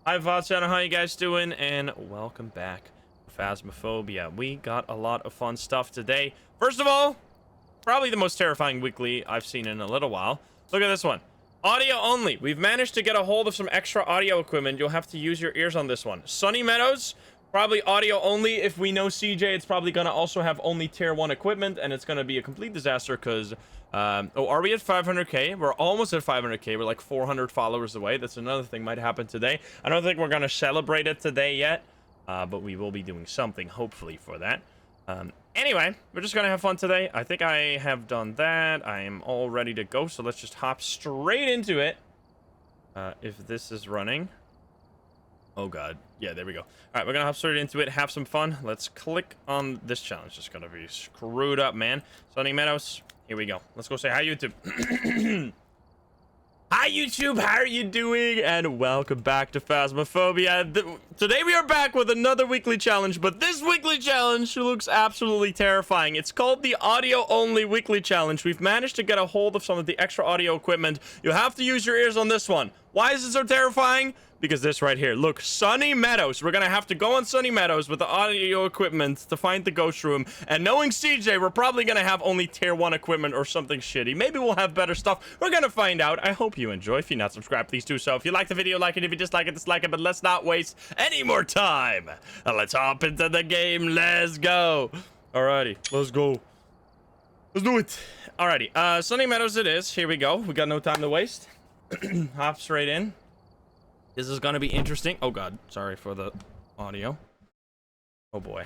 Hi VOD channel, how you guys doing? And welcome back to Phasmophobia. We got a lot of fun stuff today. First of all, probably the most terrifying weekly I've seen in a little while. Look at this one. Audio only. We've managed to get a hold of some extra audio equipment. You'll have to use your ears on this one. Sunny Meadows, probably audio only. If we know CJ, it's probably going to also have only tier 1 equipment, and it's going to be a complete disaster because... oh, are we at 500k? We're almost at 500k. We're like 400 followers away. That's another thing might happen today. I don't think we're going to celebrate it today yet, but we will be doing something, hopefully, for that. Anyway, we're just going to have fun today. I think I have done that. I am all ready to go, so let's just hop straight into it. If this is running... Oh, God. Yeah, there we go. All right, we're going to hop straight into it, have some fun. Let's click on this challenge. It's going to be screwed up, man. Sunny Meadows, here we go. Let's go say hi, YouTube. Hi, YouTube. How are you doing? And welcome back to Phasmophobia. Today we are back with another weekly challenge, but this weekly challenge looks absolutely terrifying. It's called the audio-only weekly challenge. We've managed to get a hold of some of the extra audio equipment. You have to use your ears on this one. Why is it so terrifying? Because this right here, look, Sunny Meadows. We're gonna have to go on Sunny Meadows with the audio equipment to find the ghost room. And knowing CJ, we're probably gonna have only tier 1 equipment or something shitty. Maybe we'll have better stuff. We're gonna find out. I hope you enjoy. If you're not subscribed, please do so. If you like the video, like it. If you dislike it, dislike it. But let's not waste any more time. Let's hop into the game. Let's go. Alrighty, let's go. Let's do it. Alrighty, Sunny Meadows it is. Here we go. We got no time to waste. Hop straight in. This is gonna be interesting. Oh god, sorry for the audio. Oh boy.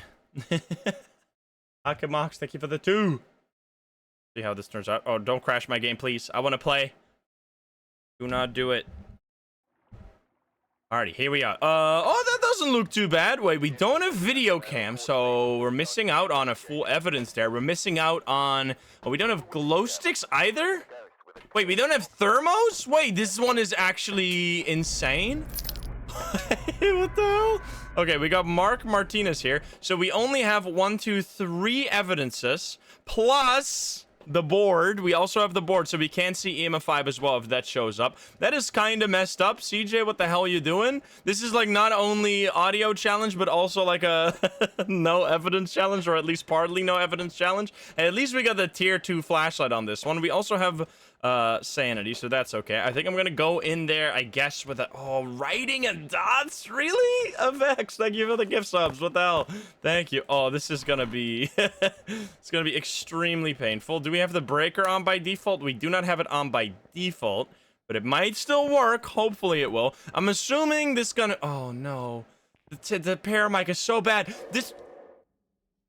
Akamox, thank you for the 2. See how this turns out. Oh, don't crash my game, please. I want to play. Do not do it. Alrighty, here we are. Oh, that doesn't look too bad. Wait, we don't have video cam, so we're missing out on a full evidence there. We're missing out on... Oh, we don't have glow sticks either? Wait, we don't have thermos? Wait, this one is actually insane? What the hell? Okay, we got Mark Martinez here. So we only have 1, 2, 3 evidences, plus the board. We also have the board, so we can see EMF5 as well if that shows up. That is kind of messed up. CJ, what the hell are you doing? This is like not only audio challenge, but also like a no evidence challenge, or at least partly no evidence challenge. And at least we got the tier 2 flashlight on this one. We also have sanity, so that's okay. I think I'm gonna go in there, I guess, with a... Oh, writing and dots? Really? Avex, thank you for the gift subs. What the hell? Thank you. Oh, this is gonna be... It's gonna be extremely painful. Do we have the breaker on by default? We do not have it on by default, but it might still work. Hopefully it will. I'm assuming this gonna... Oh, no. The paramic is so bad. This...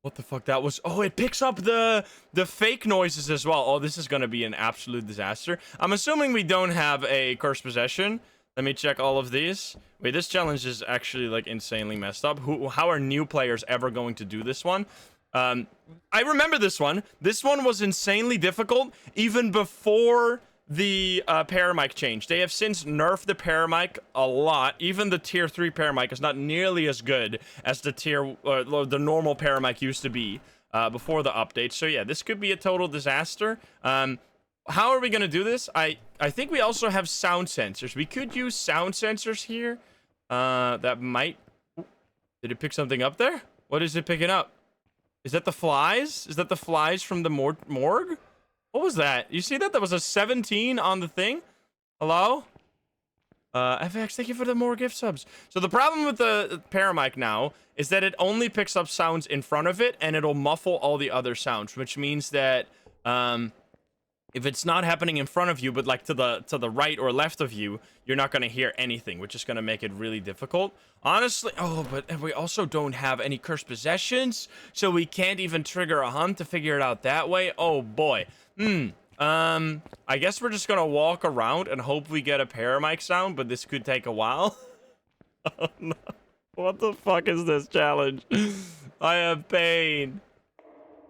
What the fuck that was? Oh, it picks up the fake noises as well. Oh, this is gonna be an absolute disaster. I'm assuming we don't have a cursed possession. Let me check all of these. Wait, this challenge is actually like insanely messed up. How are new players ever going to do this one? I remember this one. This one was insanely difficult even before the paramic change. They have since nerfed the paramic a lot. Even the tier 3 paramic is not nearly as good as the the normal paramic used to be before the update. So yeah, this could be a total disaster. How are we gonna do this? I think we also have sound sensors. We could use sound sensors here. That might... Did it pick something up there? What is it picking up? Is that the flies? Is that the flies from the morgue? What was that? You see that? That was a 17 on the thing. Hello? FX, thank you for the more gift subs. So the problem with the paramic now is that it only picks up sounds in front of it, and it'll muffle all the other sounds, which means that if it's not happening in front of you, but like to the right or left of you, you're not going to hear anything, which is going to make it really difficult. Honestly, oh, but we also don't have any cursed possessions, so we can't even trigger a hunt to figure it out that way. Oh boy. I guess we're just gonna walk around and hope we get a paramic sound, but this could take a while. Oh no. What the fuck is this challenge? I have pain.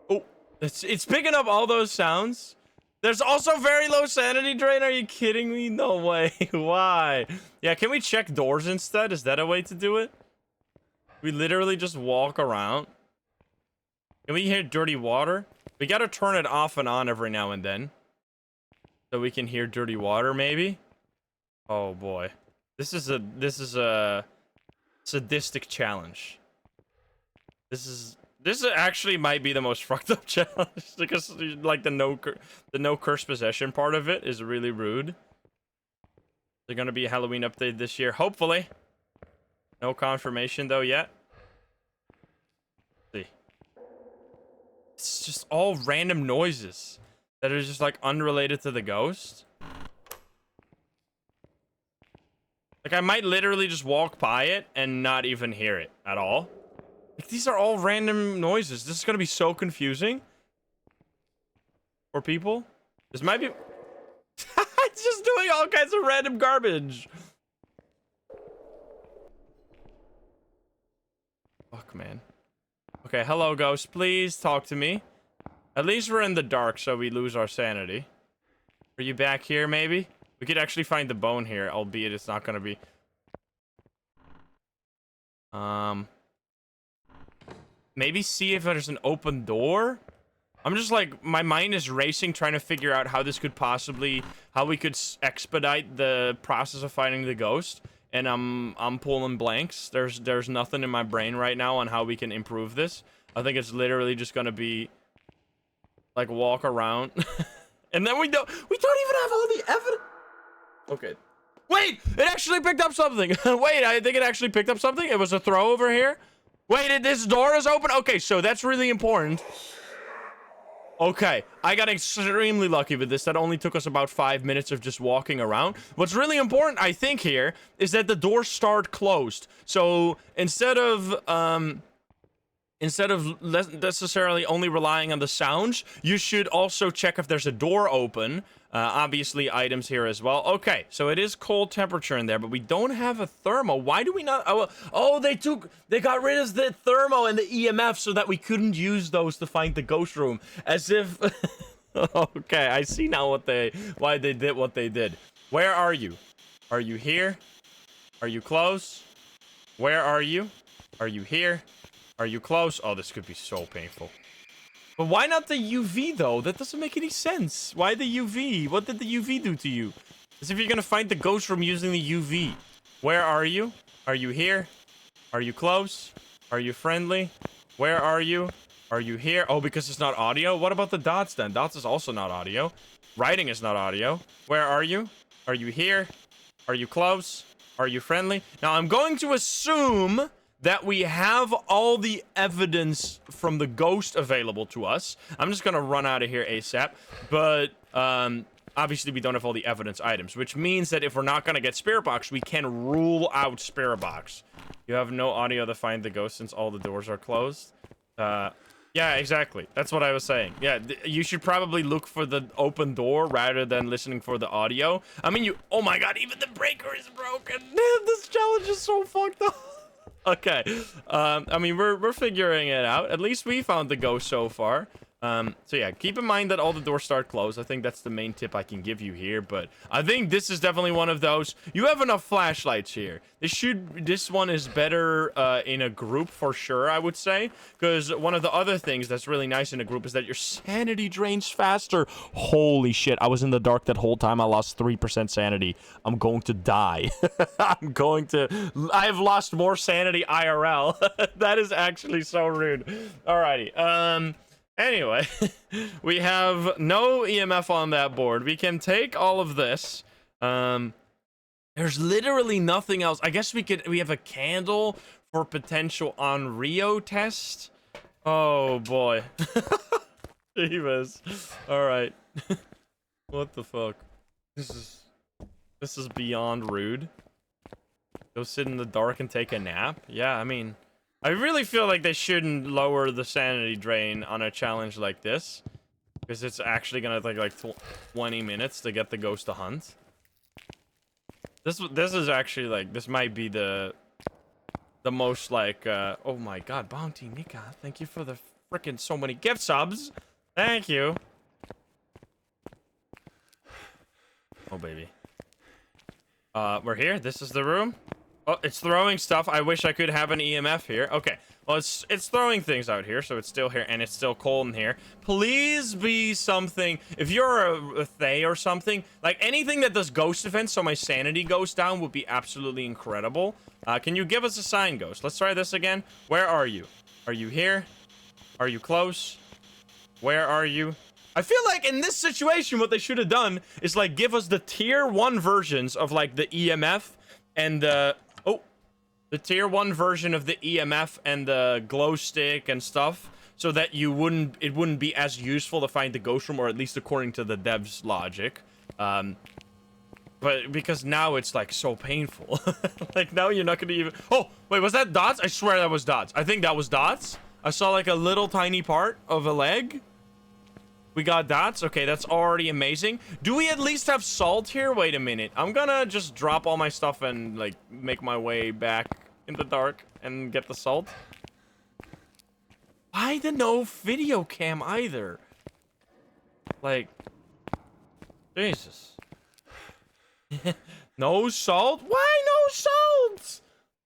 Oh, it's picking up all those sounds. There's also very low sanity drain. Are you kidding me? No way. Why? Yeah, can we check doors instead? Is that a way to do it? We literally just walk around. Can we hear dirty water? We gotta turn it off and on every now and then, so we can hear dirty water, maybe? Oh boy. This is a sadistic challenge. This actually might be the most fucked up challenge because like the no curse possession part of it is really rude. There's gonna be a Halloween update this year, hopefully. No confirmation though yet. Let's see. It's just all random noises that are just like unrelated to the ghost. Like I might literally just walk by it and not even hear it at all. Like these are all random noises. This is gonna be so confusing for people. This might be it's just doing all kinds of random garbage. Fuck, man. Okay, hello, ghost. Please talk to me. At least we're in the dark, so we lose our sanity. Are you back here, maybe? We could actually find the bone here, albeit it's not gonna be... Maybe see if there's an open door? I'm just like, my mind is racing trying to figure out how this could possibly... How we could expedite the process of finding the ghost. And I'm pulling blanks. There's nothing in my brain right now on how we can improve this. I think it's literally just gonna be like walk around. And then we don't even have all the evidence. Okay. Wait, it actually picked up something. Wait, I think it actually picked up something. It was a throw over here. Wait, this door is open. Okay, so that's really important. Okay, I got extremely lucky with this. That only took us about 5 minutes of just walking around. What's really important, I think, here is that the doors start closed. So instead of necessarily only relying on the sounds, you should also check if there's a door open. Obviously, items here as well. Okay, so it is cold temperature in there, but we don't have a thermo. Why do we not? Oh, they got rid of the thermo and the EMF so that we couldn't use those to find the ghost room. As if... Okay, I see now why they did what they did. Where are you? Are you here? Are you close? Where are you? Are you here? Are you close? Oh, this could be so painful. But why not the UV, though? That doesn't make any sense. Why the UV? What did the UV do to you? As if you're gonna find the ghost room using the UV. Where are you? Are you here? Are you close? Are you friendly? Where are you? Are you here? Oh, because it's not audio? What about the dots, then? Dots is also not audio. Writing is not audio. Where are you? Are you here? Are you close? Are you friendly? Now, I'm going to assume... that we have all the evidence from the ghost available to us. I'm just gonna run out of here ASAP. But, obviously we don't have all the evidence items, which means that if we're not gonna get Spirit Box, we can rule out Spirit Box. You have no audio to find the ghost since all the doors are closed. Yeah, exactly. That's what I was saying. Yeah, you should probably look for the open door rather than listening for the audio. I mean, oh my god, even the breaker is broken. Man, this challenge is so fucked up. Okay, I mean, we're figuring it out. At least we found the ghost so far. So yeah, keep in mind that all the doors start closed. I think that's the main tip I can give you here, but I think this is definitely one of those. You have enough flashlights here. This one is better in a group for sure, I would say, because one of the other things that's really nice in a group is that your sanity drains faster. Holy shit, I was in the dark that whole time. I lost 3% sanity. I'm going to die. I have lost more sanity IRL. That is actually so rude. Alrighty, anyway, we have no EMF on that board. We can take all of this. There's literally nothing else. I guess we have a candle for potential Onryo test. Oh boy. Jeebus. All right. What the fuck? This is beyond rude. Go sit in the dark and take a nap? Yeah, I mean, I really feel like they shouldn't lower the sanity drain on a challenge like this, because it's actually gonna take like 20 minutes to get the ghost to hunt. This is actually like, this might be the most like, oh my god, Bounty Nika, thank you for the frickin' so many gift subs. Thank you. Oh baby. We're here. This is the room. Oh, it's throwing stuff. I wish I could have an EMF here. Okay. Well, it's throwing things out here, so it's still here, and it's still cold in here. Please be something. If you're a Thay or something, like anything that does ghost defense, so my sanity goes down, would be absolutely incredible. Can you give us a sign, Ghost? Let's try this again. Where are you? Are you here? Are you close? Where are you? I feel like in this situation, what they should have done is like give us the tier 1 versions of like the EMF and the tier 1 version of the EMF and the glow stick and stuff, so that it wouldn't be as useful to find the ghost room, or at least according to the devs' logic. But because now it's like so painful. Like now you're not gonna even. Oh wait, was that dots? I swear that was dots. I think that was dots. I saw like a little tiny part of a leg. We got dots. Okay, that's already amazing. Do we at least have salt here? Wait a minute. I'm gonna just drop all my stuff and like make my way back in the dark and get the salt. Why the no video cam either? Like, Jesus. No salt? Why no salt?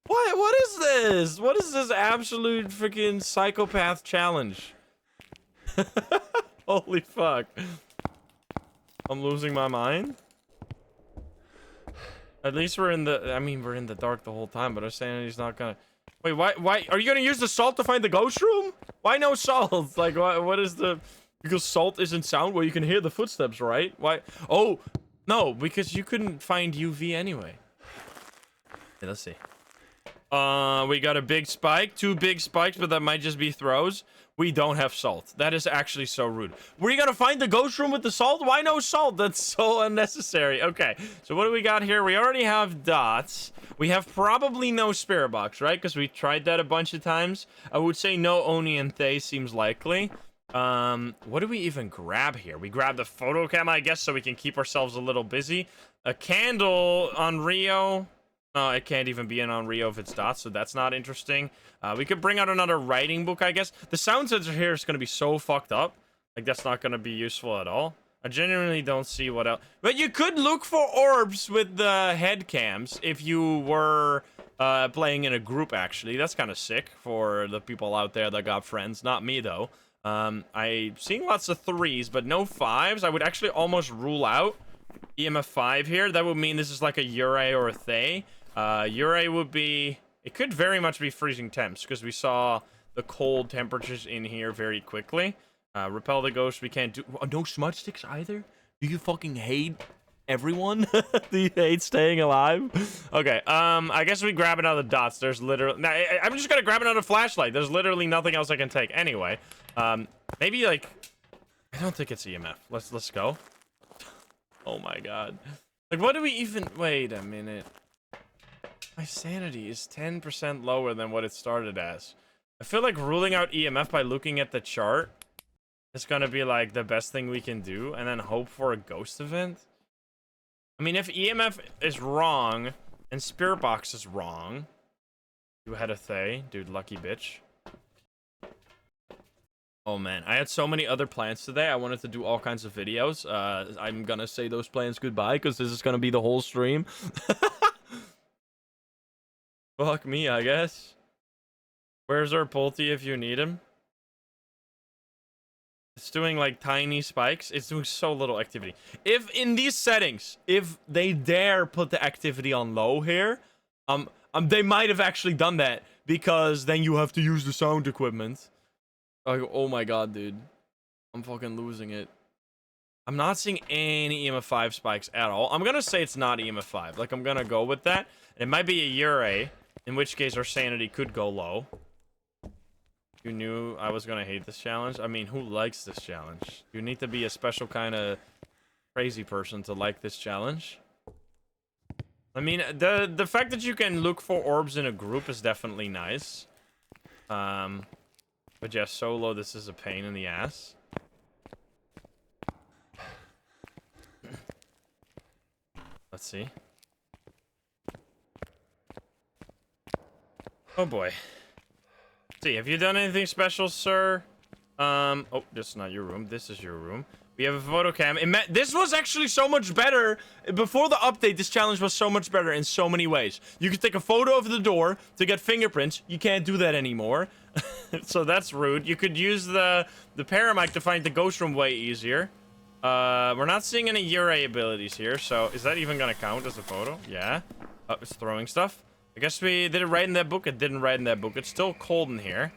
What is this? What is this absolute freaking psychopath challenge? Holy fuck. I'm losing my mind. At least we're in the, I mean, we're in the dark the whole time, but our sanity's not gonna... Wait, why? Are you gonna use the salt to find the ghost room? Why no salt? Like, what is the... Because salt isn't sound? Well, you can hear the footsteps, right? Why? Oh, no, because you couldn't find UV anyway. Okay, let's see. We got a big spike, 2 big spikes, but that might just be throws. We don't have salt. That is actually so rude. Were you gonna find the ghost room with the salt? Why no salt? That's so unnecessary. Okay, so what do we got here? We already have dots. We have probably no spirit box, right? Because we tried that a bunch of times. I would say no Oni and Thay seems likely. What do we even grab here? We grab the photo cam, I guess, so we can keep ourselves a little busy. A candle on Onryo. No, it can't even be an Onryo if it's dots, so that's not interesting. We could bring out another writing book, I guess. The sound sensor here is going to be so fucked up. Like, that's not going to be useful at all. I genuinely don't see what else. But you could look for orbs with the head cams if you were playing in a group, actually. That's kind of sick for the people out there that got friends. Not me, though. I'm seeing lots of 3s, but no 5s. I would actually almost rule out EMF 5 here. That would mean this is like a Yurei or a Thay. Yurei would be... It could very much be freezing temps, because we saw the cold temperatures in here very quickly. Repel the ghost, we can't do... Oh, no smudge sticks either? Do you fucking hate everyone? Do you hate staying alive? Okay, I guess we grab another dots. There's literally... Nah, I'm just gonna grab another flashlight. There's literally nothing else I can take. Anyway, maybe, like... I don't think it's EMF. Let's go. Oh my god. Like, what do we even... Wait a minute. My sanity is 10% lower than what it started as. I feel like ruling out EMF by looking at the chart is gonna be, like, the best thing we can do, and then hope for a ghost event. I mean, if EMF is wrong, and Spirit Box is wrong... You had a Thay. Dude, lucky bitch. Oh man, I had so many other plans today. I wanted to do all kinds of videos. I'm gonna say those plans goodbye because this is gonna be the whole stream. Fuck me, I guess. Where's our Pulti if you need him? It's doing like tiny spikes. It's doing so little activity. If in these settings, if they dare put the activity on low here, they might have actually done that, because then you have to use the sound equipment. Like, oh my god, dude. I'm fucking losing it. I'm not seeing any EMF 5 spikes at all. I'm gonna say it's not EMF 5. Like, I'm gonna go with that. It might be a Yurei, in which case our sanity could go low. You knew I was gonna hate this challenge? I mean, who likes this challenge? You need to be a special kind of crazy person to like this challenge. I mean, the fact that you can look for orbs in a group is definitely nice. But yeah, solo, this is a pain in the ass. Let's see. Oh boy. Let's see, have you done anything special, sir? Oh, this is not your room. This is your room. We have a photo cam. This was actually so much better. Before the update, this challenge was so much better in so many ways. You could take a photo of the door to get fingerprints. You can't do that anymore. So that's rude. You could use the paramic to find the ghost room way easier. We're not seeing any Yurei abilities here, so is that even gonna count as a photo? Yeah. Oh, it's throwing stuff. I guess we did it right in that book. It didn't write in that book. It's still cold in here.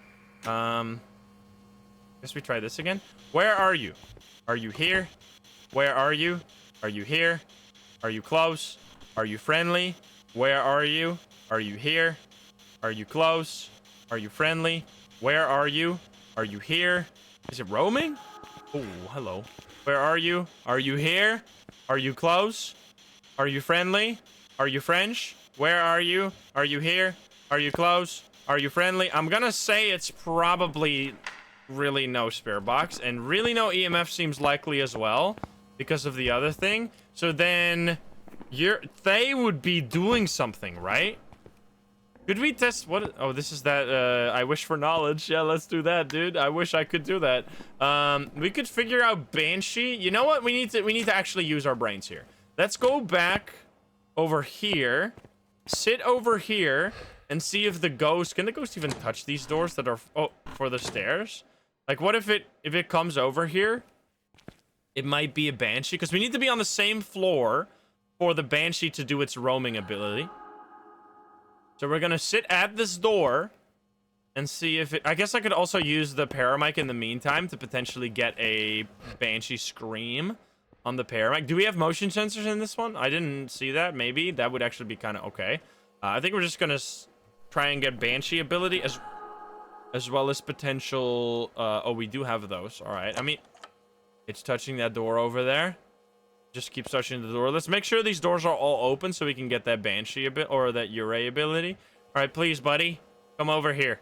Guess we try this again. Where are you? Are you here? Where are you? Are you here? Are you close? Are you friendly? Where are you? Are you here? Are you close? Are you friendly? Where are you? Are you here? Is it roaming? Oh, hello. Where are you? Are you here? Are you close? Are you friendly? Are you French? Where are you? Are you here? Are you close? Are you friendly? I'm gonna say it's probably really no spirit box, and really no EMF seems likely as well because of the other thing. So then they would be doing something, right? Could we test what? Oh, this is that I wish for knowledge. Yeah, let's do that, dude. I wish I could do that. We could figure out Banshee. You know what? We need to actually use our brains here. Let's go back over here, sit over here, and see if the ghost, can the ghost even touch these doors that are for the stairs? Like, what if it comes over here? It might be a Banshee, because we need to be on the same floor for the Banshee to do its roaming ability. So we're gonna sit at this door and see if it... I guess I could also use the paramic in the meantime to potentially get a Banshee scream on the paramic. Do we have motion sensors in this one? I didn't see that. Maybe. That would actually be kind of okay. I think we're just gonna try and get Banshee ability as well as potential... oh, we do have those. All right. I mean, it's touching that door over there. Just keeps touching the door. Let's make sure these doors are all open so we can get that Banshee a bit, or that Yurei ability. All right, please, buddy. Come over here.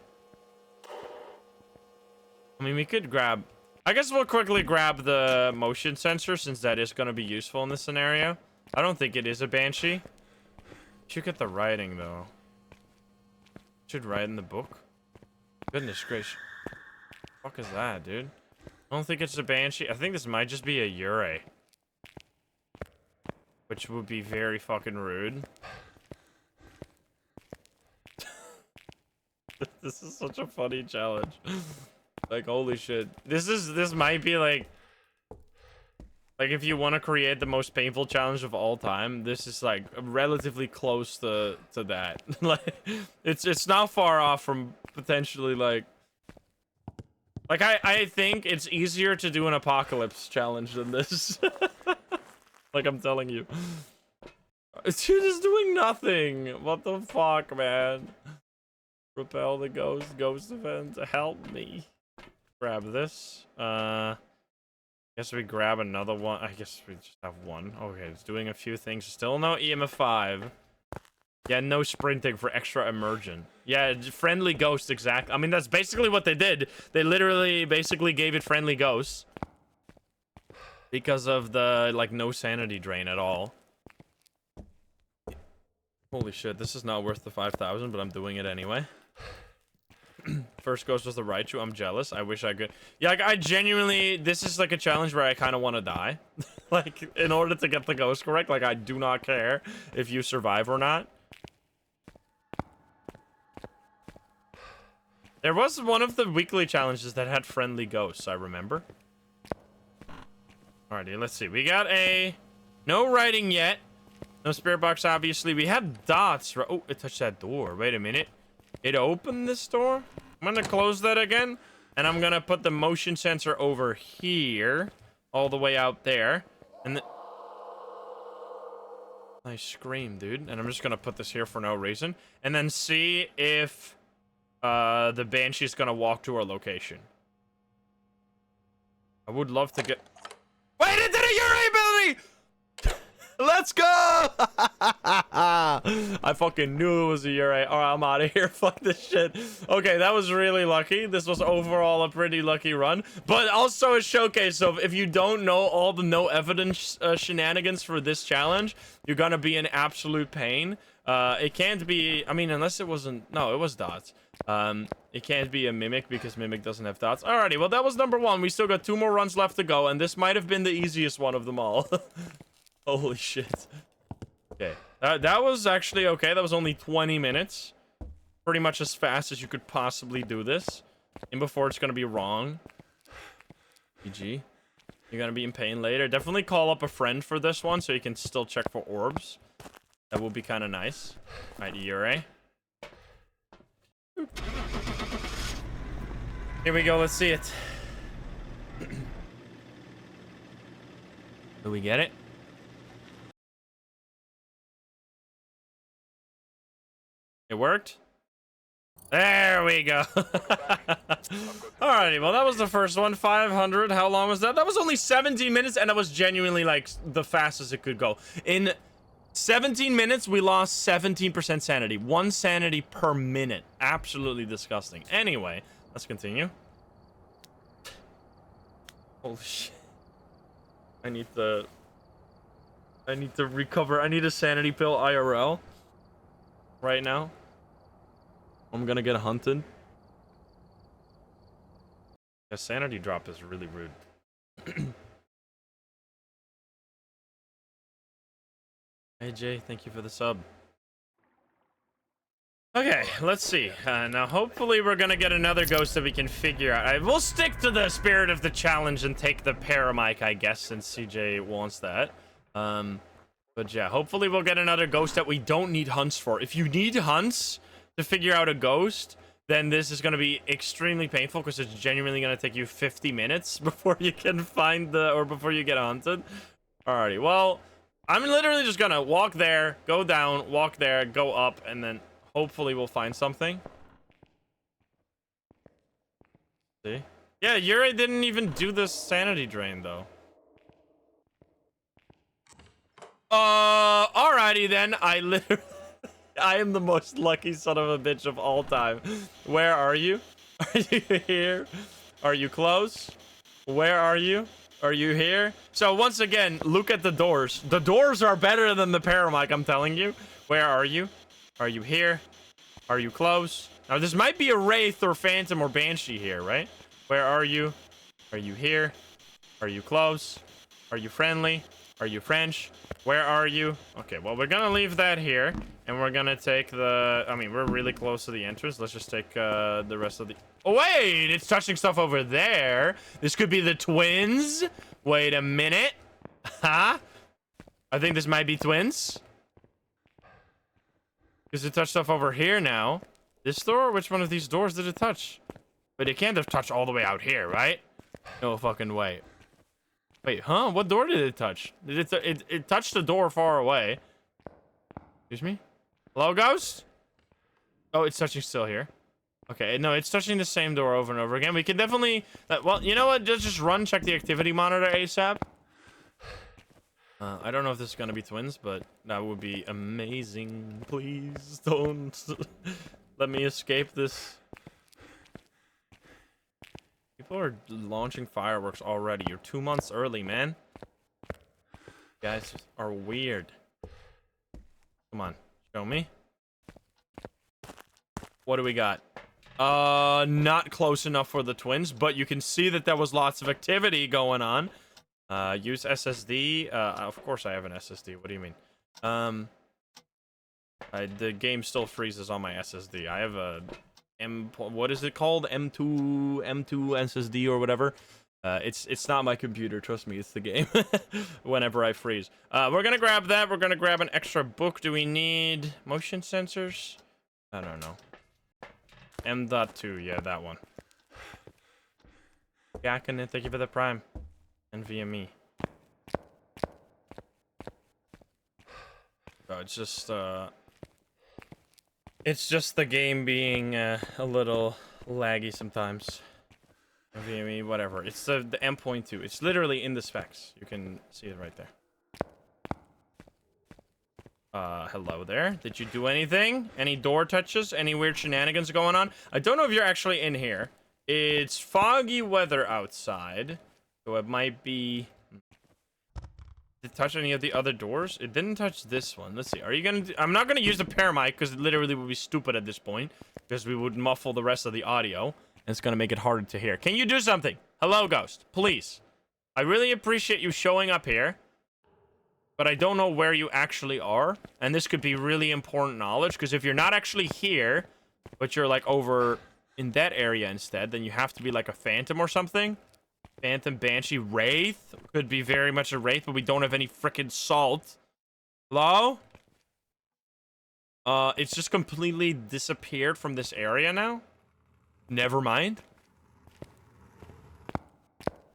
I mean, we could grab... I guess we'll quickly grab the motion sensor, since that is going to be useful in this scenario. I don't think it is a Banshee. Should get the writing, though. Should write in the book. Goodness gracious. What the fuck is that, dude? I don't think it's a Banshee. I think this might just be a Yurei. Which would be very fucking rude. This is such a funny challenge. Like, holy shit. This might be like if you want to create the most painful challenge of all time, this is like relatively close to that. Like, it's not far off from potentially like I think it's easier to do an apocalypse challenge than this. Like, I'm telling you. Dude is doing nothing. What the fuck, man? Repel the ghost event. Help me. Grab this. Guess we grab another one. I guess we just have one. Okay, it's doing a few things. Still no EMF 5. Yeah, no sprinting for extra immersion. Yeah, friendly ghost, exact. I mean, that's basically what they did. They literally basically gave it friendly ghosts. Because of the, like, no sanity drain at all. Holy shit, this is not worth the 5,000, but I'm doing it anyway. First ghost was the Raichu. I'm jealous. I wish I could. Yeah, like, I genuinely... This is, like, a challenge where I kind of want to die. Like, in order to get the ghost correct, like, I do not care if you survive or not. There was one of the weekly challenges that had friendly ghosts, I remember. Alrighty, let's see. We got a... No writing yet. No spirit box, obviously. We had dots. Oh, it touched that door. Wait a minute. It opened this door? I'm gonna close that again. And I'm gonna put the motion sensor over here. All the way out there. And nice scream, dude. And I'm just gonna put this here for no reason. And then see if... the Banshee's gonna walk to our location. I would love to get... Wait, it did a Yurei ability! Let's go! I fucking knew it was a Yurei. Alright, I'm out of here. Fuck this shit. Okay, that was really lucky. This was overall a pretty lucky run. But also a showcase of if you don't know all the no evidence shenanigans for this challenge, you're gonna be in absolute pain. It can't be... I mean, unless it wasn't... No, it was dots. It can't be a Mimic because Mimic doesn't have dots. Alrighty, well, that was number 1. We still got 2 more runs left to go, and this might have been the easiest one of them all. Holy shit. Okay. That was actually okay. That was only 20 minutes. Pretty much as fast as you could possibly do this. And before it's gonna be wrong. GG. You're gonna be in pain later. Definitely call up a friend for this one so you can still check for orbs. That would be kind of nice. Alright, Yurei. Here we go. Let's see it. Do we get it? It worked? There we go. Alrighty, well, that was the first one. 500. How long was that? That was only 17 minutes, and that was genuinely, like, the fastest it could go. In 17 minutes, we lost 17% sanity. 1 sanity per minute. Absolutely disgusting. Anyway, let's continue. Holy shit. I need to recover. I need a sanity pill IRL. Right now. I'm gonna get hunted. A sanity drop is really rude. Hey Jay, thank you for the sub. Okay, let's see. Now hopefully we're gonna get another ghost that we can figure out. We'll stick to the spirit of the challenge and take the paramic, I guess, since CJ wants that. But yeah, hopefully we'll get another ghost that we don't need hunts for. If you need hunts to figure out a ghost, then this is going to be extremely painful because it's genuinely going to take you 50 minutes before you can find before you get hunted. Alrighty, well, I'm literally just going to walk there, go down, walk there, go up, and then hopefully we'll find something. See? Yeah, Yurei didn't even do this sanity drain, though. Alrighty then. I am the most lucky son of a bitch of all time. Where are you? Are you here? Are you close? Where are you? Are you here? So once again, look at the doors. The doors are better than the paramic, I'm telling you. Where are you? Are you here? Are you close? Now this might be a Wraith or Phantom or Banshee here, right? Where are you? Are you here? Are you close? Are you friendly? Are you French? Where are you? Okay, well, we're gonna leave that here. And we're gonna take the... I mean, we're really close to the entrance. Let's just take the rest of the... Oh, wait! It's touching stuff over there. This could be the twins. Wait a minute. Huh? I think this might be twins. Because it touched stuff over here now. This door? Which one of these doors did it touch? But it can't have touched all the way out here, right? No fucking way. Wait, huh? What door did it touch? Did it touched the door far away. Excuse me? Hello, ghost? Oh, it's touching still here. Okay, no, it's touching the same door over and over again. We can definitely... well, you know what? Just run, check the activity monitor ASAP. I don't know if this is gonna be twins, but that would be amazing. Please don't let me escape this. People are launching fireworks already. You're 2 months early, man. You guys are weird. Come on, show me. What do we got? Not close enough for the twins, but you can see that there was lots of activity going on. Use SSD. Of course I have an SSD. What do you mean? The game still freezes on my SSD. I have a what is it called? M2 SSD or whatever. It's not my computer, trust me, it's the game. Whenever I freeze. We're gonna grab that. We're gonna grab an extra book. Do we need motion sensors? I don't know. M.2, yeah, that one. Yakinen, thank you for the prime. And via me. Oh, it's just the game being a little laggy sometimes. Via me, whatever. It's the M.2. It's literally in the specs. You can see it right there. Hello there. Did you do anything? Any door touches? Any weird shenanigans going on? I don't know if you're actually in here. It's foggy weather outside, so it might be... Did it touch any of the other doors? It didn't touch this one. Let's see. Are you gonna... I'm not gonna use the paramic, because it literally would be stupid at this point, because we would muffle the rest of the audio, and it's gonna make it harder to hear. Can you do something? Hello, Ghost. Please. I really appreciate you showing up here, but I don't know where you actually are, and this could be really important knowledge, because if you're not actually here, but you're, like, over in that area instead, then you have to be, like, a phantom or something. Phantom, Banshee, Wraith. Could be very much a Wraith, but we don't have any frickin' salt. Hello? It's just completely disappeared from this area now? Never mind.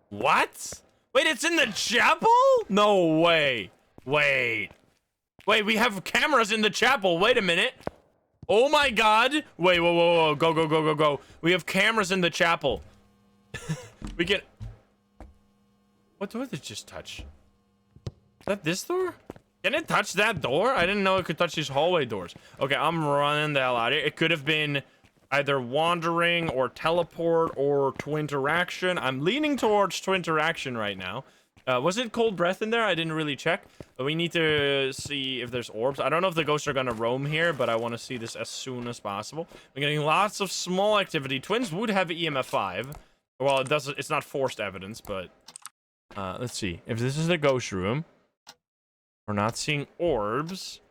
What? Wait, it's in the chapel? No way. Wait, we have cameras in the chapel. Wait a minute. Oh my god. Wait, whoa. Go. We have cameras in the chapel. We can... What door did it just touch? Is that this door? Can it touch that door? I didn't know it could touch these hallway doors. Okay, I'm running the hell out of here. It could have been either wandering or teleport or to interaction. I'm leaning towards to interaction right now. Was it cold breath in there? I didn't really check. But we need to see if there's orbs. I don't know if the ghosts are gonna roam here, but I want to see this as soon as possible. We're getting lots of small activity. Twins would have EMF 5. Well, it doesn't. It's not forced evidence, but let's see. If this is the ghost room, we're not seeing orbs,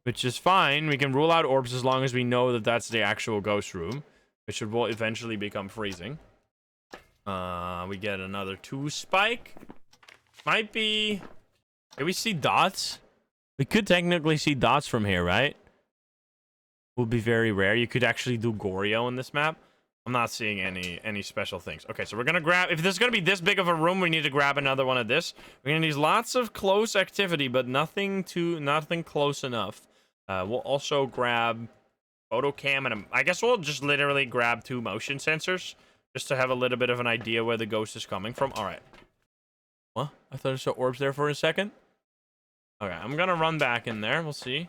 which is fine. We can rule out orbs as long as we know that that's the actual ghost room, which will eventually become freezing. We get another 2 spike. Might be... Can we see dots? We could technically see dots from here, right? Would be very rare. You could actually do Goryo in this map. I'm not seeing any special things. Okay, so we're gonna grab... If there's gonna be this big of a room, we need to grab another one of this. We're gonna need lots of close activity, but nothing close enough. We'll also grab photo cam, and I guess we'll just literally grab 2 motion sensors, just to have a little bit of an idea where the ghost is coming from. All right. What? I thought I saw orbs there for a second. Okay, I'm gonna run back in there. We'll see.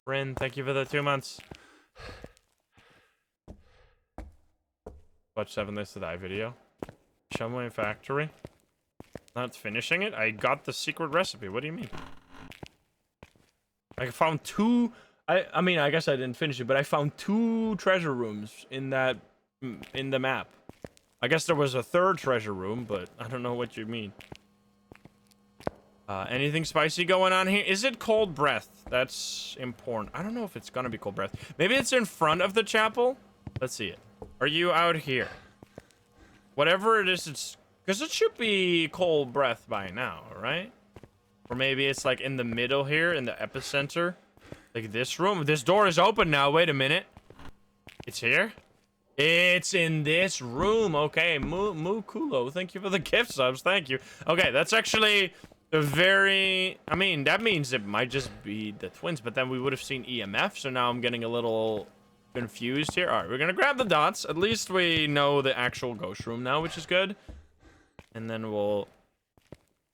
Bryn, thank you for the 2 months. Watch 7 Days to Die video. Shumway Factory. Not finishing it? I got the secret recipe. What do you mean? I found 2... I mean, I guess I didn't finish it, but I found 2 treasure rooms in that... in the map. I guess there was a 3rd treasure room, but I don't know what you mean. Anything spicy going on here? Is it cold breath? That's important. I don't know if it's gonna be cold breath. Maybe it's in front of the chapel? Let's see it. Are you out here? Whatever it is, it's... Because it should be cold breath by now, right? Or maybe it's like in the middle here, in the epicenter. Like this room. This door is open now. Wait a minute. It's here? It's in this room. Okay, Mukulo, thank you for the gift subs. Thank you. Okay, that's actually a very... I mean, that means it might just be the twins, but then we would have seen EMF, so now I'm getting a little confused here. All right, we're gonna grab the dots. At least we know the actual ghost room now, which is good. And then we'll...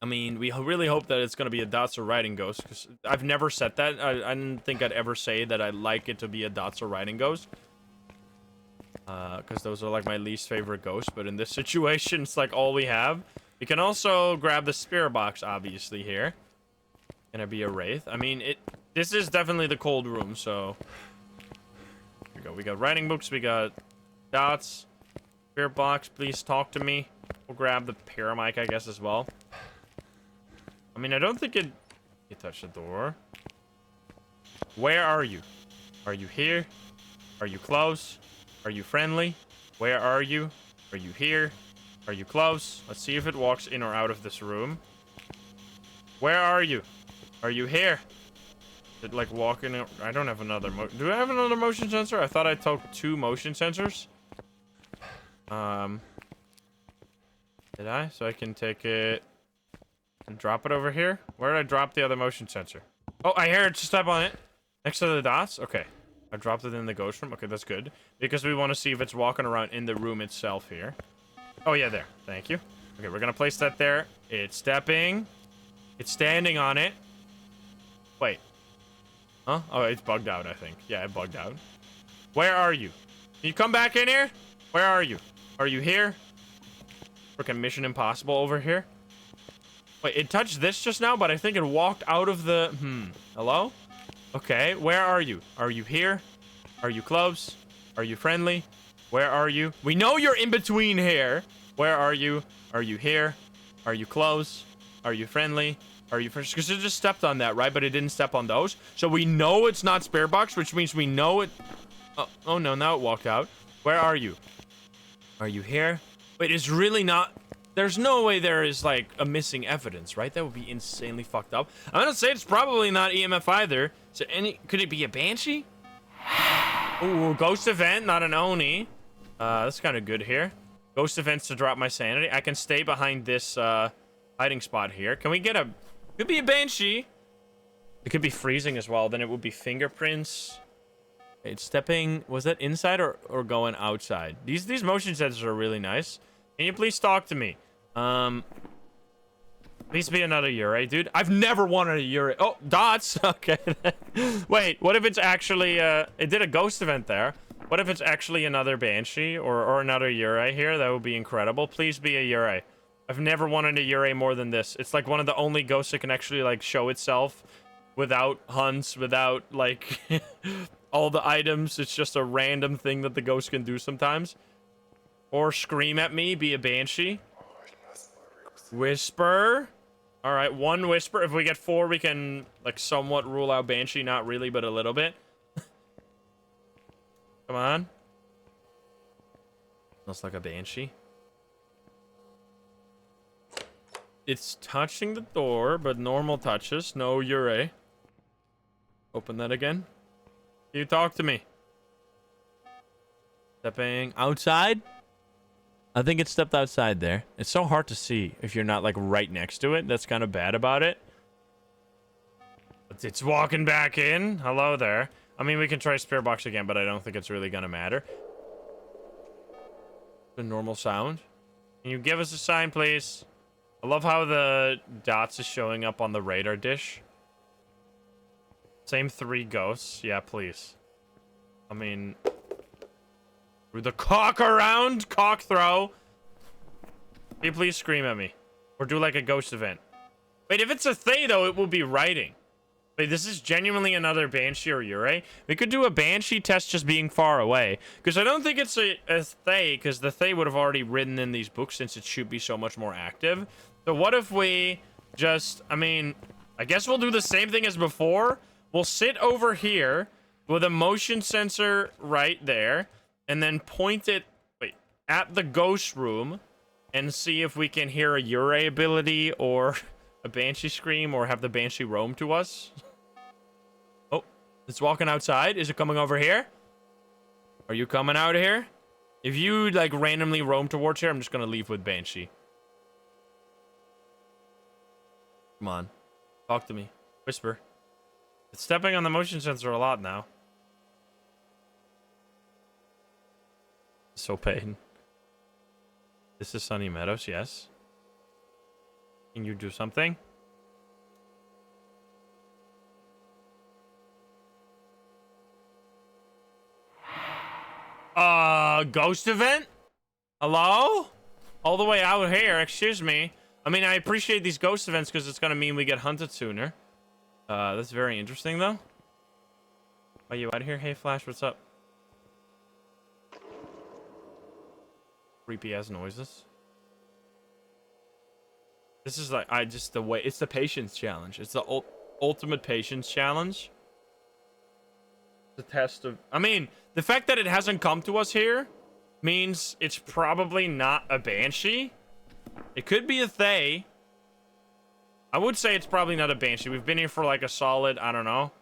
I mean, we really hope that it's gonna be a dots or riding ghost, because I've never said that. I didn't think I'd ever say that I like it to be a dots or riding ghost. Because those are like my least favorite ghosts, but in this situation, it's like all we have. We can also grab the spirit box, obviously, here. Gonna be a wraith. I mean, this is definitely the cold room, so... Here we go. We got writing books, we got dots. Spirit box, please talk to me. We'll grab the paramic, I guess, as well. I mean, I don't think it... You touched the door. Where are you? Are you here? Are you close? Are you friendly? Where are you? Are you here? Are you close? Let's see if it walks in or out of this room. Where are you? Are you here? Is it like walking? I don't have another do I have another motion sensor? I thought I took 2 motion sensors. Did I? So I can take it and drop it over here? Where did I drop the other motion sensor? Oh, I hear it. Just tap on it. Next to the dots? Okay. I dropped it in the ghost room. Okay, that's good. Because we want to see if it's walking around in the room itself here. Oh, yeah, there. Thank you. Okay, we're going to place that there. It's stepping. It's standing on it. Wait. Huh? Oh, it's bugged out, I think. Yeah, it bugged out. Where are you? Can you come back in here? Where are you? Are you here? Freaking Mission Impossible over here. Wait, it touched this just now, but I think it walked out of the... Hello? Okay, where are you? Are you here? Are you close? Are you friendly? Where are you? We know you're in between here. Where are you? Are you here? Are you close? Are you friendly? Are you friendly? Because it just stepped on that, right? But it didn't step on those. So we know it's not Spirit Box, which means we know it... Oh no, now it walked out. Where are you? Are you here? Wait, it's really not... There's no way there is, like, a missing evidence, right? That would be insanely fucked up. I'm gonna say it's probably not EMF either. So could it be a Banshee? Ooh, Ghost Event, not an Oni. That's kind of good here. Ghost Events to drop my sanity. I can stay behind this, hiding spot here. Can we get a... Could be a Banshee. It could be freezing as well. Then it would be fingerprints. It's stepping... Was that inside or going outside? These motion sensors are really nice. Can you please talk to me? Please be another Yurei, dude. I've never wanted a Yurei. Oh, dots. Okay. Wait, what if it's actually... It did a ghost event there. What if it's actually another Banshee or another Yurei here? That would be incredible. Please be a Yurei. I've never wanted a Yurei more than this. It's like one of the only ghosts that can actually, like, show itself without hunts, without, like, all the items. It's just a random thing that the ghost can do sometimes. Or scream at me, be a Banshee. Whisper. All right, one whisper. If we get 4, we can, like, somewhat rule out Banshee. Not really, but a little bit. Come on. Looks like a Banshee. It's touching the door, but normal touches. No Yurei. Open that again. Can you talk to me? Stepping outside? I think it stepped outside there. It's so hard to see if you're not, like, right next to it. That's kind of bad about it. But it's walking back in. Hello there. I mean, we can try Spirit Box again, but I don't think it's really gonna matter. The normal sound. Can you give us a sign, please? I love how the dots is showing up on the radar dish. Same 3 ghosts. Yeah, please. I mean... With the cock around! Cock throw! Can you please scream at me? Or do like a ghost event. Wait, if it's a Thay, though, it will be writing. Wait, this is genuinely another Banshee or Yurei? We could do a Banshee test just being far away. Because I don't think it's a Thay, because the Thay would have already written in these books since it should be so much more active. So what if we just... I mean, I guess we'll do the same thing as before. We'll sit over here with a motion sensor right there. And then point it, at the ghost room and see if we can hear a Yurei ability or a Banshee scream or have the Banshee roam to us. Oh, it's walking outside. Is it coming over here? Are you coming out here? If you, like, randomly roam towards here, I'm just gonna leave with Banshee. Come on. Talk to me. Whisper. It's stepping on the motion sensor a lot now. So pain. This is Sunny Meadows, yes. Can you do something? Ghost event? Hello? All the way out here, excuse me. I mean, I appreciate these ghost events because it's gonna mean we get hunted sooner. That's very interesting, though. Are you out here? Hey, Flash, what's up? Creepy ass noises. This is like, the way, it's the patience challenge. It's the ultimate patience challenge. The test of, I mean, the fact that it hasn't come to us here means it's probably not a Banshee. It could be a Thay. I would say it's probably not a Banshee. We've been here for like a solid, I don't know,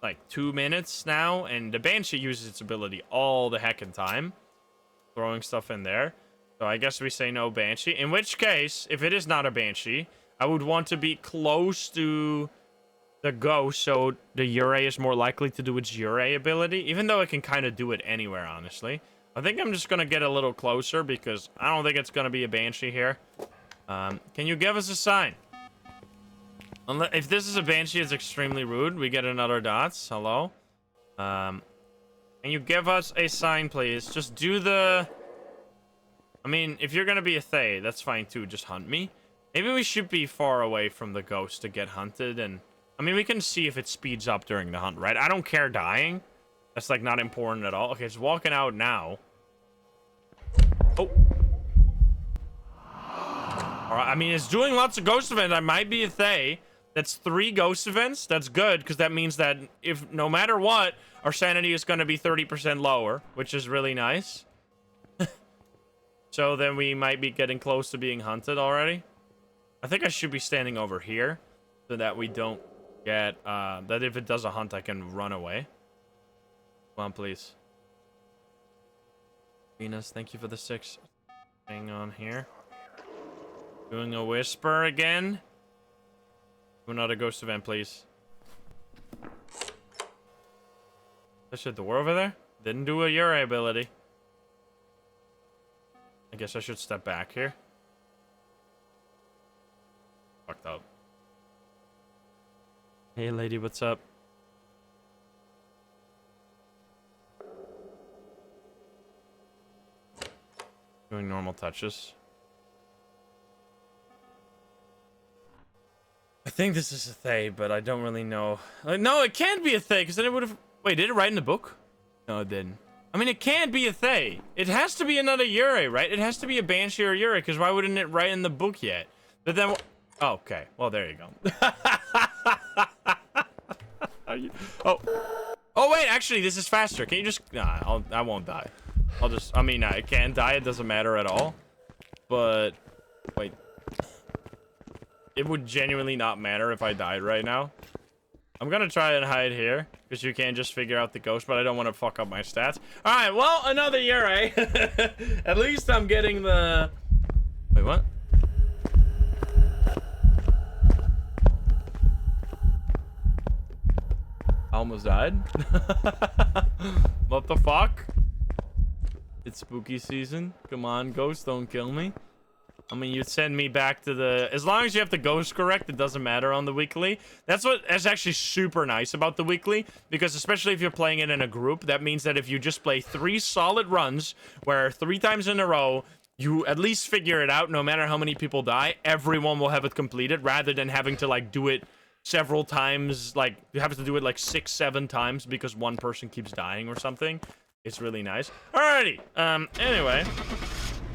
like 2 minutes now, and the Banshee uses its ability all the heckin' time. Throwing stuff in there. So I guess we say no Banshee. In which case, if it is not a Banshee, I would want to be close to the ghost, so the Yurei is more likely to do its Yurei ability, even though it can kind of do it anywhere, honestly. I think I'm just going to get a little closer, because I don't think it's going to be a Banshee here. Can you give us a sign? If this is a Banshee, it's extremely rude. We get another dots. Hello. Can you give us a sign, please? Just do the... I mean, if you're gonna be a Thay, that's fine too. Just hunt me. Maybe we should be far away from the ghost to get hunted, and... I mean, we can see if it speeds up during the hunt, right? I don't care dying. That's, like, not important at all. Okay, it's walking out now. Oh. Alright, I mean, it's doing lots of ghost events. I might be a Thay. That's 3 ghost events. That's good, because that means that if no matter what, our sanity is going to be 30% lower, which is really nice. So then we might be getting close to being hunted already. I think I should be standing over here so that we don't get, that if it does a hunt, I can run away. Come on, please. Venus, thank you for the 6. Hang on here. Doing a whisper again. Do another ghost event, please. There's a door over there. Didn't do a Yurei ability. I guess I should step back here. Fucked up. Hey, lady, what's up? Doing normal touches. I think this is a Thay, but I don't really know. No, it can't be a Thay, because then it would have... Wait, did it write in the book? No, it didn't. I mean, it can't be a Thay. It has to be another Yurei, right? It has to be a Banshee or Yurei, because why wouldn't it write in the book yet? But then... Oh, okay. Well, there you go. Oh. Oh, wait, actually, this is faster. Can you just... Nah, I won't die. I'll just... I mean, I can't die. It doesn't matter at all. But... Wait. It would genuinely not matter if I died right now. I'm gonna try and hide here, because you can't just figure out the ghost, but I don't want to fuck up my stats. Alright, well, another Yurei. At least I'm getting the... Wait, what? I almost died. What the fuck? It's spooky season. Come on, ghost, don't kill me. I mean, you'd send me back to the... As long as you have the ghost correct, it doesn't matter on the weekly. That's actually super nice about the weekly, because especially if you're playing it in a group, that means that if you just play 3 solid runs, where 3 times in a row, you at least figure it out, no matter how many people die, everyone will have it completed, rather than having to, like, do it several times, like, you have to do it, like, 6, 7 times, because one person keeps dying or something. It's really nice. Alrighty, anyway...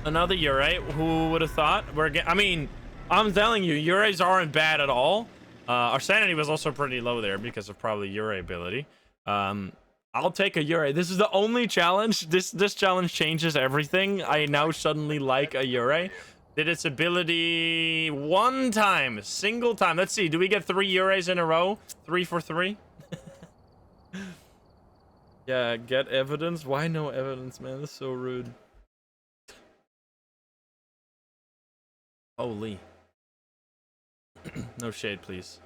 Another Yurei. Who would have thought? I mean, I'm telling you, Yureis aren't bad at all. Our sanity was also pretty low there because of probably Yurei ability. I'll take a Yurei. This is the only challenge. This challenge changes everything. I now suddenly like a Yurei. Did its ability 1 time, single time. Let's see. Do we get 3 Yureis in a row? 3 for 3? Yeah, get evidence. Why no evidence, man? That's so rude. Holy. No shade, please.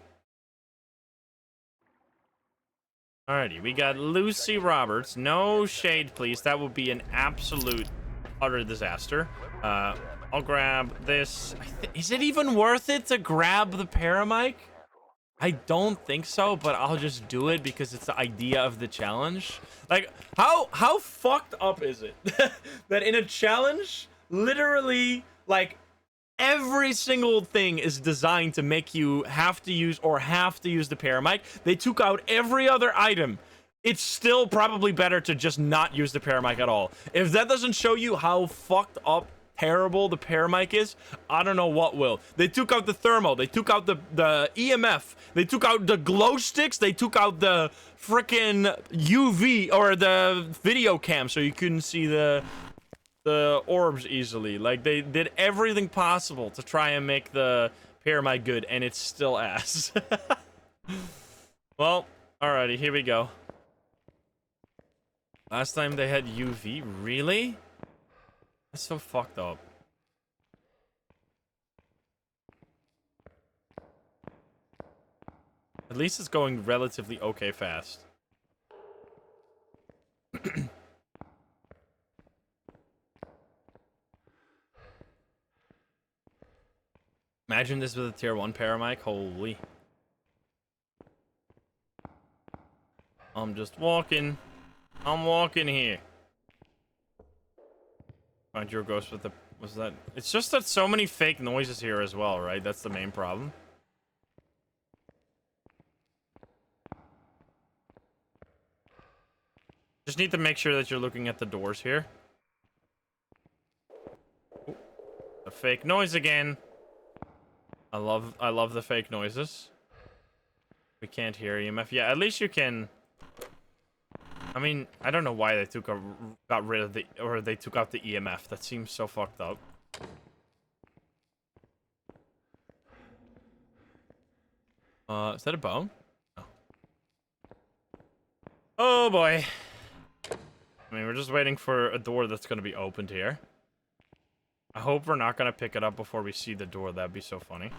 Alrighty, we got Lucy Roberts. No shade, please. That would be an absolute utter disaster. I'll grab this. Is it even worth it to grab the paramic? I don't think so, but I'll just do it because it's the idea of the challenge. Like, how fucked up is it that in a challenge, literally, like, every single thing is designed to make you have to use the paramic. They took out every other item. It's still probably better to just not use the paramic at all. If that doesn't show you how fucked up, terrible the paramic is, I don't know what will. They took out the thermal. They took out the EMF. They took out the glow sticks. They took out the freaking UV or the video cam so you couldn't see the orbs easily. Like, they did everything possible to try and make the paramic good, and it's still ass. Well, alrighty, here we go. Last time they had UV? Really? That's so fucked up. At least it's going relatively okay fast. Imagine this with a tier 1 paramic. Holy. I'm just walking. I'm walking here. Find your ghost with the... Was that... It's just that so many fake noises here as well, right? That's the main problem. Just need to make sure that you're looking at the doors here. Ooh, the fake noise again. I love the fake noises. We can't hear EMF. Yeah, at least you can... I mean, I don't know why they got rid of the... Or they took out the EMF. That seems so fucked up. Is that a bone? No. Oh, boy. I mean, we're just waiting for a door that's gonna be opened here. I hope we're not gonna pick it up before we see the door. That'd be so funny.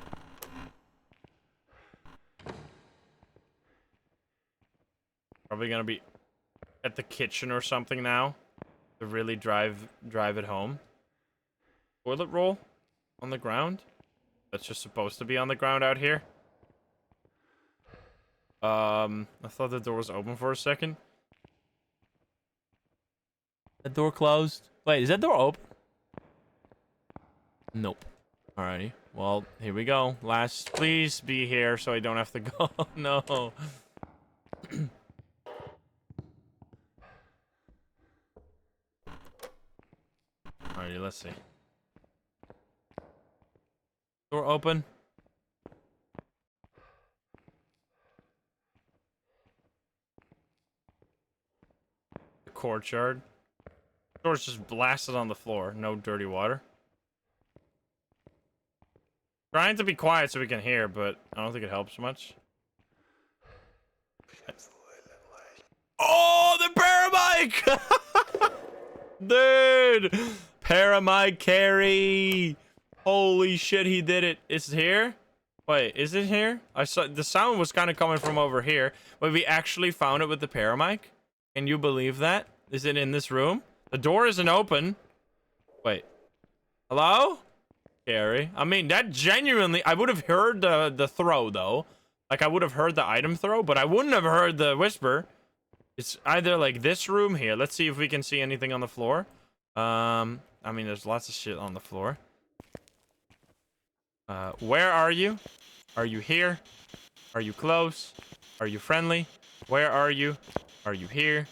Probably gonna be at the kitchen or something now to really drive it home. Toilet roll on the ground. That's just supposed to be on the ground out here. I thought the door was open for a second. The door closed. Wait, is that door open? Nope. Alrighty. Well, here we go. Last, please be here so I don't have to go. No. Alrighty, let's see. Door open. The courtyard. Door's just blasted on the floor. No dirty water. Trying to be quiet so we can hear, but I don't think it helps much. Oh, the paramike! Dude! Paramike carry! Holy shit, he did it. It's here? Wait, is it here? I saw the sound was kind of coming from over here, but we actually found it with the paramike. Can you believe that? Is it in this room? The door isn't open. Wait. Hello? Carry. I mean, that genuinely... I would have heard the throw, though. Like, I would have heard the item throw, but I wouldn't have heard the whisper. It's either, like, this room here. Let's see if we can see anything on the floor. I mean, there's lots of shit on the floor. Where are you? Are you here? Are you close? Are you friendly? Where are you? Are you here?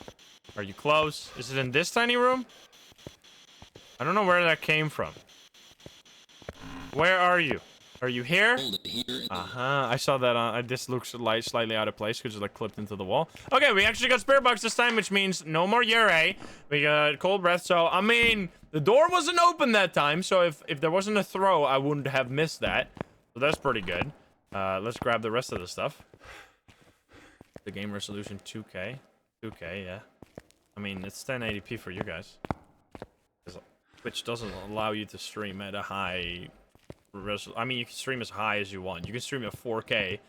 Are you close? Is it in this tiny room? I don't know where that came from. Where are you? Are you here? I saw that on... this looks slightly out of place because it's like clipped into the wall. Okay, we actually got spirit box this time, which means no more Yurei. We got cold breath, so I mean, the door wasn't open that time, so if there wasn't a throw, I wouldn't have missed that. So that's pretty good. Let's grab the rest of the stuff. The game resolution 2K. 2K, yeah. I mean, it's 1080p for you guys. Twitch doesn't allow you to stream at a high I mean, you can stream as high as you want. You can stream at 4K,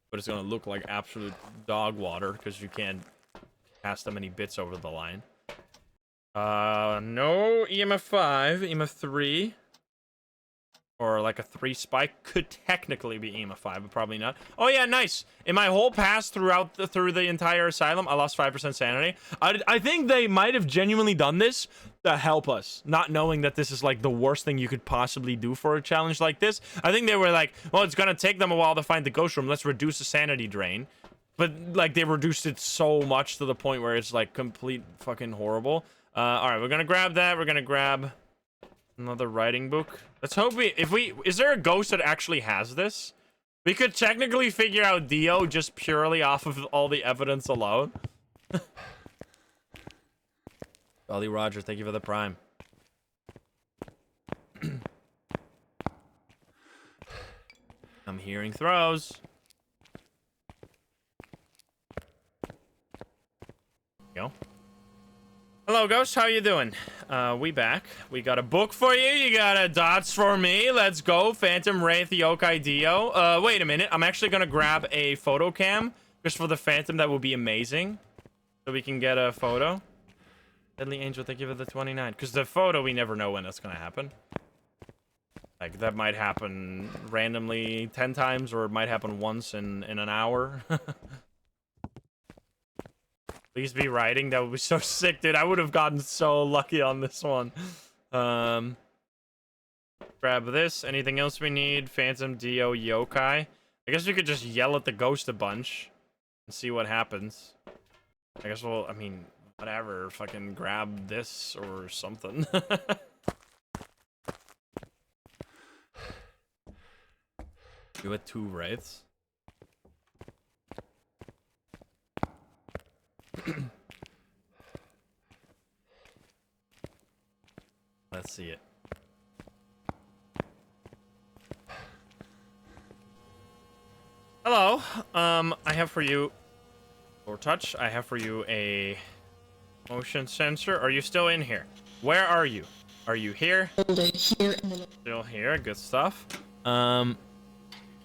but it's gonna look like absolute dog water because you can't pass that many bits over the line. No EMF 5, EMF 3. Or like a 3 spike could technically be EMF 5, but probably not. Oh yeah, nice. In my whole pass through the entire asylum, I lost 5% sanity. I think they might have genuinely done this to help us, not knowing that this is like the worst thing you could possibly do for a challenge like this. I think they were like, well, it's gonna take them a while to find the ghost room. Let's reduce the sanity drain. But like they reduced it so much to the point where it's like complete fucking horrible. All right, we're gonna grab that. We're gonna grab another writing book. Let's hope is there a ghost that actually has this? We could technically figure out Dio just purely off of all the evidence alone. Ollie Roger, thank you for the prime. I'm hearing throws. Go. Hello, Ghost. How you doing? We back. We got a book for you. You got a dots for me. Let's go. Phantom Wraith Yokai Dio. Wait a minute. I'm actually gonna grab a photo cam just for the Phantom. That would be amazing. So we can get a photo. Deadly Angel, thank you for the 29. Because the photo, we never know when that's gonna happen. Like, that might happen randomly 10 times, or it might happen once in an hour. Please be writing. That would be so sick, dude. I would have gotten so lucky on this one. Grab this. Anything else we need? Phantom, Dio, Yokai. I guess we could just yell at the ghost a bunch and see what happens. I guess we'll, I mean, whatever. Fucking grab this or something. You had 2 wraiths. Let's see it. Hello. I have for you, or touch. I have for you a motion sensor. Are you still in here? Where are you? Are you here? Still here. Good stuff. No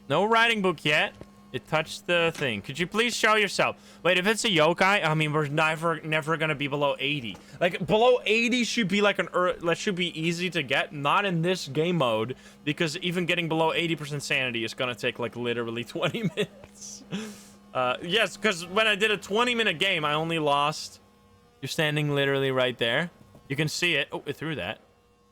writing book yet. It touched the thing. Could you please show yourself? Wait, if it's a yokai, I mean, we're never gonna be below 80. Like, below 80 should be like that should be easy to get. Not in this game mode, because even getting below 80% sanity is gonna take like literally 20 minutes. Yes, because when I did a 20-minute game, I only lost. You're standing literally right there. You can see it. Oh, it threw that.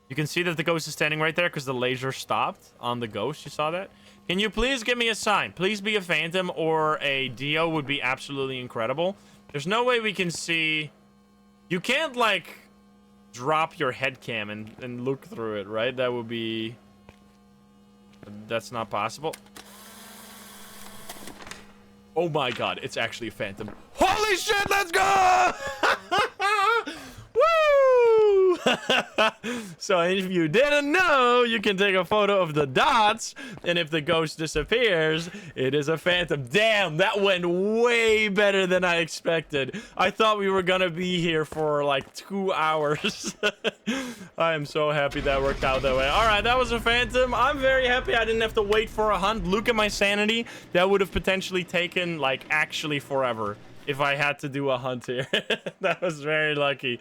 You can see that the ghost is standing right there because the laser stopped on the ghost. You saw that? Can you please give me a sign? Please be a phantom or a Dio would be absolutely incredible. There's no way we can see. You can't, like, drop your head cam and look through it, right? That would be. That's not possible. Oh my god, it's actually a phantom. Holy shit, let's go! Woo! So if you didn't know, you can take a photo of the dots, and if the ghost disappears, it is a phantom. Damn, that went way better than I expected. I thought we were gonna be here for like 2 hours. I am so happy that worked out that way. All right, that was a phantom. I'm very happy I didn't have to wait for a hunt. Look at my sanity. That would have potentially taken like actually forever if I had to do a hunt here. That was very lucky.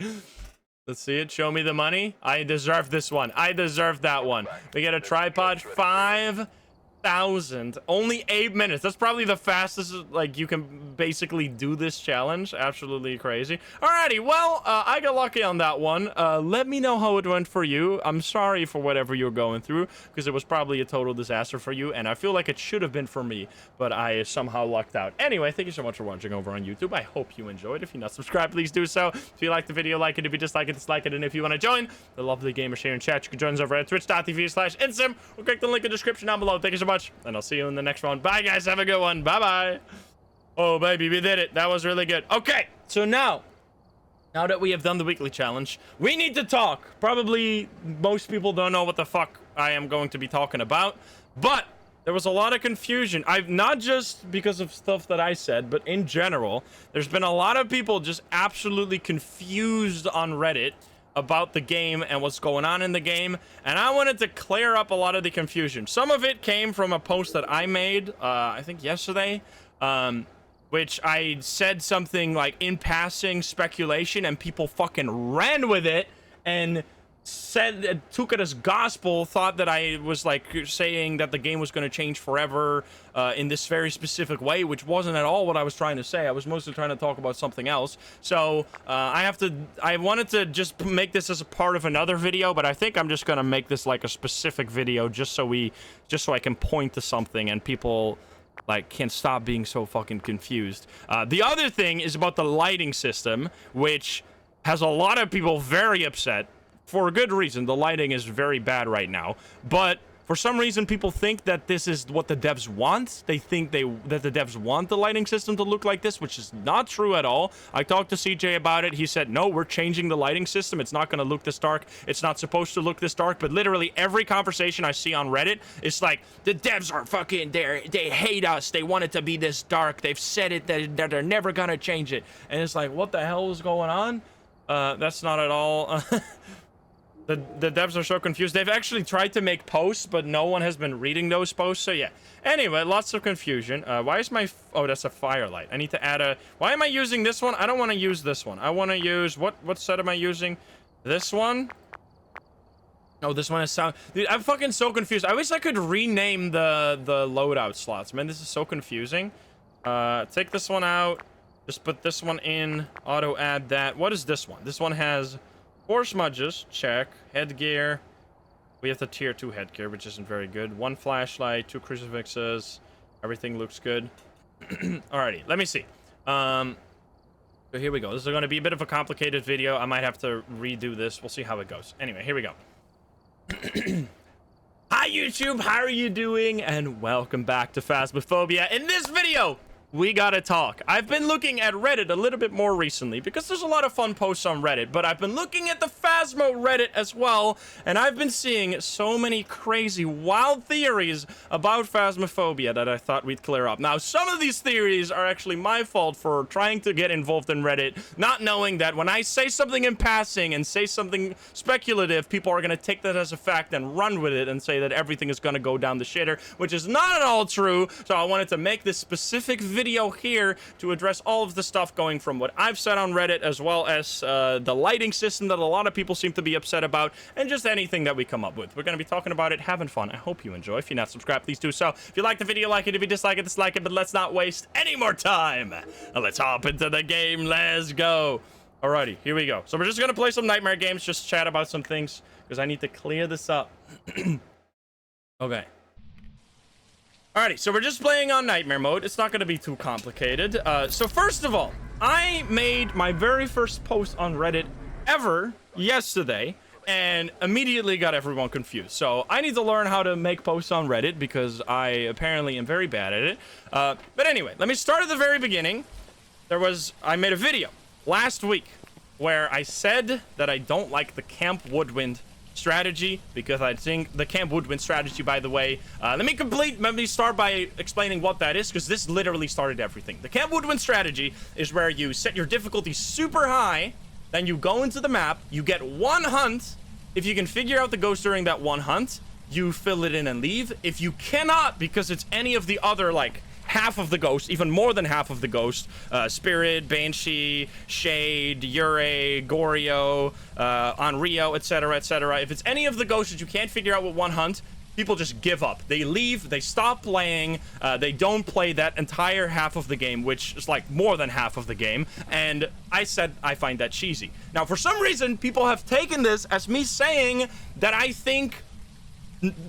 Let's see it. Show me the money. I deserve this one. I deserve that one. We get a tripod. 5,000. Only 8 minutes. That's probably the fastest, like, you can basically do this challenge. Absolutely crazy. Alrighty, well, I got lucky on that one. Let me know how it went for you. I'm sorry for whatever you're going through, because it was probably a total disaster for you, and I feel like it should have been for me, but I somehow lucked out. Anyway, thank you so much for watching over on YouTube. I hope you enjoyed. If you're not subscribed, please do so. If you like the video, like it. If you dislike it, dislike it. And if you want to join the lovely gamers here in chat, you can join us over at twitch.tv/Insym, or click the link in the description down below. Thank you so much, and I'll see you in the next one. Bye, guys. Have a good one. Bye-bye. Oh, baby, we did it. That was really good. Okay, so now that we have done the weekly challenge, we need to talk. Probably most people don't know what the fuck I am going to be talking about, but there was a lot of confusion. I've not just because of stuff that I said, but in general, there's been a lot of people just absolutely confused on Reddit about the game and what's going on in the game, and I wanted to clear up a lot of the confusion. Some of it came from a post that I made, I think yesterday, which I said something like in passing speculation, and people fucking ran with it and said, took it as gospel, thought that I was like saying that the game was going to change forever in this very specific way, which wasn't at all what I was trying to say. I was mostly trying to talk about something else. So I wanted to just make this as a part of another video, but I think I'm just going to make this like a specific video just so I can point to something and people like can't stop being so fucking confused. The other thing is about the lighting system, which has a lot of people very upset. For a good reason. The lighting is very bad right now, but for some reason people think that this is what the devs want. They think that the devs want the lighting system to look like this, which is not true at all. I talked to CJ about it. He said, no, we're changing the lighting system. It's not going to look this dark. It's not supposed to look this dark, but literally every conversation I see on Reddit, it's like, the devs are fucking, they hate us. They want it to be this dark. They've said it, that they're never going to change it. And it's like, what the hell is going on? That's not at all. The devs are so confused. They've actually tried to make posts, but no one has been reading those posts. So yeah. Anyway, lots of confusion. Why is my... Oh, that's a firelight. I need to add a... Why am I using this one? I don't want to use this one. I want to use... What set am I using? This one? Oh, this one is sound... Dude, I'm fucking so confused. I wish I could rename the loadout slots. Man, this is so confusing. Take this one out. Just put this one in, auto add that. What is this one? This one has 4 smudges, check. Headgear, we have the tier 2 headgear, which isn't very good. 1 flashlight, 2 crucifixes, everything looks good. Alrighty, let me see. So here we go. This is going to be a bit of a complicated video. I might have to redo this. We'll see how it goes. Anyway, here we go. Hi YouTube, how are you doing? And welcome back to Phasmophobia. In this video, we gotta talk. I've been looking at Reddit a little bit more recently because there's a lot of fun posts on Reddit, but I've been looking at the Phasmo Reddit as well, and I've been seeing so many crazy, wild theories about Phasmophobia that I thought we'd clear up. Now, some of these theories are actually my fault for trying to get involved in Reddit, not knowing that when I say something in passing and say something speculative, people are gonna take that as a fact and run with it and say that everything is gonna go down the shitter, which is not at all true. So I wanted to make this specific video here to address all of the stuff going from what I've said on Reddit, as well as the lighting system that a lot of people seem to be upset about, and just anything that we come up with. We're going to be talking about it, having fun. I hope you enjoy. If you're not subscribed, please do so. If you like the video, like it. If you dislike it, dislike it. But let's not waste any more time. Let's hop into the game. Let's go. Alrighty, here we go. So we're just going to play some nightmare games, just chat about some things, because I need to clear this up. Okay. Alrighty, so we're just playing on nightmare mode. It's not going to be too complicated. So first of all, I made my very first post on Reddit ever yesterday and immediately got everyone confused. So I need to learn how to make posts on Reddit because I apparently am very bad at it. But anyway, let me start at the very beginning. I made a video last week where I said that I don't like the Camp Woodwind strategy because I think the Camp Woodwind strategy, by the way, let me start by explaining what that is, because this literally started everything. The Camp Woodwind strategy is where you set your difficulty super high, then you go into the map, you get one hunt. If you can figure out the ghost during that one hunt, you fill it in and leave. If you cannot, because it's any of the other, like, half of the ghost, even more than half of the ghost, Spirit, Banshee, Shade, Yurei, Goryo, Onryo, etc., etc. If it's any of the ghosts that you can't figure out with one hunt, people just give up. They leave, they stop playing, they don't play that entire half of the game, which is like more than half of the game, and I said I find that cheesy. Now, for some reason, people have taken this as me saying that I think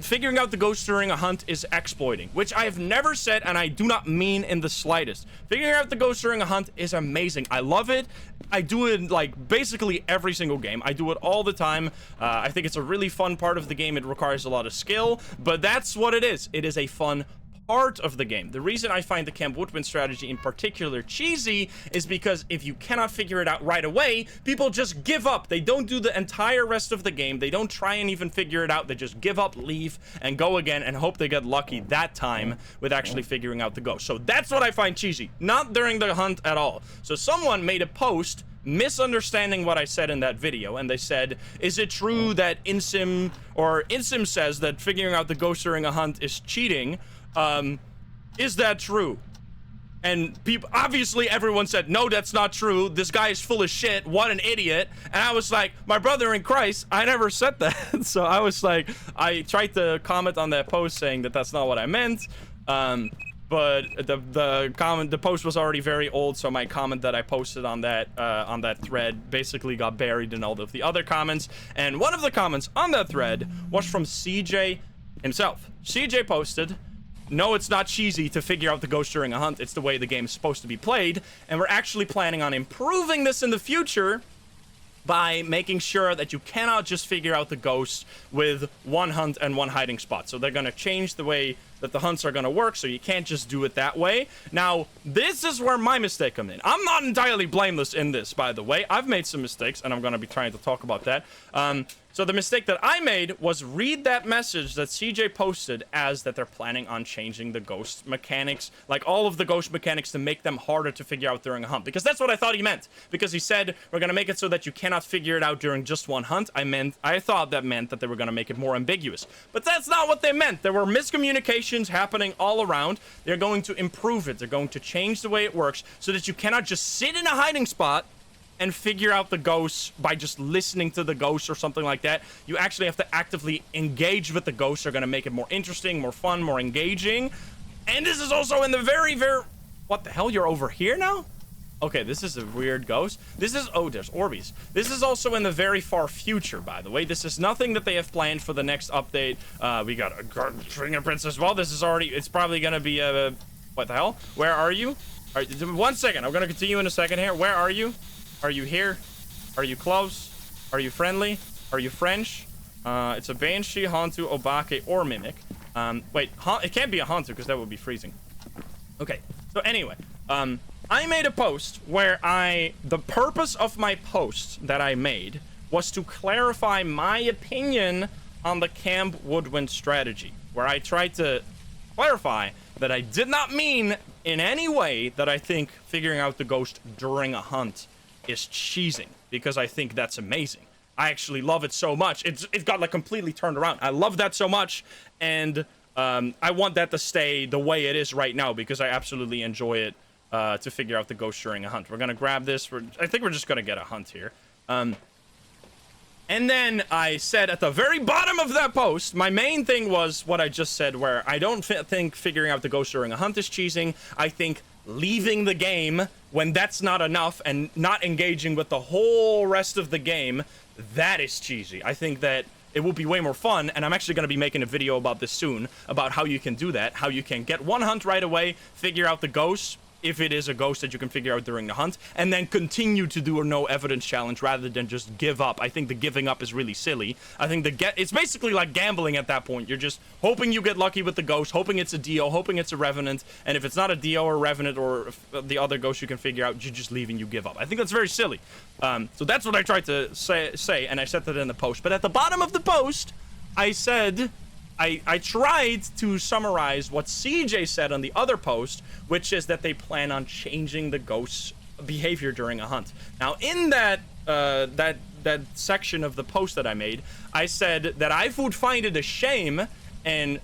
figuring out the ghost during a hunt is exploiting, which I have never said, and I do not mean in the slightest. Figuring out the ghost during a hunt is amazing. I love it. I do it like basically every single game. I do it all the time. I think it's a really fun part of the game. It requires a lot of skill, but that's what it is. It is a fun part of the game. The reason I find the Camp Woodwind strategy in particular cheesy is because if you cannot figure it out right away, people just give up. They don't do the entire rest of the game. They don't try and even figure it out. They just give up, leave, and go again and hope they get lucky that time with actually figuring out the ghost. So that's what I find cheesy, not during the hunt at all. So someone made a post misunderstanding what I said in that video, and they said, is it true that Insym says that figuring out the ghost during a hunt is cheating? Is that true? And people, obviously everyone said, no, that's not true. This guy is full of shit. What an idiot. And I was like, my brother in Christ, I never said that. So I was like, I tried to comment on that post saying that that's not what I meant. But the post was already very old, so my comment that I posted on that thread basically got buried in all of the other comments. And one of the comments on that thread was from CJ himself. CJ posted, no, it's not cheesy to figure out the ghost during a hunt. It's the way the game is supposed to be played. And we're actually planning on improving this in the future by making sure that you cannot just figure out the ghost with one hunt and one hiding spot. So they're going to change the way that the hunts are going to work, so you can't just do it that way. Now, this is where my mistake comes in. I'm not entirely blameless in this, by the way. I've made some mistakes, and I'm going to be trying to talk about that. So the mistake that I made was read that message that CJ posted as that they're planning on changing the ghost mechanics, like all of the ghost mechanics, to make them harder to figure out during a hunt. Because that's what I thought he meant. Because he said, we're going to make it so that you cannot figure it out during just one hunt. I thought that meant that they were going to make it more ambiguous. But that's not what they meant. There were miscommunications happening all around. They're going to improve it. They're going to change the way it works so that you cannot just sit in a hiding spot and figure out the ghosts by just listening to the ghosts or something like that. You actually have to actively engage with the ghosts. They're going to make it more interesting, more fun, more engaging. And this is also in the very... What the hell? You're over here now? Okay, this is a weird ghost. This is, oh, there's Orbeez. This is also in the very far future, by the way. This is nothing that they have planned for the next update. We got a fingerprints as well. This is already, it's probably gonna be a, what the hell? Where are you? 1 second, I'm gonna continue in a second here. Where are you? Are you here? Are you close? Are you friendly? Are you French? It's a Banshee, Hantu, Obake, or Mimic. Wait, it can't be a Hantu because that would be freezing. Okay, so anyway, I made a post where the purpose of my post that I made was to clarify my opinion on the Camp Woodwind strategy, where I tried to clarify that I did not mean in any way that I think figuring out the ghost during a hunt is cheesing, because I think that's amazing. I actually love it so much. It got like completely turned around. I love that so much, and I want that to stay the way it is right now because I absolutely enjoy it to figure out the ghost during a hunt. We're gonna grab this. I think we're just gonna get a hunt here. And then I said at the very bottom of that post, my main thing was what I just said, where I don't think figuring out the ghost during a hunt is cheesing. I think leaving the game when that's not enough and not engaging with the whole rest of the game, that is cheesy. I think that it will be way more fun, and I'm actually going to be making a video about this soon, about how you can do that, how you can get one hunt right away, figure out the ghost, if it is a ghost that you can figure out during the hunt, and then continue to do a no evidence challenge rather than just give up. I think the giving up is really silly. I think it's basically like gambling at that point. You're just hoping you get lucky with the ghost, hoping it's a Dio, hoping it's a Revenant, and if it's not a Dio or Revenant or the other ghost you can figure out, you just leave and you give up. I think that's very silly. So that's what I tried to say, and I said that in the post. But at the bottom of the post, I said... I tried to summarize what CJ said on the other post, which is that they plan on changing the ghost's behavior during a hunt. Now, in that that section of the post that I made, I said that I would find it a shame, and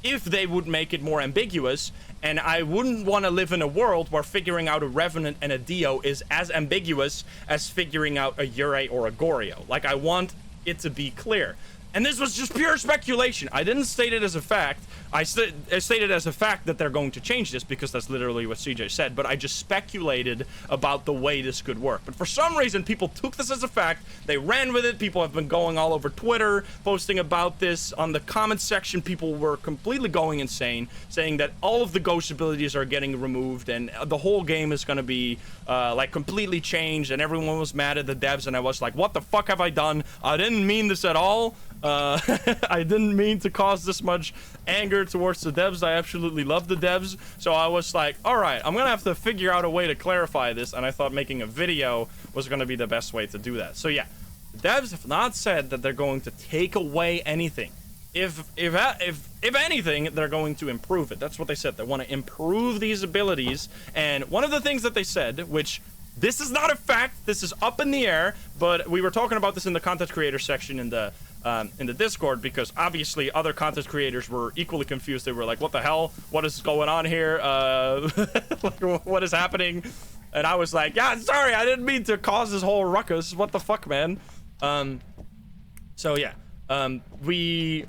if they would make it more ambiguous, and I wouldn't want to live in a world where figuring out a Revenant and a Dio is as ambiguous as figuring out a Yurei or a Goryo. Like, I want it to be clear. And this was just pure speculation. I didn't state it as a fact. I stated as a fact that they're going to change this because that's literally what CJ said, but I just speculated about the way this could work. But for some reason, people took this as a fact. They ran with it. People have been going all over Twitter, posting about this. On the comments section, people were completely going insane, saying that all of the ghost abilities are getting removed and the whole game is going to be like completely changed, and everyone was mad at the devs, and I was like, what the fuck have I done? I didn't mean this at all. I didn't mean to cause this much anger towards the devs. I absolutely love the devs. So I was like, all right, I'm gonna have to figure out a way to clarify this, and I thought making a video was gonna be the best way to do that. So yeah, the devs have not said that they're going to take away anything. If anything, they're going to improve it. That's what they said. They want to improve these abilities. And one of the things that they said, which this is not a fact, this is up in the air, but we were talking about this in the content creator section in the Discord, because obviously other content creators were equally confused. They were like, what the hell? What is going on here? Like, what is happening? And I was like, yeah, sorry, I didn't mean to cause this whole ruckus. What the fuck, man? So yeah, we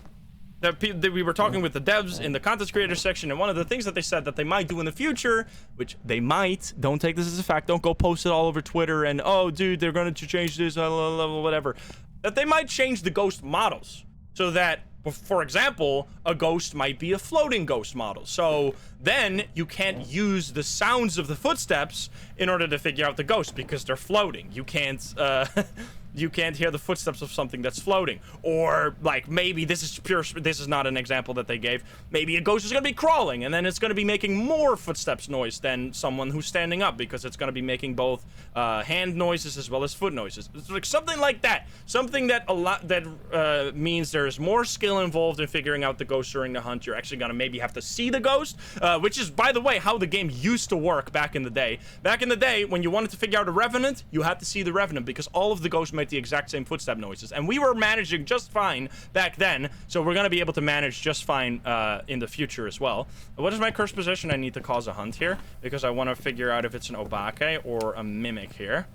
were talking with the devs in the content creator section, and one of the things that they said that they might do in the future, which they might, don't take this as a fact, don't go post it all over Twitter and, oh, dude, they're going to change this, whatever, that they might change the ghost models so that, for example, a ghost might be a floating ghost model. So then you can't use the sounds of the footsteps in order to figure out the ghost because they're floating. You can't hear the footsteps of something that's floating. Or like, maybe this is not an example that they gave. Maybe a ghost is going to be crawling and then it's going to be making more footsteps noise than someone who's standing up, because it's going to be making both hand noises as well as foot noises. It's like something like that. Something that means there's more skill involved in figuring out the ghost during the hunt. You're actually going to maybe have to see the ghost, which is, by the way, how the game used to work back in the day. Back in the day, when you wanted to figure out a Revenant, you had to see the Revenant because all of the ghosts make the exact same footstep noises, and we were managing just fine back then, so we're going to be able to manage just fine in the future as well. What is my curse position? I need to cause a hunt here because I want to figure out if it's an Obake or a Mimic here.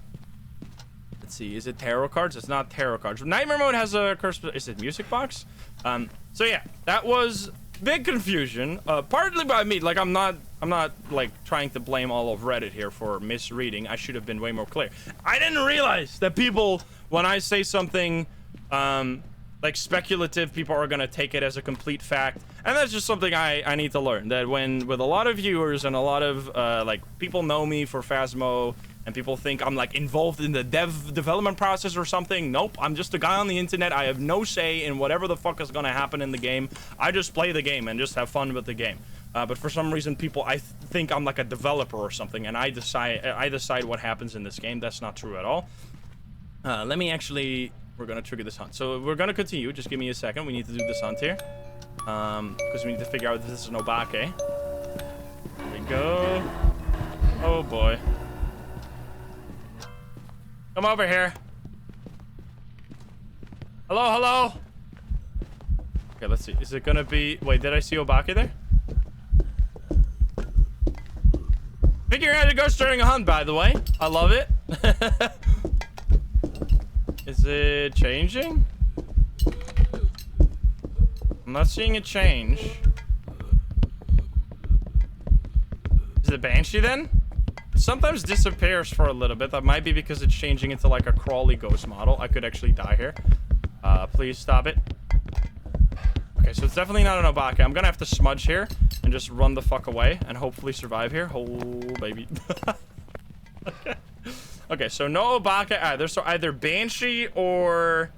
Let's see, is it tarot cards? It's not tarot cards. Nightmare mode has a curse. Is it music box? So yeah, that was big confusion, partly by me. Like, I'm not I'm not like trying to blame all of Reddit here for misreading. I should have been way more clear. I didn't realize that people, when I say something like speculative, people are gonna take it as a complete fact, and that's just something I need to learn. That when with a lot of viewers and a lot of like people know me for Phasmo, and people think I'm like involved in the development process or something. Nope, I'm just a guy on the internet. I have no say in whatever the fuck is gonna happen in the game. I just play the game and just have fun with the game. But for some reason, people think I'm like a developer or something, and I decide what happens in this game. That's not true at all. Let me actually. We're gonna trigger this hunt. So we're gonna continue. Just give me a second. We need to do this hunt here. Because we need to figure out if this is an Obake. Here we go. Oh boy. Come over here. Hello, hello. Okay, let's see. Is it gonna be... Wait, did I see Obake there? Figuring out a ghost during a hunt, by the way. I love it. Is it changing? I'm not seeing it change. Is it Banshee then? It sometimes disappears for a little bit. That might be because it's changing into like a crawly ghost model. I could actually die here. Please stop it. Okay, so it's definitely not an Obake. I'm gonna have to smudge here and just run the fuck away and hopefully survive here. Oh, baby. Okay. Okay, so no Obake either. So either Banshee or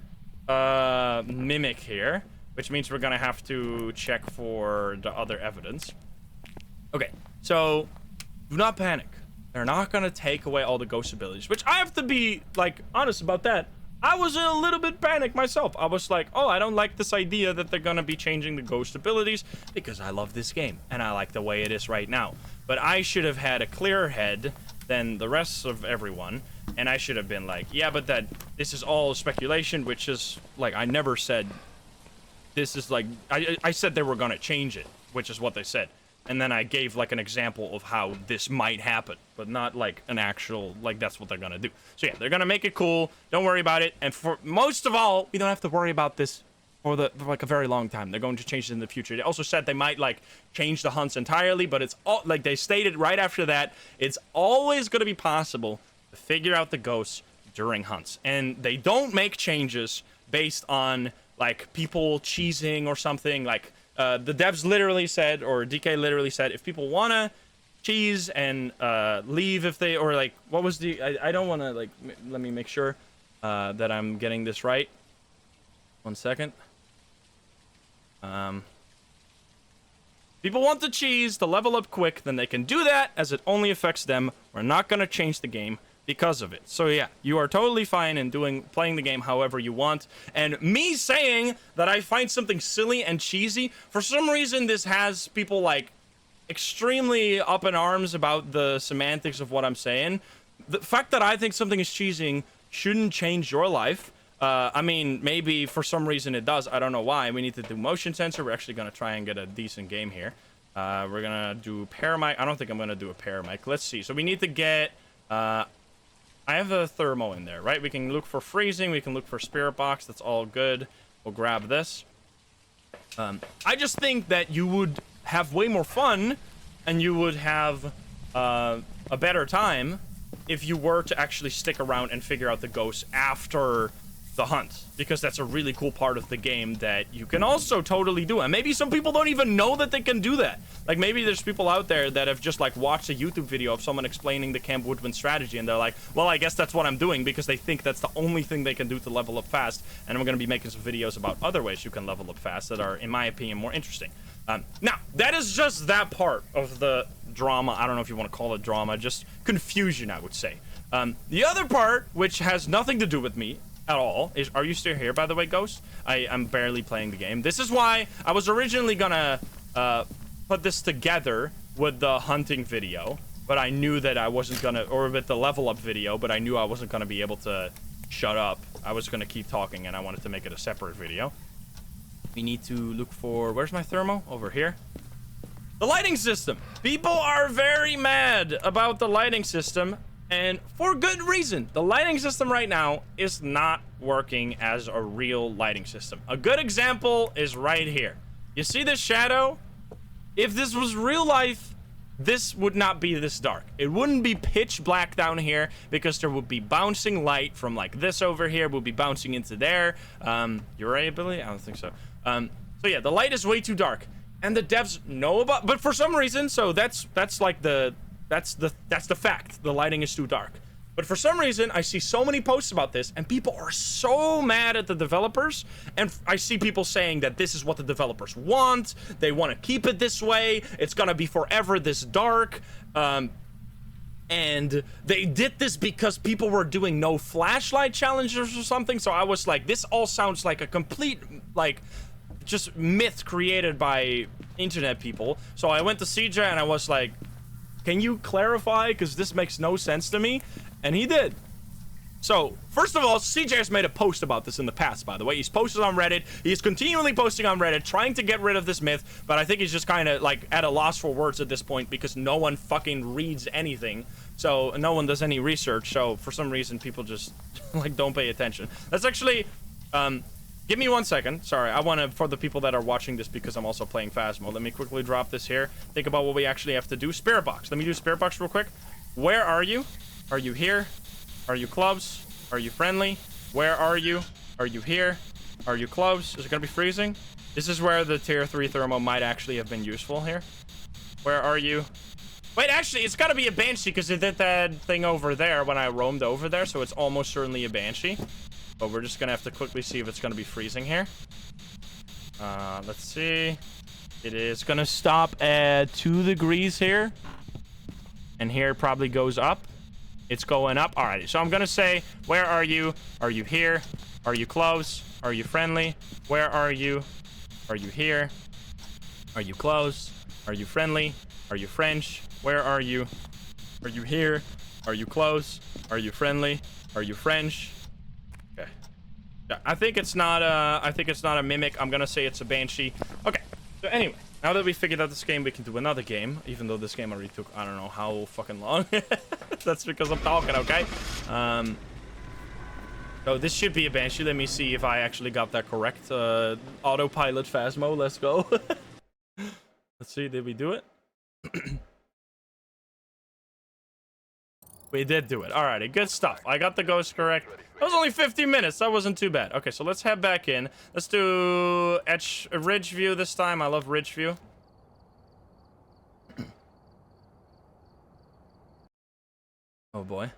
Mimic here, which means we're gonna have to check for the other evidence. Okay, so do not panic. They're not gonna take away all the ghost abilities, which I have to be like honest about that. I was a little bit panicked myself. I was like, oh, I don't like this idea that they're gonna be changing the ghost abilities because I love this game and I like the way it is right now. But I should have had a clearer head than the rest of everyone, and I should have been like, yeah, but this is all speculation, which is like, I never said this is like, I said they were gonna change it, which is what they said. And then I gave like an example of how this might happen, but not like an actual, like that's what they're gonna do. So yeah, they're gonna make it cool. Don't worry about it. And for most of all, we don't have to worry about this for like a very long time. They're going to change it in the future. They also said they might like change the hunts entirely, but it's all like they stated right after that, it's always gonna be possible to figure out the ghosts during hunts. And they don't make changes based on like people cheesing or something. Like the devs literally said, or DK literally said, if people wanna cheese and leave if they, or like, what was the, I don't wanna like, let me make sure that I'm getting this right. 1 second. People want to cheese to level up quick, then they can do that as it only affects them. We're not gonna change the game because of it. So yeah, you are totally fine in playing the game however you want. And me saying that I find something silly and cheesy, for some reason this has people like extremely up in arms about the semantics of what I'm saying. The fact that I think something is cheesing shouldn't change your life. I mean, maybe for some reason it does. I don't know why. We need to do motion sensor. We're actually gonna try and get a decent game here. We're gonna do pair mic. I don't think I'm gonna do a pair mic. Let's see. So we need to get I have a thermo in there, right? We can look for freezing. We can look for spirit box. That's all good. We'll grab this. I just think that you would have way more fun and you would have a better time if you were to actually stick around and figure out the ghosts after the hunt, because that's a really cool part of the game that you can also totally do. And maybe some people don't even know that they can do that. Like maybe there's people out there that have just like watched a YouTube video of someone explaining the Camp Woodwind strategy and they're like, well, I guess that's what I'm doing, because they think that's the only thing they can do to level up fast. And I'm going to be making some videos about other ways you can level up fast that are, in my opinion, more interesting. Now, that is just that part of the drama. I don't know if you want to call it drama, just confusion, I would say. The other part, which has nothing to do with me at all, is, are you still here, by the way, Ghost? I'm barely playing the game. This is why I was originally gonna put this together with the hunting video, but I knew that I wasn't gonna, or with the level up video, but I knew I wasn't gonna be able to shut up. I was gonna keep talking and I wanted to make it a separate video. We need to look for, where's my thermo? Over here. The lighting system. People are very mad about the lighting system, and for good reason. The lighting system right now is not working as a real lighting system. A good example is right here. You see this shadow? If this was real life, this would not be this dark. It wouldn't be pitch black down here because there would be bouncing light from like this over here would be bouncing into there. Yurei ability? I don't think so. So yeah, the light is way too dark, and the devs know about. But for some reason, so that's like that's the fact. The lighting is too dark. But for some reason, I see so many posts about this, and people are so mad at the developers. And I see people saying that this is what the developers want. They want to keep it this way. It's going to be forever this dark. And they did this because people were doing no flashlight challenges or something. So I was like, this all sounds like a complete, like, just myth created by internet people. So I went to CJ and I was like, can you clarify? Because this makes no sense to me. And he did. So, first of all, CJ has made a post about this in the past, by the way. He's posted on Reddit. He's continually posting on Reddit, trying to get rid of this myth, but I think he's just kind of, like, at a loss for words at this point because no one fucking reads anything. So, no one does any research, so for some reason, people just, like, don't pay attention. That's actually, give me 1 second. Sorry, I want to, for the people that are watching this because I'm also playing Phasmo, let me quickly drop this here. Think about what we actually have to do. Spirit box. Let me do spirit box real quick. Where are you? Are you here? Are you close? Are you friendly? Where are you? Are you here? Are you close? Is it gonna be freezing? This is where the tier 3 thermo might actually have been useful here. Where are you? Wait, actually, it's gotta be a Banshee because it did that thing over there when I roamed over there, so it's almost certainly a Banshee. But we're just gonna have to quickly see if it's gonna be freezing here. Let's see. It is gonna stop at 2 degrees here. And here it probably goes up. It's going up. Alright, so I'm gonna say, where are you? Are you here? Are you close? Are you friendly? Where are you? Are you here? Are you close? Are you friendly? Are you French? Where are you? Are you here? Are you close? Are you friendly? Are you French? Okay. Yeah, I think it's not a mimic. I'm gonna say it's a Banshee. Okay. So anyway, now that we figured out this game, we can do another game, even though this game already took, I don't know how fucking long. That's because I'm talking, okay? So this should be a Banshee. Let me see if I actually got that correct. Autopilot Phasmo, let's go. Let's see, did we do it? We did do it. Alrighty, good stuff. I got the ghost correct. That was only 15 minutes. That wasn't too bad. Okay, so let's head back in. Let's do Ridge View this time. I love Ridge View. Oh boy.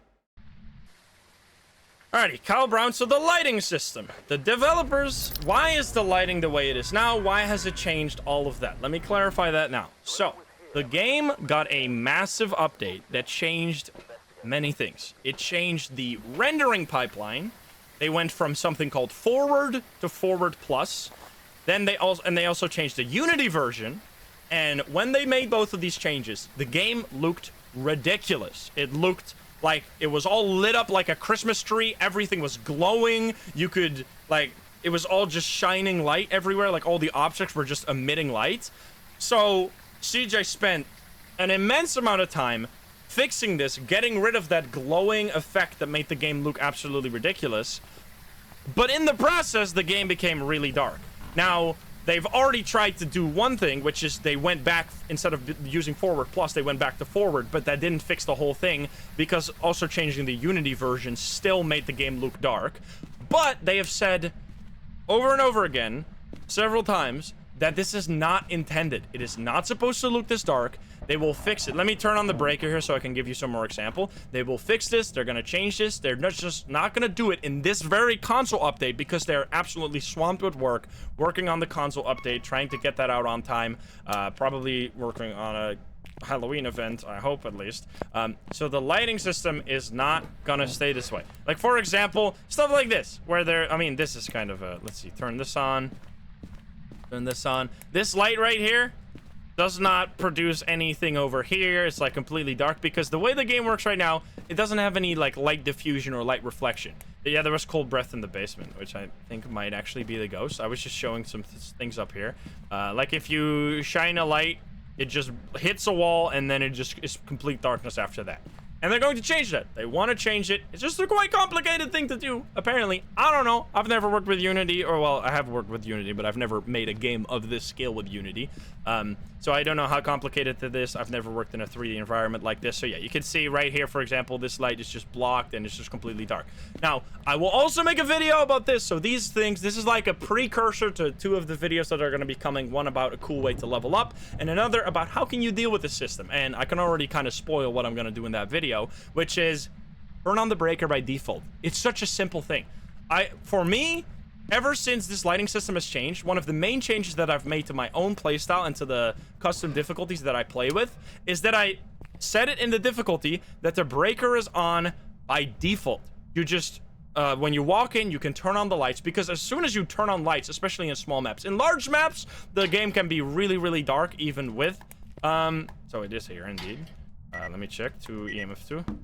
Alrighty, Kyle Brown. So the lighting system. The developers, why is the lighting the way it is now? Why has it changed all of that? Let me clarify that now. So, the game got a massive update that changed many things. It changed the rendering pipeline. They went from something called Forward to Forward Plus. Then they also changed the Unity version. And when they made both of these changes, the game looked ridiculous. It looked like it was all lit up like a Christmas tree. Everything was glowing. You could, like, it was all just shining light everywhere. Like, all the objects were just emitting light. So CJ spent an immense amount of time fixing this, getting rid of that glowing effect that made the game look absolutely ridiculous. But in the process, the game became really dark. Now, they've already tried to do one thing, which is they went back, instead of using Forward Plus, they went back to Forward, but that didn't fix the whole thing, because also changing the Unity version still made the game look dark. But they have said over and over again, several times, that this is not intended. It is not supposed to look this dark. They will fix it. Let me turn on the breaker here so I can give you some more example. They will fix this. They're going to change this. They're just not going to do it in this very console update because they're absolutely swamped with work, working on the console update, trying to get that out on time, probably working on a Halloween event, I hope at least. So the lighting system is not going to stay this way. Like, for example, stuff like this, where they're, I mean, this is kind of a, let's see, turn this on. Turn this on. This light right here does not produce anything over here. It's like completely dark because the way the game works right now, it doesn't have any like light diffusion or light reflection. Yeah, there was cold breath in the basement, which I think might actually be the ghost. I was just showing some things up here. Like if you shine a light, it just hits a wall and then it just is complete darkness after that. And they're going to change that. They want to change it. It's just a quite complicated thing to do, apparently. I don't know. I've never worked with Unity, or well, I have worked with Unity, but I've never made a game of this scale with Unity. So I don't know how complicated it is. I've never worked in a 3D environment like this. So yeah, you can see right here, for example, this light is just blocked and it's just completely dark. Now, I will also make a video about this. So these things, this is like a precursor to 2 of the videos that are going to be coming. One about a cool way to level up, and another about how can you deal with the system. And I can already kind of spoil what I'm going to do in that video, which is turn on the breaker by default. It's such a simple thing. For me, ever since this lighting system has changed, one of the main changes that I've made to my own playstyle and to the custom difficulties that I play with is that I set it in the difficulty that the breaker is on by default. You just, when you walk in, you can turn on the lights, because as soon as you turn on lights, especially in small maps, in large maps, the game can be really, really dark, even with, so it is here indeed. Let me check, 2 EMF2.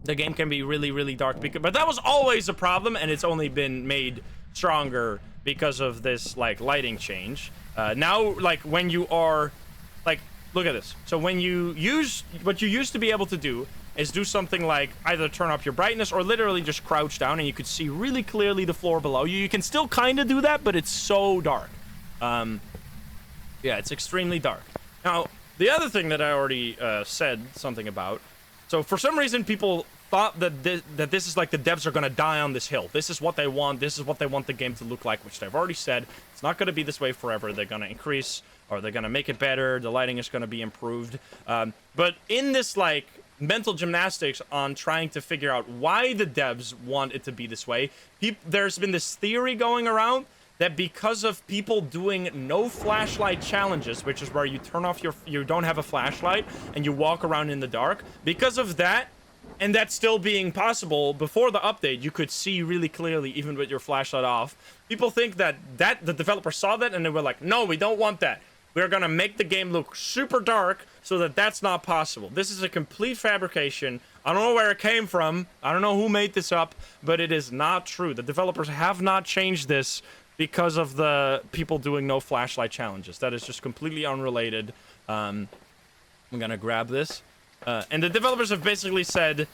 The game can be really, really dark, but that was always a problem, and it's only been made stronger because of this like lighting change. Now, like when you are like, look at this. So when you use what you used to be able to do is do something like either turn up your brightness or literally just crouch down and you could see really clearly the floor below you. You can still kind of do that, but it's so dark. Yeah, it's extremely dark. Now, the other thing that I already said something about, so for some reason people thought that this is like the devs are gonna die on this hill. This is what they want. This is what they want the game to look like, which they've already said. It's not gonna be this way forever. They're gonna increase, or they're gonna make it better. The lighting is gonna be improved. But in this like mental gymnastics on trying to figure out why the devs want it to be this way, there's been this theory going around that because of people doing no flashlight challenges, which is where you turn off you don't have a flashlight and you walk around in the dark, because of that, and that still being possible before the update, you could see really clearly even with your flashlight off. People think that the developer saw that and they were like, no, we don't want that. We're gonna make the game look super dark so that that's not possible. This is a complete fabrication. I don't know where it came from. I don't know who made this up, but it is not true. The developers have not changed this because of the people doing no flashlight challenges. That is just completely unrelated. I'm gonna grab this. And the developers have basically said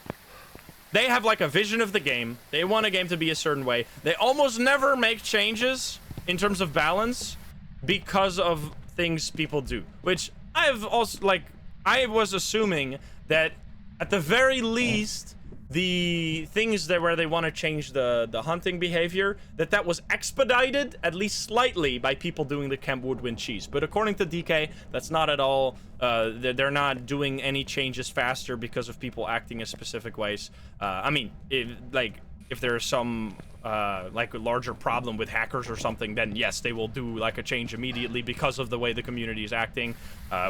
they have like a vision of the game. They want a game to be a certain way. They almost never make changes in terms of balance because of things people do, which I've also like, I was assuming that at the very least the things that where they want to change the hunting behavior, that was expedited at least slightly by people doing the Camp Woodwind cheese. But according to DK, that's not at all. They're not doing any changes faster because of people acting in specific ways. I mean, if there's some like a larger problem with hackers or something, then yes, they will do like a change immediately because of the way the community is acting,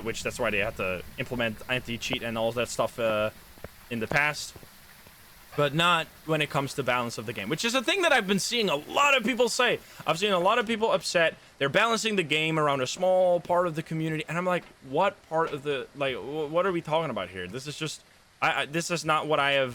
which that's why they had to implement anti-cheat and all that stuff in the past. But not when it comes to balance of the game, which is a thing that I've been seeing a lot of people say. I've seen a lot of people upset. They're balancing the game around a small part of the community, and I'm like, what part of the, like, what are we talking about here? This is just, this is not what I have,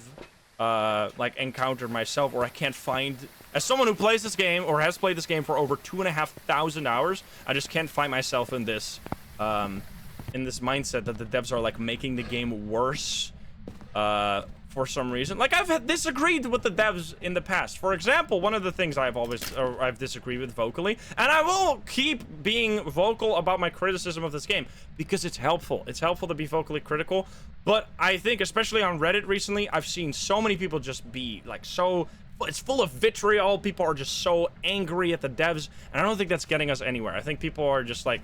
like, encountered myself, or I can't find, as someone who plays this game, or has played this game for over 2,500 hours, I just can't find myself in this mindset that the devs are, like, making the game worse, for some reason. Like, I've disagreed with the devs in the past. For example, one of the things I've disagreed with vocally, and I will keep being vocal about my criticism of this game because it's helpful. It's helpful to be vocally critical, but I think especially on Reddit recently, I've seen so many people just be like it's full of vitriol. People are just so angry at the devs, and I don't think that's getting us anywhere. I think people are just like,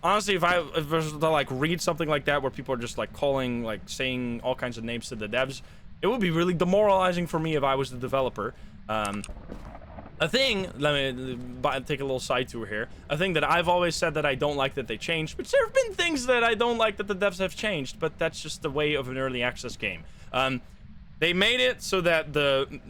honestly, if I was to like read something like that where people are just like calling, like saying all kinds of names to the devs, it would be really demoralizing for me if I was the developer. A thing, let me take a little side tour here. A thing that I've always said that I don't like that they changed, which there have been things that I don't like that the devs have changed, but that's just the way of an early access game. They made it so that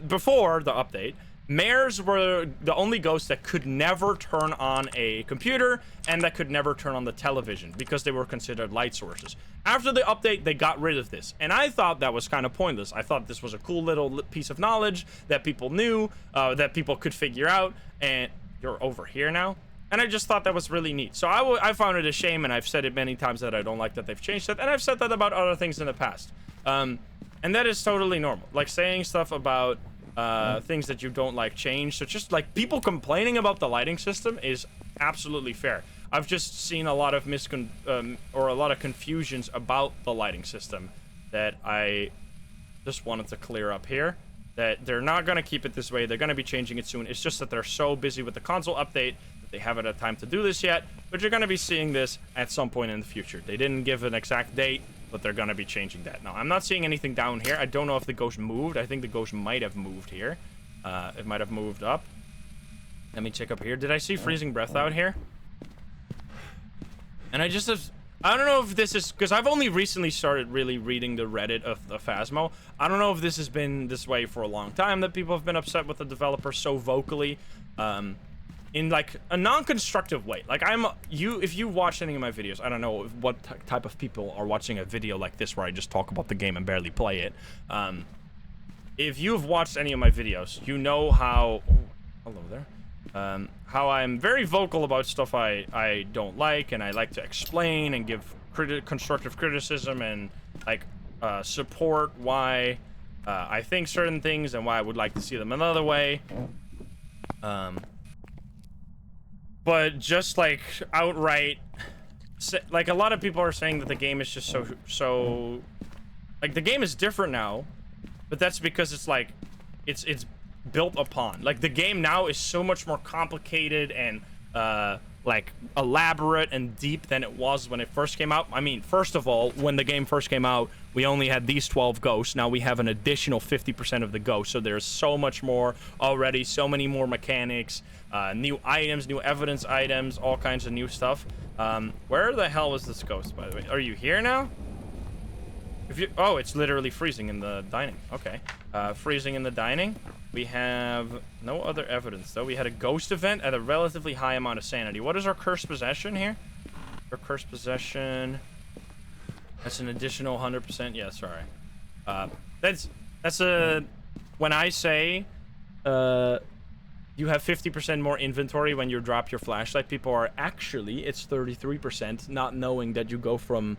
before the update, mares were the only ghosts that could never turn on a computer and that could never turn on the television because they were considered light sources. After the update, they got rid of this, and I thought that was kind of pointless. I thought this was a cool little piece of knowledge that people knew, that people could figure out, and you're over here now. And I just thought that was really neat. So I found it a shame, and I've said it many times that I don't like that they've changed that, and I've said that about other things in the past. And that is totally normal. Like saying stuff about things that you don't like change. So just like people complaining about the lighting system is absolutely fair. I've just seen a lot of or a lot of confusions about the lighting system that I just wanted to clear up here. That they're not going to keep it this way. They're going to be changing it soon. It's just that they're so busy with the console update that they haven't had time to do this yet. But you're going to be seeing this at some point in the future. They didn't give an exact date, but they're going to be changing that. Now, I'm not seeing anything down here. I don't know if the ghost moved. I think the ghost might have moved here. It might have moved up. Let me check up here. Did I see freezing breath out here? And I just have... I don't know if this is... Because I've only recently started really reading the Reddit of the Phasmo. I don't know if this has been this way for a long time, that people have been upset with the developer so vocally. In, like, a non-constructive way. Like, if you watch any of my videos, I don't know what type of people are watching a video like this where I just talk about the game and barely play it. If you've watched any of my videos, you know how... Oh, hello there. How I'm very vocal about stuff I don't like, and I like to explain and give constructive criticism and like support why I think certain things and why I would like to see them another way. But just like outright, like a lot of people are saying that the game is just so like the game is different now, but that's because it's like it's built upon, like the game now is so much more complicated and like elaborate and deep than it was when it first came out. I mean, first of all, when the game first came out, we only had these 12 ghosts. Now we have an additional 50% of the ghosts, so there's so much more already, so many more mechanics, new items, new evidence items, all kinds of new stuff. Where the hell is this ghost, by the way? Are you here now? Oh, it's literally freezing in the dining. Okay. Freezing in the dining. We have no other evidence, though. We had a ghost event at a relatively high amount of sanity. What is our cursed possession here? Our cursed possession... That's an additional 100%. Yeah, sorry. That's a... When I say... you have 50% more inventory when you drop your flashlight, people are actually... It's 33%, not knowing that you go from...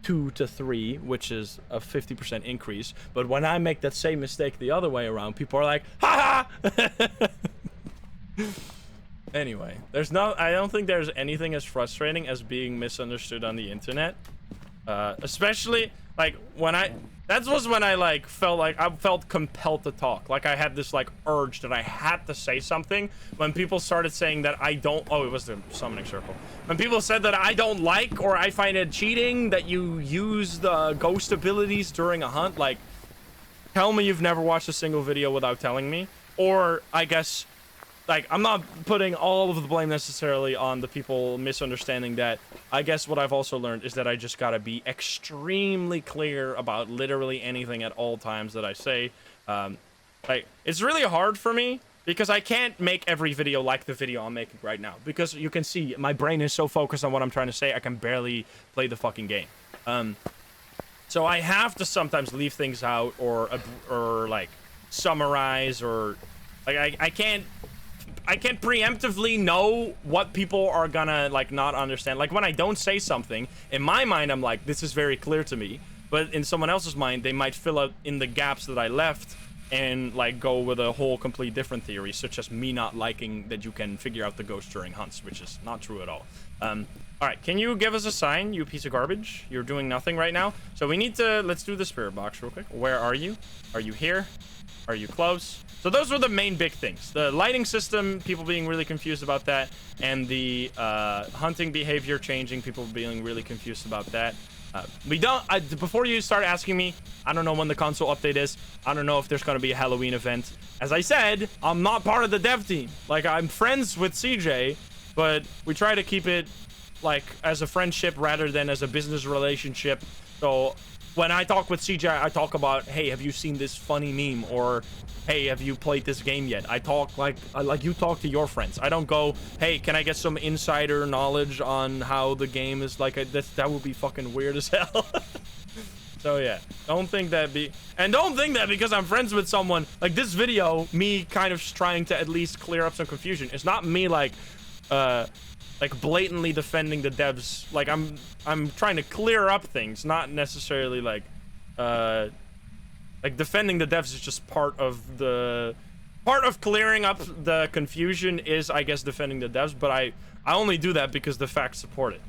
2 to 3, which is a 50% increase. But when I make that same mistake the other way around, people are like, ha ha! Anyway, I don't think there's anything as frustrating as being misunderstood on the internet. Especially, like, that was when I, like, felt compelled to talk. Like, I had this, like, urge that I had to say something. When people started saying that I don't... Oh, it was the summoning circle. When people said that I don't like or I find it cheating that you use the ghost abilities during a hunt, like, tell me you've never watched a single video without telling me. Or, I guess... Like, I'm not putting all of the blame necessarily on the people misunderstanding that. I guess what I've also learned is that I just gotta be extremely clear about literally anything at all times that I say. Like, it's really hard for me because I can't make every video like the video I'm making right now. Because you can see, my brain is so focused on what I'm trying to say, I can barely play the fucking game. So I have to sometimes leave things out or like, summarize or... Like, I can't preemptively know what people are gonna, like, not understand. Like, when I don't say something, in my mind, I'm like, this is very clear to me. But in someone else's mind, they might fill out in the gaps that I left and, like, go with a whole complete different theory, such as me not liking that you can figure out the ghost during hunts, which is not true at all. Alright, can you give us a sign, you piece of garbage? You're doing nothing right now. So we need to... Let's do the spirit box real quick. Where are you? Are you here? Are you close? So those were the main big things. The lighting system, people being really confused about that, and the hunting behavior changing, people being really confused about that. Before you start asking me, I don't know when the console update is. I don't know if there's going to be a Halloween event. As I said, I'm not part of the dev team. Like, I'm friends with CJ, but we try to keep it, like, as a friendship rather than as a business relationship. So... When I talk with CJ, I talk about, hey, have you seen this funny meme? Or, hey, have you played this game yet? I talk like you talk to your friends. I don't go, hey, can I get some insider knowledge on how the game is like? That would be fucking weird as hell. So, yeah, don't think that because I'm friends with someone, like this video, me kind of trying to at least clear up some confusion. It's not me, like, like blatantly defending the devs. Like I'm trying to clear up things, not necessarily like defending the devs is just part of clearing up the confusion is, I guess, defending the devs, but I only do that because the facts support it.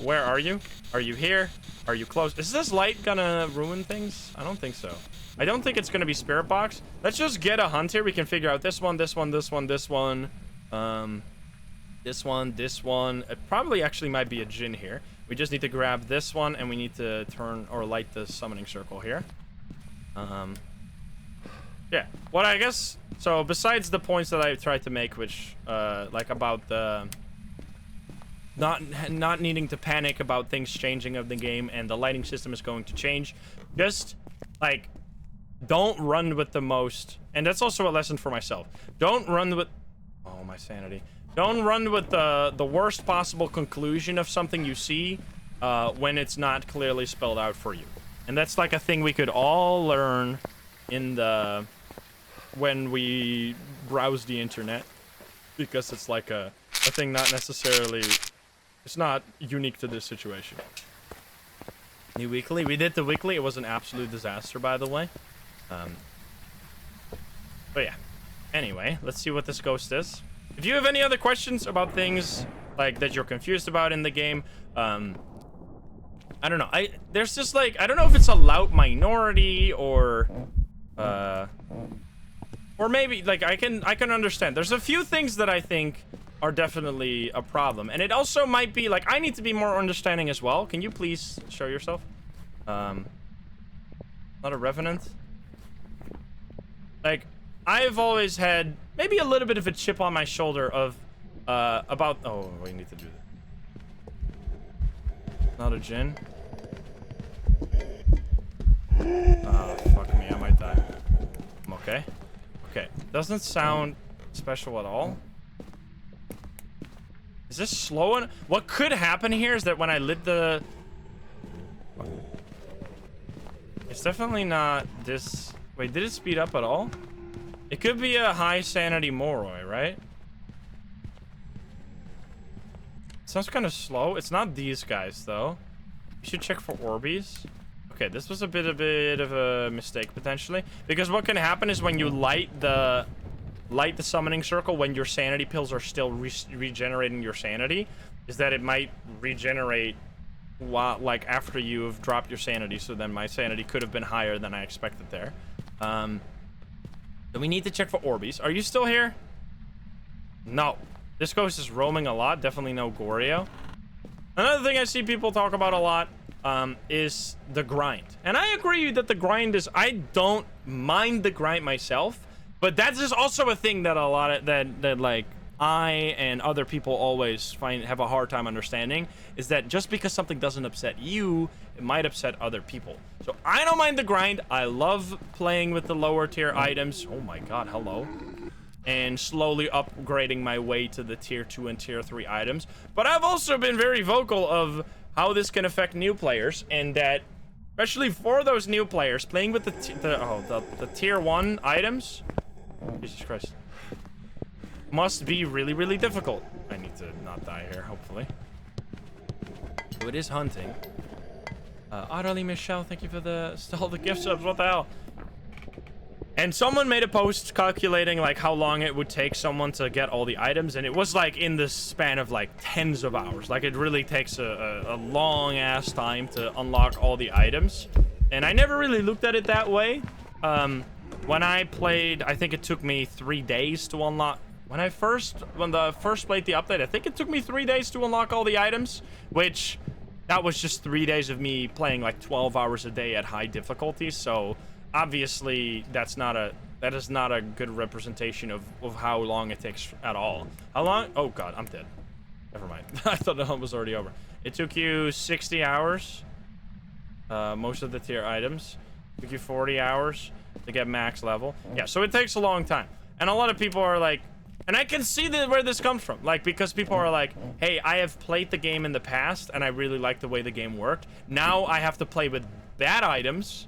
Where are you? Are you here? Are you close? Is this light gonna ruin things? I don't think so. I don't think it's gonna be spirit box. Let's just get a hunt here. We can figure out this one, this one, this one, this one. This one, this one. It probably actually might be a Jinn here. We just need to grab this one, and we need to turn or light the summoning circle here. Yeah. What I guess... So, besides the points that I tried to make, which, like, about the... Not needing to panic about things changing of the game, and the lighting system is going to change. Just, like... Don't run with the most... And that's also a lesson for myself. Don't run with... Oh, my sanity. Don't run with the worst possible conclusion of something you see when it's not clearly spelled out for you. And that's like a thing we could all learn in the... when we browse the internet. Because it's like a thing not necessarily... It's not unique to this situation. New weekly? We did the weekly. It was an absolute disaster, by the way. But yeah. Anyway, let's see what this ghost is. If you have any other questions about things like that you're confused about in the game, I don't know. There's just like, I don't know if it's a loud minority or maybe like I can understand. There's a few things that I think are definitely a problem, and it also might be like I need to be more understanding as well. Can you please show yourself? Not a Revenant. Like, I've always had maybe a little bit of a chip on my shoulder of about... Oh, we need to do that. Not a Jinn. Oh, fuck me, I might die. I'm okay. Okay, doesn't sound special at all. Is this slow? What could happen here is that when I lit the... It's definitely not this... Wait, did it speed up at all? It could be a high sanity Moroi, right? Sounds kind of slow. It's not these guys, though. You should check for Orbeez. Okay, this was a bit of a mistake, potentially. Because what can happen is when you light the summoning circle, when your sanity pills are still regenerating your sanity, is that it might regenerate while, like, after you've dropped your sanity. So then my sanity could have been higher than I expected there. Then we need to check for Orbeez. Are you still here? No. This ghost is roaming a lot. Definitely no Goryo. Another thing I see people talk about a lot is the grind. And I agree that the grind is... I don't mind the grind myself, but that is also a thing that a lot of... That like, I and other people always have a hard time understanding, is that just because something doesn't upset you, it might upset other people. So I don't mind the grind. I love playing with the lower tier items. Oh my god, hello. And slowly upgrading my way to the tier 2 and tier 3 items. But I've also been very vocal of how this can affect new players, and that, especially for those new players, playing with the tier 1 items, Jesus Christ, must be really, really difficult. I need to not die here, hopefully. So it is hunting. Utterly Michelle, thank you for all the gift subs. What the hell? And someone made a post calculating like how long it would take someone to get all the items, and it was like in the span of like tens of hours. Like, it really takes a long ass time to unlock all the items. And I never really looked at it that way. When I played, I think it took me 3 days to unlock. When the first played the update, I think it took me 3 days to unlock all the items, which that was just 3 days of me playing like 12 hours a day at high difficulty. So obviously that is not a good representation of how long it takes at all. How long? Oh god, I'm dead. Never mind. I thought the hunt was already over. It took you 60 hours. Most of the tier items. It took you 40 hours to get max level. Yeah, so it takes a long time. And a lot of people are like, and I can see where this comes from. Like, because people are like, hey, I have played the game in the past, and I really like the way the game worked. Now I have to play with bad items,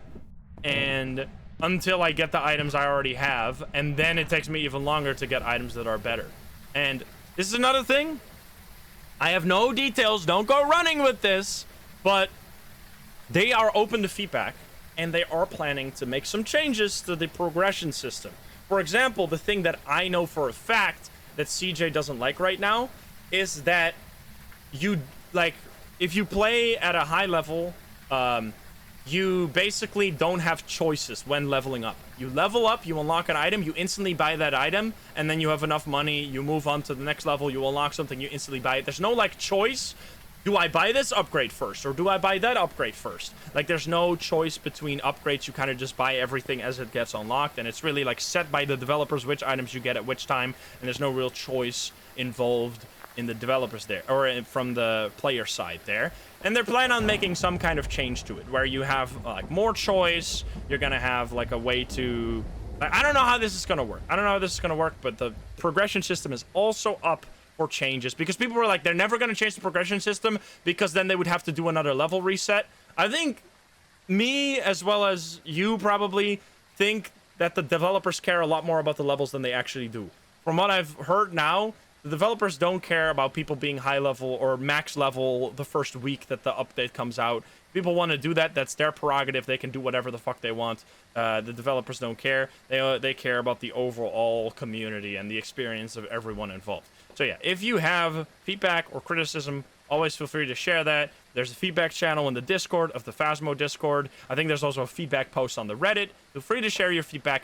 and until I get the items I already have, and then it takes me even longer to get items that are better. And this is another thing. I have no details. Don't go running with this. But they are open to feedback, and they are planning to make some changes to the progression system. For example, the thing that I know for a fact that CJ doesn't like right now is that you, like, if you play at a high level, you basically don't have choices when leveling up. You level up, you unlock an item, you instantly buy that item, and then you have enough money, you move on to the next level, you unlock something, you instantly buy it. There's no, like, choice. Do I buy this upgrade first, or do I buy that upgrade first? Like, there's no choice between upgrades. You kind of just buy everything as it gets unlocked, and it's really, like, set by the developers which items you get at which time, and there's no real choice involved in the developers there, or from the player side there. And they're planning on making some kind of change to it, where you have, like, more choice. You're gonna have, like, a way to... Like, I don't know how this is gonna work. I don't know how this is gonna work, but the progression system is also up for changes, because people were like, they're never gonna change the progression system, because then they would have to do another level reset. I think me, as well as you, probably think that the developers care a lot more about the levels than they actually do. From what I've heard now, the developers don't care about people being high level or max level the first week that the update comes out. People want to do that. That's their prerogative. They can do whatever the fuck they want. The developers don't care. They care about the overall community and the experience of everyone involved. So yeah, if you have feedback or criticism, always feel free to share that. There's a feedback channel in the Discord of the Phasmo Discord. I think there's also a feedback post on the Reddit. Feel free to share your feedback.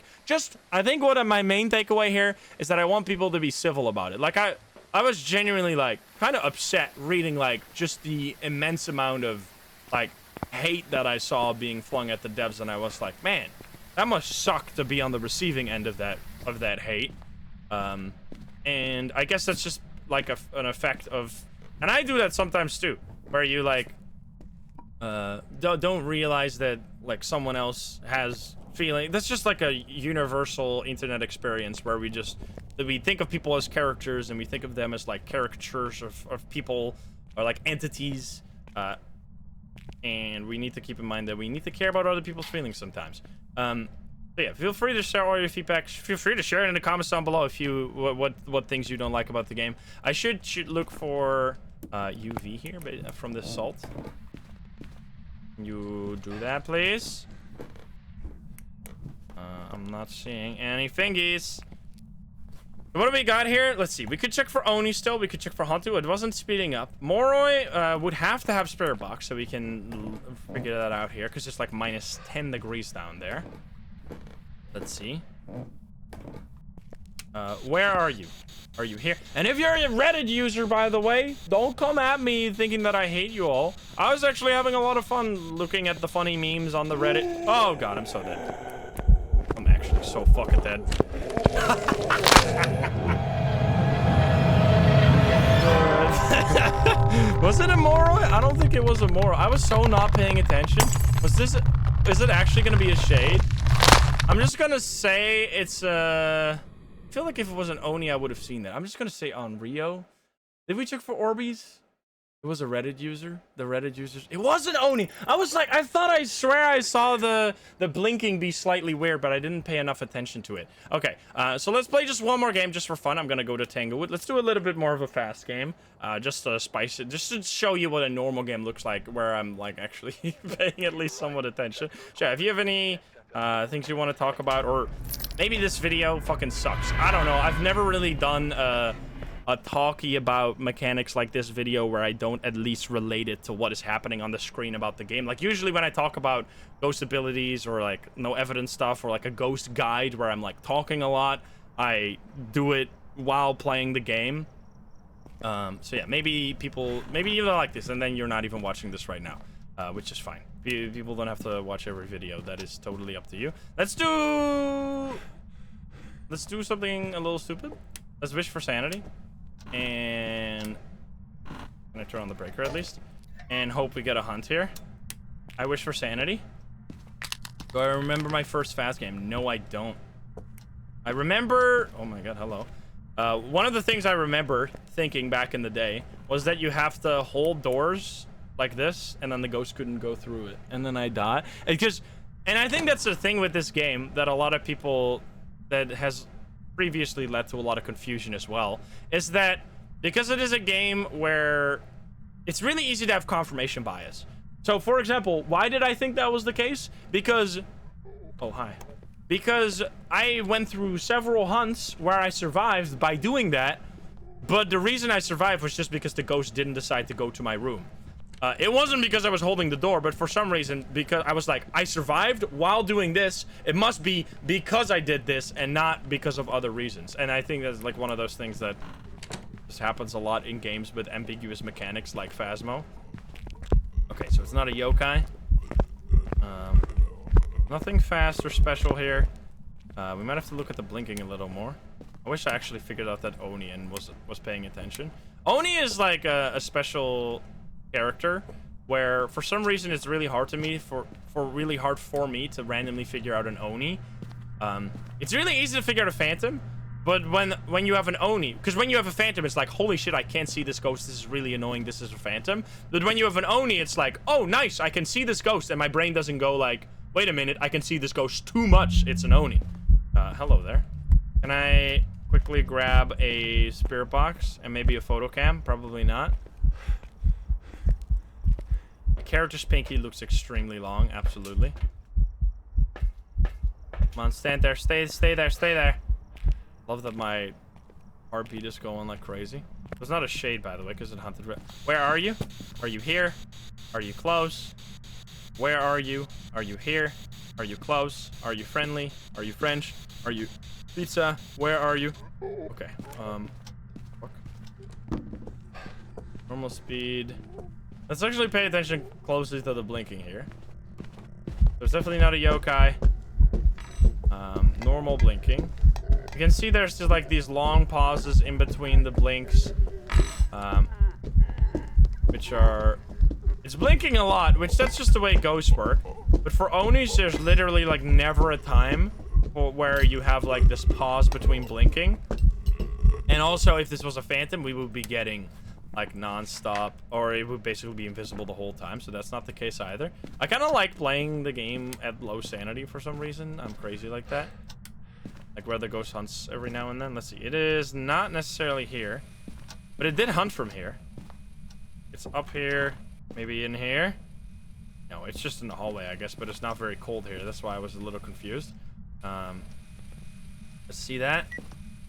I think what my main takeaway here is that I want people to be civil about it. Like, I was genuinely, like, kind of upset reading, like, just the immense amount of, like, hate that I saw being flung at the devs, and I was like, man, that must suck to be on the receiving end of that hate. And I guess that's just, like, an effect of... And I do that sometimes, too, where you, like, don't realize that, like, someone else has feeling. That's just, like, a universal internet experience where we think of people as characters, and we think of them as, like, caricatures of people, or, like, entities, and we need to keep in mind that we need to care about other people's feelings sometimes. But yeah, feel free to share all your feedback. Feel free to share it in the comments down below if you what things you don't like about the game. I should look for UV here, but from the salt. Can you do that, please? I'm not seeing any fingies. What do we got here? Let's see. We could check for Oni still. We could check for Hantu. It wasn't speeding up. Moroi would have to have Spirit Box, so we can figure that out here, because it's like minus 10 degrees down there. Let's see. Where are you? Are you here? And if you're a Reddit user, by the way, don't come at me thinking that I hate you all. I was actually having a lot of fun looking at the funny memes on the Reddit. Oh god, I'm so dead. I'm actually so fucking dead. Was it a Moroi? I don't think it was a Moroi. I was so not paying attention. Is it actually gonna be a shade? I'm just gonna say it's I feel like if it was an Oni, I would have seen that. I'm just gonna say Onryo. Did we check for Orbeez? It was a Reddit user. The Reddit users. It wasn't Oni. I was like, I swear I saw the blinking be slightly weird, but I didn't pay enough attention to it. Okay, so let's play just one more game just for fun. I'm gonna go to Tanglewood. Let's do a little bit more of a fast game, just to spice it, just to show you what a normal game looks like, where I'm like actually paying at least somewhat attention. So yeah, if you have any things you want to talk about, or maybe this video fucking sucks. I don't know. I've never really done a talky about mechanics like this video where I don't at least relate it to what is happening on the screen about the game. Like, usually when I talk about ghost abilities or like no evidence stuff or like a ghost guide where I'm like talking a lot, I do it while playing the game. So yeah, maybe you don't like this and then you're not even watching this right now, which is fine. People don't have to watch every video. That is totally up to you. Let's do something a little stupid. Let's wish for sanity. And can I turn on the breaker at least? And hope we get a hunt here. I wish for sanity. Do I remember my first fast game? No, I don't. I remember... Oh my god, hello. One of the things I remember thinking back in the day was that you have to hold doors like this, and then the ghost couldn't go through it. And then I died. And I think that's the thing with this game that a lot of people... that has... previously led to a lot of confusion as well, is that because it is a game where it's really easy to have confirmation bias. So, for example, why did I think that was the case? Because... Oh, hi. Because I went through several hunts where I survived by doing that, but the reason I survived was just because the ghost didn't decide to go to my room. It wasn't because I was holding the door, but for some reason, because I was like, I survived while doing this, it must be because I did this and not because of other reasons. And I think that's like one of those things that just happens a lot in games with ambiguous mechanics like Phasmo. Okay, so it's not a yokai. Nothing fast or special here. We might have to look at the blinking a little more. I wish I actually figured out that Oni and was paying attention. Oni is like a special character where for some reason it's really hard to me really hard for me to randomly figure out an Oni. It's really easy to figure out a phantom, but when you have an Oni, because when you have a phantom, it's like, holy shit, I can't see this ghost. This is really annoying. This is a phantom. But when you have an Oni, it's like, oh, nice, I can see this ghost, and my brain doesn't go like, wait a minute, I can see this ghost too much. It's an Oni. Hello there. Can I quickly grab a spirit box and maybe a photo cam? Probably not. My character's pinky looks extremely long. Absolutely. Come on, stand there. Stay there. Stay there. Love that my heartbeat is going like crazy. There's not a shade, by the way, because it hunted. Where are you? Are you here? Are you close? Where are you? Are you here? Are you close? Are you friendly? Are you French? Are you pizza? Where are you? Okay. Fuck. Normal speed. Let's actually pay attention closely to the blinking here. There's definitely not a yokai. Normal blinking. You can see there's just like these long pauses in between the blinks, which are... It's blinking a lot, which that's just the way ghosts work. But for Onis, there's literally like never a time where you have like this pause between blinking. And also, if this was a phantom, we would be getting like non-stop, or it would basically be invisible the whole time. So that's not the case either. I kind of like playing the game at low sanity for some reason. I'm crazy like that. Like where the ghost hunts every now and then. Let's see. It is not necessarily here, but it did hunt from here. It's up here. Maybe in here? No, it's just in the hallway, I guess, but it's not very cold here. That's why I was a little confused. Let's see that.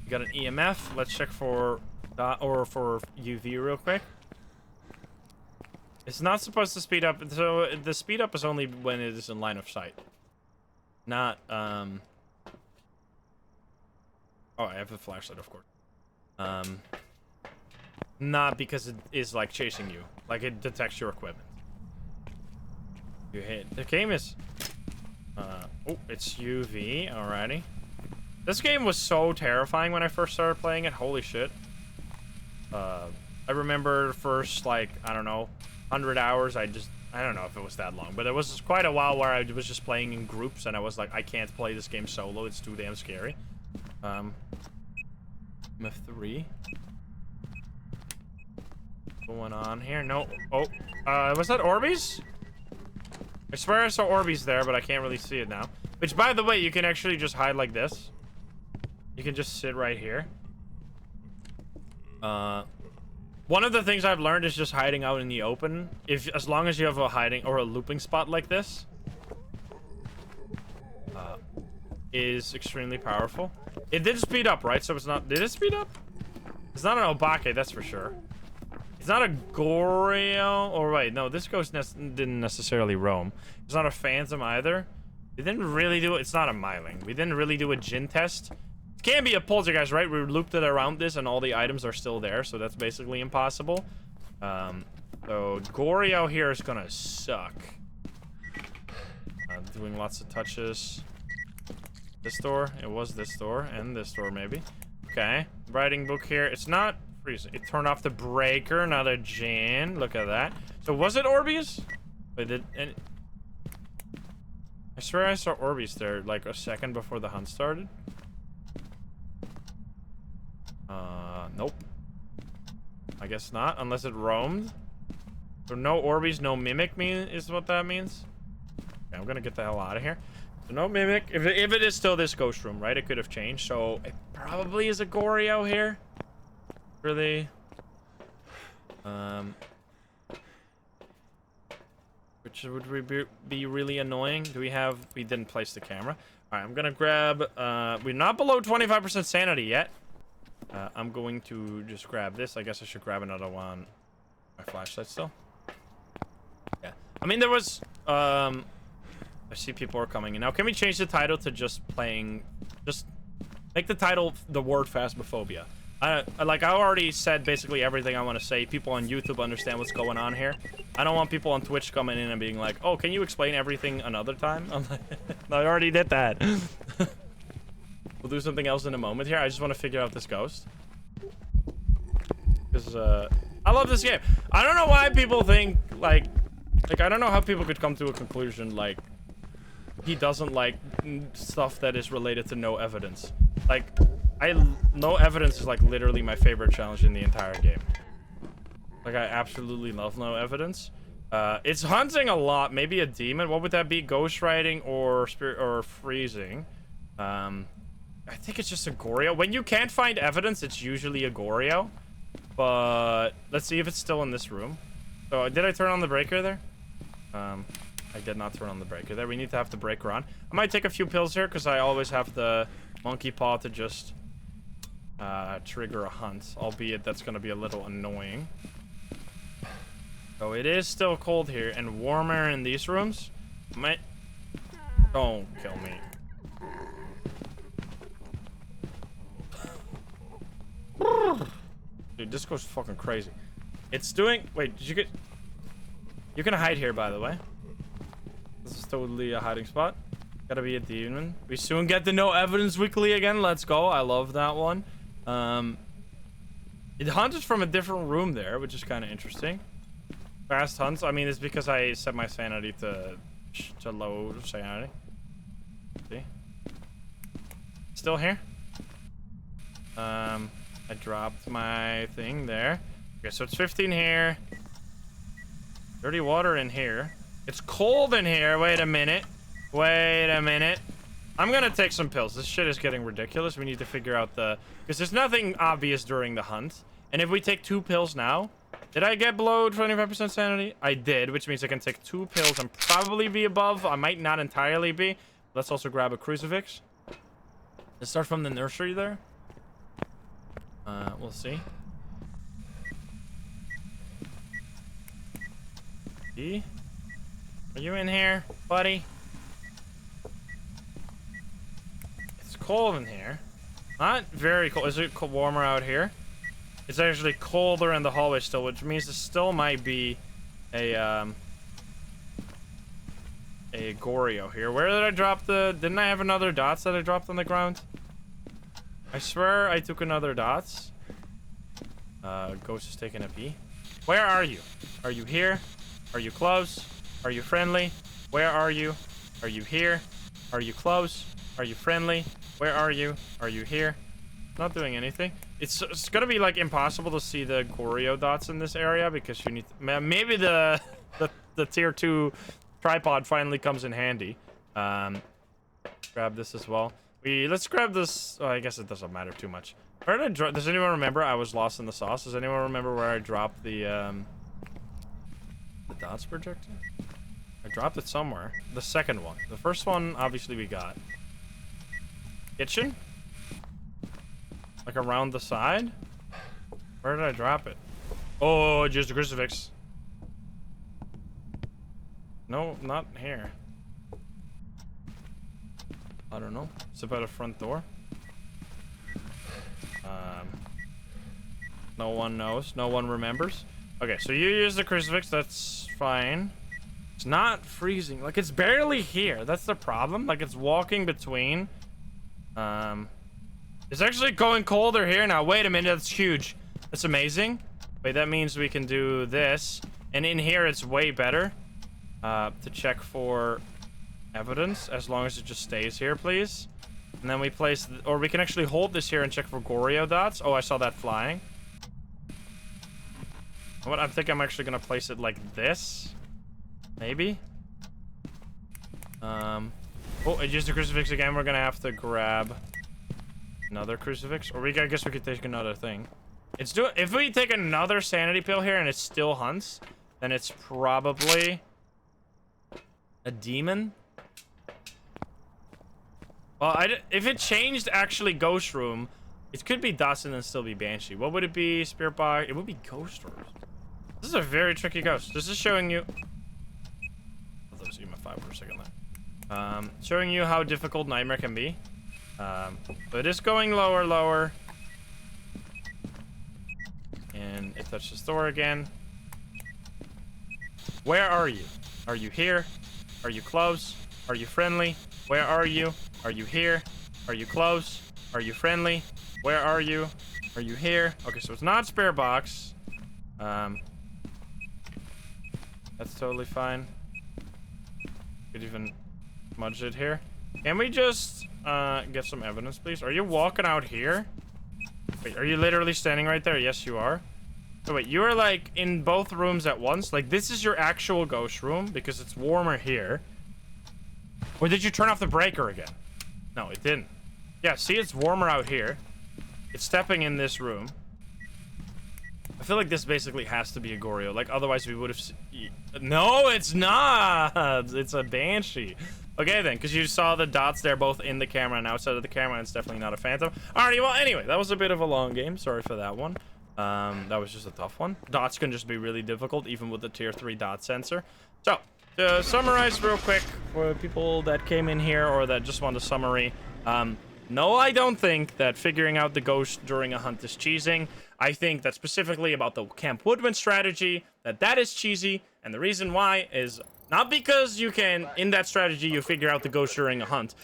We got an EMF. Let's check for for UV real quick. It's not supposed to speed up, so the speed up is only when it is in line of sight. Not oh, I have the flashlight, of course. Not because it is like chasing you, like it detects your equipment. You hit the game is oh, it's UV. Alrighty. This game was so terrifying when I first started playing it. Holy shit. I remember first, like, I don't know, 100 hours. I don't know if it was that long, but it was quite a while where I was just playing in groups, and I was like, I can't play this game solo. It's too damn scary. MF3. Going on here? No. Oh, was that Orbeez? I swear I saw Orbeez there, but I can't really see it now. Which, by the way, you can actually just hide like this. You can just sit right here. One of the things I've learned is just hiding out in the open. As long as you have a hiding or a looping spot like this, is extremely powerful. It did speed up, right? So it's not. Did it speed up? It's not an Obake, that's for sure. It's not a Goryo. Or wait, no, this ghost didn't necessarily roam. It's not a phantom either. We didn't really do it. It's not a Myling. We didn't really do a Jin test. It can't be a poltergeist, right? We looped it around this and all the items are still there, so that's basically impossible. So Goryo here is gonna suck. Doing lots of touches. This door. It was this door and this door maybe. Okay. Writing book here. It's not freezing. It turned off the breaker, not a Jin. Look at that. So was it Orbeez? Wait, I swear I saw Orbeez there like a second before the hunt started. Nope. I guess not, unless it roamed. So no Orbeez, no Mimic is what that means. Okay, I'm gonna get the hell out of here. So no Mimic. If it is still this ghost room, right? It could have changed. So it probably is a Goryo here. Really? Which would be really annoying. We didn't place the camera. All right, I'm gonna grab, we're not below 25% sanity yet. I'm going to just grab this. I guess I should grab another one. My flashlight still. Yeah. I mean, there was, I see people are coming in. Now, can we change the title to just make the title the word Phasmophobia? I already said basically everything I want to say. People on YouTube understand what's going on here. I don't want people on Twitch coming in and being like, oh, can you explain everything another time? I'm like, no, I already did that. We'll do something else in a moment here. I just want to figure out this ghost. Because, I love this game. I don't know why people think, like, I don't know how people could come to a conclusion, like, he doesn't like stuff that is related to no evidence. Like, no evidence is, like, literally my favorite challenge in the entire game. Like, I absolutely love no evidence. It's hunting a lot. Maybe a demon. What would that be? Ghost riding or spirit or freezing? I think it's just a Goryo. When you can't find evidence, it's usually a Goryo. But let's see if it's still in this room. So, did I turn on the breaker there? I did not turn on the breaker there. We need to have the breaker on. I might take a few pills here because I always have the monkey paw to just trigger a hunt. Albeit that's going to be a little annoying. So, it is still cold here and warmer in these rooms. Don't kill me. Dude, this goes fucking crazy. It's doing... Wait, did you get... You can hide here, by the way. This is totally a hiding spot. Gotta be a demon. We soon get the no evidence weekly again. Let's go. I love that one. It hunted from a different room there, which is kind of interesting. Fast hunts. I mean, it's because I set my sanity to low sanity. See? Still here? I dropped my thing there. Okay, so it's 15 here. Dirty water in here. It's cold in here. Wait a minute. Wait a minute. I'm gonna take some pills. This shit is getting ridiculous. We need to figure out because there's nothing obvious during the hunt. And if we take 2 pills now... Did I get below 25% sanity? I did, which means I can take 2 pills and probably be above. I might not entirely be. Let's also grab a crucifix. Let's start from the nursery there. We'll see. E? Are you in here, buddy? It's cold in here. Not very cold. Is it warmer out here? It's actually colder in the hallway still, which means it still might be a Goryo here. Where did I drop didn't I have another dots that I dropped on the ground? I swear I took another dots. Ghost is taking a pee. Where are you? Are you here? Are you close? Are you friendly? Where are you? Are you here? Are you close? Are you friendly? Where are you? Are you here? Not doing anything. It's gonna be like impossible to see the Goryo dots in this area because you need maybe the tier 2 tripod finally comes in handy. Grab this as well. Let's grab this. Oh, I guess it doesn't matter too much. Where did I drop? Does anyone remember? I was lost in the sauce. Does anyone remember where I dropped the dots projector? I dropped it somewhere. The second one. The first one, obviously, we got. Kitchen? Like around the side? Where did I drop it? Oh, just a crucifix. No, not here. I don't know. It's about a front door. No one knows. No one remembers. Okay, so you use the crucifix. That's fine. It's not freezing. Like, it's barely here. That's the problem. Like, it's walking between. It's actually going colder here now. Wait a minute. That's huge. That's amazing. Wait, that means we can do this. And in here, it's way better. To check for evidence. As long as it just stays here, please. And then we place... Or we can actually hold this here and check for Goryo dots. Oh, I saw that flying. What? I think I'm actually gonna place it like this. Maybe. Oh, I used the crucifix again. We're gonna have to grab another crucifix. Or I guess we could take another thing. It's doing. If we take another sanity pill here and it still hunts, then it's probably a demon. Well, if it changed actually Ghost Room, it could be Dawson and still be Banshee. What would it be? Spirit Box? It would be Ghost Room. This is a very tricky ghost. This is showing you. I thought I was EMF5 for a second there. Showing you how difficult Nightmare can be. But it's going lower, lower. And it touches the door again. Where are you? Are you here? Are you close? Are you friendly? Where are you? Are you here? Are you close? Are you friendly? Where are you? Are you here? Okay, so it's not Spirit Box. That's totally fine. Could even smudge it here. Can we just get some evidence, please? Are you walking out here? Wait, are you literally standing right there? Yes, you are. So wait, you are like in both rooms at once? Like this is your actual ghost room because it's warmer here. Or did you turn off the breaker again? No, it didn't. Yeah, see, it's warmer out here. It's stepping in this room. I feel like this basically has to be a Goryo. Like, otherwise we would have... No, it's not! It's a Banshee. Okay, then, because you saw the dots there both in the camera and outside of the camera, and it's definitely not a Phantom. Alrighty, well, anyway, that was a bit of a long game. Sorry for that one. That was just a tough one. Dots can just be really difficult, even with the tier 3 dot sensor. So, to summarize real quick for people that came in here or that just want a summary, no, I don't think that figuring out the ghost during a hunt is cheesing. I think that specifically about the Camp Woodman strategy, that is cheesy, and the reason why is not because you can, in that strategy, you figure out the ghost during a hunt.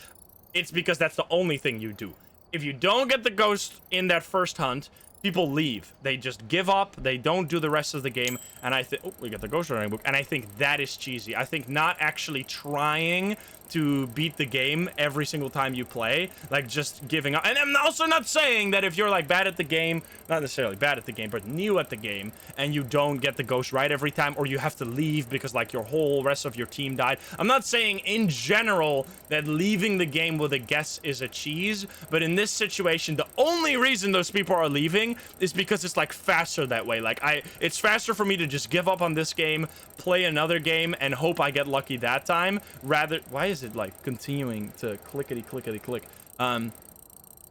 It's because that's the only thing you do. If you don't get the ghost in that first hunt, people leave. They just give up. They don't do the rest of the game. And I think, oh, we got the ghost running book. And I think that is cheesy. I think not actually trying to beat the game every single time you play, like just giving up. And I'm also not saying that if you're like bad at the game, not necessarily bad at the game, but new at the game, and you don't get the ghost right every time, or you have to leave because like your whole rest of your team died. I'm not saying in general that leaving the game with a guess is a cheese, but in this situation, the only reason those people are leaving is because it's like faster that way. Like it's faster for me to just give up on this game, play another game, and hope I get lucky that time, rather... Why is it like continuing to clickety click?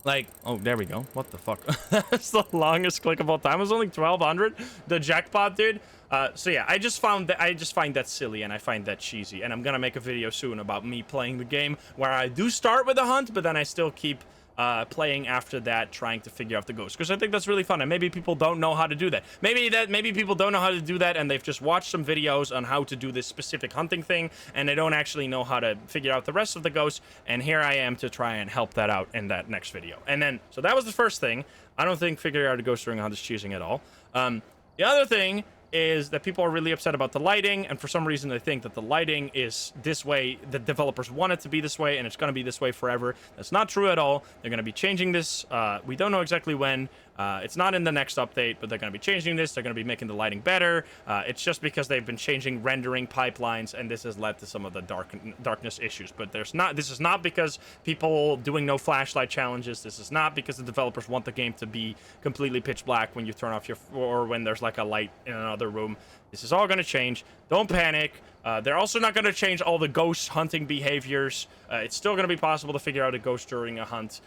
Like, oh, there we go. What the fuck? That's the longest click of all time. It was only 1200. The jackpot, dude. So yeah, I just find that silly, and I find that cheesy, and I'm gonna make a video soon about me playing the game where I do start with a hunt, but then I still keep playing after that, trying to figure out the ghost, because I think that's really fun, and maybe people don't know how to do that. Maybe people don't know how to do that, and they've just watched some videos on how to do this specific hunting thing, and they don't actually know how to figure out the rest of the ghosts, and here I am to try and help that out in that next video. And then, so that was the first thing. I don't think figuring out a ghost during a hunt is cheesing at all. The other thing is that people are really upset about the lighting, and for some reason they think that the lighting is this way, the developers want it to be this way, and it's going to be this way forever. That's not true at all. They're going to be changing this. We don't know exactly when. It's not in the next update, but they're going to be changing this. They're going to be making the lighting better. It's just because they've been changing rendering pipelines, and this has led to some of the darkness issues. But this is not because people doing no flashlight challenges. This is not because the developers want the game to be completely pitch black when you turn off your, or when there's like a light in another room. This is all going to change. Don't panic. They're also not going to change all the ghost hunting behaviors. It's still going to be possible to figure out a ghost during a hunt.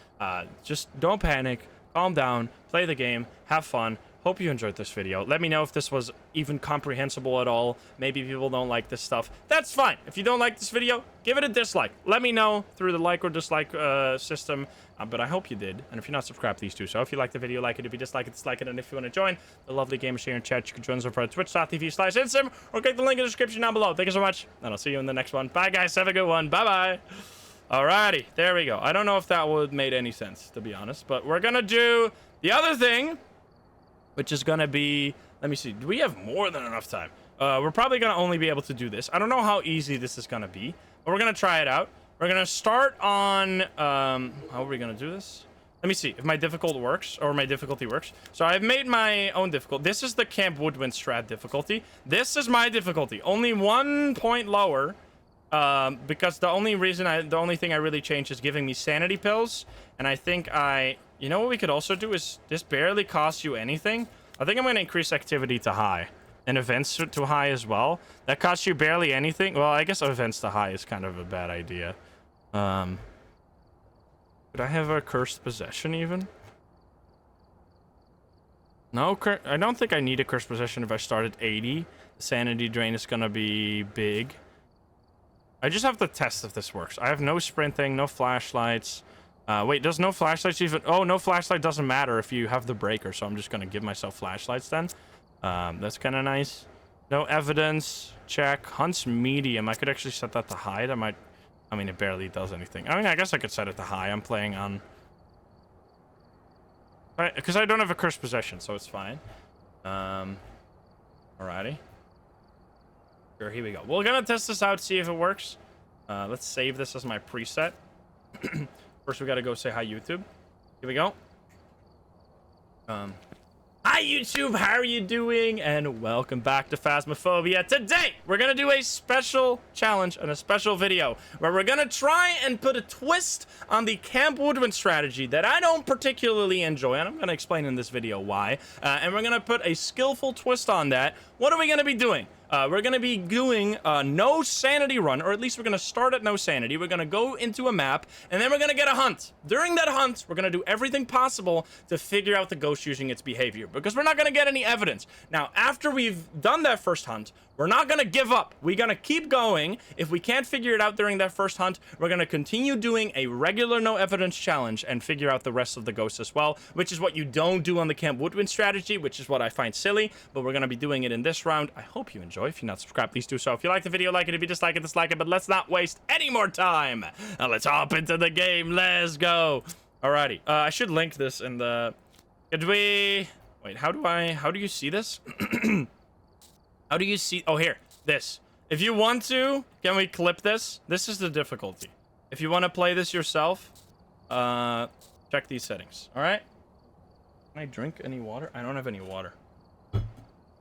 Just don't panic. Calm down, play the game, have fun. Hope you enjoyed this video. Let me know if this was even comprehensible at all. Maybe people don't like this stuff. That's fine. If you don't like this video, give it a dislike. Let me know through the like or dislike system. But I hope you did. And if you're not subscribed, please do so. If you like the video, like it. If you dislike it, dislike it. And if you want to join the lovely gamers here in chat, you can join us over at twitch.tv/Insym or click the link in the description down below. Thank you so much, and I'll see you in the next one. Bye, guys. Have a good one. Bye-bye. Alrighty, there we go. I don't know if that would made any sense, to be honest, but we're gonna do the other thing, which is gonna be, let me see, do we have more than enough time? We're probably gonna only be able to do this. I don't know how easy this is gonna be, but we're gonna try it out. We're gonna start on, how are we gonna do this? Let me see if my difficulty works. So I've made my own difficulty. This is the Camp Woodman strat difficulty. This is my difficulty, only 1 point lower. Because the only thing I really changed is giving me sanity pills, and I think I You know what we could also do is, this barely costs you anything. I think I'm going to increase activity to high. And events to high as well. That costs you barely anything. Well, I guess events to high is kind of a bad idea. Could I have a cursed possession even? No, I don't think I need a cursed possession if I start at 80. The sanity drain is going to be big. I just have to test if this works. I have no sprinting, no flashlights. Wait, does no flashlights even... Oh, no flashlight doesn't matter if you have the breaker, so I'm just going to give myself flashlights then. That's kind of nice. No evidence. Check. Hunt's medium. I could actually set that to high. That might... I mean, it barely does anything. I mean, I guess I could set it to high. I'm playing on... Because I don't have a cursed possession, so it's fine. Alrighty. Sure, here we go. We're gonna test this out, see if it works. Let's save this as my preset. First, we gotta go say hi, YouTube. Here we go. Hi, YouTube. How are you doing? And welcome back to Phasmophobia. Today, we're gonna do a special challenge and a special video where we're gonna try and put a twist on the Camp Woodwind strategy that I don't particularly enjoy, and I'm gonna explain in this video why. And we're gonna put a skillful twist on that. What are we gonna be doing? We're gonna be doing a no sanity run, or at least we're gonna start at no sanity. We're gonna go into a map, and then we're gonna get a hunt. During that hunt, we're gonna do everything possible to figure out the ghost using its behavior, because we're not gonna get any evidence. Now, after we've done that first hunt, we're not gonna give up. We're gonna keep going. If we can't figure it out during that first hunt, we're gonna continue doing a regular no evidence challenge and figure out the rest of the ghosts as well, which is what you don't do on the Camp Woodwind strategy, which is what I find silly, but we're gonna be doing it in this round. I hope you enjoy. If you're not subscribed, please do so. If you like the video, like it. If you dislike it, dislike it, but let's not waste any more time. Now let's hop into the game. Let's go. Alrighty. I should link this in the... Could we... Wait, how do you see this? How do you see... Oh, here. This. If you want to, can we clip this? This is the difficulty. If you want to play this yourself, check these settings. All right? Can I drink any water? I don't have any water.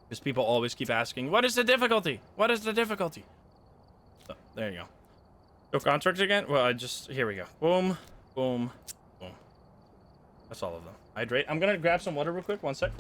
Because people always keep asking, what is the difficulty? What is the difficulty? So, there you go. Go contracts again? Well, here we go. Boom, boom, boom. That's all of them. Hydrate. I'm going to grab some water real quick. One sec.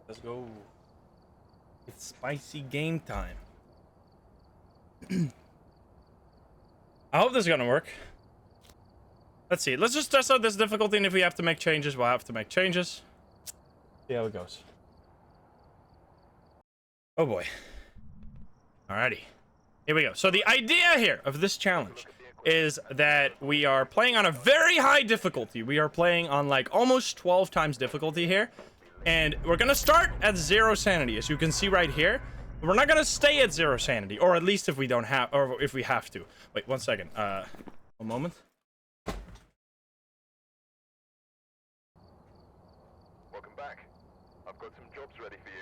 Let's go. It's spicy game time. I hope this is gonna work. Let's see. Let's just test out this difficulty, and if we have to make changes, we'll have to make changes. See how it goes. Oh boy. Alrighty. Here we go. So the idea here of this challenge is that we are playing on a very high difficulty. We are playing on like almost 12 times difficulty here. And we're gonna start at 0 sanity, as you can see right here. We're not gonna stay at 0 sanity, or at least if we don't have, or if we have to. Wait, one second. One moment. Welcome back. I've got some jobs ready for you.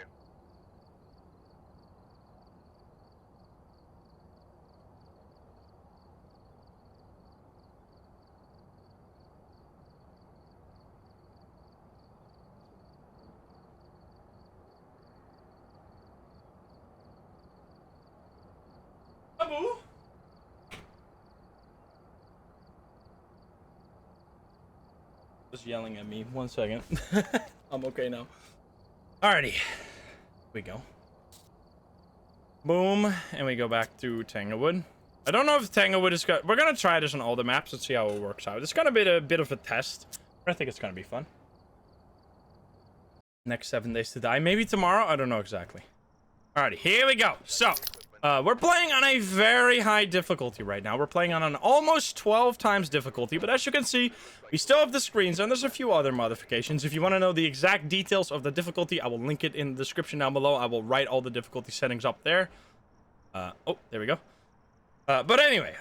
Just yelling at me. One second. I'm okay now. Alrighty. Here we go. Boom. And we go back to Tanglewood. I don't know if Tanglewood is good. We're gonna try this on all the maps and see how it works out. It's gonna be a bit of a test. I think it's gonna be fun. Next 7 days to die. Maybe tomorrow? I don't know exactly. Alrighty, here we go. So, We're playing on a very high difficulty right now. We're playing on an almost 12 times difficulty, but as you can see, we still have the screens, and there's a few other modifications. If you want to know the exact details of the difficulty, I will link it in the description down below. I will write all the difficulty settings up there. Oh, there we go. But anyway,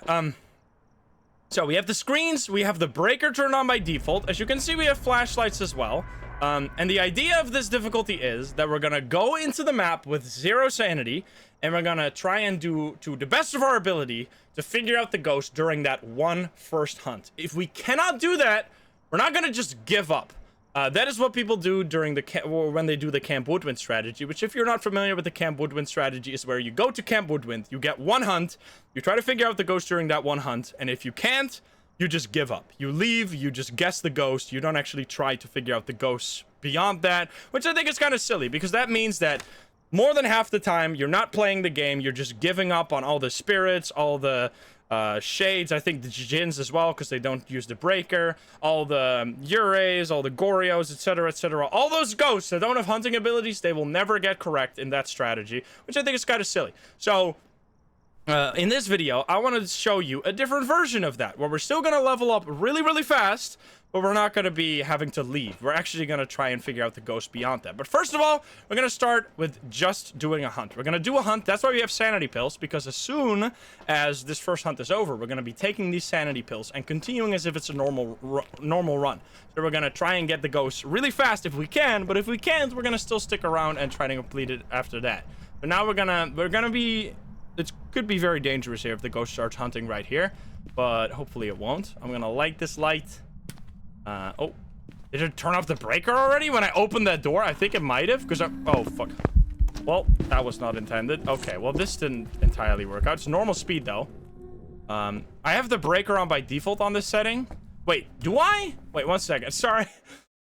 so we have the screens, we have the breaker turned on by default. As you can see, we have flashlights as well. And the idea of this difficulty is that we're gonna go into the map with 0 sanity, and we're gonna try and do, to the best of our ability, to figure out the ghost during that one first hunt. If we cannot do that, we're not gonna just give up. That is what people do during the when they do the Camp Woodwind strategy, which, if you're not familiar with the Camp Woodwind strategy, is where you go to Camp Woodwind, you get one hunt, you try to figure out the ghost during that one hunt, and if you can't, you just give up. You leave, you just guess the ghost, you don't actually try to figure out the ghosts beyond that, which I think is kind of silly, because that means that more than half the time, you're not playing the game, you're just giving up on all the spirits, all the shades, I think the Jins as well, because they don't use the breaker, all the Yureis, all the Goryos, etc, etc. All those ghosts that don't have hunting abilities, they will never get correct in that strategy, which I think is kind of silly. So, in this video, I want to show you a different version of that, where we're still going to level up really, really fast, but we're not going to be having to leave. We're actually going to try and figure out the ghost beyond that. But first of all, we're going to start with just doing a hunt. We're going to do a hunt. That's why we have sanity pills, because as soon as this first hunt is over, we're going to be taking these sanity pills and continuing as if it's a normal run. So we're going to try and get the ghost really fast if we can, but if we can't, we're going to still stick around and try to complete it after that. But now we're going to be... It could be very dangerous here if the ghost starts hunting right here, but hopefully it won't. I'm gonna light this light. Oh, did it turn off the breaker already when I opened that door? I think it might have, because oh, fuck. Well, that was not intended. Okay, well, this didn't entirely work out. It's normal speed, though. I have the breaker on by default on this setting. Wait, do I? Wait, 1 second. Sorry.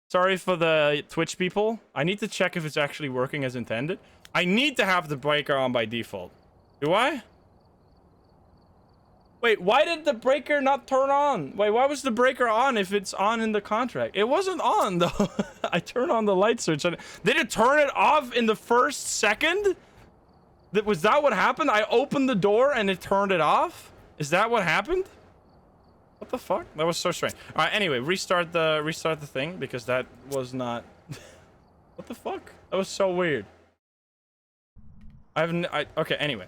Sorry for the Twitch people. I need to check if it's actually working as intended. I need to have the breaker on by default. Do I? Wait, why did the breaker not turn on? Wait, why was the breaker on if it's on in the contract? It wasn't on, though. I turned on the light switch. Did it turn it off in the first second? Was that what happened? I opened the door and it turned it off? Is that what happened? What the fuck? That was so strange. All right, anyway, restart the thing, because that was not... What the fuck? That was so weird. Okay, anyway.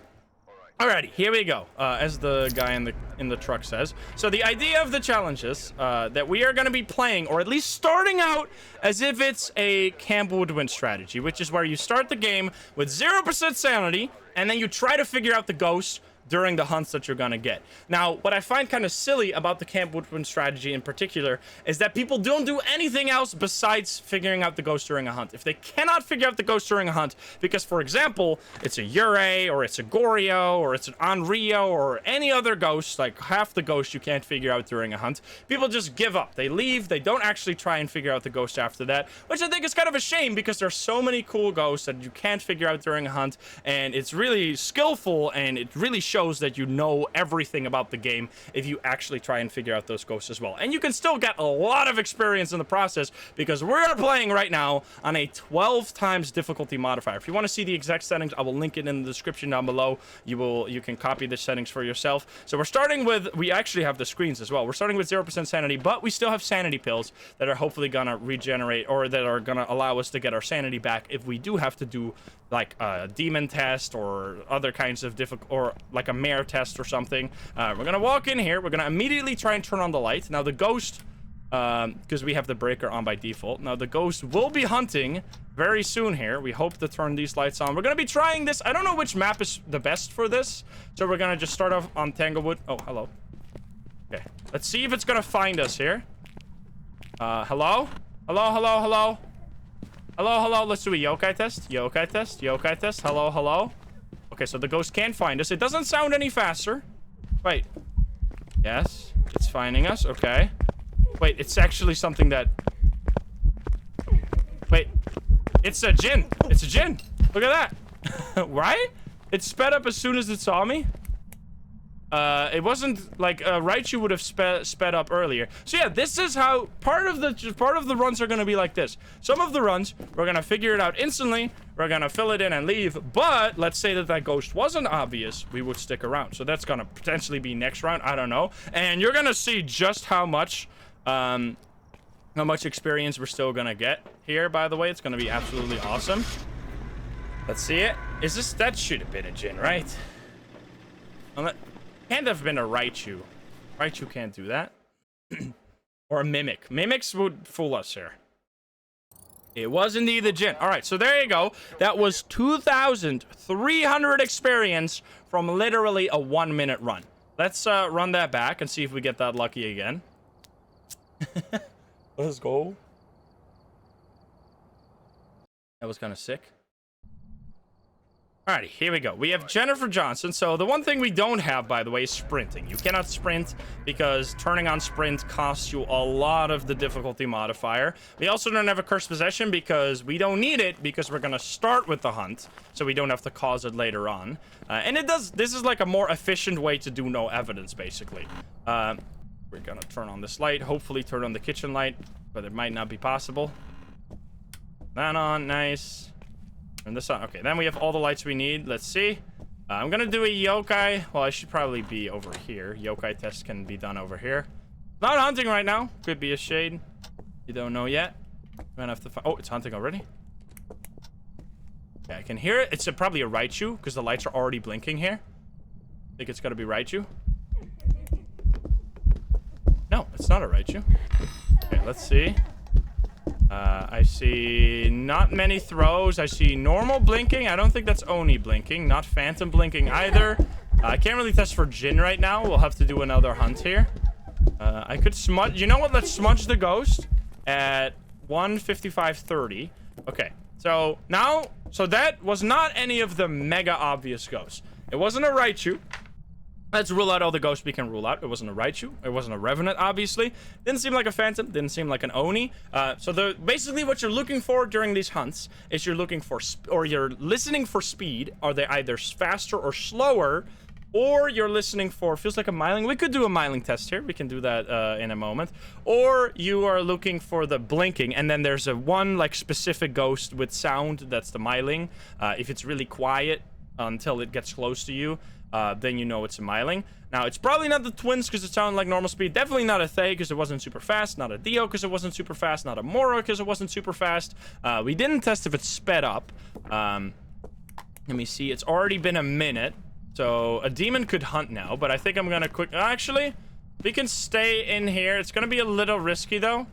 Alrighty, here we go, as the guy in the truck says. So the idea of the challenge is that we are going to be playing, or at least starting out, as if it's a Camp Woodwind strategy, which is where you start the game with 0% sanity, and then you try to figure out the ghost during the hunts that you're gonna get. Now, what I find kind of silly about the Camp Woodwind strategy in particular is that people don't do anything else besides figuring out the ghost during a hunt. If they cannot figure out the ghost during a hunt, because, for example, it's a Yurei, or it's a Goryo, or it's an Onryo, or any other ghost, like half the ghost you can't figure out during a hunt, people just give up. They leave, they don't actually try and figure out the ghost after that, which I think is kind of a shame, because there's so many cool ghosts that you can't figure out during a hunt, and it's really skillful, and it really shows that you know everything about the game if you actually try and figure out those ghosts as well. And you can still get a lot of experience in the process, because we're playing right now on a 12 times difficulty modifier. If you want to see the exact settings, I will link it in the description down below. You can copy the settings for yourself. So we're starting with, we actually have the screens as well. We're starting with 0% sanity, but we still have sanity pills that are hopefully gonna regenerate, or that are gonna allow us to get our sanity back if we do have to do like a demon test or other kinds of or like a mare test or something. We're gonna walk in here, we're gonna immediately try and turn on the light. Now the ghost, because we have the breaker on by default, now the ghost will be hunting very soon here. We hope to turn these lights on. We're gonna be trying this. I don't know which map is the best for this, so we're gonna just start off on Tanglewood. Oh, hello. Okay, let's see if it's gonna find us here. Hello? Hello, hello, hello? Hello, hello, let's do a yokai test. Yokai test, yokai test. Hello, hello. Okay, so the ghost can't find us. It doesn't sound any faster. Wait. Yes, it's finding us. Okay. Wait, it's actually something that... Wait. It's a Jin. It's a Jin. Look at that. Right? It sped up as soon as it saw me. It wasn't like Raichu would have sped up earlier. So yeah, this is how part of the runs are gonna be like this. Some of the runs we're gonna figure it out instantly. We're gonna fill it in and leave. But let's say that ghost wasn't obvious, we would stick around. So that's gonna potentially be next round. I don't know. And you're gonna see just how much experience we're still gonna get here. By the way, it's gonna be absolutely awesome. Let's see it. Is this? That should have been a Jin, right? Can't have been a Raichu. Raichu can't do that. Or a Mimic. Mimics would fool us here. It was indeed the Jin. All right, so there you go. That was 2,300 experience from literally a 1-minute run. Let's run that back and see if we get that lucky again. Let's go. That was kind of sick. Alrighty, here we go. We have Jennifer Johnson. So the one thing we don't have, by the way, is sprinting. You cannot sprint because turning on sprint costs you a lot of the difficulty modifier. We also don't have a cursed possession because we don't need it because we're going to start with the hunt. So we don't have to cause it later on. And it does. This is like a more efficient way to do no evidence, basically. We're going to turn on this light. Hopefully turn on the kitchen light, but it might not be possible. That on. Nice. Turn this on. Okay, then we have all the lights we need. Let's see. I'm gonna do a yokai. Well, I should probably be over here. Yokai test can be done over here. Not hunting right now. Could be a shade. You don't know yet. I'm gonna have to find. Oh, it's hunting already. Yeah, I can hear it. It's probably a Raichu because the lights are already blinking here. I think it's gotta be Raichu. No, it's not a Raichu. Okay, let's see. I see not many throws. I see normal blinking. I don't think that's Oni blinking. Not phantom blinking either. I can't really test for Jin right now. We'll have to do another hunt here. I could smudge. You know what? Let's smudge the ghost at 1:55:30. Okay. So now, that was not any of the mega obvious ghosts. It wasn't a Raichu. Let's rule out all the ghosts we can rule out. It wasn't a Raichu. It wasn't a Revenant, obviously. Didn't seem like a Phantom. Didn't seem like an Oni. Basically what you're looking for during these hunts is you're looking for, or you're listening for speed. Are they either faster or slower? Or you're listening for, feels like a Myling. We could do a Myling test here. We can do that in a moment. Or you are looking for the blinking. And then there's one like specific ghost with sound. That's the Myling. If it's really quiet until it gets close to you, then you know it's a Myling. Now, it's probably not the twins because it sounded like normal speed. Definitely not a Thay because it wasn't super fast. Not a Dio because it wasn't super fast. Not a Mora because it wasn't super fast. We didn't test if it's sped up. Let me see. It's already been a minute. So a demon could hunt now, but I think I'm going to actually, we can stay in here. It's going to be a little risky, though.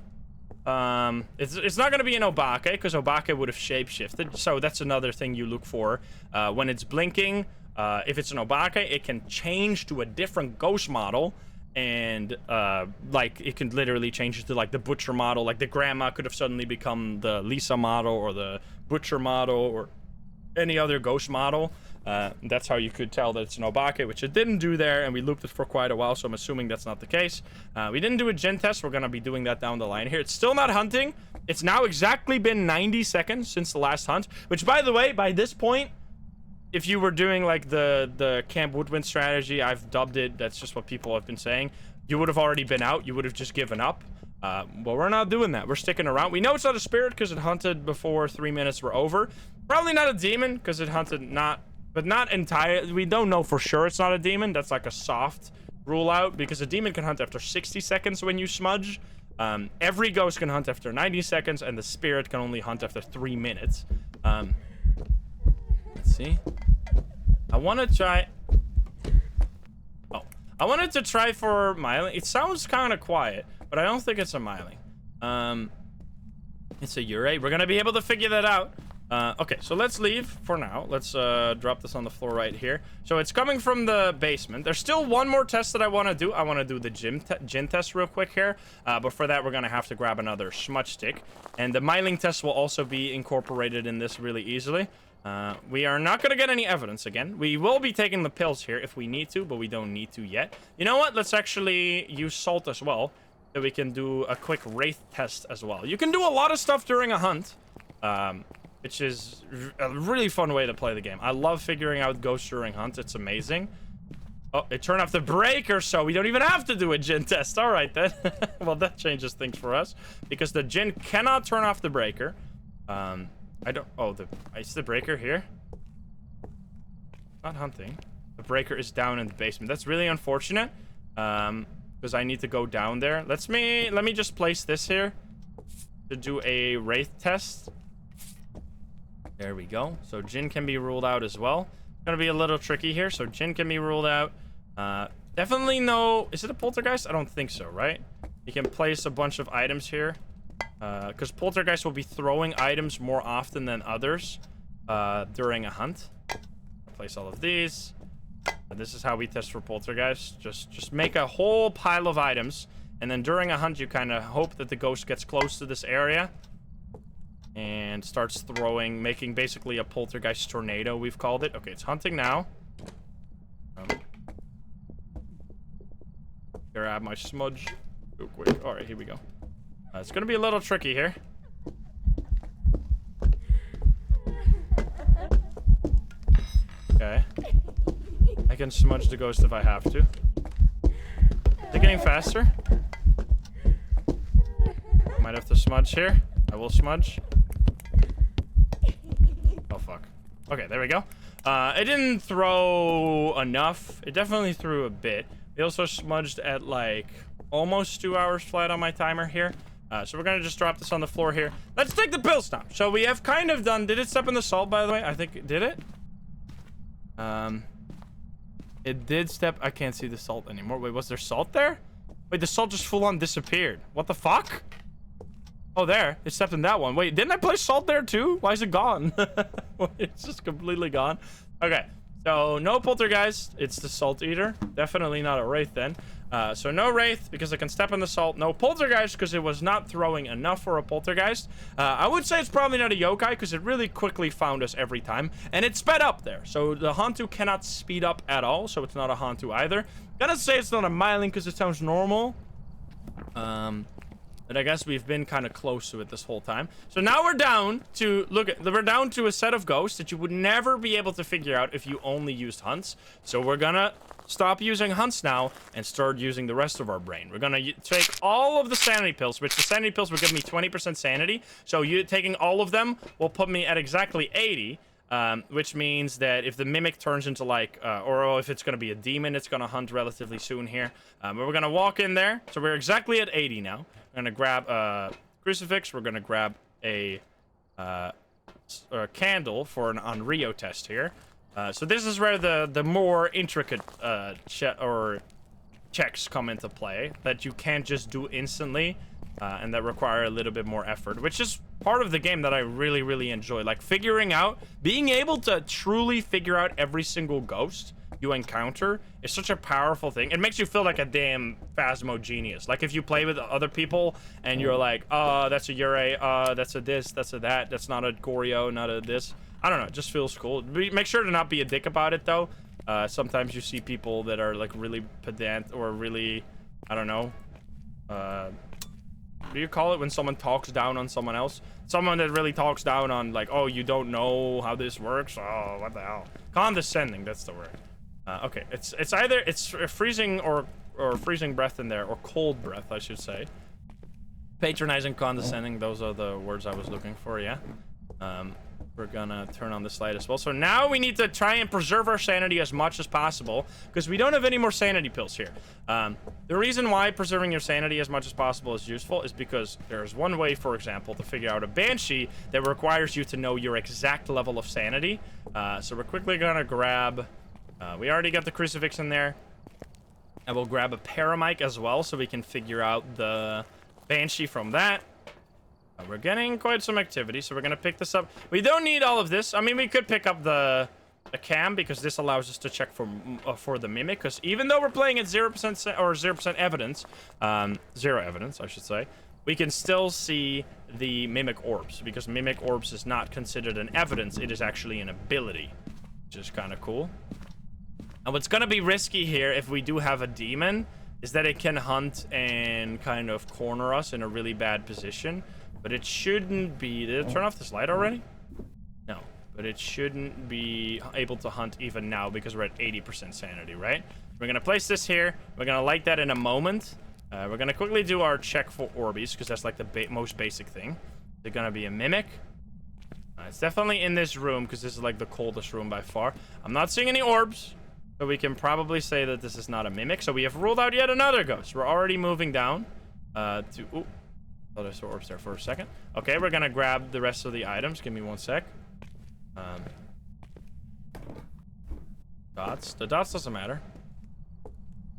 It's not going to be an Obake because Obake would have shapeshifted. So that's another thing you look for when it's blinking. If it's an Obake, it can change to a different ghost model, and like it can literally change it to like the butcher model. Like the grandma could have suddenly become the Lisa model or the butcher model or any other ghost model. That's how you could tell that it's an Obake, which it didn't do there, and we looked it for quite a while, so I'm assuming that's not the case. We didn't do a gen test. We're gonna be doing that down the line here. It's still not hunting. It's now exactly been 90 seconds since the last hunt, which, by the way, by this point, if you were doing like the Camp Woodwind strategy, I've dubbed it, that's just what people have been saying, you would have already been out. You would have just given up. But we're not doing that. We're sticking around. We know it's not a spirit because it hunted before 3 minutes were over. Probably not a demon because it hunted not entirely. We don't know for sure it's not a demon. That's like a soft rule out because a demon can hunt after 60 seconds when you smudge. Every ghost can hunt after 90 seconds, and the spirit can only hunt after 3 minutes. Let's see. I want to try. Oh, I wanted to try for Myling. It sounds kind of quiet, but I don't think it's a Myling. It's a Yurei. We're gonna be able to figure that out. Okay, so let's leave for now. Let's drop this on the floor right here. So it's coming from the basement. There's still one more test that I want to do. I want to do the Jin test real quick here. But for that, we're going to have to grab another smudge stick. And the Myling test will also be incorporated in this really easily. We are not going to get any evidence again. We will be taking the pills here if we need to, but we don't need to yet. You know what? Let's actually use salt as well, so we can do a quick wraith test as well. You can do a lot of stuff during a hunt. Which is a really fun way to play the game. I love figuring out ghosts during hunts. It's amazing. Oh, it turned off the breaker, so we don't even have to do a Jin test. All right, then. Well, that changes things for us. Because the Jin cannot turn off the breaker. I don't... Oh, is the breaker here? Not hunting. The breaker is down in the basement. That's really unfortunate. Because I need to go down there. Let me just place this here. To do a Wraith test. There we go. So Jin can be ruled out as well. Gonna be a little tricky here. So Jin can be ruled out. Definitely no... Is it a poltergeist? I don't think so, right? You can place a bunch of items here. Because poltergeist will be throwing items more often than others during a hunt. I'll place all of these. And this is how we test for poltergeist. Just make a whole pile of items. And then during a hunt, you kind of hope that the ghost gets close to this area. And starts throwing, making basically a poltergeist tornado, we've called it. Okay, it's hunting now. Grab my smudge real quick. All right, here we go. It's gonna be a little tricky here. Okay. I can smudge the ghost if I have to. Is it getting faster? Might have to smudge here. I will smudge. Oh, fuck. Okay, there we go. It didn't throw enough. It definitely threw a bit. We also smudged at, like, almost 2 hours flat on my timer here. So we're gonna just drop this on the floor here. Let's take the pills now. So we have kind of done... Did it step in the salt, by the way? I think... Did it? It did step... I can't see the salt anymore. Wait, was there salt there? Wait, the salt just full-on disappeared. What the fuck? Oh, there. It stepped in that one. Wait, didn't I place salt there too? Why is it gone? It's just completely gone. Okay, so no poltergeist. It's the salt eater. Definitely not a wraith then. So no wraith because I can step in the salt. No poltergeist because it was not throwing enough for a poltergeist. I would say it's probably not a yokai because it really quickly found us every time. And it sped up there. So the Hantu cannot speed up at all. So it's not a Hantu either. Gonna say it's not a myling because it sounds normal. But I guess we've been kind of close to it this whole time. So now we're down to, we're down to a set of ghosts that you would never be able to figure out if you only used hunts. So we're gonna stop using hunts now and start using the rest of our brain. We're gonna take all of the sanity pills, which the sanity pills will give me 20% sanity. So you taking all of them will put me at exactly 80. Which means that if the mimic turns into like, or if it's going to be a demon, it's going to hunt relatively soon here. But we're going to walk in there. So we're exactly at 80 now. We're going to grab a crucifix. We're going to grab a candle for an Onryo test here. So this is where the more intricate checks come into play that you can't just do instantly. And that require a little bit more effort, which is part of the game that I really, really enjoy. Like figuring out, being able to truly figure out every single ghost you encounter is such a powerful thing. It makes you feel like a damn Phasmo genius. Like if you play with other people and you're like, oh, that's a Yurei, that's a this, that's a that, that's not a Goryo, not a this. I don't know, it just feels cool. Make sure to not be a dick about it though. Sometimes you see people that are like really pedant or really, I don't know, what do you call it when someone talks down on someone else? Someone that really talks down on like, oh, you don't know how this works? Oh, what the hell? Condescending, that's the word. Okay, it's either freezing or freezing breath in there, or cold breath, I should say. Patronizing, condescending, those are the words I was looking for, yeah. We're gonna turn on this light as well. So now we need to try and preserve our sanity as much as possible because we don't have any more sanity pills here. The reason why preserving your sanity as much as possible is useful is because there's one way, for example, to figure out a Banshee that requires you to know your exact level of sanity. So we're quickly gonna grab... we already got the crucifix in there. And we'll grab a paramic as well so we can figure out the Banshee from that. We're getting quite some activity, so we're gonna pick this up. We don't need all of this. I mean, we could pick up the cam because this allows us to check for the mimic. Because even though we're playing at 0% or 0% evidence, 0 evidence, I should say, we can still see the mimic orbs because mimic orbs is not considered an evidence; it is actually an ability, which is kind of cool. And what's gonna be risky here, if we do have a demon, is that it can hunt and kind of corner us in a really bad position. But it shouldn't be... Did it turn off this light already? No. but it shouldn't be able to hunt even now because we're at 80% sanity, right? We're gonna place this here. We're gonna light that in a moment. We're gonna quickly do our check for Orbeez because that's like the most basic thing. They're gonna be a mimic. It's definitely in this room because this is like the coldest room by far. I'm not seeing any orbs, so we can probably say that this is not a mimic. So we have ruled out yet another ghost. We're already moving down to... Ooh. Oh, there's orbs there for a second. Okay, we're gonna grab the rest of the items. Give me 1 sec. Dots. The dots doesn't matter.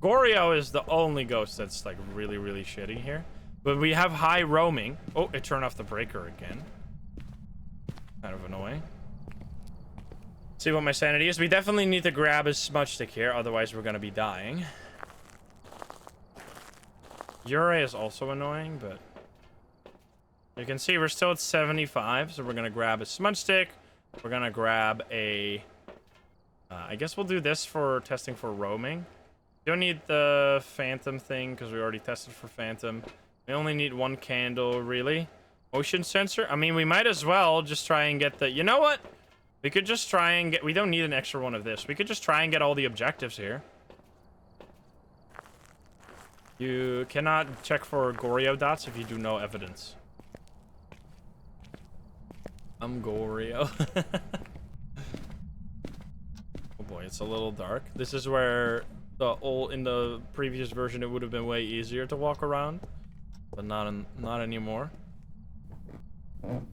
Goryo is the only ghost that's like really, really shitty here. But we have high roaming. Oh, it turned off the breaker again. Kind of annoying. See what my sanity is. We definitely need to grab a smudge stick here, otherwise we're gonna be dying. Yurei is also annoying, but you can see we're still at 75, so we're gonna grab a smudge stick. We're gonna grab a... I guess we'll do this for testing for roaming. We don't need the phantom thing because we already tested for phantom. We only need 1 candle, really. Motion sensor? I mean, we might as well just try and get the... You know what? We could just try and get... We don't need an extra one of this. We could just try and get all the objectives here. You cannot check for Goryo dots if you do no evidence. I'm Goryo. Oh boy, it's a little dark. This is where in the previous version it would have been way easier to walk around, but not anymore.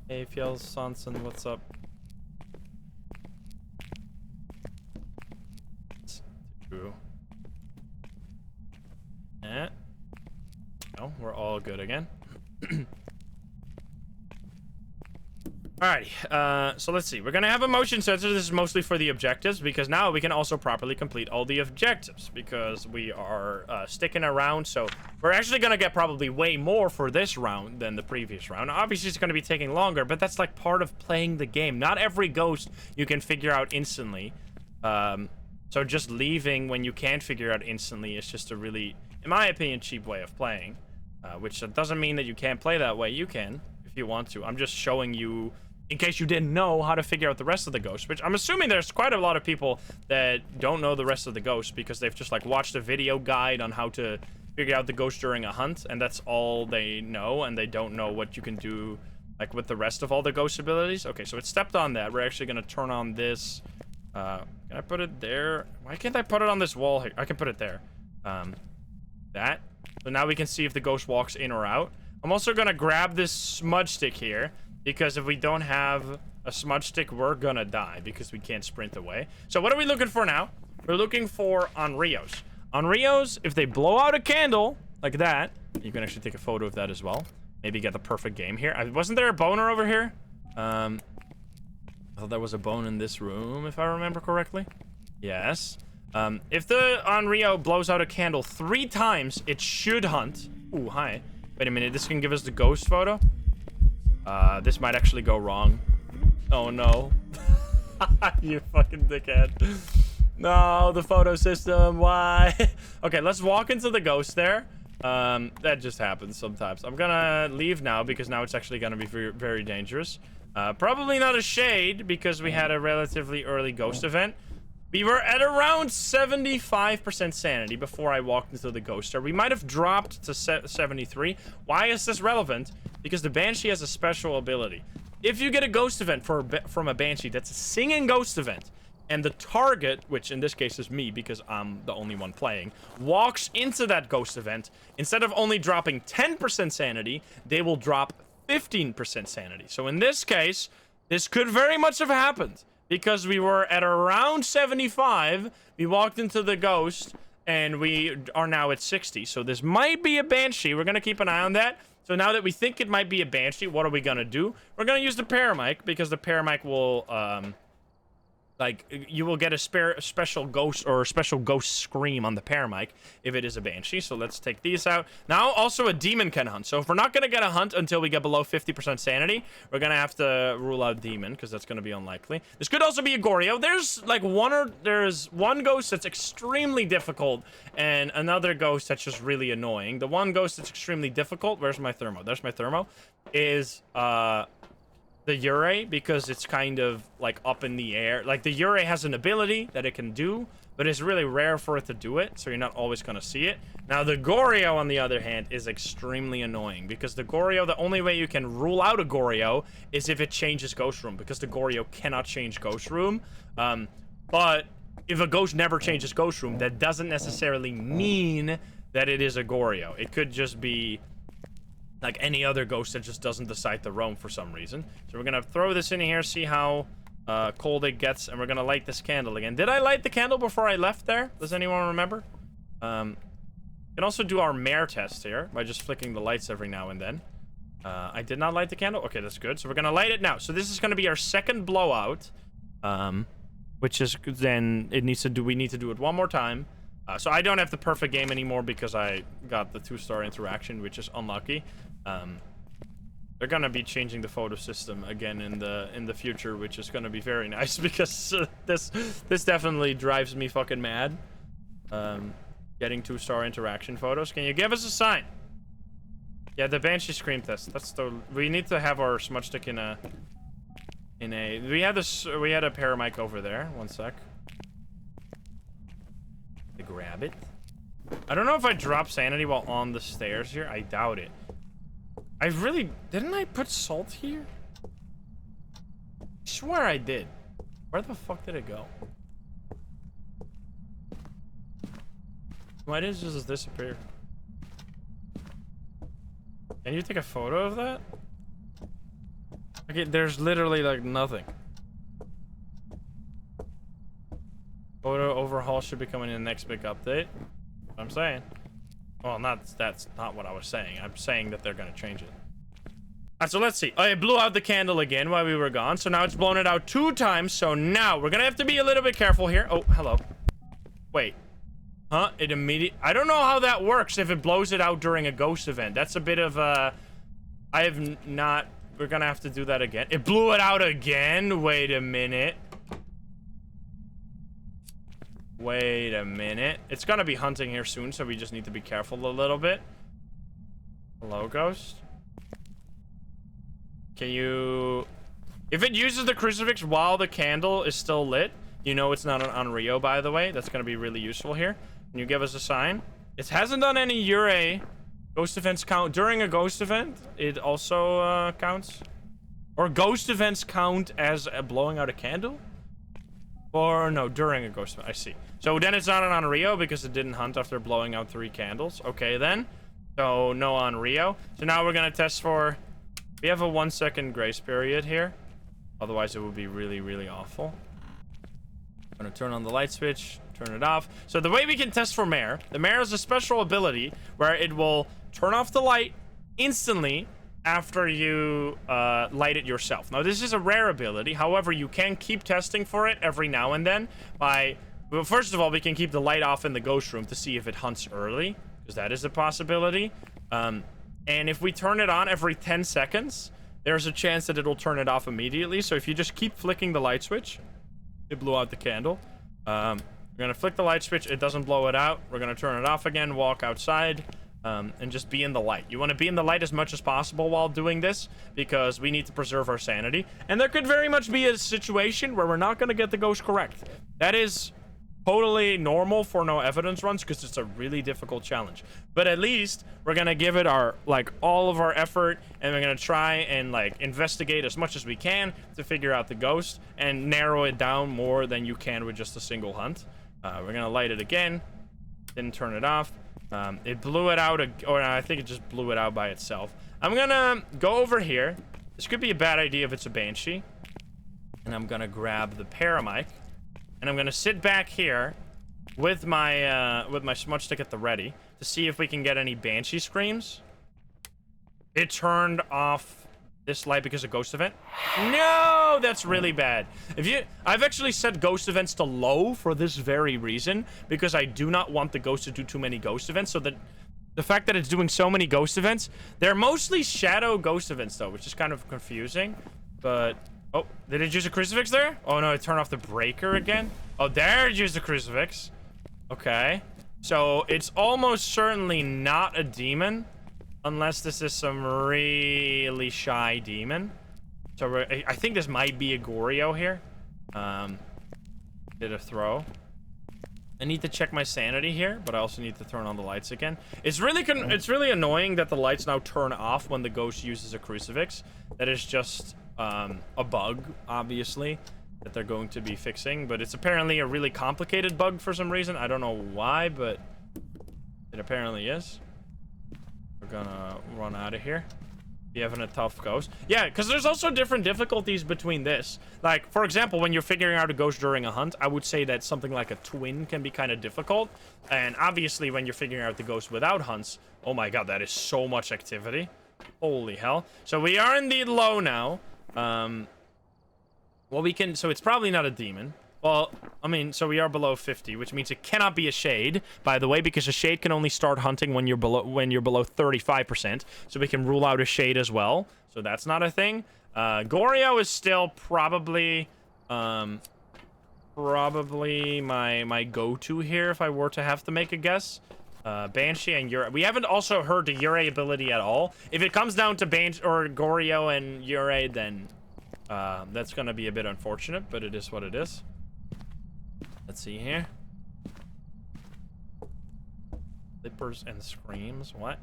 Hey, Fjell Sonson, what's up? True. No, we're all good again. Alrighty, so let's see. We're gonna have a motion sensor. This is mostly for the objectives because now we can also properly complete all the objectives because we are sticking around. So we're actually gonna get probably way more for this round than the previous round. Obviously, it's gonna be taking longer, but that's like part of playing the game. Not every ghost you can figure out instantly. So just leaving when you can't figure out instantly is just a really, in my opinion, cheap way of playing. Which doesn't mean that you can't play that way. You can if you want to. I'm just showing you, in case you didn't know, how to figure out the rest of the ghosts, which I'm assuming there's quite a lot of people that don't know the rest of the ghosts because they've just like watched a video guide on how to figure out the ghost during a hunt, and that's all they know, and they don't know what you can do like with the rest of all the ghost abilities. Okay, so it stepped on that. We're actually gonna turn on this. Can I put it there? Why can't I put it on this wall here? I can put it there. That. So now we can see if the ghost walks in or out. I'm also gonna grab this smudge stick here because if we don't have a smudge stick, we're gonna die because we can't sprint away. So what are we looking for now? We're looking for Onryos. Onryos, if they blow out a candle like that, you can actually take a photo of that as well. Maybe get the perfect game here. Wasn't there a boner over here? I thought there was a bone in this room, if I remember correctly. Yes. If the Onryo blows out a candle 3 times, it should hunt. Ooh, hi. Wait a minute, this can give us the ghost photo? This might actually go wrong. Oh no. You fucking dickhead. No, the photo system, why? Okay, let's walk into the ghost there. That just happens sometimes. I'm gonna leave now because now it's actually gonna be very, very dangerous. Probably not a shade because we had a relatively early ghost event. We were at around 75% sanity before I walked into the ghoster. We might have dropped to 73. Why is this relevant? Because the Banshee has a special ability. If you get a ghost event from a Banshee, that's a singing ghost event, and the target, which in this case is me because I'm the only one playing, walks into that ghost event, instead of only dropping 10% sanity, they will drop 15% sanity. So in this case, this could very much have happened. Because we were at around 75, we walked into the ghost, and we are now at 60. So this might be a Banshee. We're going to keep an eye on that. So now that we think it might be a Banshee, what are we going to do? We're going to use the paramic, because the paramic will, like, you will get a special ghost or a special ghost scream on the paramic if it is a Banshee. So let's take these out. Now, also a demon can hunt. So if we're not going to get a hunt until we get below 50% sanity, we're going to have to rule out demon because that's going to be unlikely. This could also be a Goryo. There's like there's one ghost that's extremely difficult and another ghost that's just really annoying. The one ghost that's extremely difficult, where's my thermo? There's my thermo, is the Yurei because it's kind of like up in the air. Like the Yurei has an ability that it can do, but it's really rare for it to do it, so you're not always gonna see it. Now the Goryo, on the other hand, is extremely annoying because the Goryo, the only way you can rule out a Goryo is if it changes Ghost Room, because the Goryo cannot change Ghost Room. But if a ghost never changes Ghost Room, that doesn't necessarily mean that it is a Goryo. It could just be like any other ghost that just doesn't decide to roam for some reason. So we're gonna throw this in here, see how cold it gets, and we're gonna light this candle again. Did I light the candle before I left there? Does anyone remember? We can also do our mare test here by just flicking the lights every now and then. I did not light the candle. Okay, that's good. So we're gonna light it now. So this is gonna be our second blowout, which is then it needs to do. We need to do it one more time. So I don't have the perfect game anymore because I got the 2-star interaction, which is unlucky. They're gonna be changing the photo system again in the future, which is gonna be very nice because this definitely drives me fucking mad. Getting 2-star interaction photos. Can you give us a sign? Yeah, the Banshee scream test. That's the. We need to have our smudge stick in a. We had this. We had a paramic over there. One sec. To grab it. I don't know if I dropped sanity while on the stairs here. I doubt it. I really didn't. I put salt here. I swear I did. Where the fuck did it go? Why did it just disappear? Can you take a photo of that? Okay, there's literally like nothing. Photo overhaul should be coming in the next big update. I'm saying. Well, that's not what I was saying. I'm saying that they're gonna change it. Alright, so let's see. I blew out the candle again while we were gone, so now it's blown it out 2 times. So now we're gonna have to be a little bit careful here. Oh, hello. Wait. Huh? It immediately... I don't know how that works if it blows it out during a ghost event. That's a bit of a... I have not... We're gonna have to do that again. It blew it out again? Wait a minute. Wait a minute. It's gonna be hunting here soon, so we just need to be careful a little bit. Hello, ghost? Can you... If it uses the crucifix while the candle is still lit, you know it's not an Onryo, by the way. That's gonna be really useful here. Can you give us a sign? It hasn't done any Yurei ghost events count during a ghost event. It also counts. Or ghost events count as blowing out a candle? Or no, during a ghost event. I see. So then it's not an Onryo because it didn't hunt after blowing out 3 candles. Okay then. So no Onryo. So now we're gonna test for... We have a 1-second grace period here. Otherwise it would be really, really awful. I'm gonna turn on the light switch, turn it off. So the way we can test for Mare, the Mare has a special ability where it will turn off the light instantly after you light it yourself. Now this is a rare ability, however you can keep testing for it every now and then by... Well, first of all, we can keep the light off in the ghost room to see if it hunts early, because that is a possibility. And if we turn it on every 10 seconds, there's a chance that it'll turn it off immediately. So if you just keep flicking the light switch... It blew out the candle. We're gonna flick the light switch. It doesn't blow it out. We're gonna turn it off again, walk outside, and just be in the light. You want to be in the light as much as possible while doing this because we need to preserve our sanity. And there could very much be a situation where we're not gonna get the ghost correct. That is totally normal for no evidence runs because it's a really difficult challenge. But at least we're gonna give it our all of our effort, and we're gonna try and investigate as much as we can to figure out the ghost and narrow it down more than you can with just a single hunt. We're gonna light it again. Didn't turn it off. It blew it out, or I think it just blew it out by itself. I'm gonna go over here. This could be a bad idea if it's a Banshee. And I'm gonna grab the paramic. And I'm gonna sit back here with my smudge stick at the ready to see if we can get any Banshee screams. It turned off this light because of ghost event. No, that's really bad. I've actually set ghost events to low for this very reason, because I do not want the ghost to do too many ghost events. So that the fact that it's doing so many ghost events, they're mostly shadow ghost events though, which is kind of confusing. But oh, did it use a crucifix there? Oh no, it turned off the breaker again. Oh, there it used a crucifix. Okay, so it's almost certainly not a demon unless this is some really shy demon. So I think this might be a Goryo here. Did a throw. I need to check my sanity here, but I also need to turn on the lights again. It's really annoying that the lights now turn off when the ghost uses a crucifix. That is just a bug, obviously, that they're going to be fixing. But it's apparently a really complicated bug for some reason. I don't know why, but it apparently is. We're gonna run out of here. Be having a tough ghost. Yeah, because there's also different difficulties between this. Like, for example, when you're figuring out a ghost during a hunt, I would say that something like a twin can be kind of difficult. And obviously, when you're figuring out the ghost without hunts, oh my god, that is so much activity. Holy hell. So we are indeed low now. Well, we can... So it's probably not a demon. Well, I mean, so we are below 50, which means it cannot be a shade, by the way, because a shade can only start hunting when you're below 35%. So we can rule out a shade as well. So that's not a thing. Goryo is still probably my go-to here if I were to have to make a guess. Banshee and Yurei. We haven't also heard the Yurei ability at all. If it comes down to Banshee or Goryo and Yurei, then that's gonna be a bit unfortunate, but it is what it is. Let's see here. Flippers and screams. What?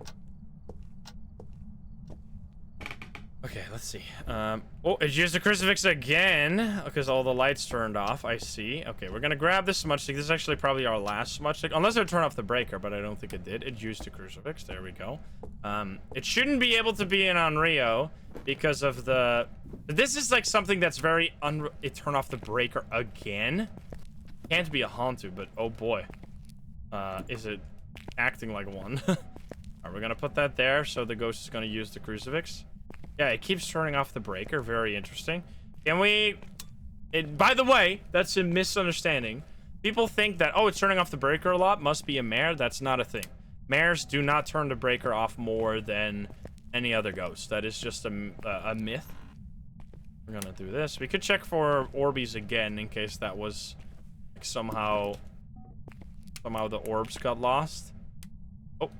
Okay, let's see. Oh, it's used the crucifix again because all the lights turned off. I see. Okay, we're gonna grab this smudge stick. This is actually probably our last smudge stick, unless it turned off the breaker, but I don't think it did. It used the crucifix. There we go. It shouldn't be able to be an Onryo because of the. This is like something that's very It turned off the breaker again. Can't be a Hantu, but oh boy, is it acting like one? Alright, we're gonna put that there, so the ghost is gonna use the crucifix. Yeah, it keeps turning off the breaker. Very interesting. Can we... By the way, that's a misunderstanding. People think that, oh, it's turning off the breaker a lot. Must be a mare. That's not a thing. Mares do not turn the breaker off more than any other ghost. That is just a myth. We're gonna do this. We could check for Orbeez again in case that was... Like somehow the orbs got lost. Oh.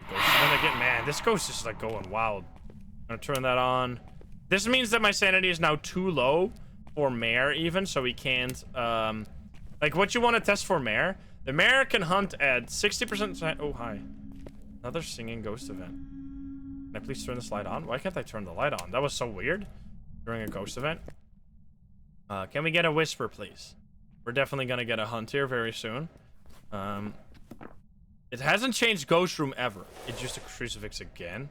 Ghost is gonna get... Man, this ghost is like going wild. I'm gonna turn that on. This means that my sanity is now too low for mare even, so we can't like what you want to test for mare. The mare can hunt at 60%. Oh, hi. Another singing ghost event. Can I please turn this light on? Why can't I turn the light on? That was so weird during a ghost event. Can we get a whisper, please? We're definitely gonna get a hunt here very soon. It hasn't changed ghost room ever. It's just a crucifix again.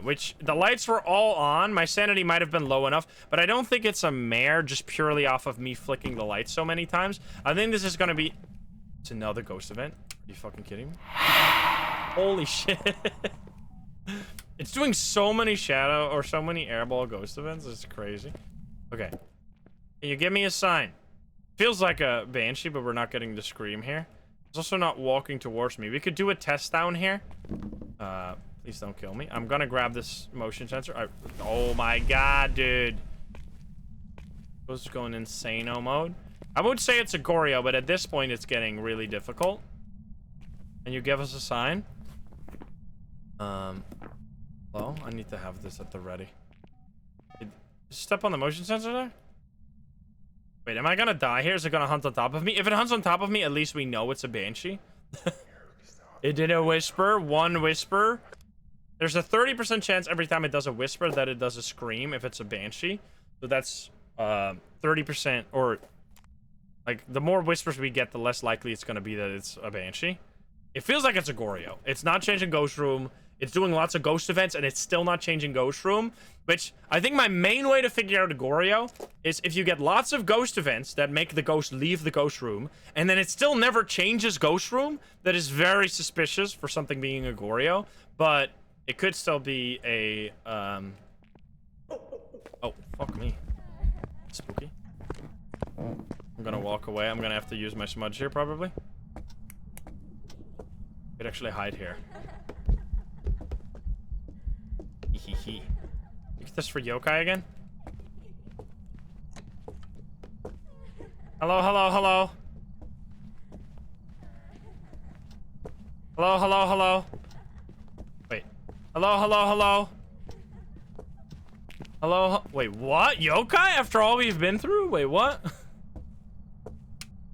Which the lights were all on. My sanity might have been low enough, but I don't think it's a mare just purely off of me flicking the lights so many times. I think this is gonna be... It's another ghost event. Are you fucking kidding me? Holy shit. It's doing so many shadow or so many airball ghost events. It's crazy. Okay. Can you give me a sign? Feels like a Banshee, but we're not getting the scream here. It's also not walking towards me. We could do a test down here. Please don't kill me. I'm gonna grab this motion sensor. Oh my god, dude. This is going insano mode. I would say it's a Goryo, but at this point it's getting really difficult. Can you give us a sign? Hello? I need to have this at the ready. Step on the motion sensor there? Wait, am I gonna die here? Is it gonna hunt on top of me? If it hunts on top of me, at least we know it's a Banshee. It did a whisper. One whisper. There's a 30% chance every time it does a whisper that it does a scream if it's a Banshee. So that's 30%, or like the more whispers we get, the less likely it's gonna be that it's a Banshee. It feels like it's a Goryo. It's not changing Ghost Room. It's doing lots of ghost events, and it's still not changing Ghost Room, which I think my main way to figure out a Goryo is if you get lots of ghost events that make the ghost leave the Ghost Room, and then it still never changes Ghost Room. That is very suspicious for something being a Goryo, but it could still be a, Oh, fuck me. Spooky. I'm gonna walk away. I'm gonna have to use my smudge here, probably. Could actually hide here. Hee. You get this for yokai again? Hello, hello, hello. Hello, hello, hello. Wait. Hello, hello, hello. Hello? Wait, what? Yokai? After all we've been through? Wait, what?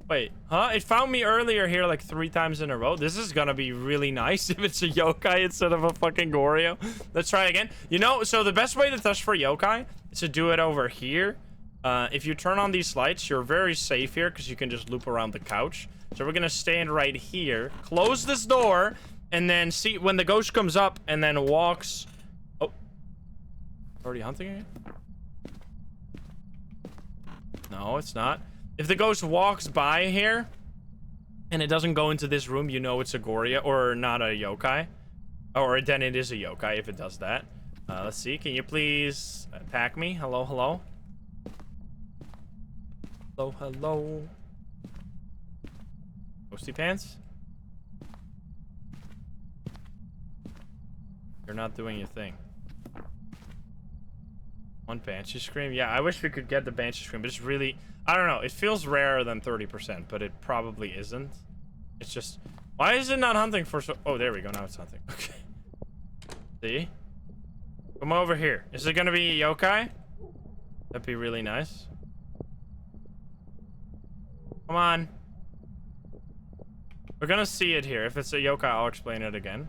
Wait, huh? It found me earlier here like 3 times in a row. This is gonna be really nice if it's a yokai instead of a fucking Goryo. Let's try again. You know, so the best way to test for yokai is to do it over here. If you turn on these lights, you're very safe here because you can just loop around the couch. So we're gonna stand right here, close this door, and then see when the ghost comes up and then walks. Oh, already hunting again? No, it's not. If the ghost walks by here and it doesn't go into this room, you know it's a Goryo or not a yokai. Or then it is a yokai if it does that. Let's see. Can you please attack me? Hello, hello. Hello, hello. Ghosty pants? You're not doing your thing. One Banshee scream? Yeah, I wish we could get the Banshee scream, but it's really... I don't know. It feels rarer than 30%, but it probably isn't. It's just... Why is it not hunting for so... Oh, there we go. Now it's hunting. Okay. See? Come over here. Is it gonna be a yokai? That'd be really nice. Come on. We're gonna see it here. If it's a yokai, I'll explain it again.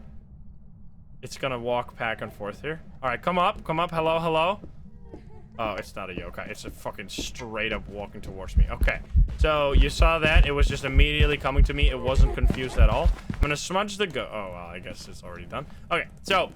It's gonna walk back and forth here. Alright, come up. Come up. Hello, hello. Oh, it's not a yokai. It's a fucking straight up walking towards me. Okay. So, you saw that. It was just immediately coming to me. It wasn't confused at all. I'm gonna smudge the go- Oh, well, I guess it's already done. Okay, so...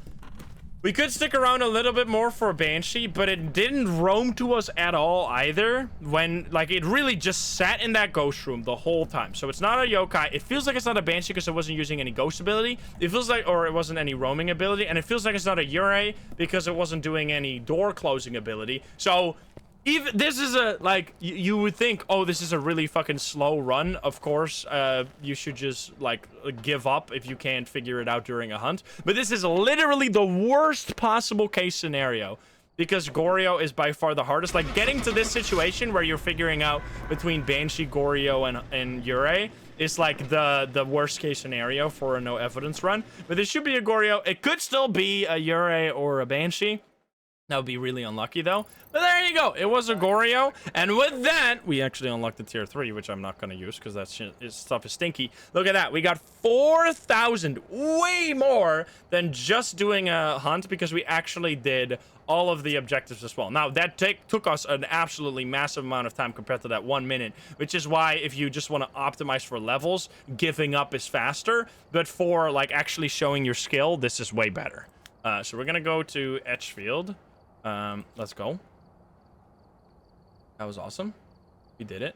We could stick around a little bit more for Banshee, but it didn't roam to us at all either. When, like, it really just sat in that ghost room the whole time. So it's not a yokai. It feels like it's not a Banshee because it wasn't using any ghost ability. It feels like, or it wasn't any roaming ability. And it feels like it's not a Yurei because it wasn't doing any door closing ability. So... Even this is a like you would think, oh, this is a really fucking slow run. Of course, you should just like give up if you can't figure it out during a hunt. But this is literally the worst possible case scenario because Goryo is by far the hardest. Like getting to this situation where you're figuring out between Banshee, Goryo, and Yurei is like the worst case scenario for a no evidence run. But it should be a Goryo. It could still be a Yurei or a Banshee. That would be really unlucky, though. But there you go. It was a Goryo. And with that, we actually unlocked the tier 3, which I'm not going to use because that stuff is stinky. Look at that. We got 4,000. Way more than just doing a hunt because we actually did all of the objectives as well. Now, that took us an absolutely massive amount of time compared to that 1 minute, which is why if you just want to optimize for levels, giving up is faster. But for, like, actually showing your skill, this is way better. So we're going to go to Edgefield. Let's go. That was awesome. We did it.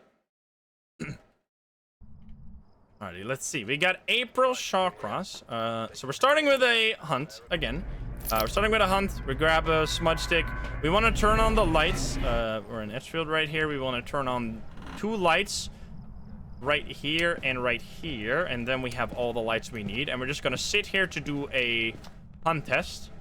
Alrighty, let's see. We got April Shawcross. So we're starting with a hunt again. We're starting with a hunt. We grab a smudge stick. We want to turn on the lights. We're in Edgefield right here. We want to turn on 2 lights right here and right here. And then we have all the lights we need. And we're just going to sit here to do a hunt test.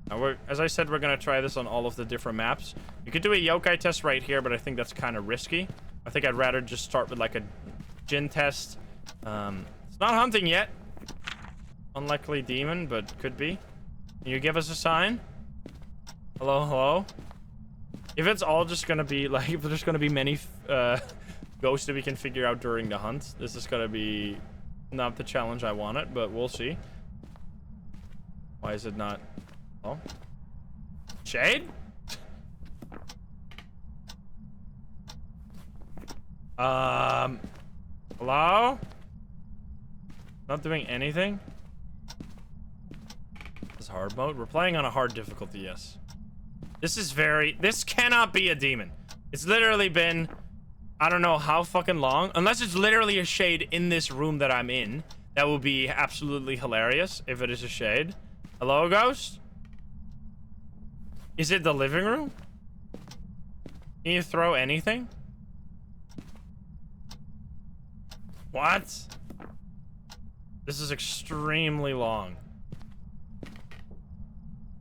Now as I said, we're going to try this on all of the different maps. You could do a yokai test right here, but I think that's kind of risky. I think I'd rather just start with like a Jin test. It's not hunting yet. Unlikely demon, but could be. Can you give us a sign? Hello, hello? If it's all just going to be like, if there's going to be many ghosts that we can figure out during the hunt, this is going to be not the challenge I wanted, but we'll see. Why is it not... Oh. Shade? Hello? Not doing anything? This is hard mode. We're playing on a hard difficulty, yes. This cannot be a demon. It's literally been, I don't know how fucking long. Unless it's literally a shade in this room that I'm in. That would be absolutely hilarious if it is a shade. Hello, ghost? Is it the living room? Can you throw anything? What? This is extremely long.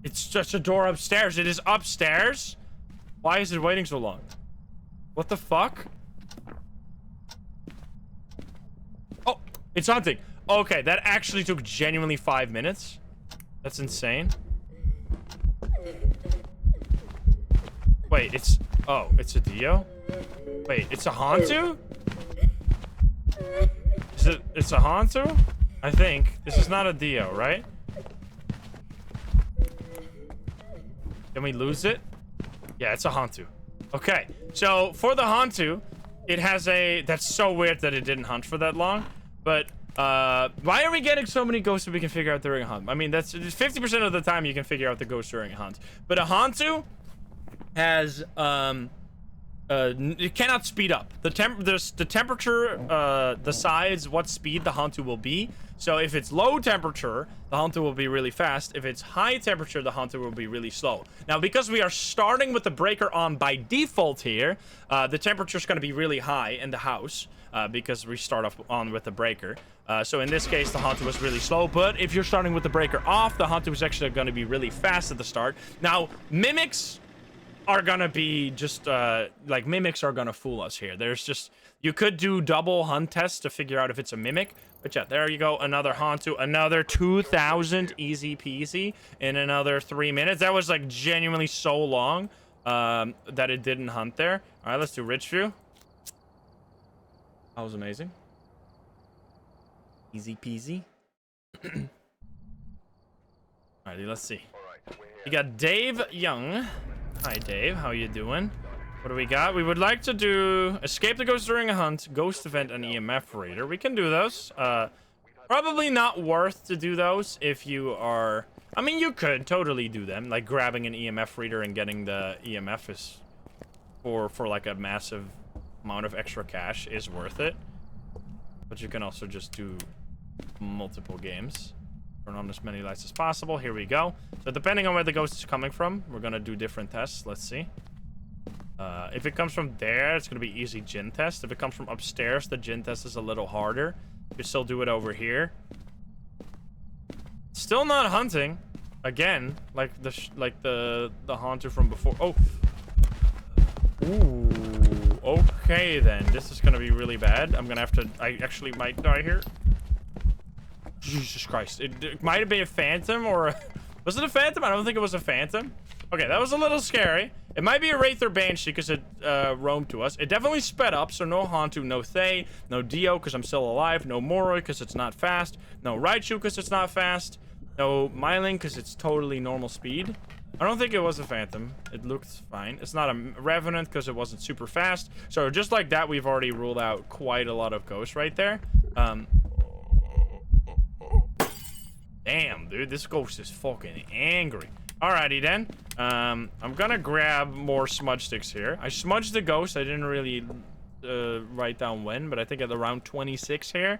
It's just a door upstairs. It is upstairs? Why is it waiting so long? What the fuck? Oh, it's hunting. Okay, that actually took genuinely 5 minutes. That's insane. Wait, it's... Oh, it's a Dio? Wait, it's a Hantu? It's a Hantu? I think. This is not a Dio, right? Can we lose it? Yeah, it's a Hantu. Okay, so for the Hantu, it has a... That's so weird that it didn't hunt for that long. But, why are we getting so many ghosts that we can figure out during a hunt? I mean, that's 50% of the time you can figure out the ghost during a hunt. But a Hantu has, it cannot speed up. The temperature decides what speed the Hantu will be. So if it's low temperature, the Hantu will be really fast. If it's high temperature, the Hantu will be really slow. Now, because we are starting with the breaker on by default here, the temperature is going to be really high in the house because we start off on with the breaker. So in this case, the Hantu was really slow. But if you're starting with the breaker off, the Hantu is actually going to be really fast at the start. Now, mimics are gonna be just like mimics are gonna fool us here. There's just, you could do double hunt tests to figure out if it's a mimic, but yeah, there you go, another Hantu, another 2,000 easy peasy in another 3 minutes. That was like genuinely so long that it didn't hunt there. All right, let's do Rich View. That was amazing. Easy peasy. Alrighty, let's see. You got Dave Young. Hi, Dave. How you doing? What do we got? We would like to do escape the ghost during a hunt, ghost event, and EMF reader. We can do those. Probably not worth to do those if you are... I mean, you could totally do them. Like grabbing an EMF reader and getting the EMF is for like a massive amount of extra cash is worth it. But you can also just do multiple games. Turn on as many lights as possible. Here we go. So depending on where the ghost is coming from, we're gonna do different tests. Let's see. If it comes from there, it's gonna be easy gin test. If it comes from upstairs, the gin test is a little harder. You still do it over here. Still not hunting. Again, like the Hantu from before. Oh. Ooh. Okay then. This is gonna be really bad. I'm gonna have to. I actually might die here. Jesus Christ. It might have been a phantom or... Was it a phantom? I don't think it was a phantom. Okay, that was a little scary. It might be a Wraith or Banshee because it roamed to us. It definitely sped up, so no Hantu, no Thay, no Dio because I'm still alive, no Moroi because it's not fast, no Raichu because it's not fast, no Myling because it's totally normal speed. I don't think it was a phantom. It looked fine. It's not a Revenant because it wasn't super fast. So just like that, we've already ruled out quite a lot of ghosts right there. Damn, dude, this ghost is fucking angry. Alrighty then. I'm gonna grab more smudge sticks here. I smudged the ghost. I didn't really write down when, but I think at around 26 here.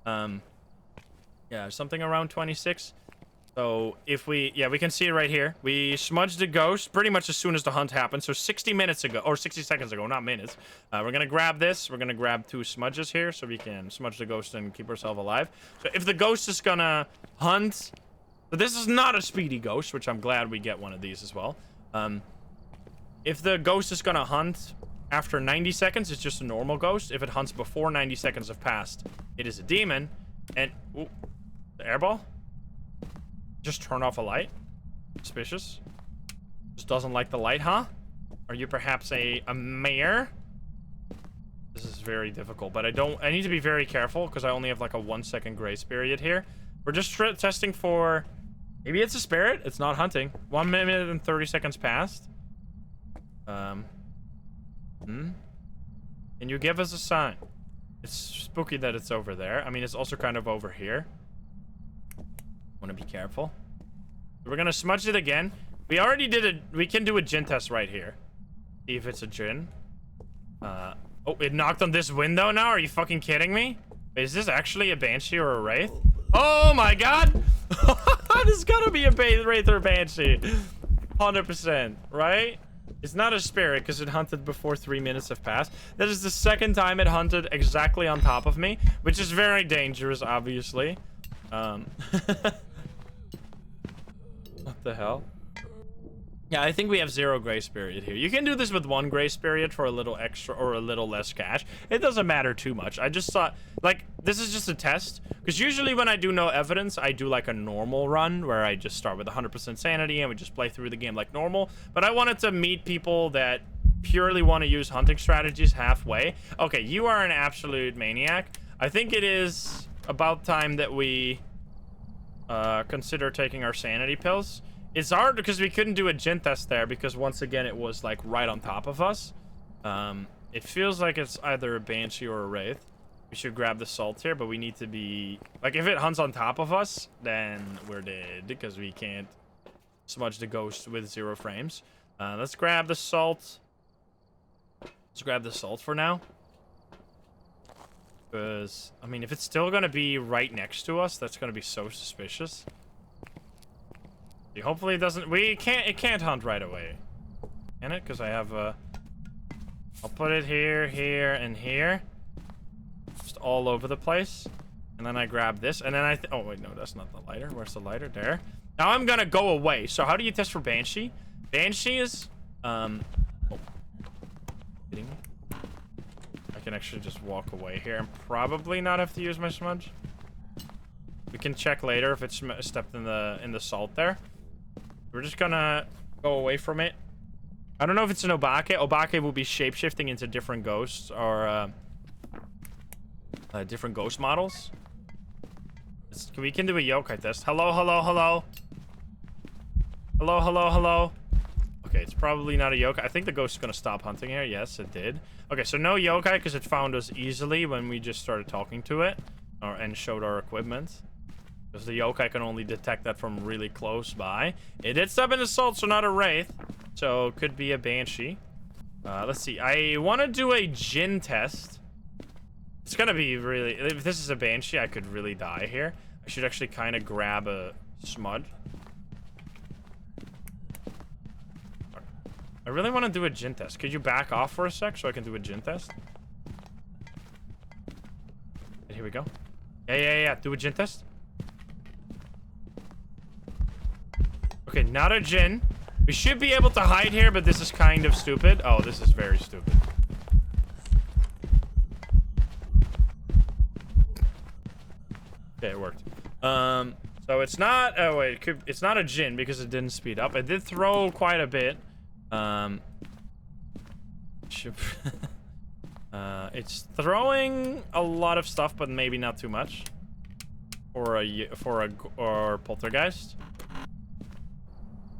Yeah, something around 26. So if we, yeah, we can see it right here. We smudged the ghost pretty much as soon as the hunt happened. So 60 minutes ago, or 60 seconds ago, not minutes. We're gonna grab this. We're gonna grab 2 smudges here so we can smudge the ghost and keep ourselves alive. So if the ghost is gonna hunt, but this is not a speedy ghost, which I'm glad we get one of these as well. If the ghost is gonna hunt after 90 seconds, it's just a normal ghost. If it hunts before 90 seconds have passed, it is a demon. And, ooh, the airball? Just turn off a light? Suspicious. Just doesn't like the light, huh? Are you perhaps a mayor? This is very difficult, but I need to be very careful because I only have like a 1-second grace period here. We're just testing for, maybe it's a spirit. It's not hunting. 1 minute and 30 seconds passed. Can you give us a sign? It's spooky that it's over there. I mean, it's also kind of over here. Want to be careful. We're gonna smudge it again. We already did it. We can do a gin test right here. See if it's a gin. Oh, it knocked on this window now? Are you fucking kidding me? Is this actually a Banshee or a Wraith? Oh my god! This gotta be a Wraith or Banshee. 100%, right? It's not a spirit because it hunted before 3 minutes have passed. That is the second time it hunted exactly on top of me, which is very dangerous, Yeah, I think we have 0 grace period here. You can do this with 1 grace period for a little extra or a little less cash. It doesn't matter too much. I just thought, like, this is just a test. Because usually when I do no evidence, I do like a normal run where I just start with 100% sanity and we just play through the game like normal. But I wanted to meet people that purely want to use hunting strategies halfway. Okay, you are an absolute maniac. I think it is about time that we consider taking our sanity pills. It's hard because we couldn't do a gin test there because once again it was like right on top of us. It feels like it's either a Banshee or a Wraith. We should grab the salt here, but we need to be like, if it hunts on top of us, then we're dead because we can't smudge the ghost with 0 frames. Let's grab the salt. Let's grab the salt for now. Because, I mean, if it's still gonna be right next to us, that's gonna be so suspicious. Hopefully it doesn't, it can't hunt right away. Can it? Because I have I'll put it here, here, and here. Just all over the place. And then I grab this, and then oh wait, no, that's not the lighter. Where's the lighter? There. Now I'm gonna go away. So how do you test for Banshee? Banshee is, oh. Kidding me? I can actually just walk away here and probably not have to use my smudge. We can check later if it's stepped in the salt there. We're just gonna go away from it. I don't know if it's an Obake. Obake will be shape-shifting into different ghosts or different ghost models. We can do a yokai test. Hello, hello, hello. Hello, hello, hello. Okay, it's probably not a yokai. I think the ghost is gonna stop hunting here. Yes, it did. Okay, so no yokai because it found us easily when we just started talking to it and showed our equipment. Because the yokai can only detect that from really close by. It did step in the salt, so not a Wraith. So it could be a Banshee. Let's see. I want to do a Jinn test. It's going to be really... If this is a Banshee, I could really die here. I should actually kind of grab a smudge. I really want to do a Jinn test. Could you back off for a sec so I can do a Jinn test? Here we go. Yeah. Do a Jinn test. Okay, not a Jinn. We should be able to hide here, but this is kind of stupid. Oh, this is very stupid. Okay, it worked. So it's not... Oh, wait. It's not a Jinn because it didn't speed up. It did throw quite a bit. It's throwing a lot of stuff, but maybe not too much. Or poltergeist.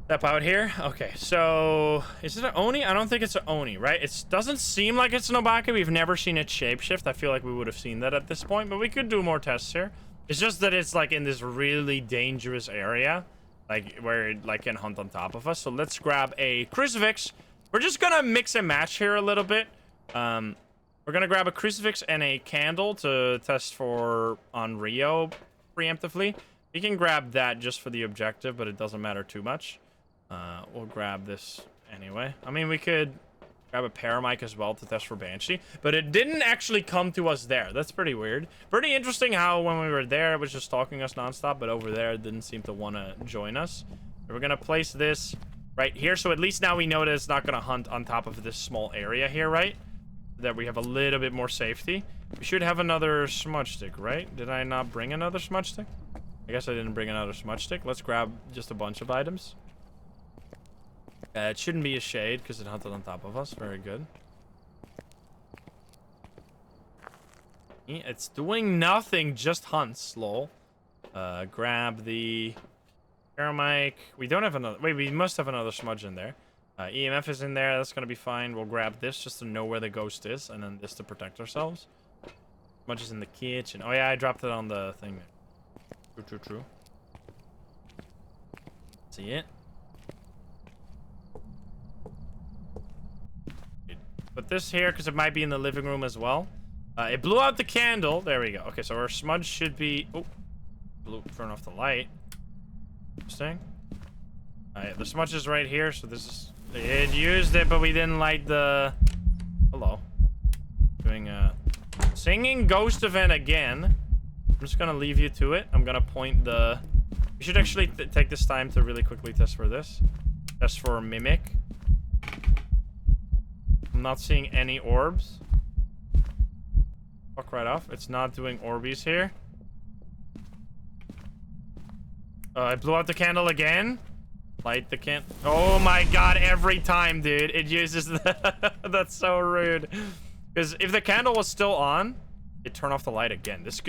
Step out here. Okay, so is it an Oni? I don't think it's an Oni, right? It doesn't seem like it's an Obake. We've never seen it shapeshift. I feel like we would have seen that at this point, but we could do more tests here. It's just that it's like in this really dangerous area, like where it like can hunt on top of us. So let's grab a crucifix. We're just gonna mix and match here a little bit. We're gonna grab a crucifix and a candle to test for Onryo preemptively. You can grab that just for the objective, but it doesn't matter too much. We'll grab this anyway. I mean, we could grab a paramic as well to test for Banshee, but it didn't actually come to us there. That's pretty weird. Pretty interesting how when we were there, it was just stalking us nonstop, but over there, it didn't seem to want to join us. So we're going to place this right here, so at least now we know that it's not going to hunt on top of this small area here, right? That we have a little bit more safety. We should have another smudge stick, right? Did I not bring another smudge stick? I guess I didn't bring another smudge stick. Let's grab just a bunch of items. It shouldn't be a shade because it hunted on top of us. Very good. It's doing nothing, just hunts, lol. Grab the paramic. We don't have another... Wait, we must have another smudge in there. EMF is in there. That's going to be fine. We'll grab this just to know where the ghost is, and then this to protect ourselves. Smudge is in the kitchen. Oh, yeah, I dropped it on the thing there. True. See it? Put this here because it might be in the living room as well. It blew out the candle. There we go. Okay, so our smudge should be... Oh, turn off the light. Interesting. The smudge is right here, so this is... It used it, but we didn't light the... Hello. Doing a... Singing ghost event again. I'm just gonna leave you to it. I'm gonna point the... We should actually take this time to really quickly test for this. Just for mimic. I'm not seeing any orbs. Fuck right off. It's not doing orbies here. I blew out the candle again. Light the can. Oh my god, every time, dude. It uses that. That's so rude. Because if the candle was still on, it turned off the light again. This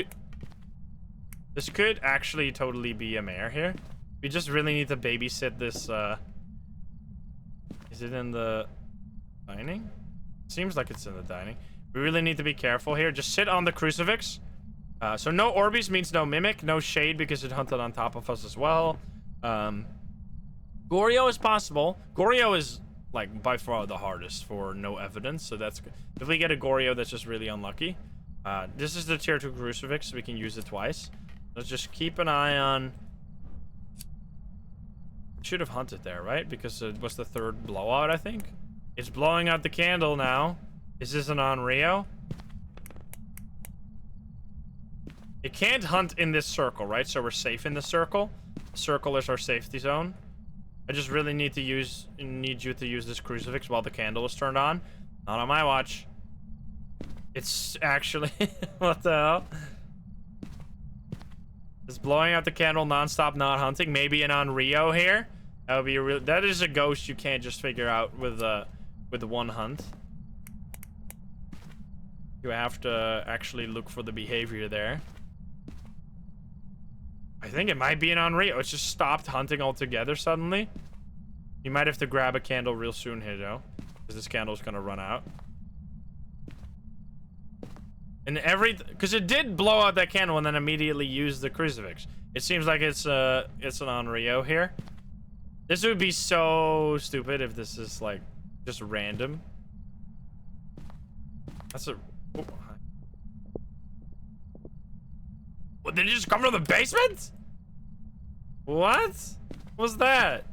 could actually totally be a mare here. We just really need to babysit this. Is it in the dining? Seems like it's in the dining. We really need to be careful here. Just sit on the crucifix. So no Orbeez means no Mimic. No Shade because it hunted on top of us as well. Goryo is possible. Goryo is, like, by far the hardest for no evidence. So that's good. If we get a Goryo, that's just really unlucky. This is the tier 2 crucifix. So we can use it twice. Let's just keep an eye on... Should have hunted there, right? Because it was the third blowout, I think. It's blowing out the candle now. Is this an Onryo? It can't hunt in this circle, right? So we're safe in the circle. The circle is our safety zone. I just really need you to use this crucifix while the candle is turned on. Not on my watch. It's actually... What the hell? It's blowing out the candle non-stop, not hunting. Maybe an Onryo here. That would be a real... That is a ghost you can't just figure out with one hunt. You have to actually look for the behavior there. I think it might be an Onryo. It's just stopped hunting altogether suddenly. You might have to grab a candle real soon here, though. Because this candle's gonna run out. And because it did blow out that candle and then immediately use the crucifix. It seems like it's an Onryo here. This would be so stupid if this is like just random. That's a... Oh. What, did it just come from the basement? What was that?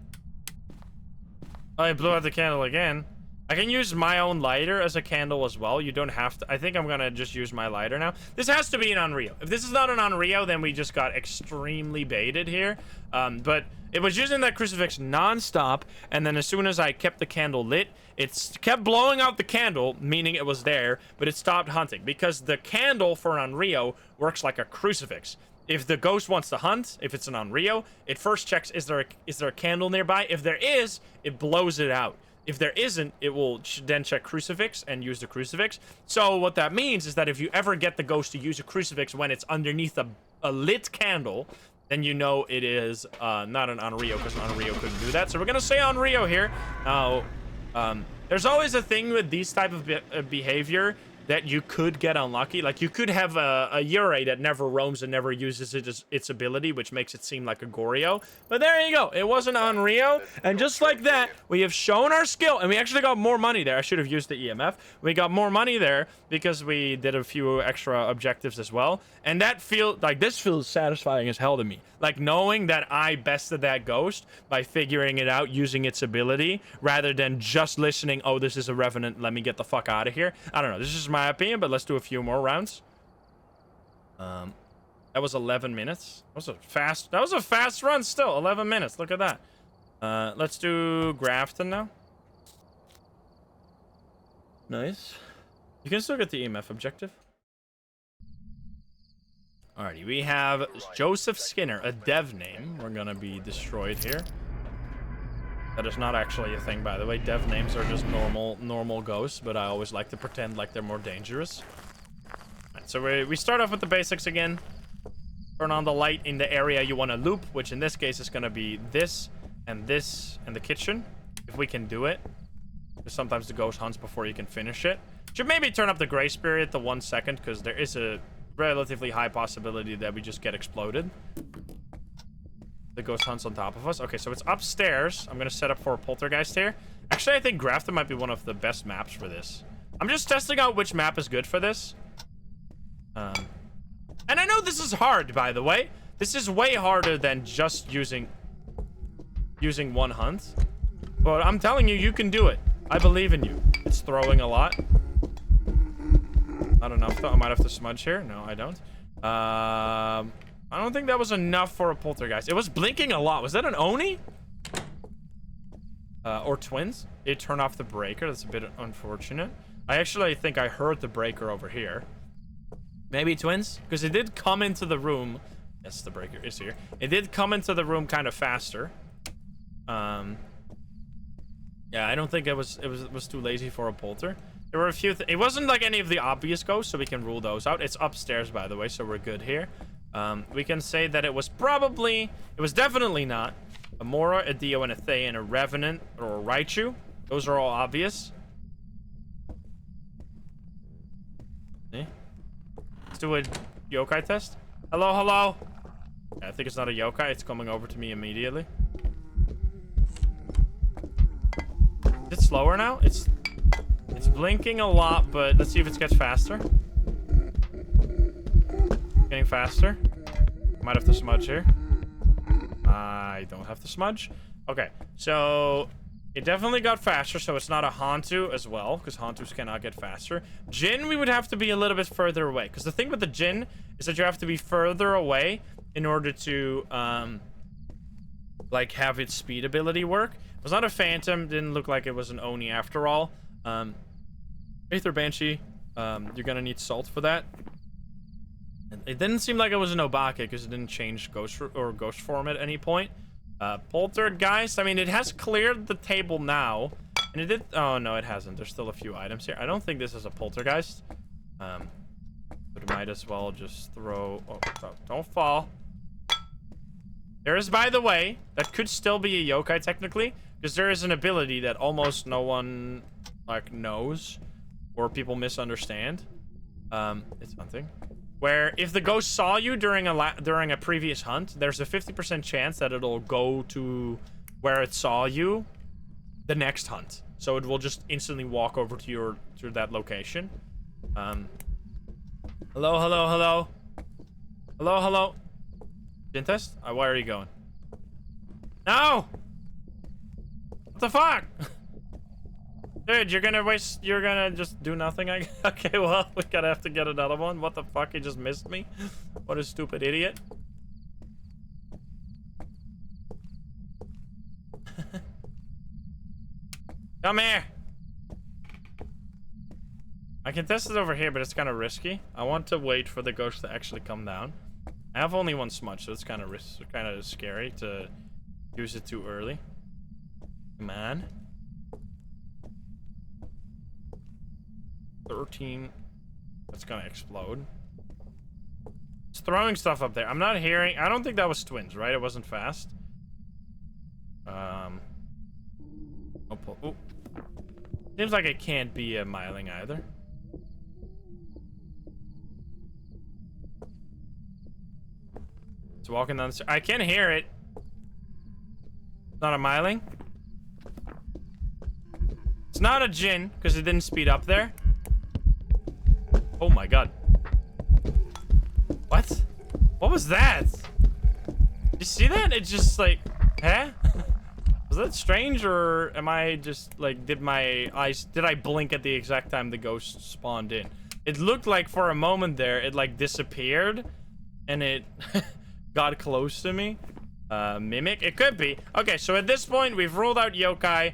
Oh, I blew out the candle again. I can use my own lighter as a candle as well. You don't have to. I think I'm gonna just use my lighter now. This has to be an Onryo. If this is not an Onryo, then we just got extremely baited here. But it was using that crucifix non-stop, and then as soon as I kept the candle lit, it kept blowing out the candle, meaning it was there, but it stopped hunting because the candle for an Onryo works like a crucifix. If the ghost wants to hunt, if it's an Onryo, it first checks is there a candle nearby. If there is, it blows it out. If there isn't, it will then check crucifix and use the crucifix. So what that means is that if you ever get the ghost to use a crucifix when it's underneath a lit candle, then you know it is not an Onryo, because an Onryo couldn't do that. So we're gonna say Onryo here. Now, there's always a thing with these type of behavior that you could get unlucky. Like, you could have a Yurei that never roams and never uses its ability, which makes it seem like a Goryo. But there you go. It was an Onryo. And just like that, we have shown our skill. And we actually got more money there. I should have used the EMF. We got more money there because we did a few extra objectives as well. And that this feels satisfying as hell to me. Like, knowing that I bested that ghost by figuring it out using its ability, rather than just listening, oh, this is a Revenant, let me get the fuck out of here. I don't know. This is my opinion, but let's do a few more rounds. That was 11 minutes. That was a fast run still. 11 minutes. Look at that. Let's do Grafton now. Nice. You can still get the EMF objective. Alrighty, we have Joseph Skinner, a dev name. We're gonna be destroyed here. That is not actually a thing, by the way. Dev names are just normal ghosts, but I always like to pretend like they're more dangerous. Right, so we start off with the basics again. Turn on the light in the area you want to loop, which in this case is going to be this and the kitchen, if we can do it. Because sometimes the ghost hunts before you can finish it. Should maybe turn up the grace period to 1 second, because there is a relatively high possibility that we just get exploded. The ghost hunts on top of us. Okay, so it's upstairs. I'm gonna set up for a poltergeist here. Actually, I think Grafton might be one of the best maps for this. I'm just testing out which map is good for this. And I know this is hard, by the way. This is way harder than just using one hunt. But I'm telling you, you can do it. I believe in you. It's throwing a lot. Not enough, though. I might have to smudge here. No, I don't. I don't think that was enough for a poltergeist. It was blinking a lot. Was that an Oni? Or twins. They turn off the breaker. That's a bit unfortunate. I actually think I heard the breaker over here. Maybe twins? Because it did come into the room. Yes, the breaker is here. It did come into the room kind of faster. Yeah, I don't think it was too lazy for a polter. There were a few. It wasn't like any of the obvious ghosts, so we can rule those out. It's upstairs, by the way, so we're good here. We can say that it was definitely not a Mora, a Dio, and a Thay, and a Revenant or a Raichu. Those are all obvious. Eh? Let's do a yokai test. Hello, hello. Yeah, I think it's not a yokai. It's coming over to me immediately. Is it slower now? It's blinking a lot, but let's see if it gets faster. Getting faster. Might have to smudge here. I don't have to smudge. Okay, so it definitely got faster, so it's not a Hantu as well, because Hantus cannot get faster. Jin, we would have to be a little bit further away, because the thing with the Jin is that you have to be further away in order to, like, have its speed ability work. It was not a Phantom, didn't look like it was an Oni after all. Aether Banshee, you're gonna need salt for that. It didn't seem like it was an Obake because it didn't change ghost form at any point. Poltergeist, I mean, it has cleared the table now. And it did... Oh, no, it hasn't. There's still a few items here. I don't think this is a poltergeist. But it might as well just throw... Oh, don't fall. There is, by the way, that could still be a yokai, technically. Because there is an ability that almost no one, like, knows. Or people misunderstand. It's hunting. Where if the ghost saw you during a previous hunt, there's a 50% chance that it'll go to where it saw you the next hunt. So it will just instantly walk over to that location. Hello, hello, hello. Hello, hello. Jin test? Where are you going? No! What the fuck? Dude, you're gonna just do nothing, okay, well, we gotta have to get another one. What the fuck, he just missed me? What a stupid idiot. Come here! I can test it over here, but it's kind of risky. I want to wait for the ghost to actually come down. I have only one smudge, so it's kind of scary to use it too early. Come on. 13. That's gonna explode. It's throwing stuff up there. I'm not hearing. I don't think that was twins, right? It wasn't fast. Oh. Seems like it can't be a Myling either. It's walking down the stairs. I can hear it. It's not a Myling. It's not a Jin, because it didn't speed up there. Oh my god. What? What was that? You see that? It's just like, huh? Was that strange, or am I just like, did I blink at the exact time the ghost spawned in? It looked like for a moment there, it like disappeared and it got close to me. Mimic? It could be. Okay, so at this point, we've ruled out yokai.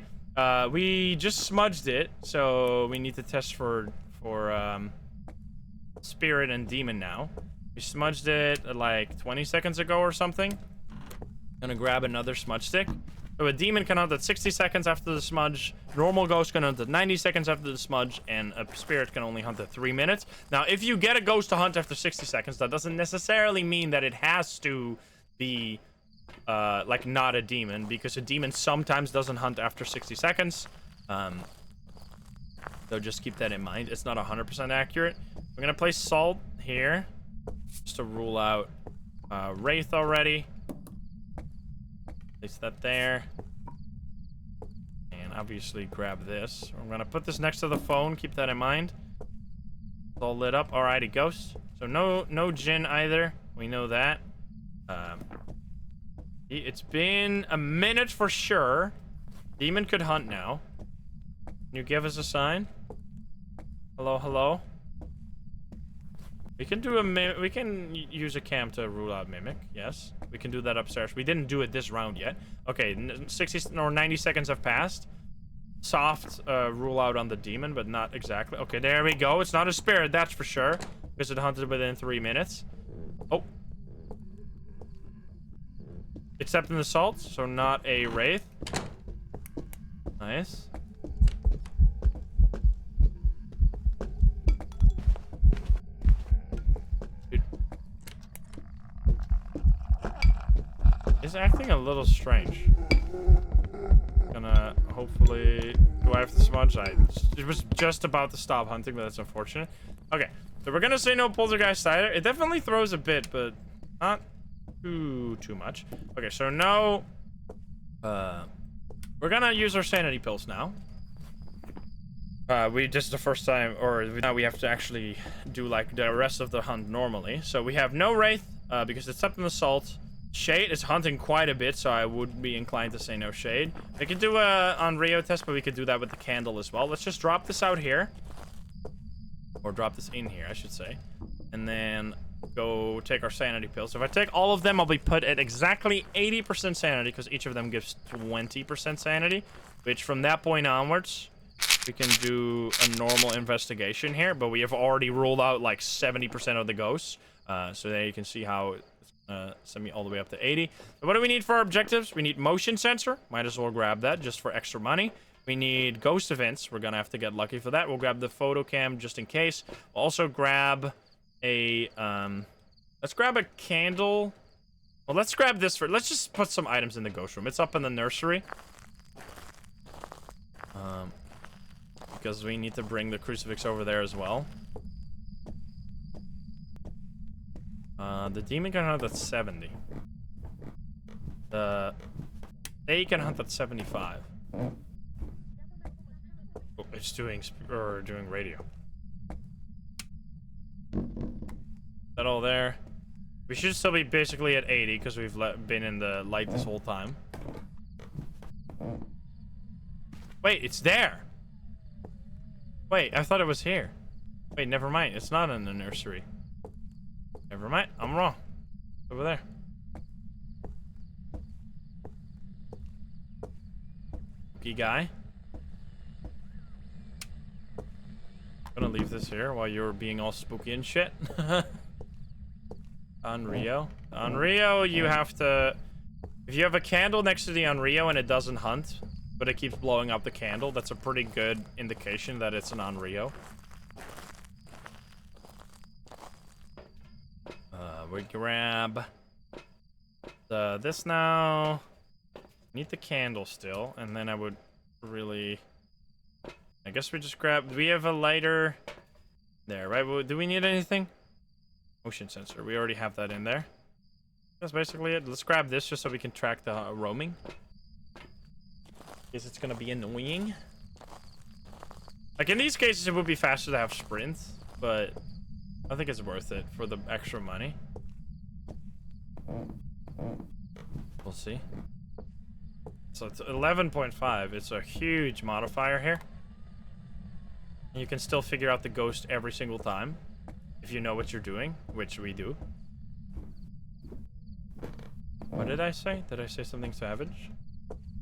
We just smudged it, so we need to test for spirit and demon now. We smudged it like 20 seconds ago or something. Gonna grab another smudge stick. So a demon can hunt at 60 seconds after the smudge, normal ghost can hunt at 90 seconds after the smudge, and a spirit can only hunt at 3 minutes. Now, if you get a ghost to hunt after 60 seconds, that doesn't necessarily mean that it has to be like not a demon, because a demon sometimes doesn't hunt after 60 seconds. So just keep that in mind. It's not 100% accurate. We're gonna place salt here just to rule out Wraith already. Place that there. And obviously grab this. I'm gonna put this next to the phone. Keep that in mind. It's all lit up. Alrighty, ghost. So no Jin either. We know that. It's been a minute for sure. Demon could hunt now. Can you give us a sign? Hello, hello? We can do we can use a cam to rule out mimic. Yes, we can do that upstairs. We didn't do it this round yet. Okay, 60 or 90 seconds have passed. Soft rule out on the demon, but not exactly. Okay, there we go. It's not a spirit, that's for sure, because it hunted within 3 minutes. Oh, except in the salt, so not a wraith. Nice. It's acting a little strange. Gonna hopefully... Do I have to smudge? It was just about to stop hunting, but that's unfortunate. Okay, so we're gonna say no poltergeist either. It definitely throws a bit, but not too much. Okay, so no... we're gonna use our sanity pills now. This is the first time, or now we have to actually do like the rest of the hunt normally. So we have no wraith, because it's up in the salt. Shade is hunting quite a bit, so I would be inclined to say no shade. We could do a Onryo test, but we could do that with the candle as well. Let's just drop this out here. Or drop this in here, I should say. And then go take our sanity pills. So if I take all of them, I'll be put at exactly 80% sanity, because each of them gives 20% sanity. Which from that point onwards, we can do a normal investigation here. But we have already ruled out like 70% of the ghosts. So there you can see how... send me all the way up to 80. So what do we need for our objectives? We need motion sensor. Might as well grab that just for extra money. We need ghost events. We're gonna have to get lucky for that. We'll grab the photo cam just in case. We'll also grab a let's grab a candle. Well, let's grab this for... Let's just put some items in the ghost room. It's up in the nursery. Because we need to bring the crucifix over there as well. The demon can hunt at 70. The A can hunt at 75. Oh, it's doing radio. Is that all there? We should still be basically at 80 because we've been in the light this whole time. Wait, it's there. Wait, I thought it was here. Wait, never mind. It's not in the nursery. Never mind, I'm wrong. Over there. Spooky guy. Gonna leave this here while you're being all spooky and shit. Onryo. Onryo, you have to... If you have a candle next to the Onryo and it doesn't hunt, but it keeps blowing up the candle, that's a pretty good indication that it's an Onryo. We grab this now. Need the candle still, and then I would really... I guess we just grab... Do we have a lighter? There, right? Do we need anything? Motion sensor. We already have that in there. That's basically it. Let's grab this just so we can track the roaming. Because it's gonna be annoying. Like in these cases, it would be faster to have sprint, but I think it's worth it for the extra money. We'll see. So it's 11.5. It's a huge modifier here. You can still figure out the ghost every single time if you know what you're doing, which we do. What did I say? Did I say something savage?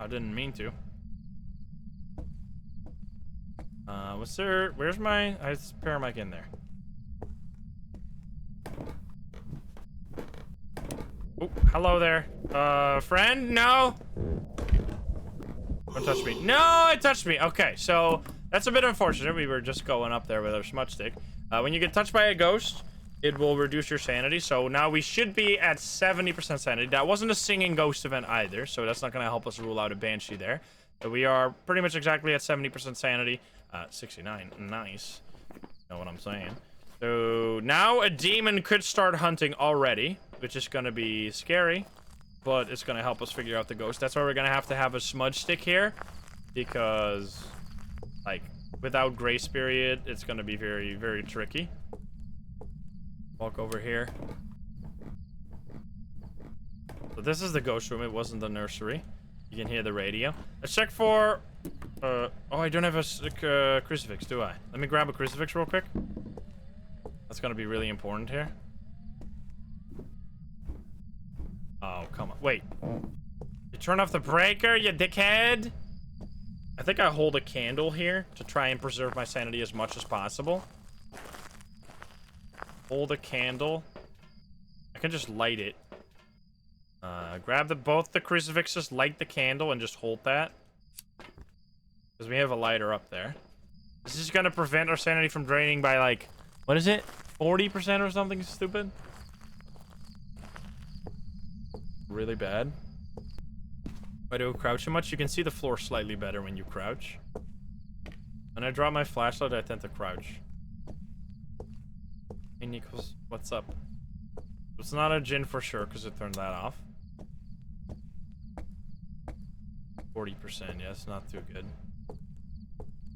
I didn't mean to. What's there? Where's my... I spare mic in there. Oh, hello there. Friend? No! Don't touch me. No, it touched me. Okay, so that's a bit unfortunate. We were just going up there with our smudge stick. When you get touched by a ghost, it will reduce your sanity. So now we should be at 70% sanity. That wasn't a singing ghost event either, so that's not going to help us rule out a Banshee there. So we are pretty much exactly at 70% sanity. 69. Nice. You know what I'm saying. So now a demon could start hunting already, which is going to be scary, but it's going to help us figure out the ghost. That's why we're going to have a smudge stick here, because, like, without grace period, it's going to be very, very tricky. Walk over here. So this is the ghost room. It wasn't the nursery. You can hear the radio. Let's check for... oh, I don't have a crucifix, do I? Let me grab a crucifix real quick. That's gonna be really important here. Oh, come on. Wait. You turn off the breaker, you dickhead? I think I hold a candle here to try and preserve my sanity as much as possible. Hold a candle. I can just light it. Grab both the crucifixes, light the candle, and just hold that. Because we have a lighter up there. This is gonna prevent our sanity from draining by, like, what is it? 40% or something stupid? Really bad. Why do I crouch too much? You can see the floor slightly better when you crouch. When I drop my flashlight, I tend to crouch. Hey, Nikos, what's up? It's not a Jinn for sure, because it turned that off. 40%, yes, not too good.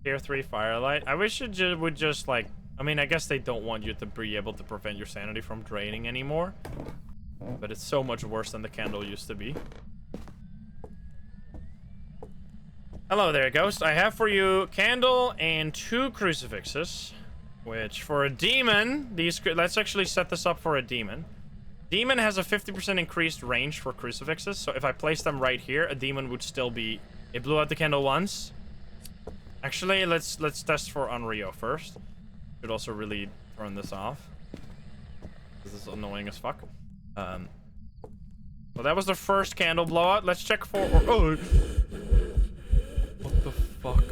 Tier 3 firelight. I wish it would just, like... I mean, I guess they don't want you to be able to prevent your sanity from draining anymore. But it's so much worse than the candle used to be. Hello there, Ghost. I have for you candle and 2 crucifixes. Which, for a demon, let's actually set this up for a demon. Demon has a 50% increased range for crucifixes, so if I place them right here, a demon would still be... It blew out the candle once. Actually, let's test for Onryo first. Should also really turn this off. This is annoying as fuck. Well, that was the first candle blowout. Let's check for... Oh! What the fuck?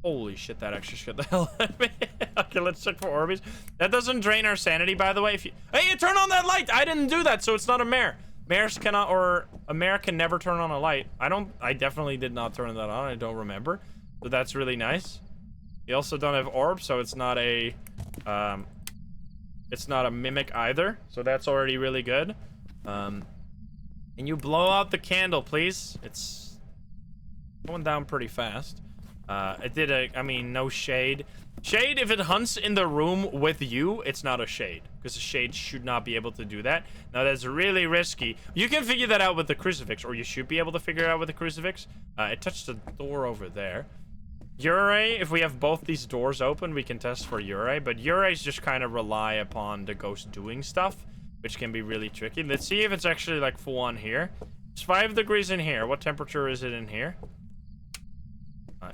Holy shit, that actually scared the hell out of me. Okay, let's check for Orbeez. That doesn't drain our sanity, by the way. If you... Hey, turn on that light! I didn't do that, so it's not a mare. Mares cannot, or a mare can never turn on a light. I definitely did not turn that on. I don't remember. So that's really nice. You also don't have orb, so it's not a mimic either. So that's already really good. Can you blow out the candle, please? It's going down pretty fast. I mean, no shade. Shade, if it hunts in the room with you, it's not a shade. Because a shade should not be able to do that. Now, that's really risky. You can figure that out with the crucifix, or you should be able to figure it out with the crucifix. It touched the door over there. Yurei, if we have both these doors open, we can test for Yurei. But Yurei's just kind of rely upon the ghost doing stuff, which can be really tricky. Let's see if it's actually, like, full on here. It's 5 degrees in here. What temperature is it in here?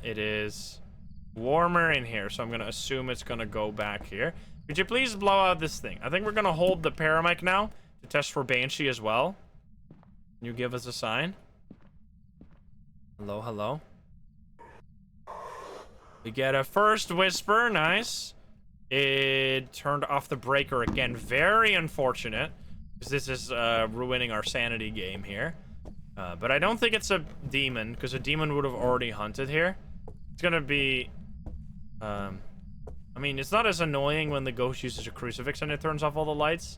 It is warmer in here, so I'm gonna assume it's gonna go back here. Could you please blow out this thing? I think we're gonna hold the paramic now to test for Banshee as well. Can you give us a sign? Hello, hello. We get a first whisper, nice. It turned off the breaker again, very unfortunate, because this is ruining our sanity game here. But I don't think it's a demon, because a demon would have already hunted here. It's gonna be... I mean, it's not as annoying when the ghost uses a crucifix and it turns off all the lights.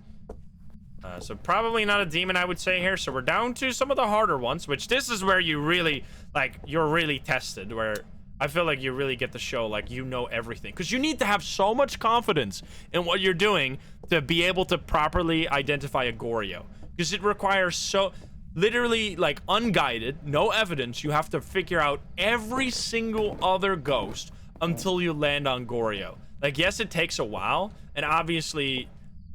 So probably not a demon, I would say here. So we're down to some of the harder ones, which this is where you really, like, you're really tested, where I feel like you really get to show, like, you know everything. Because you need to have so much confidence in what you're doing to be able to properly identify a Goryo. Because it requires so... Literally, like, unguided, no evidence, you have to figure out every single other ghost until you land on Goryo. Like, yes, it takes a while, and obviously,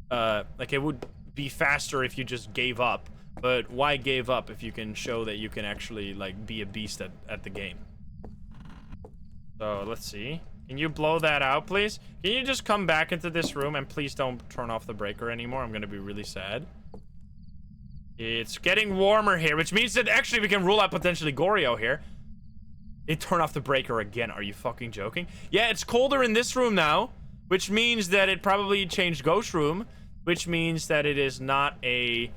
like, it would be faster if you just gave up, but why give up if you can show that you can actually, like, be a beast at the game? So, let's see. Can you blow that out, please? Can you just come back into this room, and please don't turn off the breaker anymore? I'm gonna be really sad. It's getting warmer here, which means that actually we can rule out potentially Goryo here. It turned off the breaker again. Are you fucking joking? Yeah, it's colder in this room now, which means that it probably changed Ghost Room, which means that it is not a,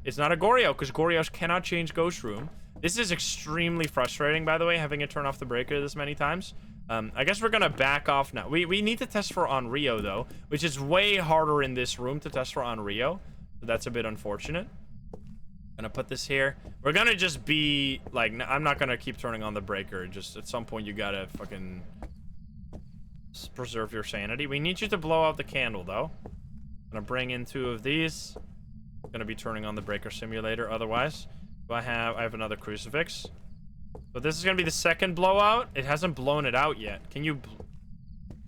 it's not a Goryo, because Goryos cannot change Ghost Room. This is extremely frustrating, by the way, having it turn off the breaker this many times. I guess we're gonna back off now. We need to test for Onryo, though, which is way harder in this room to test for Onryo. So that's a bit unfortunate. Gonna put this here. We're gonna just be like, I'm not gonna keep turning on the breaker. Just at some point you gotta fucking preserve your sanity. We need you to blow out the candle though. Gonna bring in 2 of these. Gonna be turning on the breaker simulator otherwise. I have another crucifix. So this is gonna be the second blowout. It hasn't blown it out yet. Can you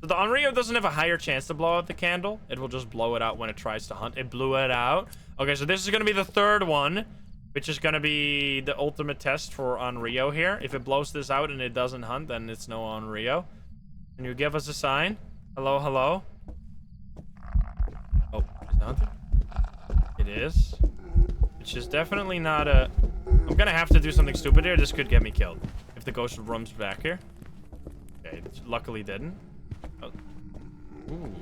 So the Onryo doesn't have a higher chance to blow out the candle. It will just blow it out when it tries to hunt. It blew it out. Okay, so this is going to be the third one, which is going to be the ultimate test for Onryo here. If it blows this out and it doesn't hunt, then it's no Onryo. Can you give us a sign? Hello, hello? Oh, is it hunting? It is. It's just definitely not a... I'm going to have to do something stupid here. This could get me killed if the ghost roams back here. Okay, it luckily didn't. Oh. Ooh,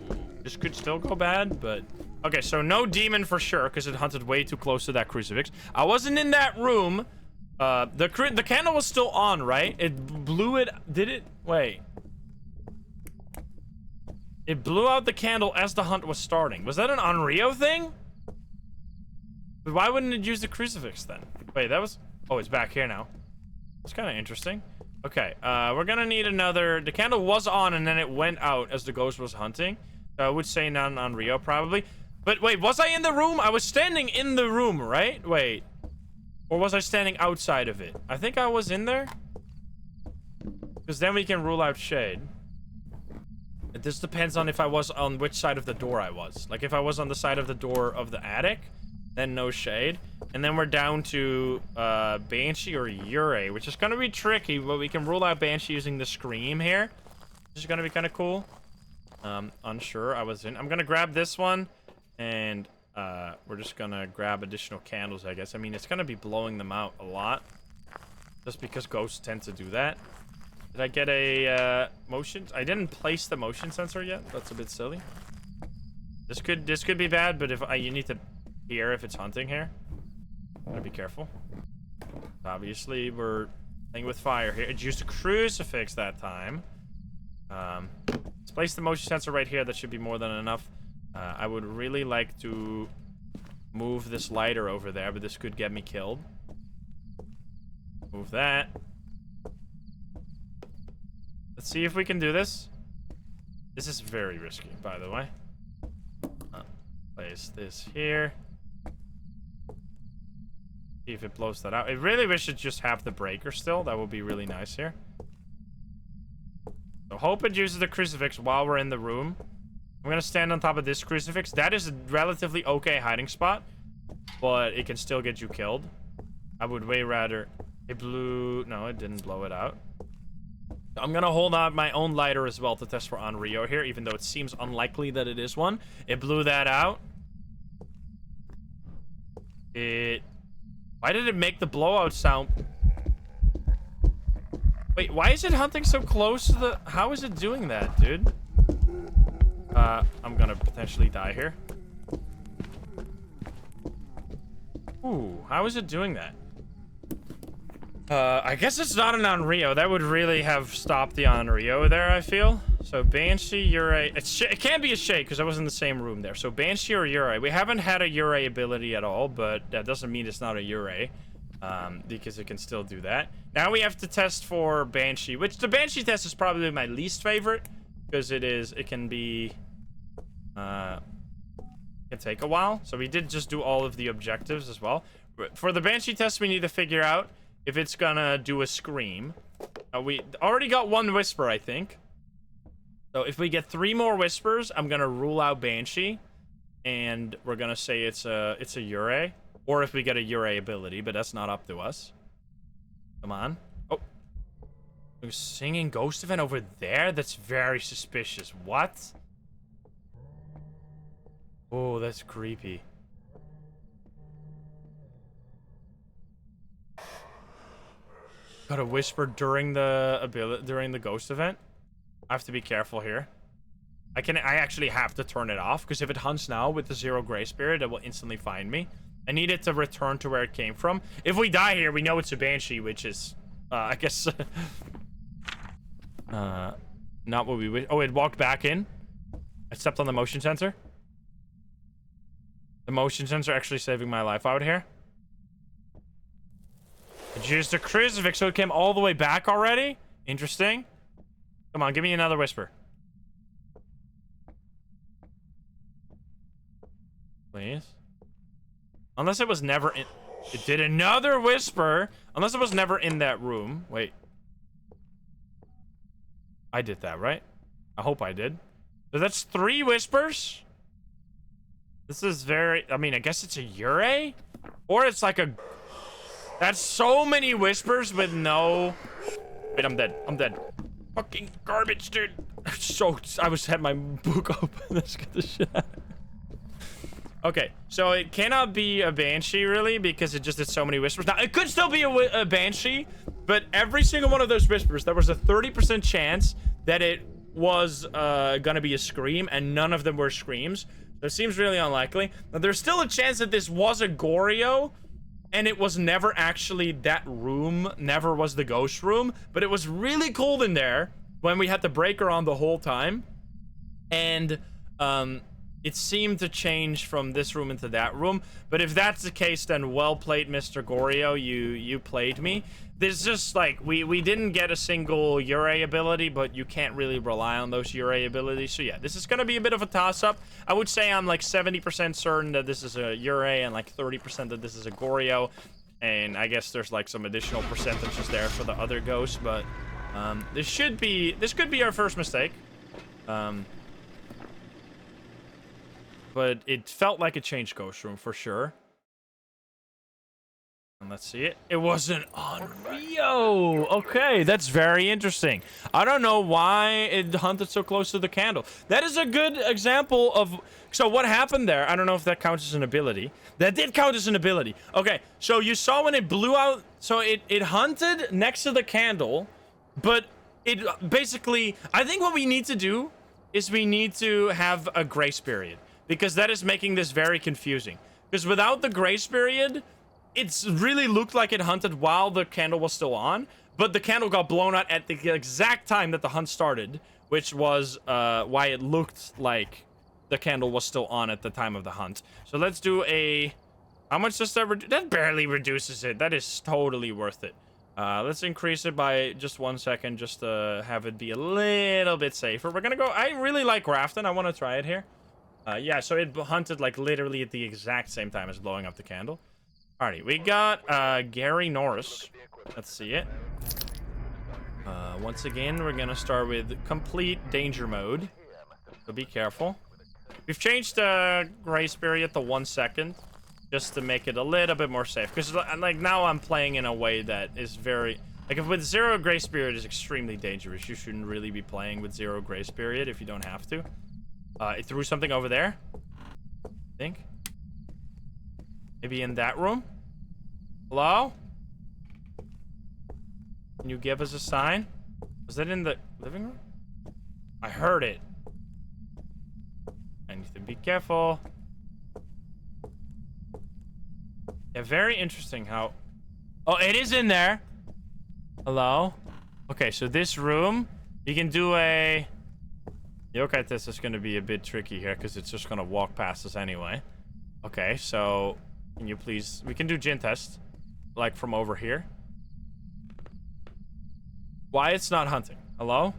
this could still go bad, but... Okay, so no demon for sure, because it hunted way too close to that crucifix. I wasn't in that room. The candle was still on, right? It blew it... Did it? Wait. It blew out the candle as the hunt was starting. Was that an Onryo thing? But why wouldn't it use the crucifix then? Wait, that was... Oh, it's back here now. It's kind of interesting. Okay, we're gonna need another... The candle was on and then it went out as the ghost was hunting. So I would say not an Onryo, probably. But wait, was I in the room? I was standing in the room, right? Wait. Or was I standing outside of it? I think I was in there. Because then we can rule out shade. This depends on if I was on which side of the door I was. Like, if I was on the side of the door of the attic, then no shade. And then we're down to Banshee or Yurei, which is going to be tricky, but we can rule out Banshee using the Scream here. This is going to be kind of cool. Unsure. I'm going to grab this one, and we're just going to grab additional candles, I guess. I mean, it's going to be blowing them out a lot, just because ghosts tend to do that. Did I get a motion? I didn't place the motion sensor yet. That's a bit silly. This could be bad, but if you need to hear if it's hunting here. Gotta be careful. Obviously, we're playing with fire here. It used a crucifix that time. Let's place the motion sensor right here. That should be more than enough. I would really like to move this lighter over there, but this could get me killed. Move that. Let's see if we can do this. This is very risky, by the way. Place this here. See if it blows that out. I really wish it just have the breaker still. That would be really nice here. So hope it uses the crucifix while we're in the room. I'm gonna stand on top of this crucifix. That is a relatively okay hiding spot, but it can still get you killed. I would way rather... It blew... No, it didn't blow it out. I'm gonna hold out my own lighter as well to test for Onryo here, even though it seems unlikely that it is one. It blew that out. Why did it make the blowout sound? Wait, why is it hunting so close to the... How is it doing that, dude? I'm gonna potentially die here. Ooh, how is it doing that? I guess it's not an Onryo. That would really have stopped the Onryo there, I feel. So Banshee, Yurei... It can't be a shade because I was in the same room there. So Banshee or Yurei. We haven't had a Yurei ability at all, but that doesn't mean it's not a Yurei. Because it can still do that. Now we have to test for Banshee, which the Banshee test is probably my least favorite. Because it can be... it can take a while. So we did just do all of the objectives as well. For the Banshee test, we need to figure out if it's gonna do a scream. We already got one whisper, I think. So if we get 3 more whispers, I'm gonna rule out Banshee, and we're gonna say it's a Yurei, or if we get a Yurei ability, but that's not up to us. Come on. Oh, there's singing ghost event over there. That's very suspicious. What? Oh, that's creepy. Got a whisper during the ghost event. I have to be careful here. I actually have to turn it off because if it hunts now with the 0 gray spirit, it will instantly find me. I need it to return to where it came from. If we die here, we know it's a Banshee, which is, I guess, not what we wish. Oh, it walked back in. I stepped on the motion sensor. The motion sensor actually saving my life out here. It used a crucifix, so it came all the way back already? Interesting. Come on, give me another whisper. Please. Unless it was never in... It did another whisper. Unless it was never in that room. Wait. I did that, right? I hope I did. So that's 3 whispers. This is very... I mean, I guess it's a Yurei? Or it's like a... That's so many whispers with no... Wait, I'm dead. I'm dead. Fucking garbage, dude. I had my book open. Let's get the shit out. Okay, so it cannot be a Banshee, really, because it just did so many whispers. Now, it could still be a Banshee, but every single one of those whispers, there was a 30% chance that it was gonna be a scream, and none of them were screams. So it seems really unlikely. Now, there's still a chance that this was a Goryo, and it was never actually that room, never was the ghost room, but it was really cold in there when we had the breaker on the whole time. And, it seemed to change from this room into that room. But if that's the case, then well played, Mr. Goryo. You played me. There's just like we didn't get a single Yurei ability, but you can't really rely on those Yurei abilities. So yeah, this is gonna be a bit of a toss-up. I would say I'm like 70% certain that this is a Yurei and like 30% that this is a Goryo. And I guess there's like some additional percentages there for the other ghosts, but this could be our first mistake. But it felt like a changed ghost room for sure. And let's see it. It wasn't Onryo. Okay, that's very interesting. I don't know why it hunted so close to the candle. That is a good example of... So what happened there? I don't know if that counts as an ability. That did count as an ability. Okay, so you saw when it blew out... So it hunted next to the candle, but it basically... I think what we need to do is we need to have a grace period, because that is making this very confusing. Because without the grace period, it's really looked like it hunted while the candle was still on, but the candle got blown out at the exact time that the hunt started, which was why it looked like the candle was still on at the time of the hunt. So let's do a... How much does that that barely reduces it. That is totally worth it. Let's increase it by just 1 second, just to have it be a little bit safer. We're gonna go... I really like Grafton. I want to try it here. Yeah, so it hunted like literally at the exact same time as blowing up the candle. Alrighty, we got Gary Norris. Let's see it. Once again, we're gonna start with complete danger mode. So be careful. We've changed the grace period to 1 second, just to make it a little bit more safe. Because like now I'm playing in a way that is very... Like if with 0 grace period is extremely dangerous. You shouldn't really be playing with 0 grace period if you don't have to. It threw something over there, I think. Maybe in that room. Hello? Can you give us a sign? Was that in the living room? I heard it. I need to be careful. Yeah, very interesting how... Oh, it is in there. Hello? Okay, so this room, you can do a... Yokai test is going to be a bit tricky here because it's just going to walk past us anyway. Okay, so can you please... We can do Jin test, like from over here. Why it's not hunting? Hello?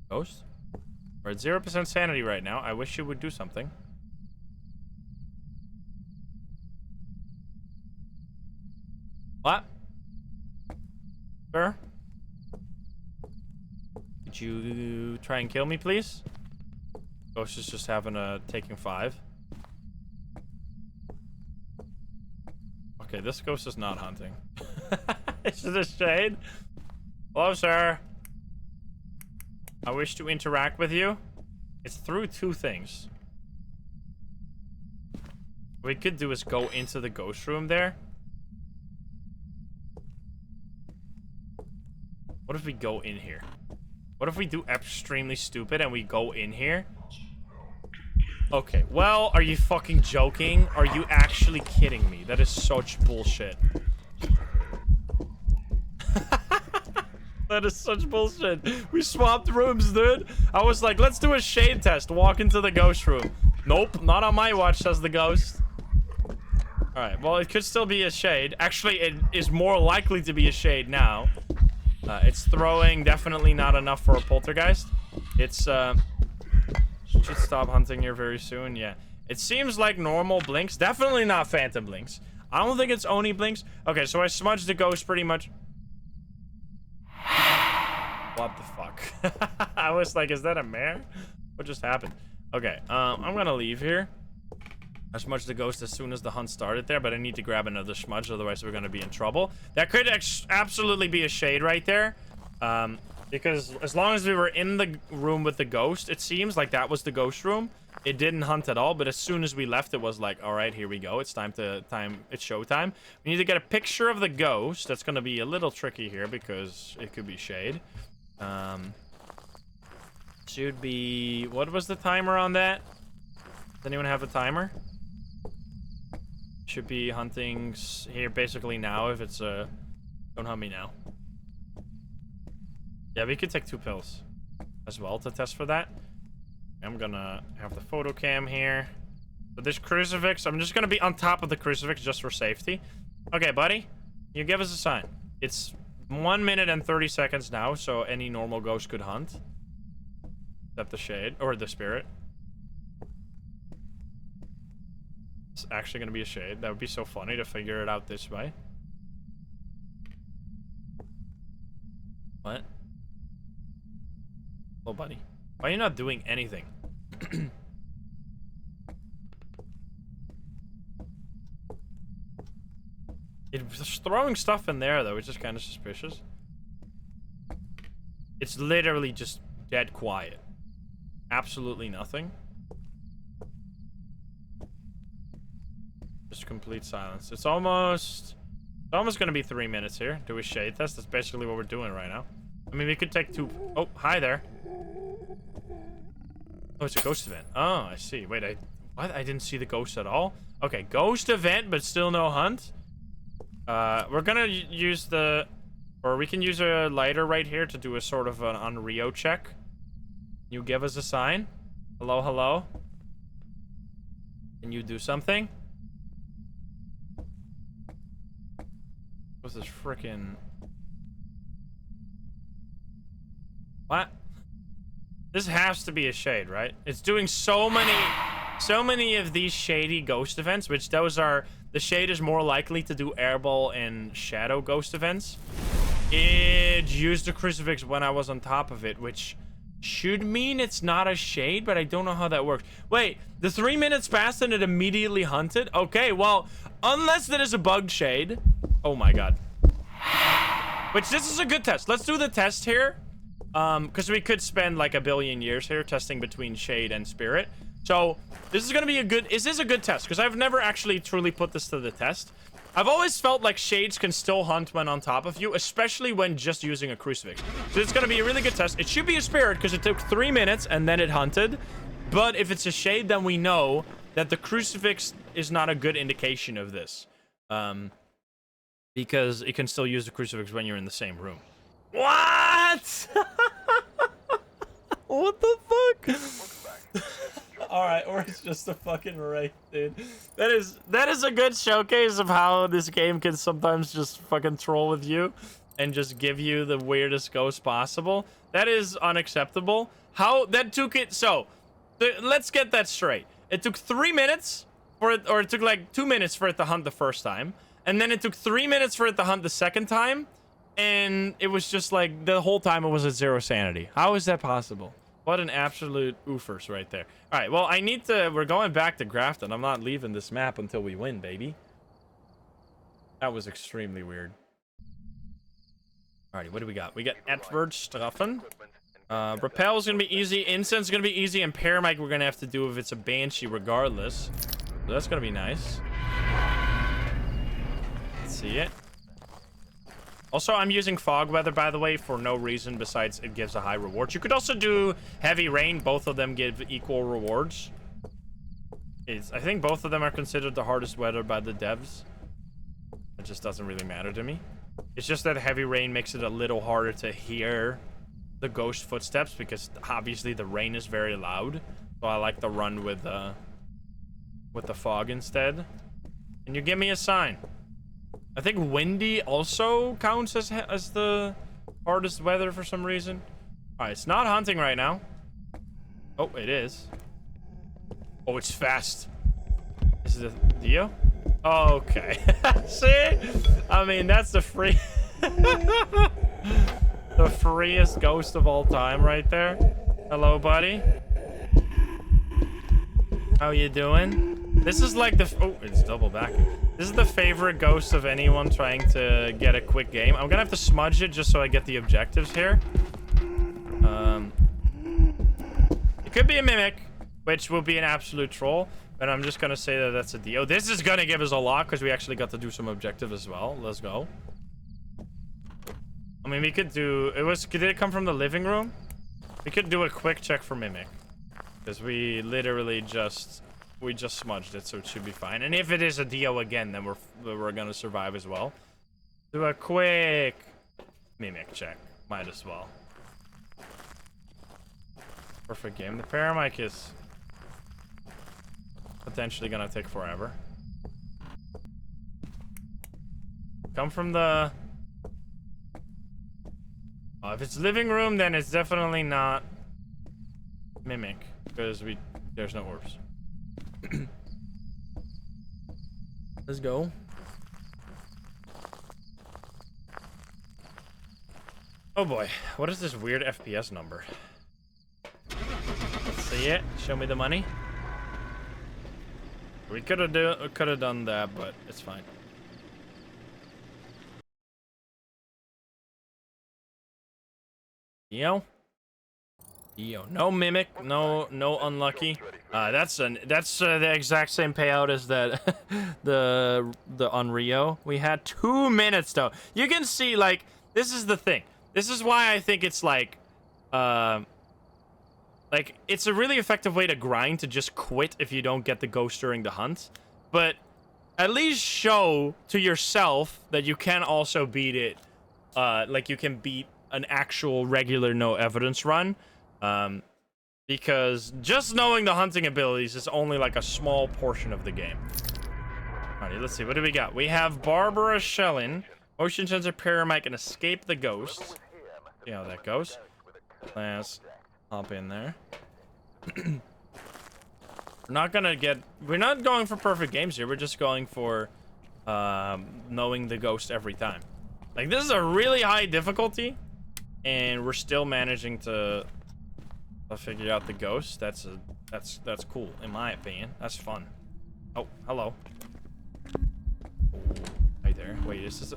Ghost? We're at 0% sanity right now. I wish you would do something. What? Sir? Could you try and kill me, please? Ghost is just having a taking 5. Okay, this ghost is not hunting. Is it a shade? Hello, sir. I wish to interact with you. It's through 2 things. What we could do is go into the ghost room there. What if we go in here? What if we do extremely stupid and we go in here? Okay, well, are you fucking joking? Are you actually kidding me? That is such bullshit. That is such bullshit. We swapped rooms, dude. I was like, let's do a shade test. Walk into the ghost room. Nope, not on my watch, says the ghost. Alright, well, it could still be a shade. Actually, it is more likely to be a shade now. It's throwing definitely not enough for a poltergeist. It's, should stop hunting here very soon. Yeah. It seems like normal blinks. Definitely not phantom blinks. I don't think it's Oni blinks. Okay, so I smudged the ghost pretty much. What the fuck? I was like, is that a mare? What just happened? Okay, I'm gonna leave here. I smudged the ghost as soon as the hunt started there, but I need to grab another smudge, otherwise we're gonna be in trouble. That could absolutely be a shade right there. Because as long as we were in the room with the ghost, it seems like that was the ghost room. It didn't hunt at all, but as soon as we left, it was like, all right, here we go. It's it's showtime. We need to get a picture of the ghost. That's gonna be a little tricky here because it could be shade. Should be, what was the timer on that? Does anyone have a timer? Should be hunting here basically now if it's a, don't hunt me now. Yeah, we could take 2 pills as well to test for that. I'm gonna have the photo cam here. But this crucifix, I'm just gonna be on top of the crucifix just for safety. Okay, buddy, you give us a sign. It's 1 minute and 30 seconds now, so any normal ghost could hunt. Except the shade, or the spirit. It's actually gonna be a shade. That would be so funny to figure it out this way. What? Oh, buddy. Why are you not doing anything? It's throwing stuff in there, though, which is kind of suspicious. It's literally just dead quiet. Absolutely nothing. Just complete silence. It's almost gonna be 3 minutes here. Do a shade test. That's basically what we're doing right now. I mean, we could take 2. Oh, hi there. Oh, it's a ghost event. Oh, I see. Wait, what? I didn't see the ghost at all? Okay, ghost event, but still no hunt. We're gonna use the... Or we can use a lighter right here to do a sort of an Onryo check. You give us a sign. Hello, hello. Can you do something? What's this frickin'... What? This has to be a shade, right? It's doing so many of these shady ghost events, which those are... The shade is more likely to do airball and shadow ghost events. It used the crucifix when I was on top of it, which should mean it's not a shade, but I don't know how that works. Wait, the 3 minutes passed and it immediately hunted? Okay, well, unless there is a bugged shade. Oh my god. Which, this is a good test. Let's do the test here. Because we could spend like a billion years here testing between shade and spirit. So, this is gonna be a good... Is this a good test? Because I've never actually truly put this to the test. I've always felt like shades can still hunt when on top of you, especially when just using a crucifix. So it's gonna be a really good test. It should be a spirit because it took 3 minutes and then it hunted. But if it's a shade, then we know that the crucifix is not a good indication of this. Because it can still use the crucifix when you're in the same room. What? What the fuck? Alright, or it's just a fucking wraith, dude. That is a good showcase of how this game can sometimes just fucking troll with you and just give you the weirdest ghost possible. That is unacceptable. How that took it... So, let's get that straight. It took 3 minutes for it, or it took like 2 minutes for it to hunt the first time. And then it took 3 minutes for it to hunt the second time. And it was just like, the whole time it was at 0 sanity. How is that possible? What an absolute oofers right there. All right, well, I need to... We're going back to Grafton. I'm not leaving this map until we win, baby. That was extremely weird. Alrighty, what do we got? We got Edward Straffen. Repel is going to be easy. Incense is going to be easy. And Paramike we're going to have to do if it's a Banshee regardless. So that's going to be nice. Let's see it. Also, I'm using fog weather, by the way, for no reason besides it gives a high reward. You could also do heavy rain. Both of them give equal rewards. I think both of them are considered the hardest weather by the devs. It just doesn't really matter to me. It's just that heavy rain makes it a little harder to hear the ghost footsteps because obviously the rain is very loud. So I like to run with the fog instead. Can you give me a sign? I think windy also counts as the hardest weather for some reason. Alright, it's not hunting right now. Oh, it is. Oh, it's fast. Is it a Dio? Okay. See? I mean, that's the free... The freest ghost of all time right there. Hello, buddy. How you doing? This is like the... Oh, it's double back. This is the favorite ghost of anyone trying to get a quick game. I'm gonna have to smudge it just so I get the objectives here. It could be a mimic, which will be an absolute troll. But I'm just gonna say that that's a deal. This is gonna give us a lot because we actually got to do some objectives as well. Let's go. I mean, we could do... Did it come from the living room? We could do a quick check for mimic. Because we literally just... We just smudged it, so it should be fine. And if it is a Dio again, then we're gonna survive as well. Do a quick mimic check. Might as well. Perfect game. The paramic is potentially gonna take forever. Come from the... Oh, if it's living room, then it's definitely not mimic. Because there's no orbs. Let's go. Oh boy, what is this weird FPS number? Let's see it. Show me the money. We could have done that, but it's fine. Yo. No mimic, no unlucky. That's the exact same payout as that the Onryo. We had 2 minutes though. You can see, like, this is the thing. This is why I think it's like it's a really effective way to grind, to just quit if you don't get the ghost during the hunt. But at least show to yourself that you can also beat it. Like you can beat an actual regular no evidence run. Because just knowing the hunting abilities is only like a small portion of the game. Alrighty, let's see. What do we got? We have Barbara Shellin, motion sensor, paramic, and escape the ghost. See how that goes. Let's hop in there. We're not going for perfect games here. We're just going for knowing the ghost every time. Like, this is a really high difficulty, and we're still managing to figure out the ghost. That's cool, in my opinion. That's fun. Oh, hello. Right there. Wait, this is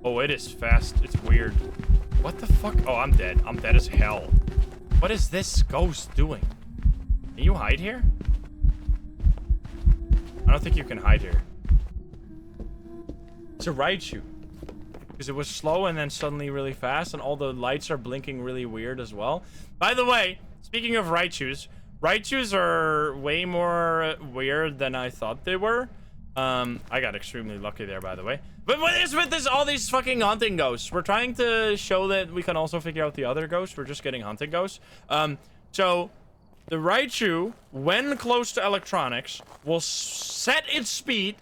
oh, it is fast. It's weird. What the fuck? Oh, I'm dead. I'm dead as hell. What is this ghost doing? Can you hide here? I don't think you can hide here. It's a Raichu. Because it was slow and then suddenly really fast, and all the lights are blinking really weird as well. By the way, speaking of Raichus are way more weird than I thought they were. I got extremely lucky there, by the way. But what is with this, all these fucking hunting ghosts? We're trying to show that we can also figure out the other ghosts. We're just getting hunting ghosts. So the Raichu, when close to electronics, will set its speed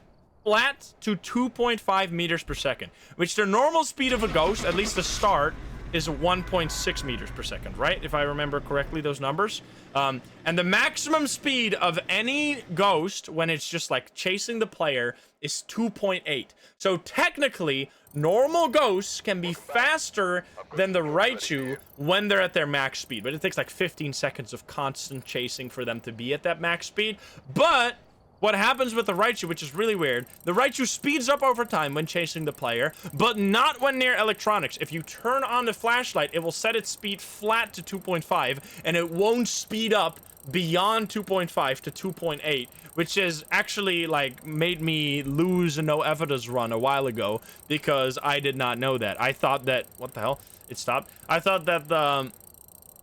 flat to 2.5 meters per second, which the normal speed of a ghost, at least the start, is 1.6 meters per second, right? If I remember correctly, those numbers. And the maximum speed of any ghost when it's just like chasing the player is 2.8. So technically, normal ghosts can be faster than the Raichu when they're at their max speed, but it takes like 15 seconds of constant chasing for them to be at that max speed. But what happens with the Raichu, which is really weird, the Raichu speeds up over time when chasing the player, but not when near electronics. If you turn on the flashlight, it will set its speed flat to 2.5, and it won't speed up beyond 2.5 to 2.8, which is actually, like, made me lose a no evidence run a while ago, because I did not know that. I thought that... What the hell? It stopped. I thought that the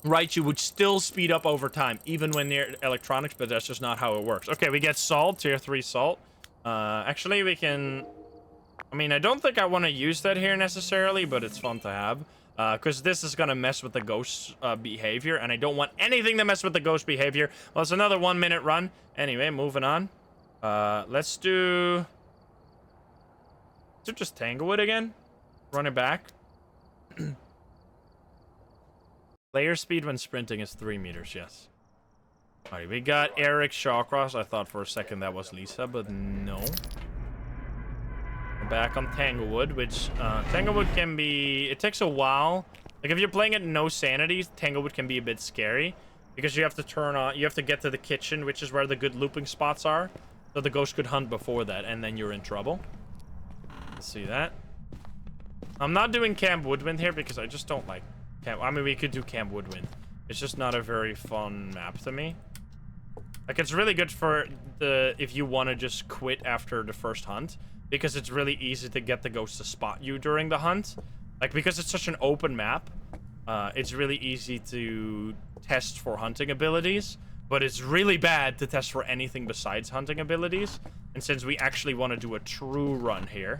Raichu would still speed up over time, even when near electronics, but that's just not how it works. Okay, we get salt, tier 3 salt. Actually, we can... I mean, I don't think I want to use that here necessarily, but it's fun to have. Because this is going to mess with the ghost behavior, and I don't want anything to mess with the ghost behavior. Well, it's another 1 minute run. Anyway, moving on. Let's do... Is it just Tanglewood again? Run it back. Player speed when sprinting is 3 meters, yes. Alright, we got Eric Shawcross. I thought for a second that was Lisa, but no. We're back on Tanglewood, which Tanglewood can be... It takes a while Like if you're playing at no sanity, Tanglewood can be a bit scary because you have to turn on, you have to get to the kitchen, which is where the good looping spots are. So the ghost could hunt before that, and then you're in trouble. Let's see that. I'm not doing Camp Woodwind here because I just don't like Camp. I mean, we could do Camp Woodwind. It's just not a very fun map to me. Like, it's really good for if you want to just quit after the first hunt, because it's really easy to get the ghost to spot you during the hunt. Like, because it's such an open map, it's really easy to test for hunting abilities, but it's really bad to test for anything besides hunting abilities. And since we actually want to do a true run here,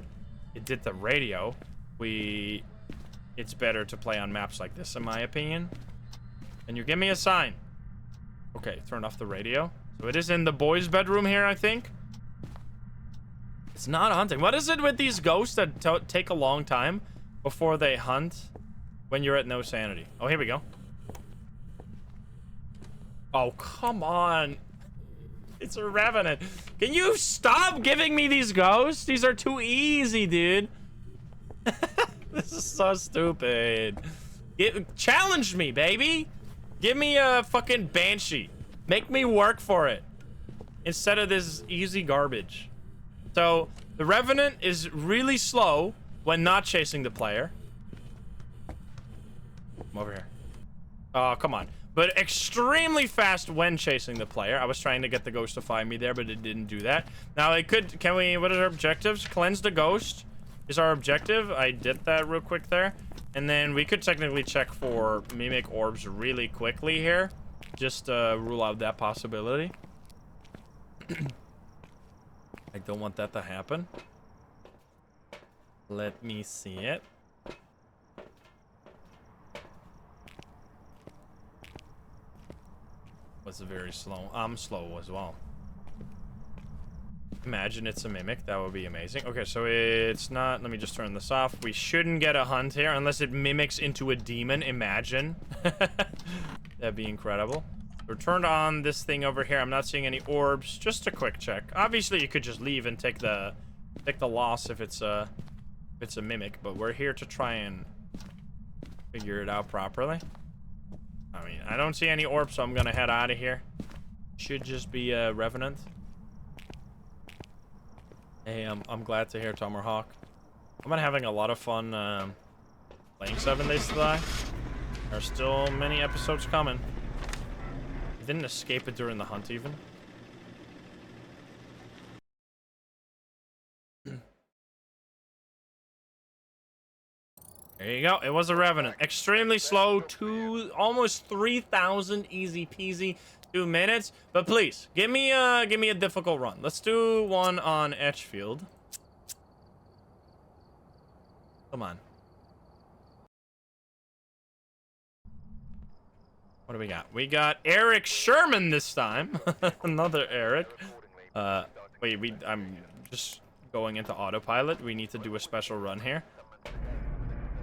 it did the radio, it's better to play on maps like this, in my opinion. And you give me a sign. Okay, turn off the radio. So it is in the boys' bedroom here, I think. It's not hunting. What is it with these ghosts that take a long time before they hunt when you're at no sanity? Oh, here we go. Oh, come on. It's a Revenant. Can you stop giving me these ghosts? These are too easy, dude. This is so stupid. Challenge me, baby. Give me a fucking Banshee. Make me work for it instead of this easy garbage. So the Revenant is really slow when not chasing the player. Come over here. Oh, come on. But extremely fast when chasing the player. I was trying to get the ghost to find me there, but it didn't do that. Now it could, can we, what are our objectives? Cleanse the ghost is our objective. I did that real quick there. And then we could technically check for mimic orbs really quickly here. Just rule out that possibility. I don't want that to happen. Let me see it. Was very slow. I'm slow as well. Imagine it's a mimic. That would be amazing. Okay, so it's not. Let me just turn this off. We shouldn't get a hunt here unless it mimics into a demon. Imagine. That'd be incredible. We're turned on this thing over here. I'm not seeing any orbs. Just a quick check. Obviously, you could just leave and take the loss if it's a mimic. But we're here to try and figure it out properly. I mean, I don't see any orbs, so I'm gonna head out of here. Should just be a Revenant. Hey, I'm glad to hear Tomahawk. I've been having a lot of fun playing 7 Days to Die. There are still many episodes coming. I didn't escape it during the hunt even. There you go. It was a Revenant. Extremely slow. Almost 3,000 easy peasy. 2 minutes. But please, give me a difficult run. Let's do one on Edgefield. Come on. What do we got? We got Eric Sherman this time. Another Eric. Wait, I'm just going into autopilot. We need to do a special run here.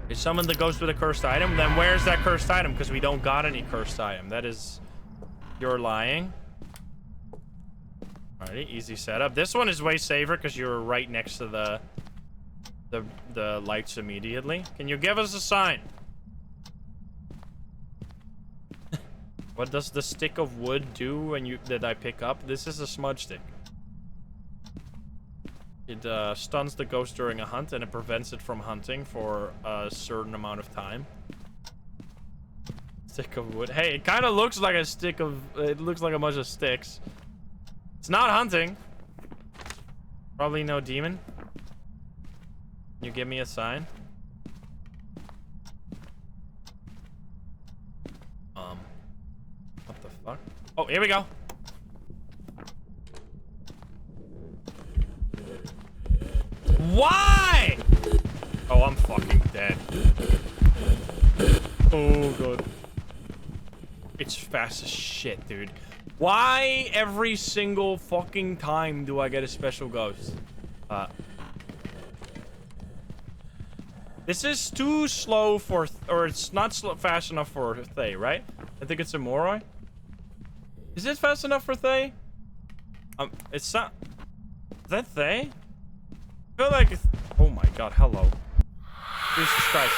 We summoned the ghost with a cursed item. Then where's that cursed item? Because we don't got any cursed item. That is... You're lying. Alrighty, easy setup. This one is way safer because you're right next to the lights immediately. Can you give us a sign? What does the stick of wood do when that I pick up? This is a smudge stick. It stuns the ghost during a hunt and it prevents it from hunting for a certain amount of time. Stick of wood. Hey, it kind of looks like a stick of... It looks like a bunch of sticks. It's not hunting. Probably no demon. Can you give me a sign? What the fuck? Oh, here we go. Why? Oh, I'm fucking dead. Oh, God. It's fast as shit, dude. Why every single fucking time do I get a special ghost? This is too slow for... Or it's not fast enough for Thay, right? I think it's a Moroi. Is it fast enough for Thay? It's not... Is that Thay? I feel like it's... Oh my god, hello. Jesus Christ.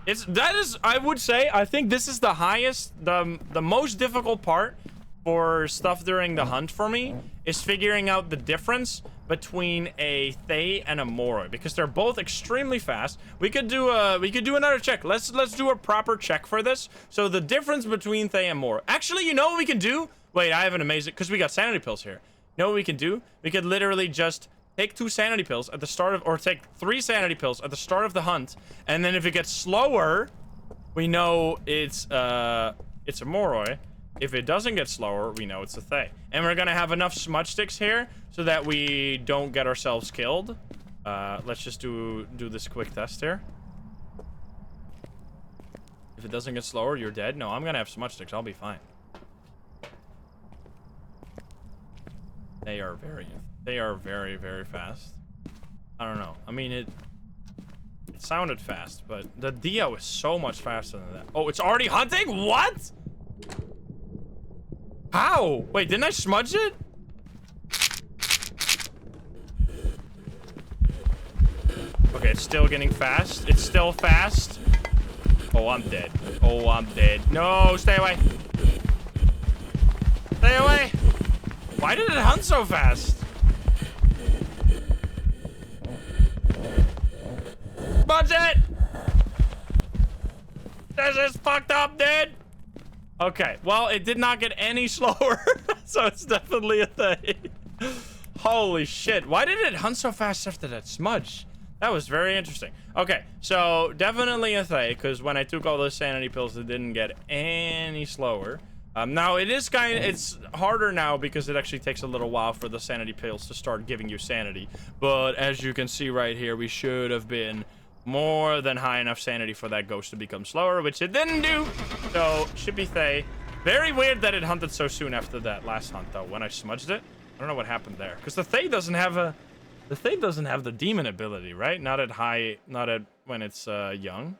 That is, I would say, I think this is the highest, the most difficult part for stuff during the hunt for me is figuring out the difference between a Thay and a Moroi, because they're both extremely fast. We could do another check. Let's do a proper check for this. So the difference between Thay and Moroi. Actually, you know what we can do? Wait, I have an amazing, because we got sanity pills here. You know what we can do? We could literally just take 2 sanity pills at the start of, or take 3 sanity pills at the start of the hunt, and then if it gets slower, we know it's a Moroi. If it doesn't get slower, we know it's a Thay. And we're gonna have enough smudge sticks here so that we don't get ourselves killed. Let's just do this quick test here. If it doesn't get slower, you're dead. No, I'm gonna have smudge sticks. I'll be fine. They are very, very fast. I don't know. I mean, it sounded fast, but the Dio is so much faster than that. Oh, it's already hunting? What? How? Wait, didn't I smudge it? Okay, it's still getting fast. It's still fast. Oh, I'm dead. Oh, I'm dead. No, stay away. Stay away. Why did it hunt so fast? Smudge it! This is fucked up, dude! Okay, well, it did not get any slower, so it's definitely a thing. Holy shit, why did it hunt so fast after that smudge? That was very interesting. Okay, so definitely a thing, because when I took all those sanity pills, it didn't get any slower. Now, it's harder now because it actually takes a little while for the sanity pills to start giving you sanity. But as you can see right here, we should have been more than high enough sanity for that ghost to become slower, which it didn't do. So, should be Thay. Very weird that it hunted so soon after that last hunt, though, when I smudged it. I don't know what happened there. Because the Thay doesn't have the demon ability, right? Not at when it's young.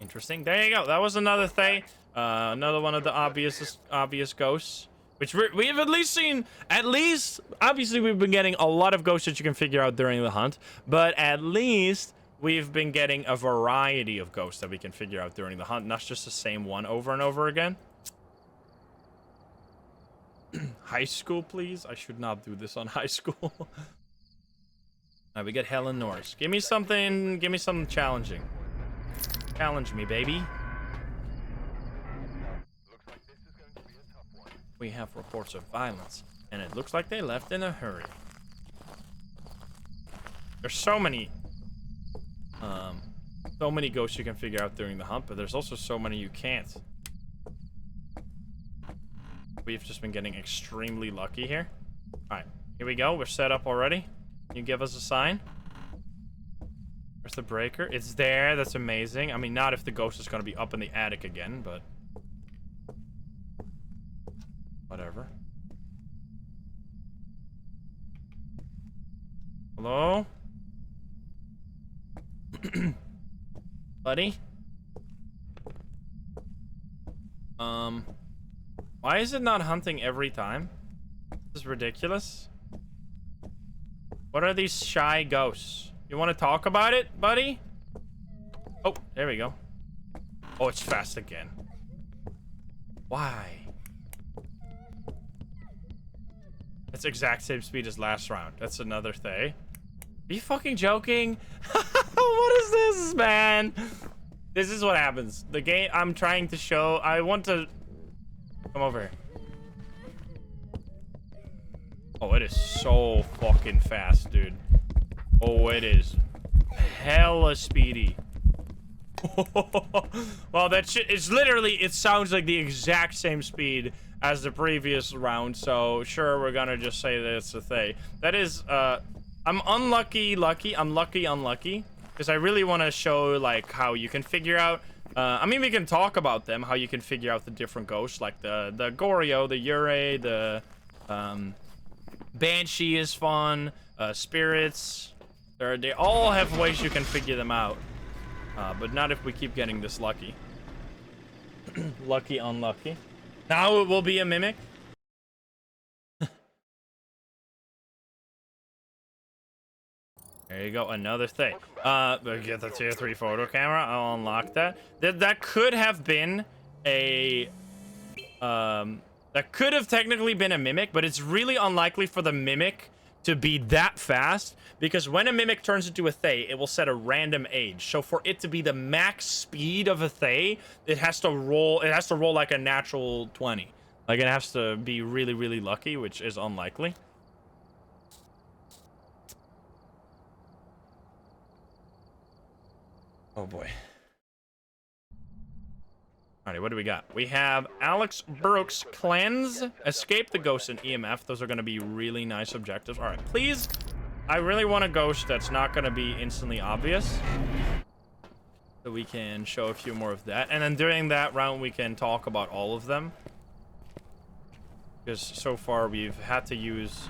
Interesting. There you go. That was another Thay. Another one of the obvious ghosts. Which we have at least seen, obviously we've been getting a lot of ghosts that you can figure out during the hunt. But at least we've been getting a variety of ghosts that we can figure out during the hunt. Not just the same one over and over again. High school, please? I should not do this on high school. Alright, we get Helen Norris. Give me something challenging. Challenge me, baby. We have reports of violence, and it looks like they left in a hurry. There's so many ghosts you can figure out during the hunt, but there's also so many you can't. We've just been getting extremely lucky here. Alright, here we go. We're set up already. Can you give us a sign? Where's the breaker? It's there. That's amazing. I mean, not if the ghost is going to be up in the attic again, but whatever. Hello? Buddy? Why is it not hunting every time? This is ridiculous. What are these shy ghosts? You want to talk about it, buddy? Oh, there we go. Oh, it's fast again. Why? That's exact same speed as last round. That's another thing. Are you fucking joking? What is this, man? This is what happens. The game I'm trying to show. I want to come over here. Oh, it is so fucking fast, dude. Oh, it is hella speedy. Well, that shit is literally, it sounds like the exact same speed as the previous round, so sure, we're gonna just say that it's a thing. That is, I'm unlucky, unlucky, because I really want to show, like, how you can figure out, I mean, we can talk about them, how you can figure out the different ghosts, like the Goryo, the Yurei, the, Banshee is fun, spirits, they all have ways you can figure them out, but not if we keep getting this lucky. Lucky, unlucky. Now it will be a mimic. There you go, another thing. Get the tier 3 photo camera. I'll unlock that. That could have been a... that could have technically been a mimic, but it's really unlikely for the mimic to be that fast, because when a mimic turns into a Thay, it will set a random age. So for it to be the max speed of a Thay, it has to roll like a natural 20. Like, it has to be really, really lucky, which is unlikely. Oh boy. Alrighty, what do we got? We have Alex Brooks Cleanse, Escape the Ghost, and EMF. Those are going to be really nice objectives. Alright, please. I really want a ghost that's not going to be instantly obvious. So we can show a few more of that. And then during that round, we can talk about all of them. Because so far, we've had to use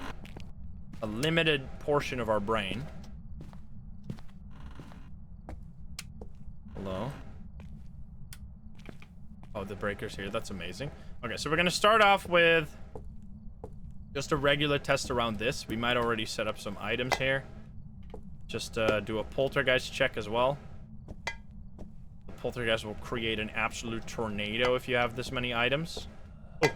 a limited portion of our brain. Hello? Oh, the breaker's here. That's amazing. Okay, so we're going to start off with just a regular test around this. We might already set up some items here. Just do a poltergeist check as well. The poltergeist will create an absolute tornado if you have this many items. Oh.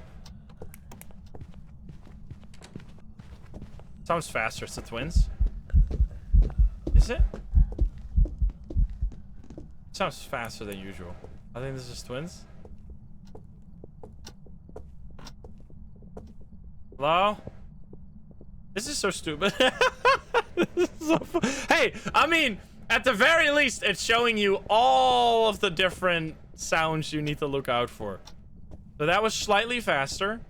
Sounds faster. It's the twins. Is it? Sounds faster than usual. I think this is twins. Hello? This is so stupid. This is so hey, I mean, at the very least, it's showing you all of the different sounds you need to look out for. So that was slightly faster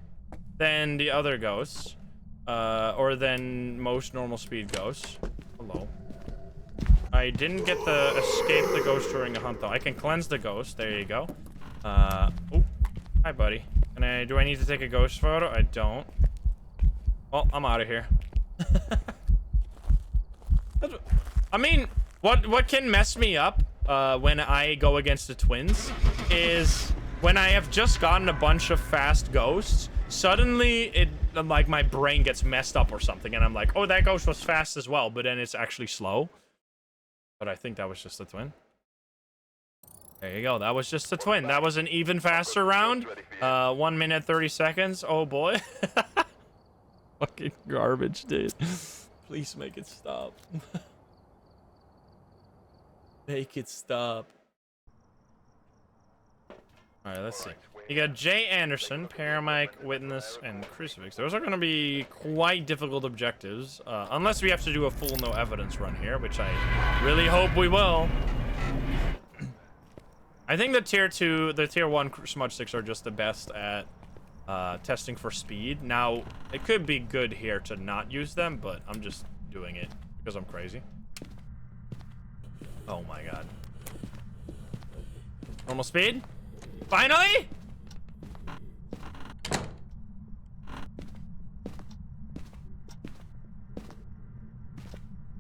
than the other ghosts. Or than most normal speed ghosts. Hello. I didn't get the escape the ghost during a hunt, though. I can cleanse the ghost. There you go. Oh, hi, buddy. Do I need to take a ghost photo? I don't. Well, I'm out of here. I mean, what can mess me up when I go against the twins is when I have just gotten a bunch of fast ghosts, suddenly like my brain gets messed up or something, and I'm like, oh, that ghost was fast as well, but then it's actually slow. But I think that was just a twin. There you go. That was just a twin. That was an even faster round. 1 minute 30 seconds. Oh boy. Fucking garbage, dude. Please make it stop. Make it stop. All right, let's see. You got Jay Anderson, Paramike, Witness, and Crucifix. Those are going to be quite difficult objectives. Unless we have to do a full no evidence run here, which I really hope we will. I think the tier 1 smudge sticks are just the best at testing for speed. Now, it could be good here to not use them, but I'm just doing it because I'm crazy. Oh my god. Normal speed? Finally?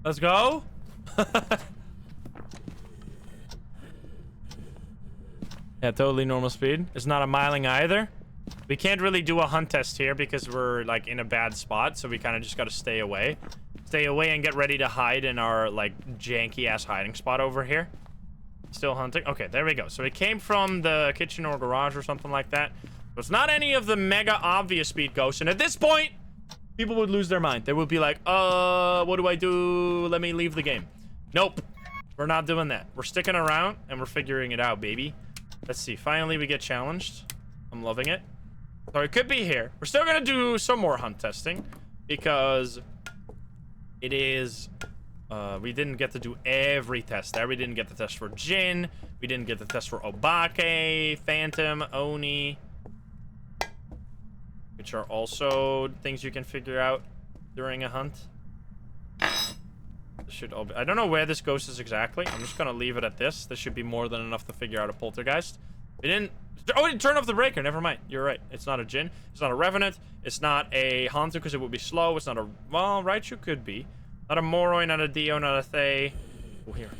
Let's go. Yeah, totally normal speed. It's not a miling either. We can't really do a hunt test here because we're like in a bad spot, so we kind of just got to stay away. Stay away and get ready to hide in our like janky ass hiding spot over here. Still hunting. Okay, there we go. So it came from the kitchen or garage or something like that. So it's not any of the mega obvious speed ghosts. And at this point, people would lose their mind. They would be like, what do I do? Let me leave the game. Nope. We're not doing that. We're sticking around and we're figuring it out, baby. Let's see. Finally, we get challenged. I'm loving it. So it could be here. We're still going to do some more hunt testing because it is... we didn't get to do every test there. We didn't get the test for Jin. We didn't get the test for Obake, Phantom, Oni. Which are also things you can figure out during a hunt. This should all be, I don't know where this ghost is exactly. I'm just gonna leave it at this. This should be more than enough to figure out a poltergeist. We didn't... Oh, we didn't turn off the breaker. Never mind. You're right. It's not a Jin. It's not a Revenant. It's not a Haunter because it would be slow. It's not a... Well, Raichu could be. Not a Moroi, not a Dio, not a Thay. Oh, here.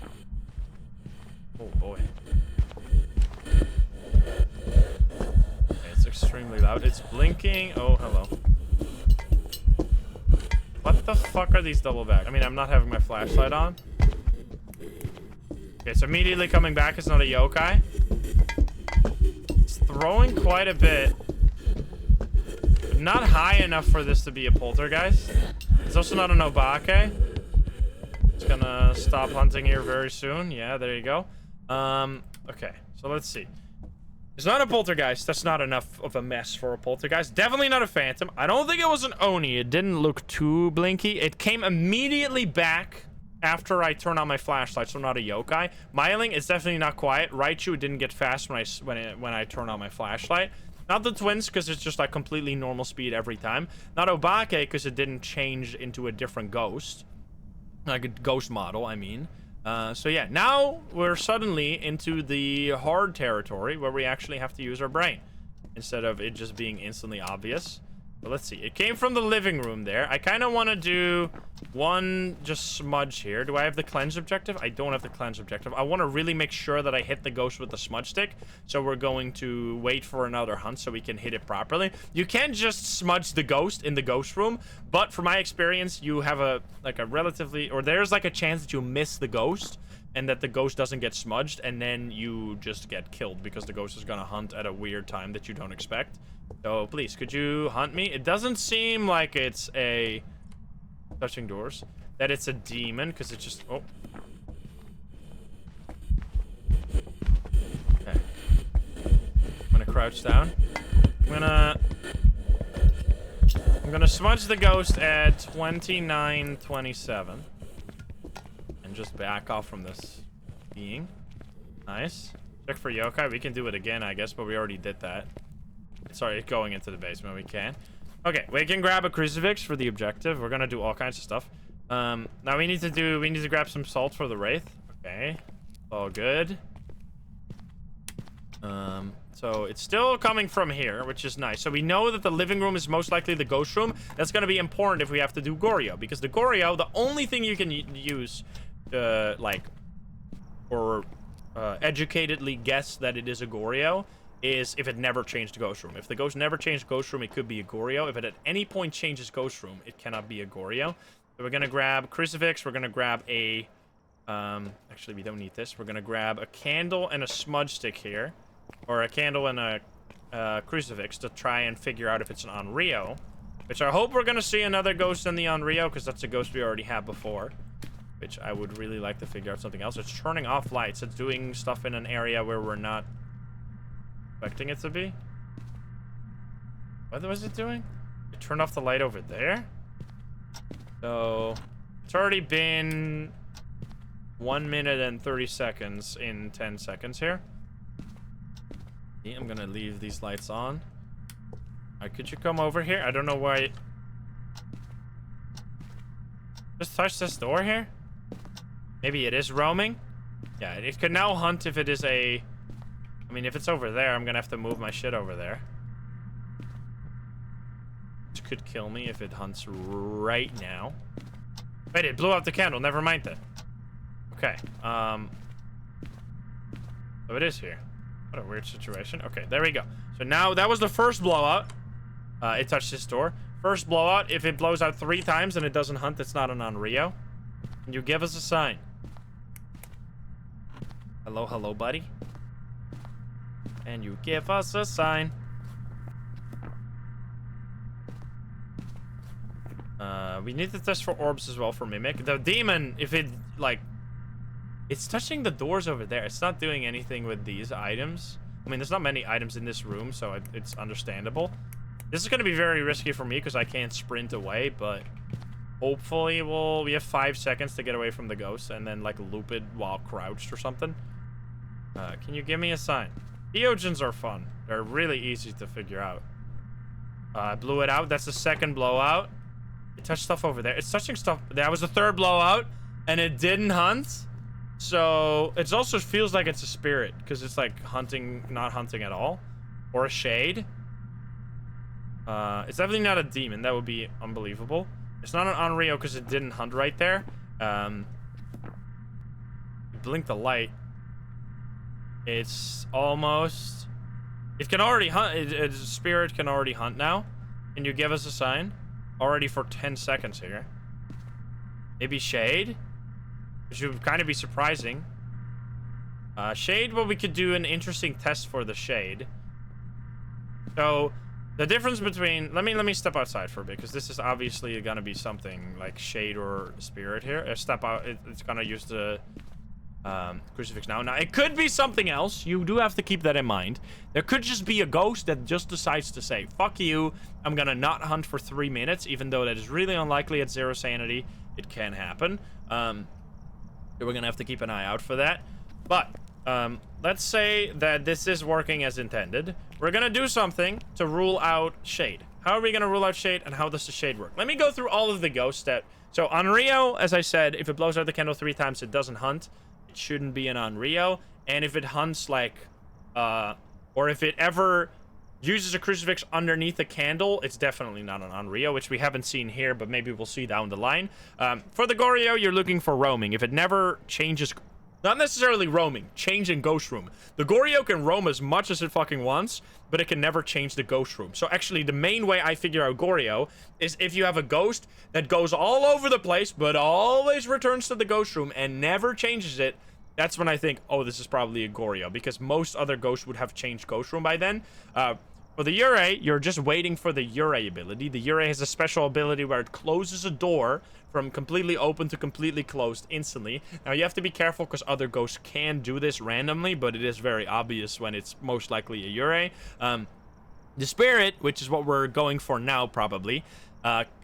Oh, boy. Okay, it's extremely loud. It's blinking. Oh, hello. What the fuck are these double back? I mean, I'm not having my flashlight on. Okay, so immediately coming back is not a yokai. It's throwing quite a bit. But not high enough for this to be a poltergeist. It's also not an obake. It's gonna stop hunting here very soon. Yeah, there you go. Okay, so let's see. It's not a poltergeist. That's not enough of a mess for a poltergeist. Definitely not a phantom. I don't think it was an oni. It didn't look too blinky. It came immediately back after I turned on my flashlight, so not a yokai. Myling is definitely not quiet. Raichu didn't get fast when I turned on my flashlight. Not the twins, because it's just like completely normal speed every time. Not Obake, because it didn't change into a different ghost. Like a ghost model, I mean. So yeah, now we're suddenly into the hard territory where we actually have to use our brain instead of it just being instantly obvious. But let's see. It came from the living room there. I kind of want to do one just smudge here. Do I have the cleanse objective? I don't have the cleanse objective. I want to really make sure that I hit the ghost with the smudge stick. So we're going to wait for another hunt so we can hit it properly. You can just smudge the ghost in the ghost room, but from my experience, you have a relatively, or there's like a chance that you miss the ghost and that the ghost doesn't get smudged, and then you just get killed because the ghost is gonna hunt at a weird time that you don't expect. So please, could you hunt me? It doesn't seem like it's a touching doors, that it's a demon, because it's just, oh. Okay. I'm gonna crouch down. I'm gonna smudge the ghost at 29:27. And just back off from this being. Nice. Check for yokai. We can do it again, I guess, but we already did that. Sorry, going into the basement, we can. Okay, we can grab a crucifix for the objective. We're gonna do all kinds of stuff. Now we need to grab some salt for the wraith. Okay, all good. So it's still coming from here, which is nice. So we know that the living room is most likely the ghost room. That's gonna be important if we have to do Goryo, because the Goryo, the only thing you can use, educatedly guess that it is a Goryo is if it never changed ghost room. If the ghost never changed ghost room, it could be a Goryo. If it at any point changes ghost room, it cannot be a Goryo. So we're gonna grab crucifix. We're gonna grab a actually we don't need this. We're gonna grab a candle and a smudge stick here, or a candle and a crucifix to try and figure out if it's an Onryo, which I hope we're gonna see another ghost in the Onryo, because that's a ghost we already have before, which I would really like to figure out something else. It's turning off lights. It's doing stuff in an area where we're not expecting it to be. What was it doing? It turned off the light over there. So it's already been 1 minute and 30 seconds in 10 seconds here. I'm gonna leave these lights on. Could you come over here? I don't know why. Just touch this door here. Maybe it is roaming. Yeah, it could now hunt if it is a... I mean, if it's over there, I'm gonna have to move my shit over there. Which could kill me if it hunts right now. Wait, it blew out the candle. Never mind that. Okay. So it is here. What a weird situation. Okay, there we go. So now, that was the first blowout. It touched this door. First blowout. If it blows out 3 times and it doesn't hunt, it's not an Onryo. Can you give us a sign? Hello, hello, buddy. And you give us a sign. We need to test for orbs as well for Mimic. The demon, if it, like... It's touching the doors over there. It's not doing anything with these items. I mean, there's not many items in this room, so it's understandable. This is going to be very risky for me because I can't sprint away, but... Hopefully, we have 5 seconds to get away from the ghost and then, like, loop it while crouched or something. Can you give me a sign? Theogens are fun. They're really easy to figure out. I blew it out. That's the second blowout. It touched stuff over there. It's touching stuff. That was the third blowout, and it didn't hunt. So, it also feels like it's a spirit, because it's, like, hunting, not hunting at all. Or a shade. It's definitely not a demon. That would be unbelievable. It's not an Onryo because it didn't hunt right there. Blink the light. It's almost... It can already hunt. Its spirit can already hunt now. Can you give us a sign? already for 10 seconds here. Maybe shade? Which would kind of be surprising. Shade, well, we could do an interesting test for the shade. So, the difference between... Let me step outside for a bit, because this is obviously gonna be something like shade or spirit here. Step out, it's gonna use the crucifix now. Now, it could be something else. You do have to keep that in mind. There could just be a ghost that just decides to say, fuck you, I'm gonna not hunt for 3 minutes, even though that is really unlikely at 0 sanity. It can happen. So we're gonna have to keep an eye out for that. But, let's say that this is working as intended. We're gonna do something to rule out shade. How are we gonna rule out shade, and how does the shade work? Let me go through all of the ghosts that... So, Onryo, as I said, if it blows out the candle 3 times, it doesn't hunt. It shouldn't be an Onryo. And if it hunts, like, or if it ever uses a crucifix underneath a candle, it's definitely not an Onryo, which we haven't seen here, but maybe we'll see down the line. For the Goryo, you're looking for roaming. If it never changes... Not necessarily roaming, change in ghost room. The Goryo can roam as much as it fucking wants, but it can never change the ghost room. So actually, the main way I figure out Goryo is if you have a ghost that goes all over the place, but always returns to the ghost room and never changes it, that's when I think, oh, this is probably a Goryo, because most other ghosts would have changed ghost room by then. For the Yurei, you're just waiting for the Yurei ability. The Yurei has a special ability where it closes a door from completely open to completely closed instantly. Now, you have to be careful because other ghosts can do this randomly, but it is very obvious when it's most likely a Yurei. The Spirit, which is what we're going for now, probably.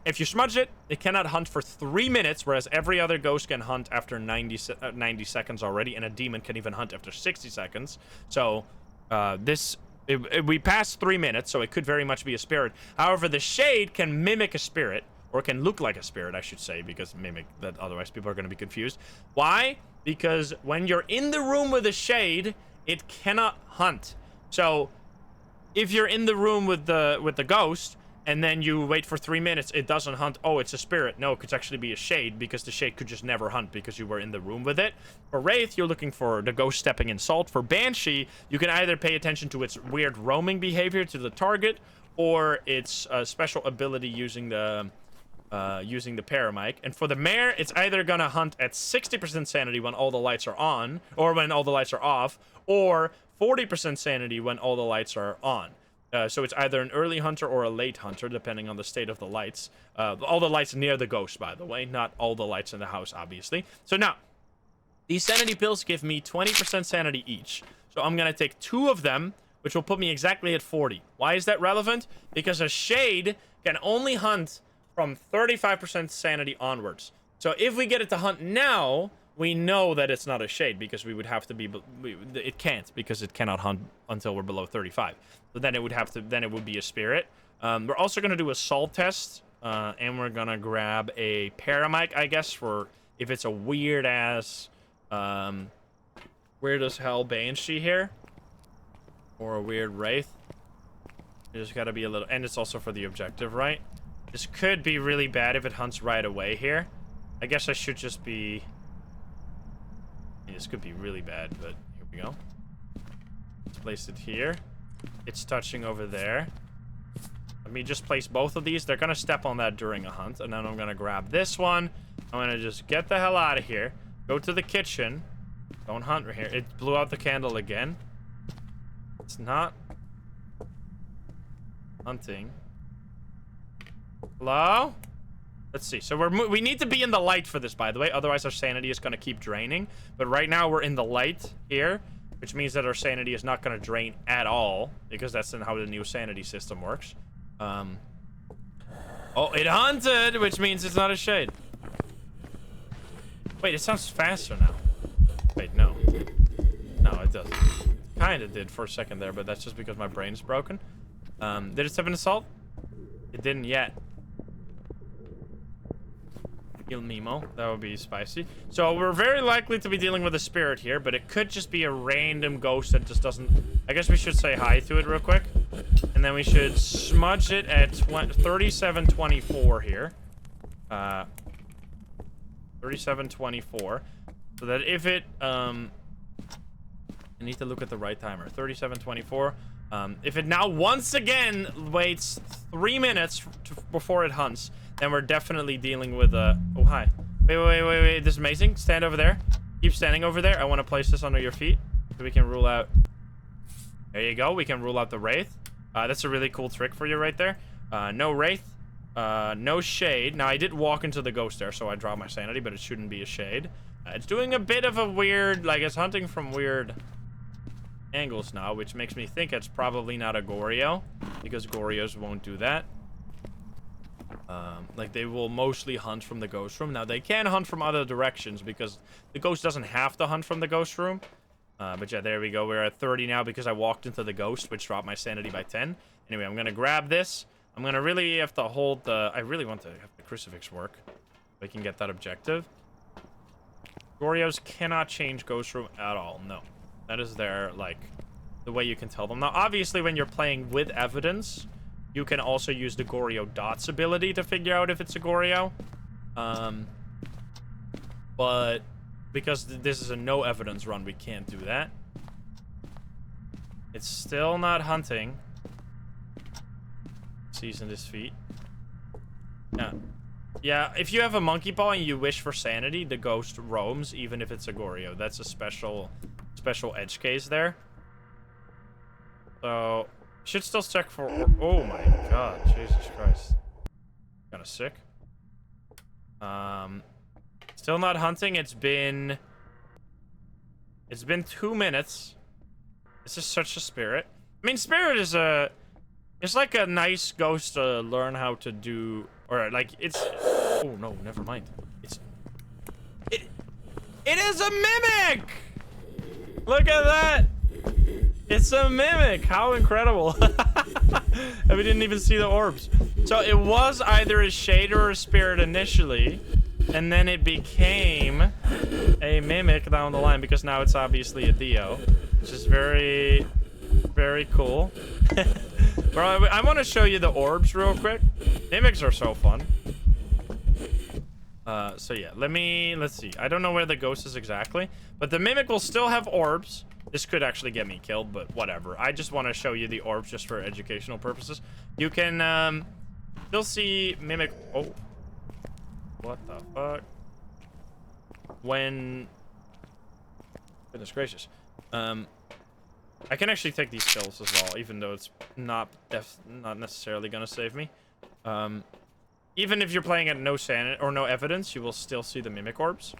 If you smudge it, it cannot hunt for 3 minutes, whereas every other ghost can hunt after 90 seconds already, and a demon can even hunt after 60 seconds. So, we passed 3 minutes, so it could very much be a spirit. However, the shade can mimic a spirit, or can look like a spirit, I should say, because mimic, that otherwise people are going to be confused. Why? Because when you're in the room with a shade, it cannot hunt. So, if you're in the room with the ghost, and then you wait for 3 minutes, it doesn't hunt. Oh, it's a spirit. No, it could actually be a shade, because the shade could just never hunt because you were in the room with it. For Wraith, you're looking for the ghost stepping in salt. For Banshee, you can either pay attention to its weird roaming behavior to the target, or its special ability using the paramic. And for the Mare, it's either gonna hunt at 60% sanity when all the lights are on, or when all the lights are off, or 40% sanity when all the lights are on. So it's either an early hunter or a late hunter, depending on the state of the lights. All the lights near the ghost, by the way, not all the lights in the house, obviously. So now, these sanity pills give me 20% sanity each. So I'm gonna take 2 of them, which will put me exactly at 40. Why is that relevant? Because a shade can only hunt from 35% sanity onwards. So if we get it to hunt now, we know that it's not a shade, because we would have to be... It can't, because it cannot hunt until we're below 35. So then it would have to... Then it would be a spirit. We're also going to do a salt test, and we're going to grab a paramic, I guess, for if it's a weird-ass... weird as hell Banshee here. Or a weird Wraith. You just got to be a little... And it's also for the objective, right? This could be really bad if it hunts right away here. I guess I should just be... This could be really bad, but here we go. Let's place it here. It's touching over there. Let me just place both of these. They're gonna step on that during a hunt, and then I'm gonna grab this one. I'm gonna just get the hell out of here. Go to the kitchen. Don't hunt right here. It blew out the candle again. It's not hunting. Hello? Let's see. So we need to be in the light for this, by the way. Otherwise, our sanity is going to keep draining. But right now, we're in the light here, which means that our sanity is not going to drain at all, because that's how the new sanity system works. Oh, it hunted, which means it's not a shade. Wait, it sounds faster now. Wait, no. No, it doesn't. Kind of did for a second there, but that's just because my brain is broken. Did it step in assault? It didn't yet. Kill Nemo. That would be spicy. So we're very likely to be dealing with a spirit here, but it could just be a random ghost that just doesn't... I guess we should say hi to it real quick. And then we should smudge it at 3724 here. 3724. So that if it... I need to look at the right timer. 3724. If it now once again waits 3 minutes before it hunts, then we're definitely dealing with a... Oh, hi. Wait. This is amazing. Stand over there. Keep standing over there. I want to place this under your feet so we can rule out... There you go. We can rule out the Wraith. That's a really cool trick for you right there. No Wraith. No Shade. Now, I did walk into the ghost there, so I dropped my sanity, but it shouldn't be a Shade. It's doing a bit of a weird... Like, it's hunting from weird angles now, which makes me think it's probably not a Goryo, because Goryos won't do that. Like, they will mostly hunt from the ghost room. Now, they can hunt from other directions because the ghost doesn't have to hunt from the ghost room. But yeah, there we go. We're at 30 now because I walked into the ghost, which dropped my sanity by 10. Anyway, I'm going to grab this. I'm going to really have to hold the... I really want to have the crucifix work so we can get that objective. Goryos cannot change ghost room at all. No. That is their, like, the way you can tell them. Now, obviously, when you're playing with evidence... You can also use the Goryo dots ability to figure out if it's a Goryo. But because this is a no evidence run, we can't do that. It's still not hunting. Cease and desist. Yeah, if you have a monkey paw and you wish for sanity, the ghost roams, even if it's a Goryo. That's a special edge case there. So... Should still check for... Oh my god, Jesus Christ. Kinda sick. Still not hunting. It's been 2 minutes. This is such a spirit. I mean, spirit is a... It's like a nice ghost to learn how to do... Or, like, it's... Oh, no, never mind. It is a mimic! Look at that! It's a mimic! How incredible. And we didn't even see the orbs. So it was either a shade or a spirit initially, and then it became a mimic down the line because now it's obviously a Dio, which is very, very cool. Bro, I want to show you the orbs real quick. Mimics are so fun. So yeah, let's see. I don't know where the ghost is exactly, but the mimic will still have orbs. This could actually get me killed, but whatever. I just want to show you the orbs just for educational purposes. You can still see mimic... Oh. What the fuck? When... Goodness gracious. I can actually take these kills as well, even though it's not necessarily going to save me. Even if you're playing at no sanity or no evidence, you will still see the mimic orbs.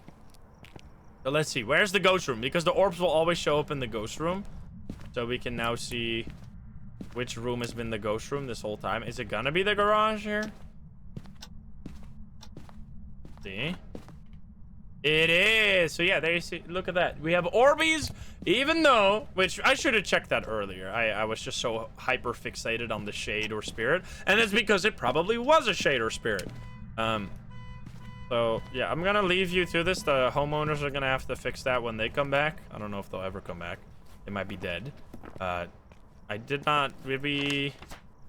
So let's see, where's the ghost room? Because the orbs will always show up in the ghost room. So we can now see which room has been the ghost room this whole time. Is it gonna be the garage here? See? It is! So yeah, there you see, look at that. We have Orbeez, even though, which I should have checked that earlier. I was just so hyper fixated on the shade or spirit. And it's because it probably was a shade or spirit. So, yeah, I'm gonna leave you to this. The homeowners are gonna have to fix that when they come back. I don't know if they'll ever come back. They might be dead. I did not... We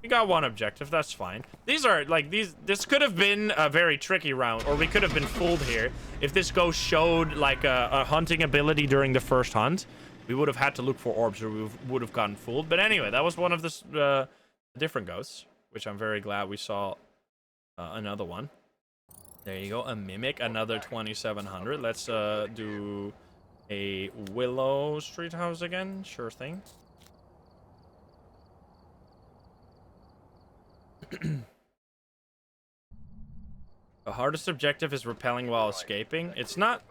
got one objective. That's fine. These are, like, this could have been a very tricky round, or we could have been fooled here. If this ghost showed, like, a hunting ability during the first hunt, we would have had to look for orbs, or we would have gotten fooled. But anyway, that was one of the different ghosts, which I'm very glad we saw another one. There you go, a mimic, another 2700. Let's do a Willow Street house again. Sure thing. The hardest objective is repelling while escaping. It's not...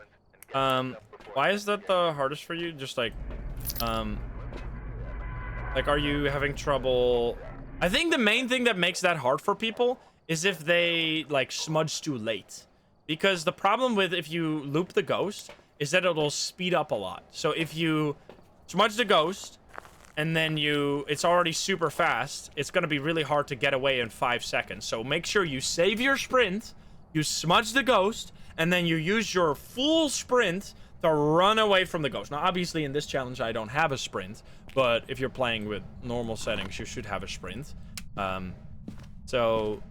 why is that the hardest for you? Just like... like, are you having trouble... I think the main thing that makes that hard for people is if they, like, smudge too late. Because the problem with if you loop the ghost is that it'll speed up a lot. So if you smudge the ghost, and then it's already super fast, it's gonna be really hard to get away in 5 seconds. So make sure you save your sprint, you smudge the ghost, and then you use your full sprint to run away from the ghost. Now, obviously, in this challenge, I don't have a sprint, but if you're playing with normal settings, you should have a sprint. So...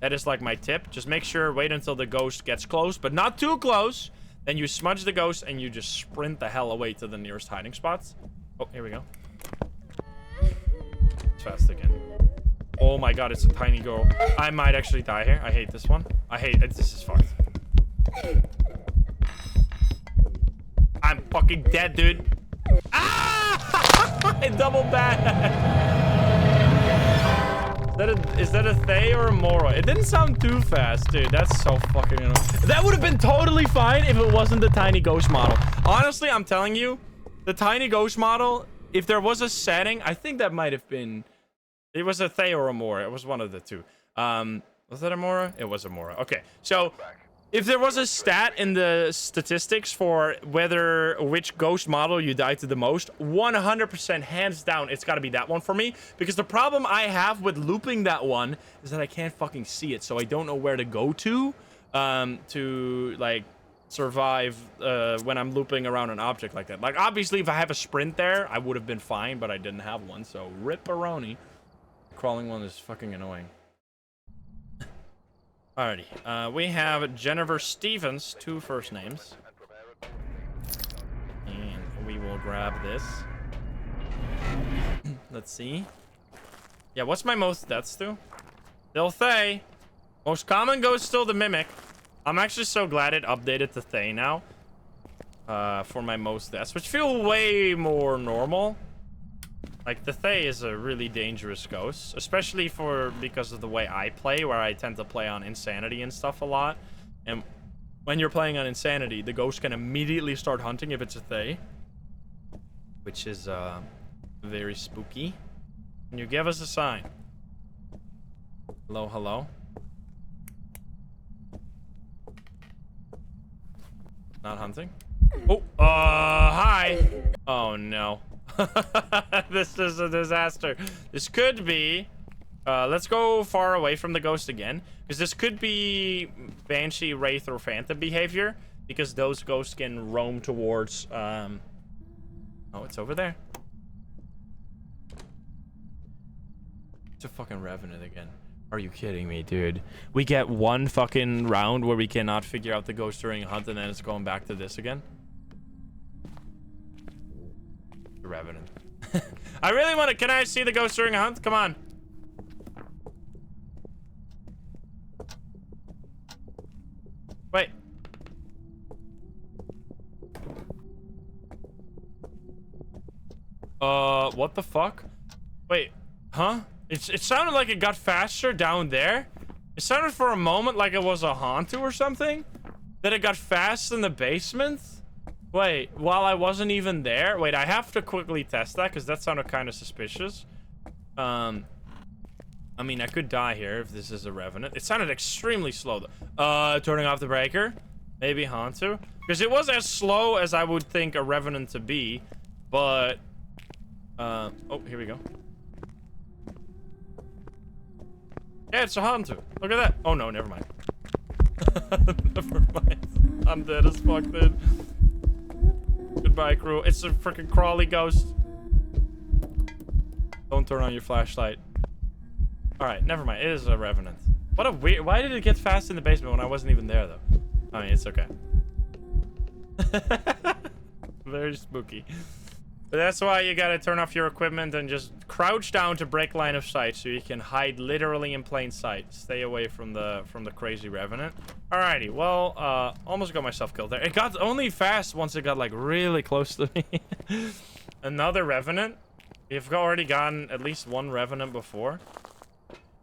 that is like my tip. Just make sure, wait until the ghost gets close, but not too close. Then you smudge the ghost and you just sprint the hell away to the nearest hiding spots. Oh, here we go. It's fast again. Oh my god, it's a tiny girl. I might actually die here. I hate this one. I hate it. This is fucked. I'm fucking dead, dude. Ah! I double back. Is that a Thay or a Mora? It didn't sound too fast, dude. That's so fucking annoying. That would have been totally fine if it wasn't the tiny ghost model. Honestly, I'm telling you, the tiny ghost model, if there was a setting, I think that might have been... It was a Thay or a Mora. It was one of the two. Was that a Mora? It was a Mora. Okay, so... If there was a stat in the statistics for which ghost model you died to the most, 100% hands down, it's got to be that one for me. Because the problem I have with looping that one is that I can't fucking see it. So I don't know where to go to like, survive when I'm looping around an object like that. Like, obviously, if I have a sprint there, I would have been fine, but I didn't have one. So, rip-a-roni. The crawling one is fucking annoying. Alrighty, we have Jennifer Stevens, 2 first names. And we will grab this. Let's see. Yeah, what's my most deaths to? Still Thay. Most common ghost still the Mimic. I'm actually so glad it updated to Thay now. For my most deaths, which feel way more normal. Like, the Thay is a really dangerous ghost, especially because of the way I play, where I tend to play on Insanity and stuff a lot. And when you're playing on Insanity, the ghost can immediately start hunting if it's a Thay, which is very spooky. Can you give us a sign? Hello, hello. Not hunting? Oh, hi. Oh no. This is a disaster. This could be let's go far away from the ghost again, because this could be Banshee, Wraith, or Phantom behavior, because those ghosts can roam towards oh, it's over there. It's a fucking Revenant again. Are you kidding me, dude? We get one fucking round where we cannot figure out the ghost during a hunt, and then it's going back to this again. Revenant. I really want to. Can I see the ghost during a hunt? Come on. Wait. What the fuck? Wait. Huh? It sounded like it got faster down there. It sounded for a moment like it was a Hantu or something. That it got fast in the basement. Wait, while I wasn't even there? Wait, I have to quickly test that, because that sounded kind of suspicious. I mean, I could die here if this is a Revenant. It sounded extremely slow, though. Turning off the breaker. Maybe Hantu. Because it was as slow as I would think a Revenant to be. But, oh, here we go. Yeah, it's a Hantu. Look at that. Oh, no, never mind. Never mind. I'm dead as fuck, dude. Goodbye, crew. It's a freaking crawly ghost. Don't turn on your flashlight. Alright, never mind. It is a Revenant. What a weird... Why did it get fast in the basement when I wasn't even there, though? I mean, it's okay. Very spooky. But that's why you gotta turn off your equipment and just crouch down to break line of sight, so you can hide literally in plain sight. Stay away from the crazy Revenant. Alrighty, well, almost got myself killed there. It got only fast once it got, like, really close to me. Another Revenant. You've already gotten at least one Revenant before.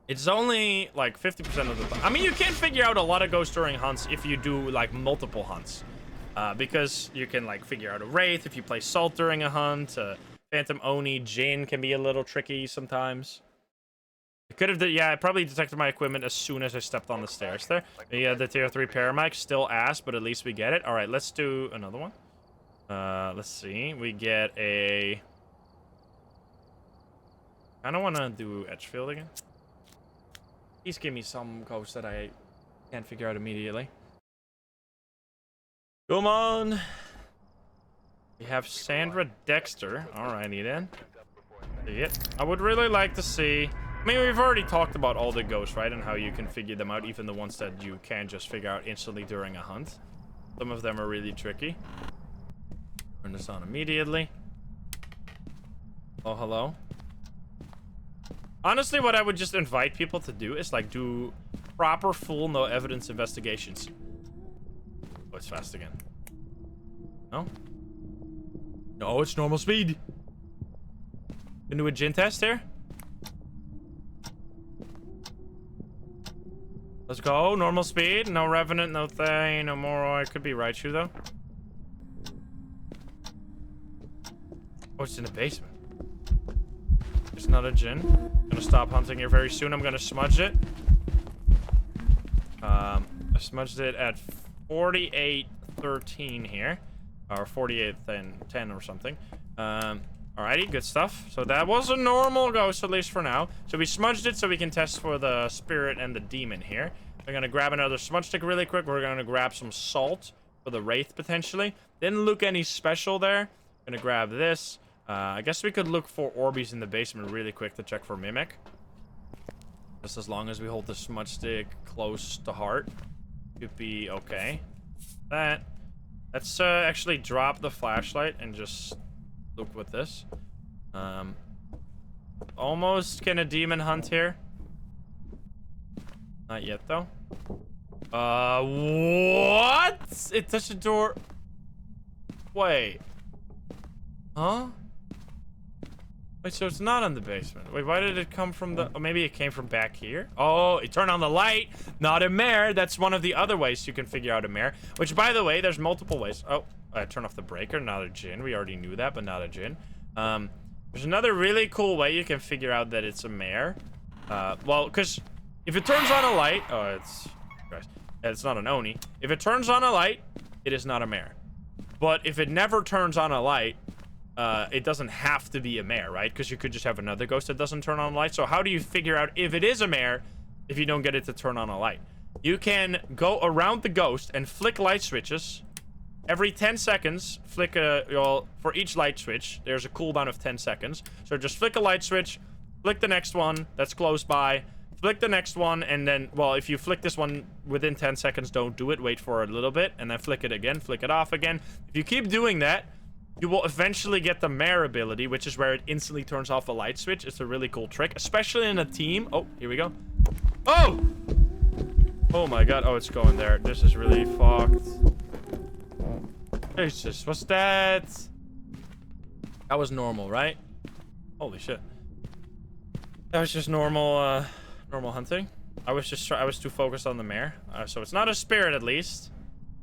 It's only, like, 50% of the time. I mean, you can figure out a lot of ghosts during hunts if you do, like, multiple hunts. Because you can, like, figure out a Wraith if you play Salt during a hunt. Phantom Oni, Jinn can be a little tricky sometimes. I could have, yeah, I probably detected my equipment as soon as I stepped on the stairs there. Yeah, the tier 3 paramike, still ass, but at least we get it. All right, let's do another one. Let's see. We get a... I don't want to do Edgefield again. Please give me some ghosts that I can't figure out immediately. Come on. We have Sandra Dexter. Alrighty then. See it. I would really like to see... I mean, we've already talked about all the ghosts, right? And how you can figure them out, even the ones that you can't just figure out instantly during a hunt. Some of them are really tricky. Turn this on immediately. Oh, hello. Honestly, what I would just invite people to do is like do proper full no evidence investigations. Oh, it's fast again. No? No, it's normal speed. Can do a gin test here. Let's go. Normal speed. No Revenant, no thing, no more. I could be Raichu though. Oh, it's in the basement. It's not a gin. Gonna stop hunting here very soon. I'm gonna smudge it. I smudged it at 48:13 here, or 48:10 or something. Alrighty, good stuff. So that was a normal ghost, at least for now. So we smudged it so we can test for the spirit and the demon here. We're gonna grab another smudge stick really quick. We're gonna grab some salt for the wraith potentially. Didn't look any special there. Gonna grab this. I guess we could look for Orbeez in the basement really quick to check for Mimic. Just as long as we hold the smudge stick close to heart. Could be okay. Let's actually drop the flashlight and just look with this. Almost can a demon hunt here. Not yet though. What? It touched the door. Wait. Huh? Wait, so it's not in the basement. Wait, why did it come from the... Oh, maybe it came from back here? Oh, it turned on the light. Not a mare. That's one of the other ways you can figure out a mare. Which, by the way, there's multiple ways. Oh, I turned off the breaker. Not a djinn. We already knew that, but not a djinn. There's another really cool way you can figure out that it's a mare. Well, because if it turns on a light... Oh, it's not an Oni. If it turns on a light, it is not a mare. But if it never turns on a light... it doesn't have to be a mare, right? Because you could just have another ghost that doesn't turn on a light. So how do you figure out if it is a mare if you don't get it to turn on a light? You can go around the ghost and flick light switches. Every 10 seconds, flick for each light switch, there's a cooldown of 10 seconds. So just flick a light switch, flick the next one that's close by, flick the next one, and then, well, if you flick this one within 10 seconds, don't do it. Wait for a little bit, and then flick it again, flick it off again. If you keep doing that, you will eventually get the mare ability, which is where it instantly turns off a light switch. It's a really cool trick, especially in a team. Oh, here we go. Oh! Oh my god. Oh, it's going there. This is really fucked. Jesus, what's that? That was normal, right? Holy shit. That was just normal, normal hunting. I was too focused on the mare. So it's not a spirit, at least.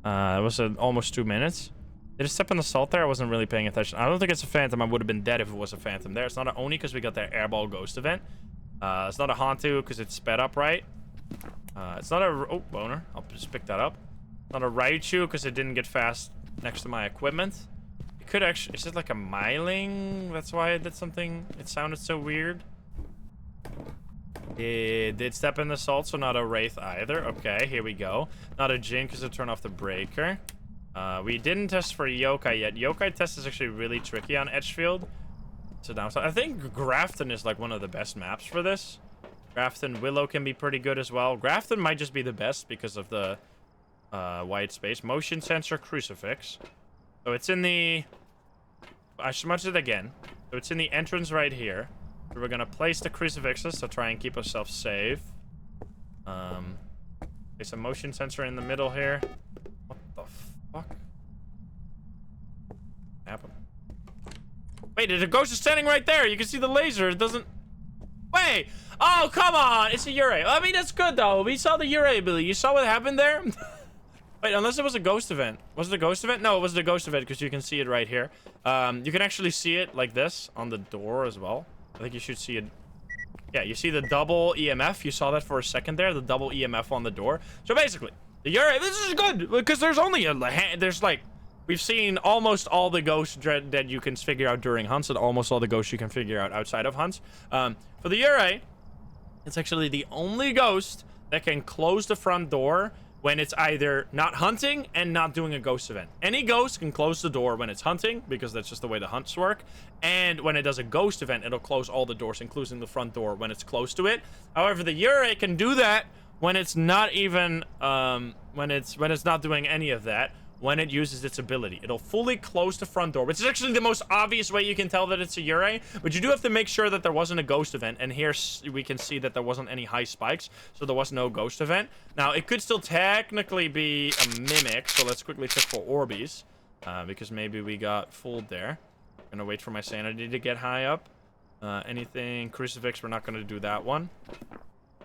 It was almost 2 minutes. Did it step in the salt there? I wasn't really paying attention. I don't think it's a phantom. I would have been dead if it was a phantom there. It's not an Oni because we got that airball ghost event. It's not a Hantu because it's sped up, right? It's not a... Oh, boner. I'll just pick that up. It's not a Raichu because it didn't get fast next to my equipment. It could actually... Is it like a Myling? That's why I did something. It sounded so weird. It did step in the salt, so not a Wraith either. Okay, here we go. Not a Jin because it turned off the breaker. We didn't test for Yokai yet. Yokai test is actually really tricky on Edgefield. So downside. I think Grafton is like one of the best maps for this. Grafton Willow can be pretty good as well. Grafton might just be the best because of the white space. Motion sensor crucifix. So it's in the... I smudged it again. So it's in the entrance right here. So we're gonna place the crucifixes to try and keep ourselves safe. There's a motion sensor in the middle here. What the fuck happened? Wait, the ghost is standing right there. You can see the laser. It doesn't... Wait! Oh, come on! It's a Yurei. I mean, that's good, though. We saw the Yurei ability. You saw what happened there? Wait, unless it was a ghost event. Was it a ghost event? No, it was the ghost event, because you can see it right here. You can actually see it like this on the door as well. I think you should see it. Yeah, you see the double EMF. You saw that for a second there, the double EMF on the door. So basically, the Yurei, this is good, because there's only there's like... We've seen almost all the ghosts that you can figure out during hunts, and almost all the ghosts you can figure out outside of hunts. For the Yurei, it's actually the only ghost that can close the front door when it's either not hunting and not doing a ghost event. Any ghost can close the door when it's hunting, because that's just the way the hunts work. And when it does a ghost event, it'll close all the doors, including the front door, when it's close to it. However, the Yurei can do that when it's not even, when it's not doing any of that. when it uses its ability. It'll fully close the front door, which is actually the most obvious way you can tell that it's a Yurei, but you do have to make sure that there wasn't a ghost event, and here we can see that there wasn't any high spikes, so there was no ghost event. Now, it could still technically be a mimic, so let's quickly check for Orbeez, because maybe we got fooled there. I'm gonna wait for my sanity to get high up. Anything Crucifix, we're not gonna do that one.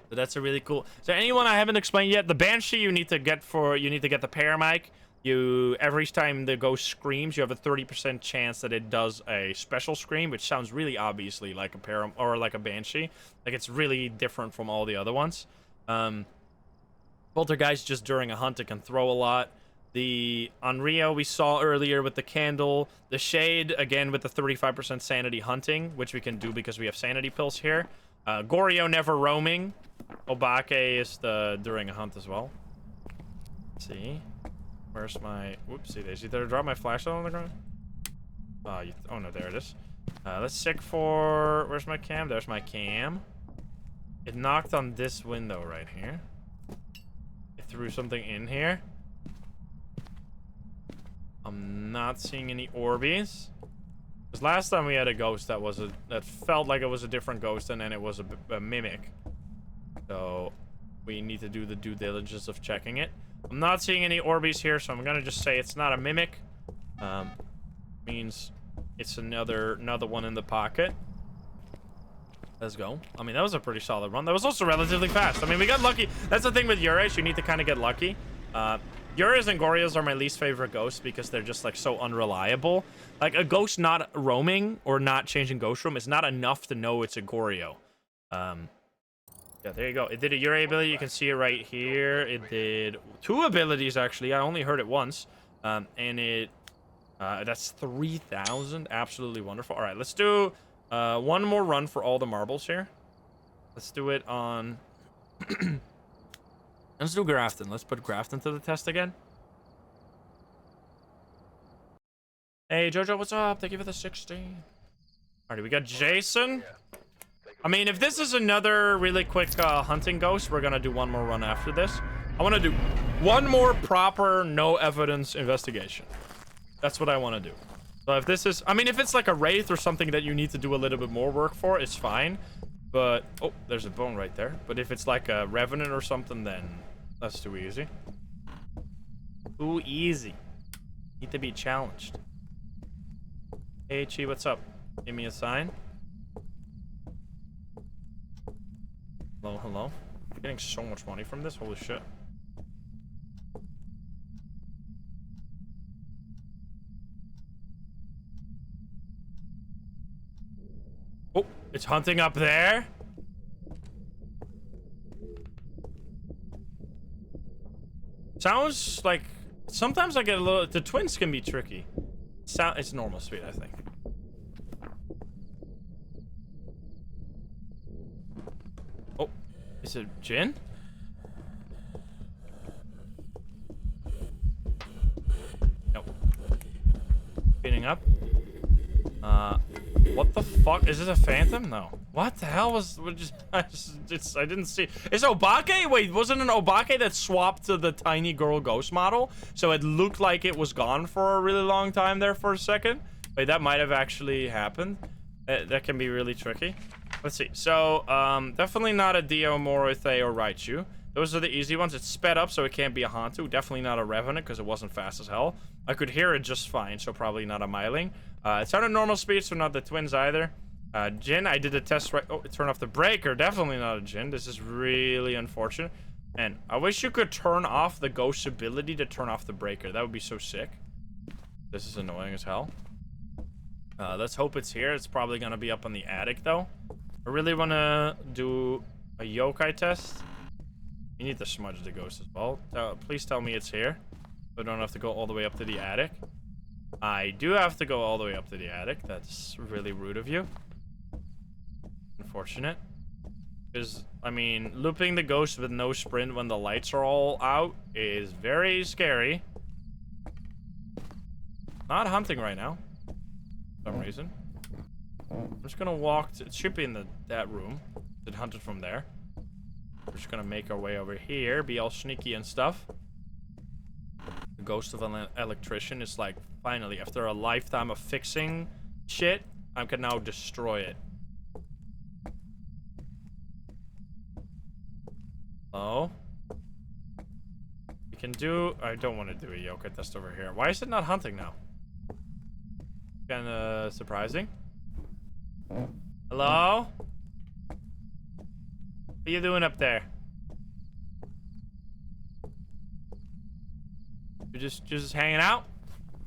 But that's a really cool. So anyone I haven't explained yet, the Banshee you need to get the paramic. Every time the ghost screams, you have a 30% chance that it does a special scream, which sounds really obviously like a Banshee. Like, it's really different from all the other ones. Poltergeist, just during a hunt, it can throw a lot. The Onryo we saw earlier with the candle. The Shade, again, with the 35% sanity hunting, which we can do because we have sanity pills here. Goryo, never roaming. Obake is during a hunt as well. Let's see. Where's my... Whoopsie daisy. Did I drop my flashlight on the ground? Oh, no, there it is. Let's check for... Where's my cam? There's my cam. It knocked on this window right here. It threw something in here. I'm not seeing any Orbeez. Because last time we had a ghost that felt like it was a different ghost, and then it was a mimic. So we need to do the due diligence of checking it. I'm not seeing any Orbeez here, so I'm gonna just say it's not a mimic. Means it's another one in the pocket. Let's go. I mean, that was a pretty solid run. That was also relatively fast. I mean, we got lucky. That's the thing with Yurei. You need to kind of get lucky. Yureis and Goryos are my least favorite ghosts because they're just, like, so unreliable. Like, a ghost not roaming or not changing ghost room is not enough to know it's a Goryo. Yeah, there you go. It did a Yurei ability. You can see it right here. It did 2 abilities, actually. I only heard it once. And it... that's 3,000. Absolutely wonderful. All right, let's do one more run for all the marbles here. Let's do it on... Let's do Grafton. Let's put Grafton to the test again. Hey, Jojo, what's up? Thank you for the 16. Alrighty, we got Jason. I mean, if this is another really quick hunting ghost, we're gonna do one more run after this. I want to do one more proper, no evidence investigation. That's what I want to do. So if this is... I mean, if it's like a Wraith or something that you need to do a little bit more work for, it's fine. But... Oh, there's a bone right there. But if it's like a Revenant or something, then that's too easy. Too easy. Need to be challenged. Hey, Chi, what's up? Give me a sign. Hello, hello. I'm getting so much money from this. Holy shit. Oh, it's hunting up there. Sounds like sometimes I get a little... The twins can be tricky. It's normal speed, I think. Oh, is it Jin? Nope. Speeding up. What the fuck? Is this a phantom? No. What the hell was... I didn't see... Is Obake? Wait, wasn't an Obake that swapped to the tiny girl ghost model? So it looked like it was gone for a really long time there for a second. Wait, that might have actually happened. That can be really tricky. Let's see. So, definitely not a Dio, Morothe, or Raichu. Those are the easy ones. It's sped up, so it can't be a Hantu. Definitely not a Revenant, because it wasn't fast as hell. I could hear it just fine, so probably not a Myling. It's not a normal speed, so not the twins either. Jin, I did a test right... Oh, it turned off the breaker. Definitely not a Jin. This is really unfortunate. And I wish you could turn off the ghost's ability to turn off the breaker. That would be so sick. This is annoying as hell. Let's hope it's here. It's probably going to be up on the attic, though. I really want to do a yokai test. You need to smudge the ghost as well. Please tell me it's here. So I don't have to go all the way up to the attic. I do have to go all the way up to the attic. That's really rude of you. Unfortunate. Because, I mean, looping the ghost with no sprint when the lights are all out is very scary. Not hunting right now. For some reason. I'm just gonna walk to... It should be in that room. It hunted from there. We're just gonna make our way over here. Be all sneaky and stuff. The ghost of an electrician is like, finally, after a lifetime of fixing shit, I can now destroy it. Oh. We can do... I don't want to do a yokai test over here. Why is it not hunting now? Kinda surprising. Hello? What are you doing up there? You're just hanging out?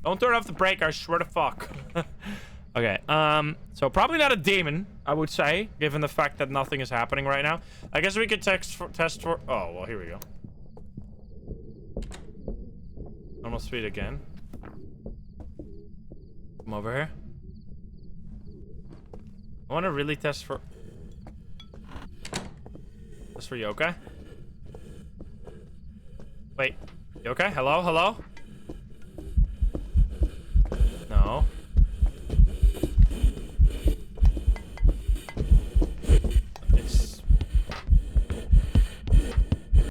Don't turn off the brake, I swear to fuck. Okay, so probably not a demon, I would say, given the fact that nothing is happening right now. I guess we could test for... Oh, well, here we go. Normal speed again. Come over here. I want to really test for... Test for yokai. Wait. Yokai? Hello? Hello? No.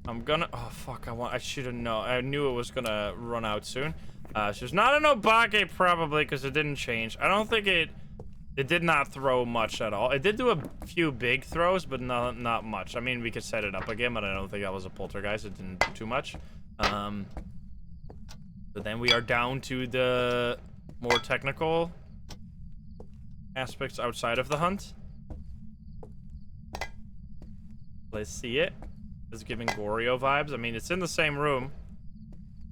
I'm gonna... Oh, fuck. I should have known. I knew it was gonna run out soon. So there's not an Obake, probably, because it didn't change. I don't think it... It did not throw much at all. It did do a few big throws, but not much. I mean, we could set it up again, but I don't think that was a poltergeist. It didn't do too much. But then we are down to the more technical aspects outside of the hunt. Let's see it. It's giving Goryo vibes. I mean, it's in the same room.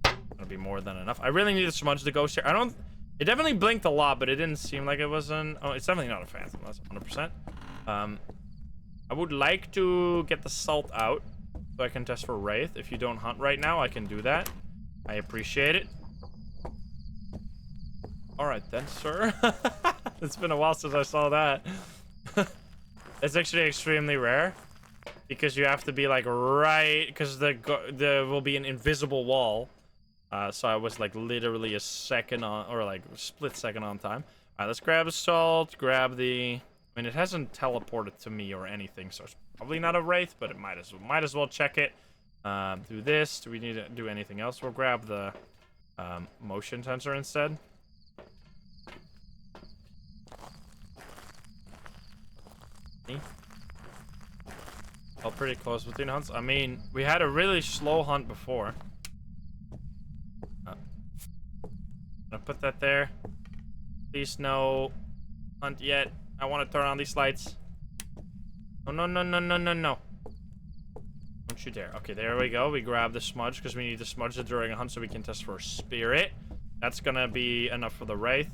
That'll be more than enough. I really need to smudge the ghost here. I don't... It definitely blinked a lot, but it didn't seem like it was an... Oh, it's definitely not a phantom. That's 100%. I would like to get the salt out so I can test for Wraith. If you don't hunt right now, I can do that. I appreciate it. Alright then, sir. It's been a while since I saw that. It's actually extremely rare. Because you have to be like right... Because there will be an invisible wall. So I was like literally a second on, or like a split second on time. All right, let's grab a salt, grab the... I mean, it hasn't teleported to me or anything, so it's probably not a Wraith, but it might as well check it. Do this. Do we need to do anything else? We'll grab the motion sensor instead. Oh, pretty close between hunts. I mean, we had a really slow hunt before. Gonna put that there. Please no hunt yet. I want to turn on these lights. Oh, no, no, no, no, no, no. Don't you dare. Okay, there we go. We grab the smudge because we need to smudge it during a hunt so we can test for spirit. That's gonna be enough for the Wraith.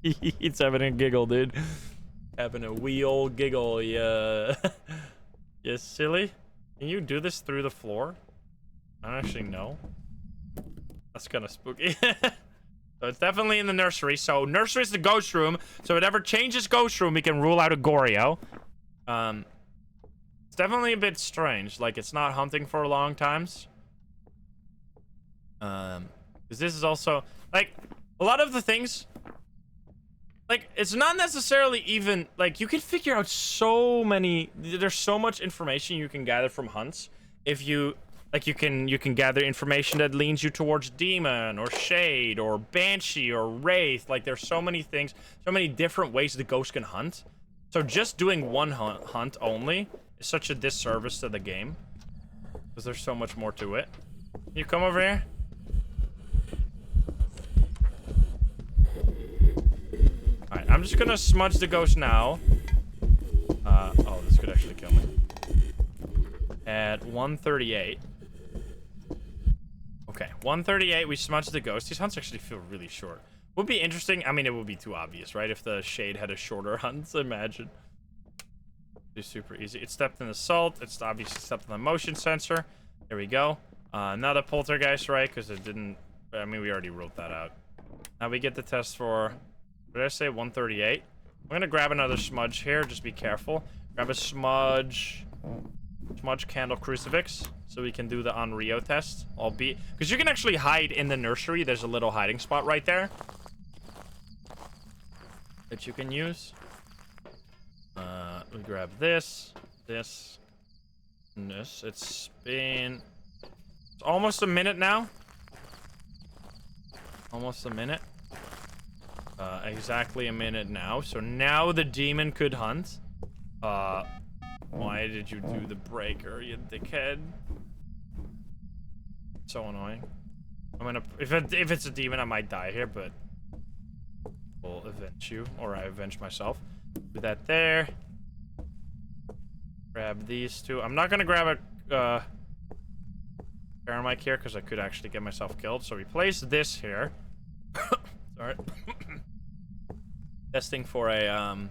He's having a giggle, dude. Having a wee old giggle, yeah. You silly. Can you do this through the floor? I don't actually know. That's kind of spooky. So it's definitely in the nursery. So nursery is the ghost room. So whatever changes ghost room, we can rule out a Goryo. It's definitely a bit strange. Like, it's not hunting for long times. Because this is also... Like, a lot of the things... Like, it's not necessarily even... Like, you can figure out so many... There's so much information you can gather from hunts. If you... Like, you can gather information that leans you towards Demon, or Shade, or Banshee, or Wraith. Like, there's so many things, so many different ways the ghost can hunt. So just doing one hunt only is such a disservice to the game. Because there's so much more to it. Can you come over here? Alright, I'm just gonna smudge the ghost now. Oh, this could actually kill me. At 138. Okay, 138, we smudged the ghost. These hunts actually feel really short. Would be interesting. I mean, it would be too obvious, right? If the Shade had a shorter hunt, imagine. It's super easy. It stepped in the salt. It's obviously stepped in the motion sensor. There we go. Not a poltergeist, right? Because it didn't... I mean, we already wrote that out. Now we get the test for... What did I say? 138? I'm going to grab another smudge here. Just be careful. Grab a smudge... Smudge candle crucifix, so we can do the Onryo test. Albeit, because you can actually hide in the nursery. There's a little hiding spot right there that you can use. We grab this. Goodness, it's almost a minute now. Almost a minute. Exactly a minute now. So now the demon could hunt. Why did you do the breaker, you dickhead? So annoying. I'm gonna, if it's a demon, I might die here, but we'll avenge you, or I avenge myself. Do that there. Grab these two. I'm not gonna grab a paramike here because I could actually get myself killed. So we place this here. Sorry. Testing for a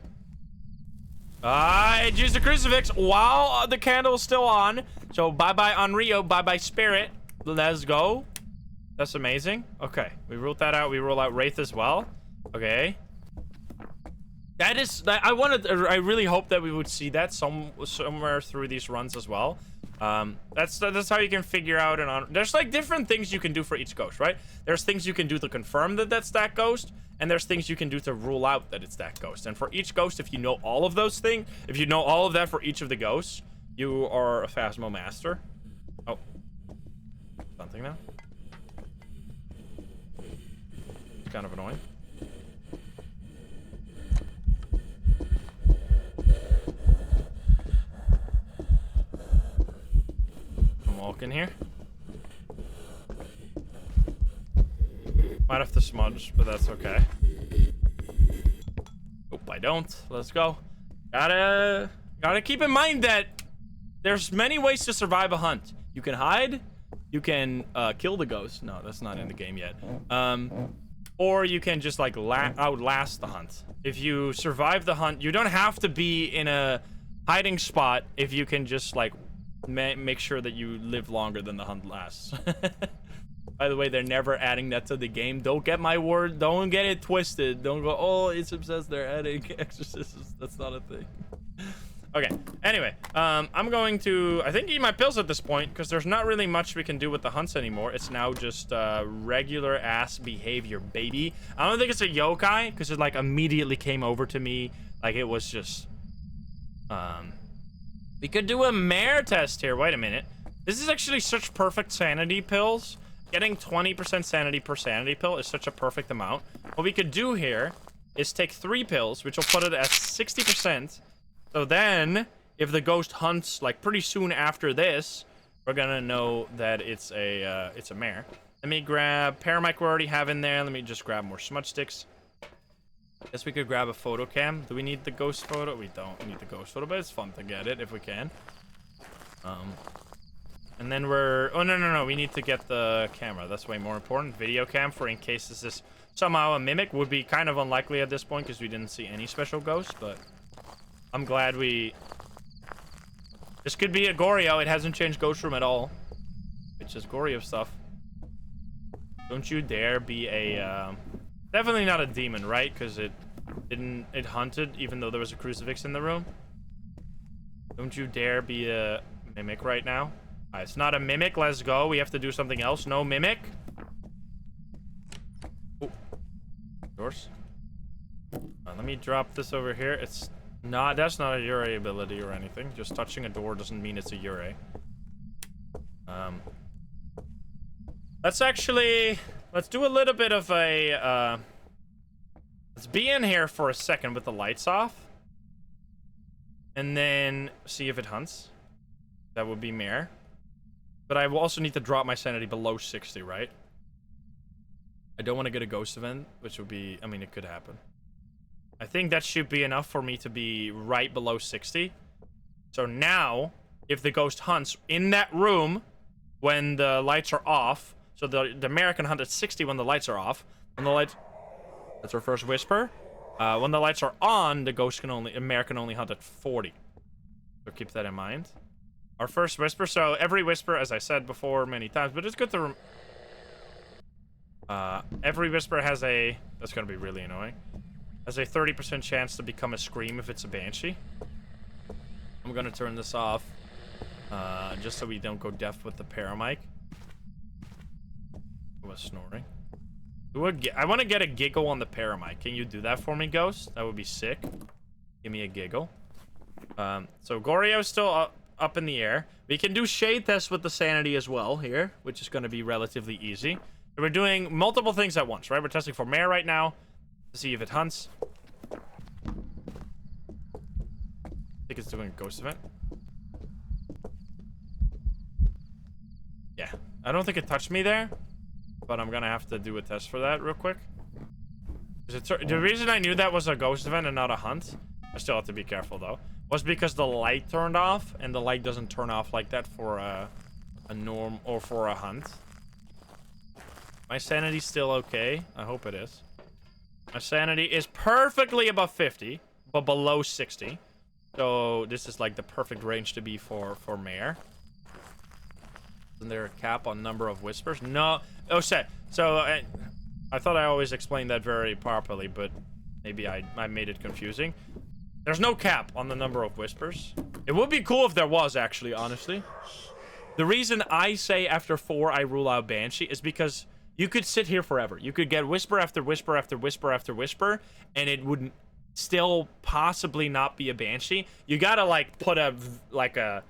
I used the crucifix while the candle is still on. So bye-bye Onryo, bye-bye spirit. Let's go. That's amazing. Okay, we ruled that out. We rule out Wraith as well. Okay. I really hope that we would see that somewhere through these runs as well. That's how you can figure out there's like different things you can do for each ghost, right? There's things you can do to confirm that that's that ghost, and there's things you can do to rule out that it's that ghost. And for each ghost, if you know all of those things, if you know all of that for each of the ghosts, you are a Phasmo master. Oh, something now. It's kind of annoying. Walk in here. Might have to smudge, but that's okay. Hope I don't. Let's go. Gotta keep in mind that there's many ways to survive a hunt. You can hide. You can kill the ghost. No, that's not in the game yet. Or you can just like outlast the hunt. If you survive the hunt, you don't have to be in a hiding spot if you can just like make sure that you live longer than the hunt lasts. By the way, they're never adding that to the game. Don't get my word. Don't get it twisted. Don't go, oh, Insym says they're adding exorcisms. That's not a thing. Okay. Anyway, I'm going to, I think, eat my pills at this point because there's not really much we can do with the hunts anymore. It's now just regular ass behavior, baby. I don't think it's a yokai because it like immediately came over to me. Like it was just, we could do a mare test here. Wait a minute. This is actually such perfect sanity pills. Getting 20% sanity per sanity pill is such a perfect amount. What we could do here is take 3 pills, which will put it at 60%. So then, if the ghost hunts like pretty soon after this, we're gonna know that it's a mare. Let me grab paramike we already have in there. Let me just grab more smudge sticks. Guess we could grab a photo cam. Do we need the ghost photo? We don't need the ghost photo, but it's fun to get it if we can. And then oh no, we need to get the camera. That's way more important. Video cam for in case this is somehow a mimic. Would be kind of unlikely at this point because we didn't see any special ghosts, but I'm glad this could be a Goryo. It hasn't changed ghost room at all. It's just Goryo stuff. Don't you dare be a definitely not a demon, right? Because it hunted even though there was a crucifix in the room. Don't you dare be a mimic right now. It's not a mimic. Let's go. We have to do something else. No mimic. Oh. Doors. Let me drop this over here. It's not. That's not a Yurei ability or anything. Just touching a door doesn't mean it's a Yurei. Let's do a little bit of a. Let's be in here for a second with the lights off, and then see if it hunts. That would be mare. But I will also need to drop my sanity below 60, right? I don't want to get a ghost event, which would be, I mean, it could happen. I think that should be enough for me to be right below 60. So now, if the ghost hunts in that room when the lights are off, so the mare can hunt at 60 when the lights are off. When the lights, that's our first whisper. When the lights are on, the mare can only hunt at 40. So keep that in mind. Our first whisper, so every whisper, as I said before many times, but it's good to every whisper has that's gonna be really annoying, has a 30% chance to become a scream if it's a Banshee. I'm gonna turn this off, just so we don't go deaf with the paramike. Who was snoring? I want to get a giggle on the paramike. Can you do that for me, Ghost? That would be sick. Give me a giggle. So Goryo still up in the air. We can do shade tests with the sanity as well here, which is going to be relatively easy. So we're doing multiple things at once, right? We're testing for mare right now to see if it hunts. I think it's doing a ghost event. Yeah, I don't think it touched me there, but I'm gonna have to do a test for that real quick. The reason I knew that was a ghost event and not a hunt, I still have to be careful though, was because the light turned off, and the light doesn't turn off like that for a norm or for a hunt. My sanity's still okay. I hope it is. My sanity is perfectly above 50, but below 60. So this is like the perfect range to be for mare. Isn't there a cap on number of whispers? No. Oh, shit. So I thought I always explained that very properly, but maybe I made it confusing. There's no cap on the number of whispers. It would be cool if there was, actually, honestly. The reason I say after 4 I rule out Banshee is because you could sit here forever. You could get whisper after whisper after whisper after whisper, and it wouldn't still possibly not be a Banshee. You gotta, like, put a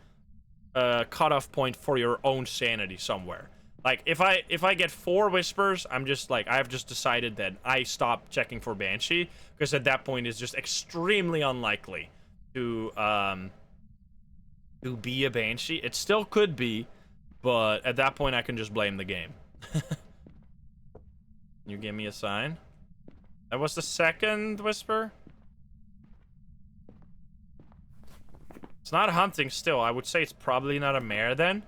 cutoff point for your own sanity somewhere. Like, if I get 4 whispers, I'm just like, I've just decided that I stop checking for Banshee, because at that point it's just extremely unlikely to be a Banshee. It still could be, but at that point I can just blame the game. Can you give me a sign? That was the second whisper? It's not hunting still. I would say it's probably not a mare then.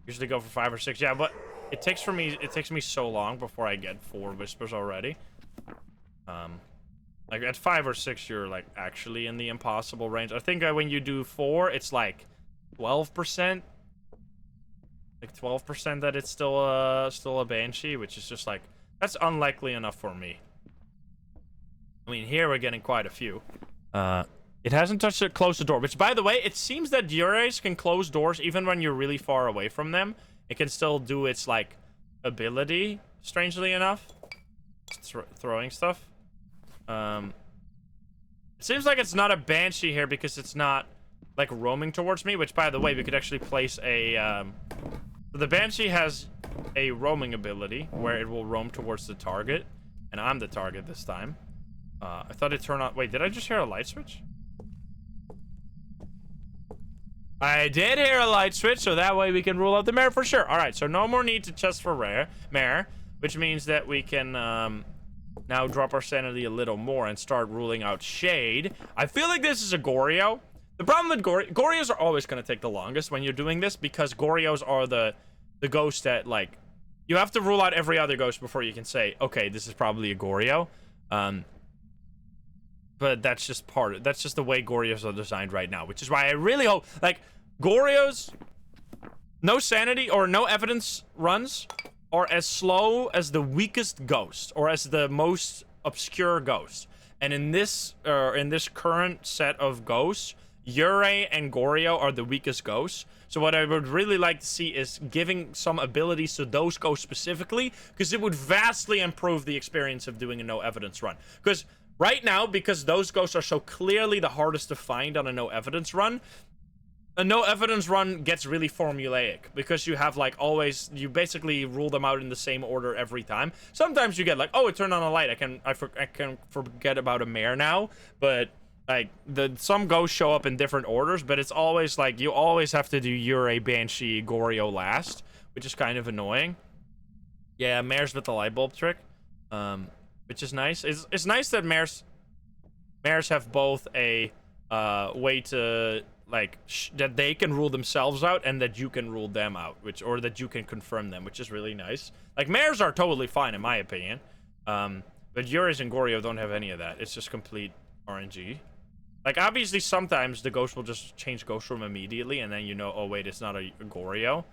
Usually go for 5 or 6. Yeah, but it takes me so long before I get 4 whispers already. Like at 5 or 6 you're like actually in the impossible range. I think when you do 4 it's like 12%. Like 12% that it's still a Banshee, which is just like, that's unlikely enough for me. I mean, here we're getting quite a few. It hasn't touched it, closed the door, which, by the way, it seems that Yureis can close doors even when you're really far away from them. It can still do its, like, ability, strangely enough. Throwing stuff. It seems like it's not a Banshee here because it's not, like, roaming towards me, which, by the way, we could actually place a, the Banshee has a roaming ability where it will roam towards the target, and I'm the target this time. I thought it turned on. Wait, did I just hear a light switch? I did hear a light switch, so that way we can rule out the mare for sure. All right, so no more need to test for mare, which means that we can now drop our sanity a little more and start ruling out shade. I feel like this is a Goryo. The problem with Goryos are always going to take the longest when you're doing this, because Goryos are the ghosts that, like, you have to rule out every other ghost before you can say, okay, this is probably a Goryo. But that's just that's just the way Goryos are designed right now, which is why I really hope, like, Goryos, no sanity or no evidence runs are as slow as the weakest ghost, or as the most obscure ghost. And in this current set of ghosts, Yurei and Goryo are the weakest ghosts. So what I would really like to see is giving some abilities to those ghosts specifically, because it would vastly improve the experience of doing a no evidence run. Because right now, because those ghosts are so clearly the hardest to find on a no evidence run, a no evidence run gets really formulaic, because you have, like, always, you basically rule them out in the same order every time. Sometimes you get like, oh, it turned on a light, I can forget about a mare now, but like some ghosts show up in different orders, but it's always like you always have to do Yurei, Banshee, Goryo last, which is kind of annoying. Yeah, mares with the light bulb trick, which is nice. It's nice that mares have both a way to, like, that they can rule themselves out and that you can rule them out, or that you can confirm them, which is really nice. Like, mares are totally fine in my opinion, but Yureis and Goryo don't have any of that. It's just complete RNG. Like, obviously sometimes the ghost will just change ghost room immediately, and then you know, oh wait, it's not a Goryo.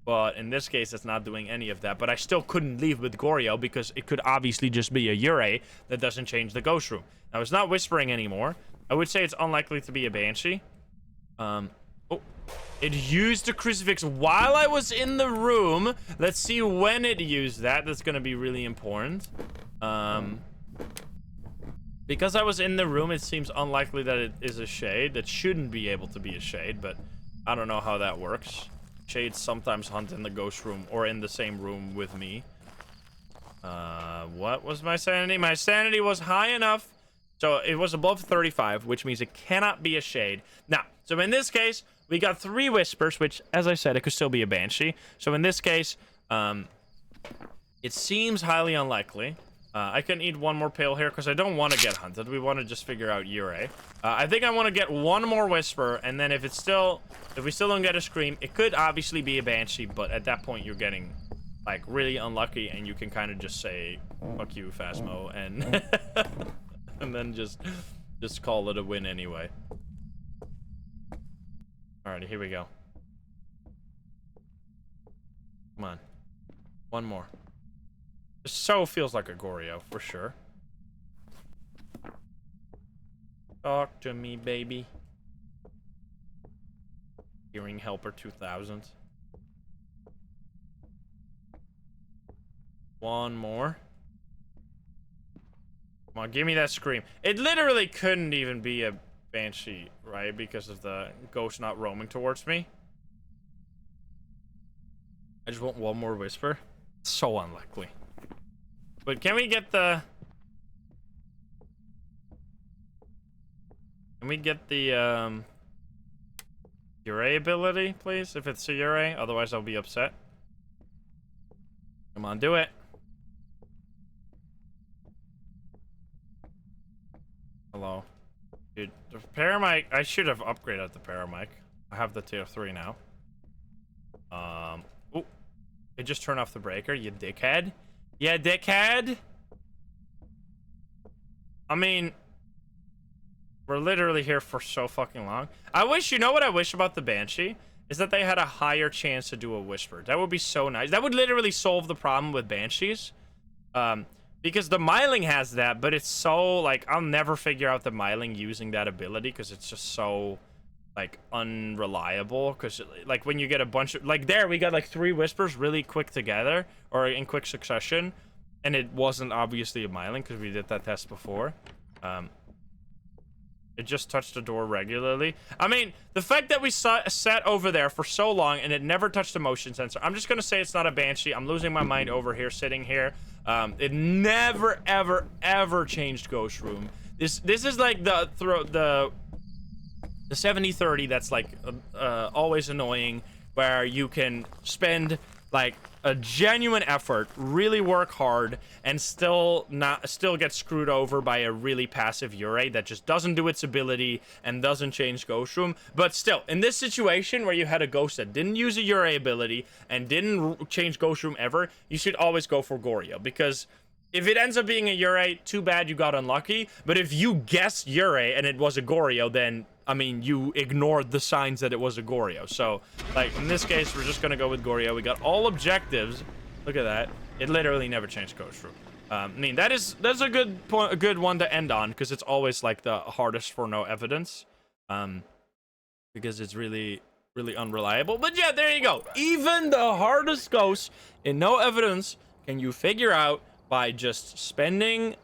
But in this case, it's not doing any of that. But I still couldn't leave with Goryo, because it could obviously just be a Yurei that doesn't change the ghost room. Now, it's not whispering anymore. I would say it's unlikely to be a Banshee. Oh, it used the crucifix while I was in the room. Let's see when it used that. That's gonna be really important. Because I was in the room, it seems unlikely that it is a shade. That shouldn't be able to be a shade, but I don't know how that works. Shades sometimes hunt in the ghost room or in the same room with me. What was my sanity? My sanity was high enough. So it was above 35, which means it cannot be a shade. Now, so in this case, we got 3 whispers, which, as I said, it could still be a Banshee. So in this case, it seems highly unlikely. I can eat one more pill here because I don't want to get hunted. We want to just figure out Yurei. I think I want to get one more whisper, and then if we still don't get a scream, it could obviously be a Banshee, but at that point you're getting like really unlucky, and you can kind of just say fuck you, Phasmo, and and then just call it a win anyway. Alrighty, here we go. Come on, one more. This so feels like a Goryo for sure. Talk to me, baby. Hearing Helper 2000. One more. Come on, give me that scream. It literally couldn't even be a Banshee, right? Because of the ghost not roaming towards me. I just want one more whisper. So unlikely. But can we get the... Can we get the, Yurei ability, please? If it's a Yurei, otherwise I'll be upset. Come on, do it. Hello. Dude, the paramic, I should have upgraded the paramic. I have the tier 3 now. Oh. It just turned off the breaker, you dickhead. Yeah, dickhead. I mean, we're literally here for so fucking long. I wish, you know what I wish about the Banshee? Is that they had a higher chance to do a whisper. That would be so nice. That would literally solve the problem with Banshees. Because the Myling has that, but it's so, like, I'll never figure out the Myling using that ability because it's just so, like, unreliable. Because, like, when you get a bunch of, like, there, we got, like, 3 whispers really quick together, or in quick succession, and it wasn't obviously a Myling because we did that test before. It just touched the door regularly. I mean, the fact that we sat over there for so long and it never touched the motion sensor, I'm just gonna say it's not a Banshee. I'm losing my mind over here, sitting here. It never, ever, ever changed Ghost Room. This is like the 70-30 that's like always annoying, where you can spend like a genuine effort, really work hard, and still get screwed over by a really passive Yurei that just doesn't do its ability and doesn't change Ghost Room. But still, in this situation where you had a ghost that didn't use a Yurei ability and didn't change Ghost Room ever, you should always go for Goryo, because if it ends up being a Yurei, too bad, you got unlucky. But if you guessed Yurei and it was a Goryo, then, I mean, you ignored the signs that it was a Goryo. So, like, in this case, we're just gonna go with Goryo. We got all objectives. Look at that. It literally never changed Ghost Room. I mean, that's a good point, a good one to end on, because it's always, like, the hardest for no evidence. Because it's really, really unreliable. But yeah, there you go. Even the hardest ghosts in no evidence can you figure out by just spending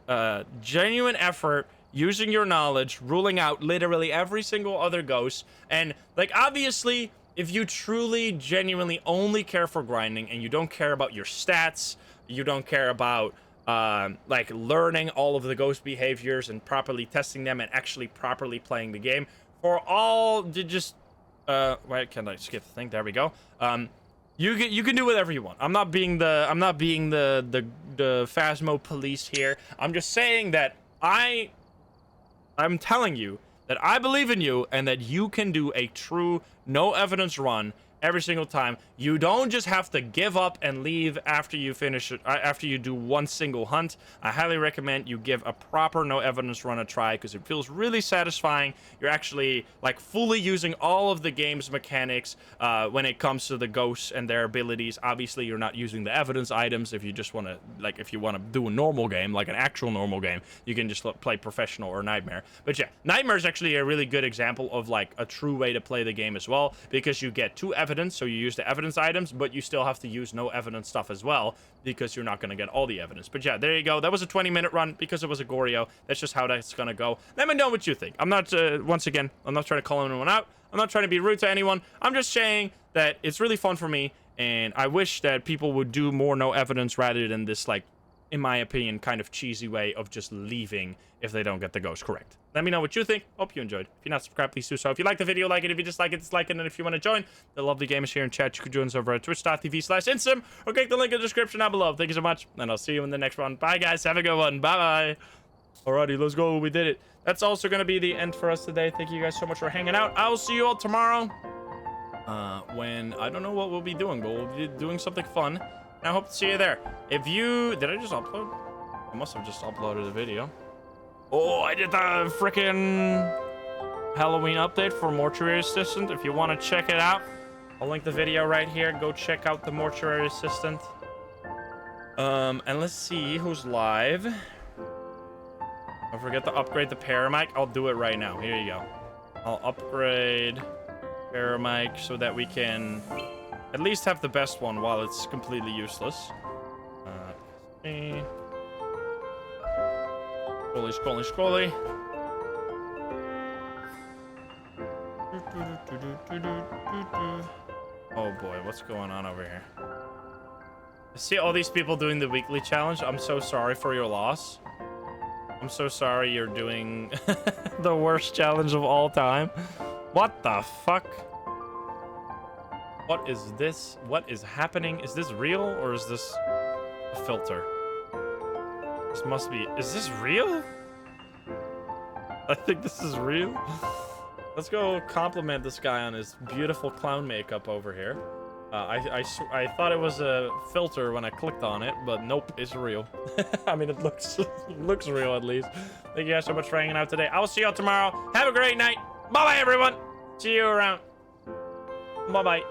genuine effort, using your knowledge, ruling out literally every single other ghost. And, like, obviously, if you truly, genuinely only care for grinding and you don't care about your stats, you don't care about, like, learning all of the ghost behaviors and properly testing them and actually properly playing the game, for all to just, wait, can I skip the thing? There we go. You can do whatever you want. I'm not being the Phasmo police here. I'm just saying that I'm telling you that I believe in you and that you can do a true no evidence run every single time. You don't just have to give up and leave after you finish it, after you do one single hunt. I highly recommend you give a proper no evidence run a try, because it feels really satisfying. You're actually, like, fully using all of the game's mechanics when it comes to the ghosts and their abilities. Obviously, you're not using the evidence items. If you just want to, like, if you want to do a normal game, like an actual normal game, you can just play professional or nightmare. But yeah, nightmare is actually a really good example of, like, a true way to play the game as well, because you get 2 evidence evidence, so you use the evidence items, but you still have to use no evidence stuff as well, because you're not going to get all the evidence. But yeah, there you go. That was a 20-minute run because it was a Goryo. That's just how that's going to go. Let me know what you think. I'm not, once again, I'm not trying to call anyone out. I'm not trying to be rude to anyone. I'm just saying that it's really fun for me, and I wish that people would do more no evidence rather than this, like, in my opinion, kind of cheesy way of just leaving if they don't get the ghost correct. Let me know what you think. Hope you enjoyed. If you're not subscribed, please do so. If you like the video, like it. If you dislike it, dislike it. And if you want to join the lovely gamers here in chat, you can join us over at twitch.tv/Insym or click the link in the description down below. Thank you so much, and I'll see you in the next one. Bye, guys. Have a good one. Bye-bye. Alrighty, let's go. We did it. That's also going to be the end for us today. Thank you guys so much for hanging out. I will see you all tomorrow when I don't know what we'll be doing, but we'll be doing something fun. I hope to see you there. If you... Did I just upload? I must have just uploaded a video. Oh, I did the freaking Halloween update for Mortuary Assistant. If you want to check it out, I'll link the video right here. Go check out the Mortuary Assistant. And let's see who's live. Don't forget to upgrade the Paramic. I'll do it right now. Here you go. I'll upgrade Paramic so that we can at least have the best one while it's completely useless. Scrolly. Oh boy, what's going on over here? I see all these people doing the weekly challenge. I'm so sorry for your loss. I'm so sorry you're doing the worst challenge of all time. What the fuck? What is this? What is happening? Is this real or is this a filter? This must be... Is this real? I think this is real. Let's go compliment this guy on his beautiful clown makeup over here. I thought it was a filter when I clicked on it, but nope, it's real. I mean, it looks real at least. Thank you guys so much for hanging out today. I will see y'all tomorrow. Have a great night. Bye-bye, everyone. See you around. Bye-bye.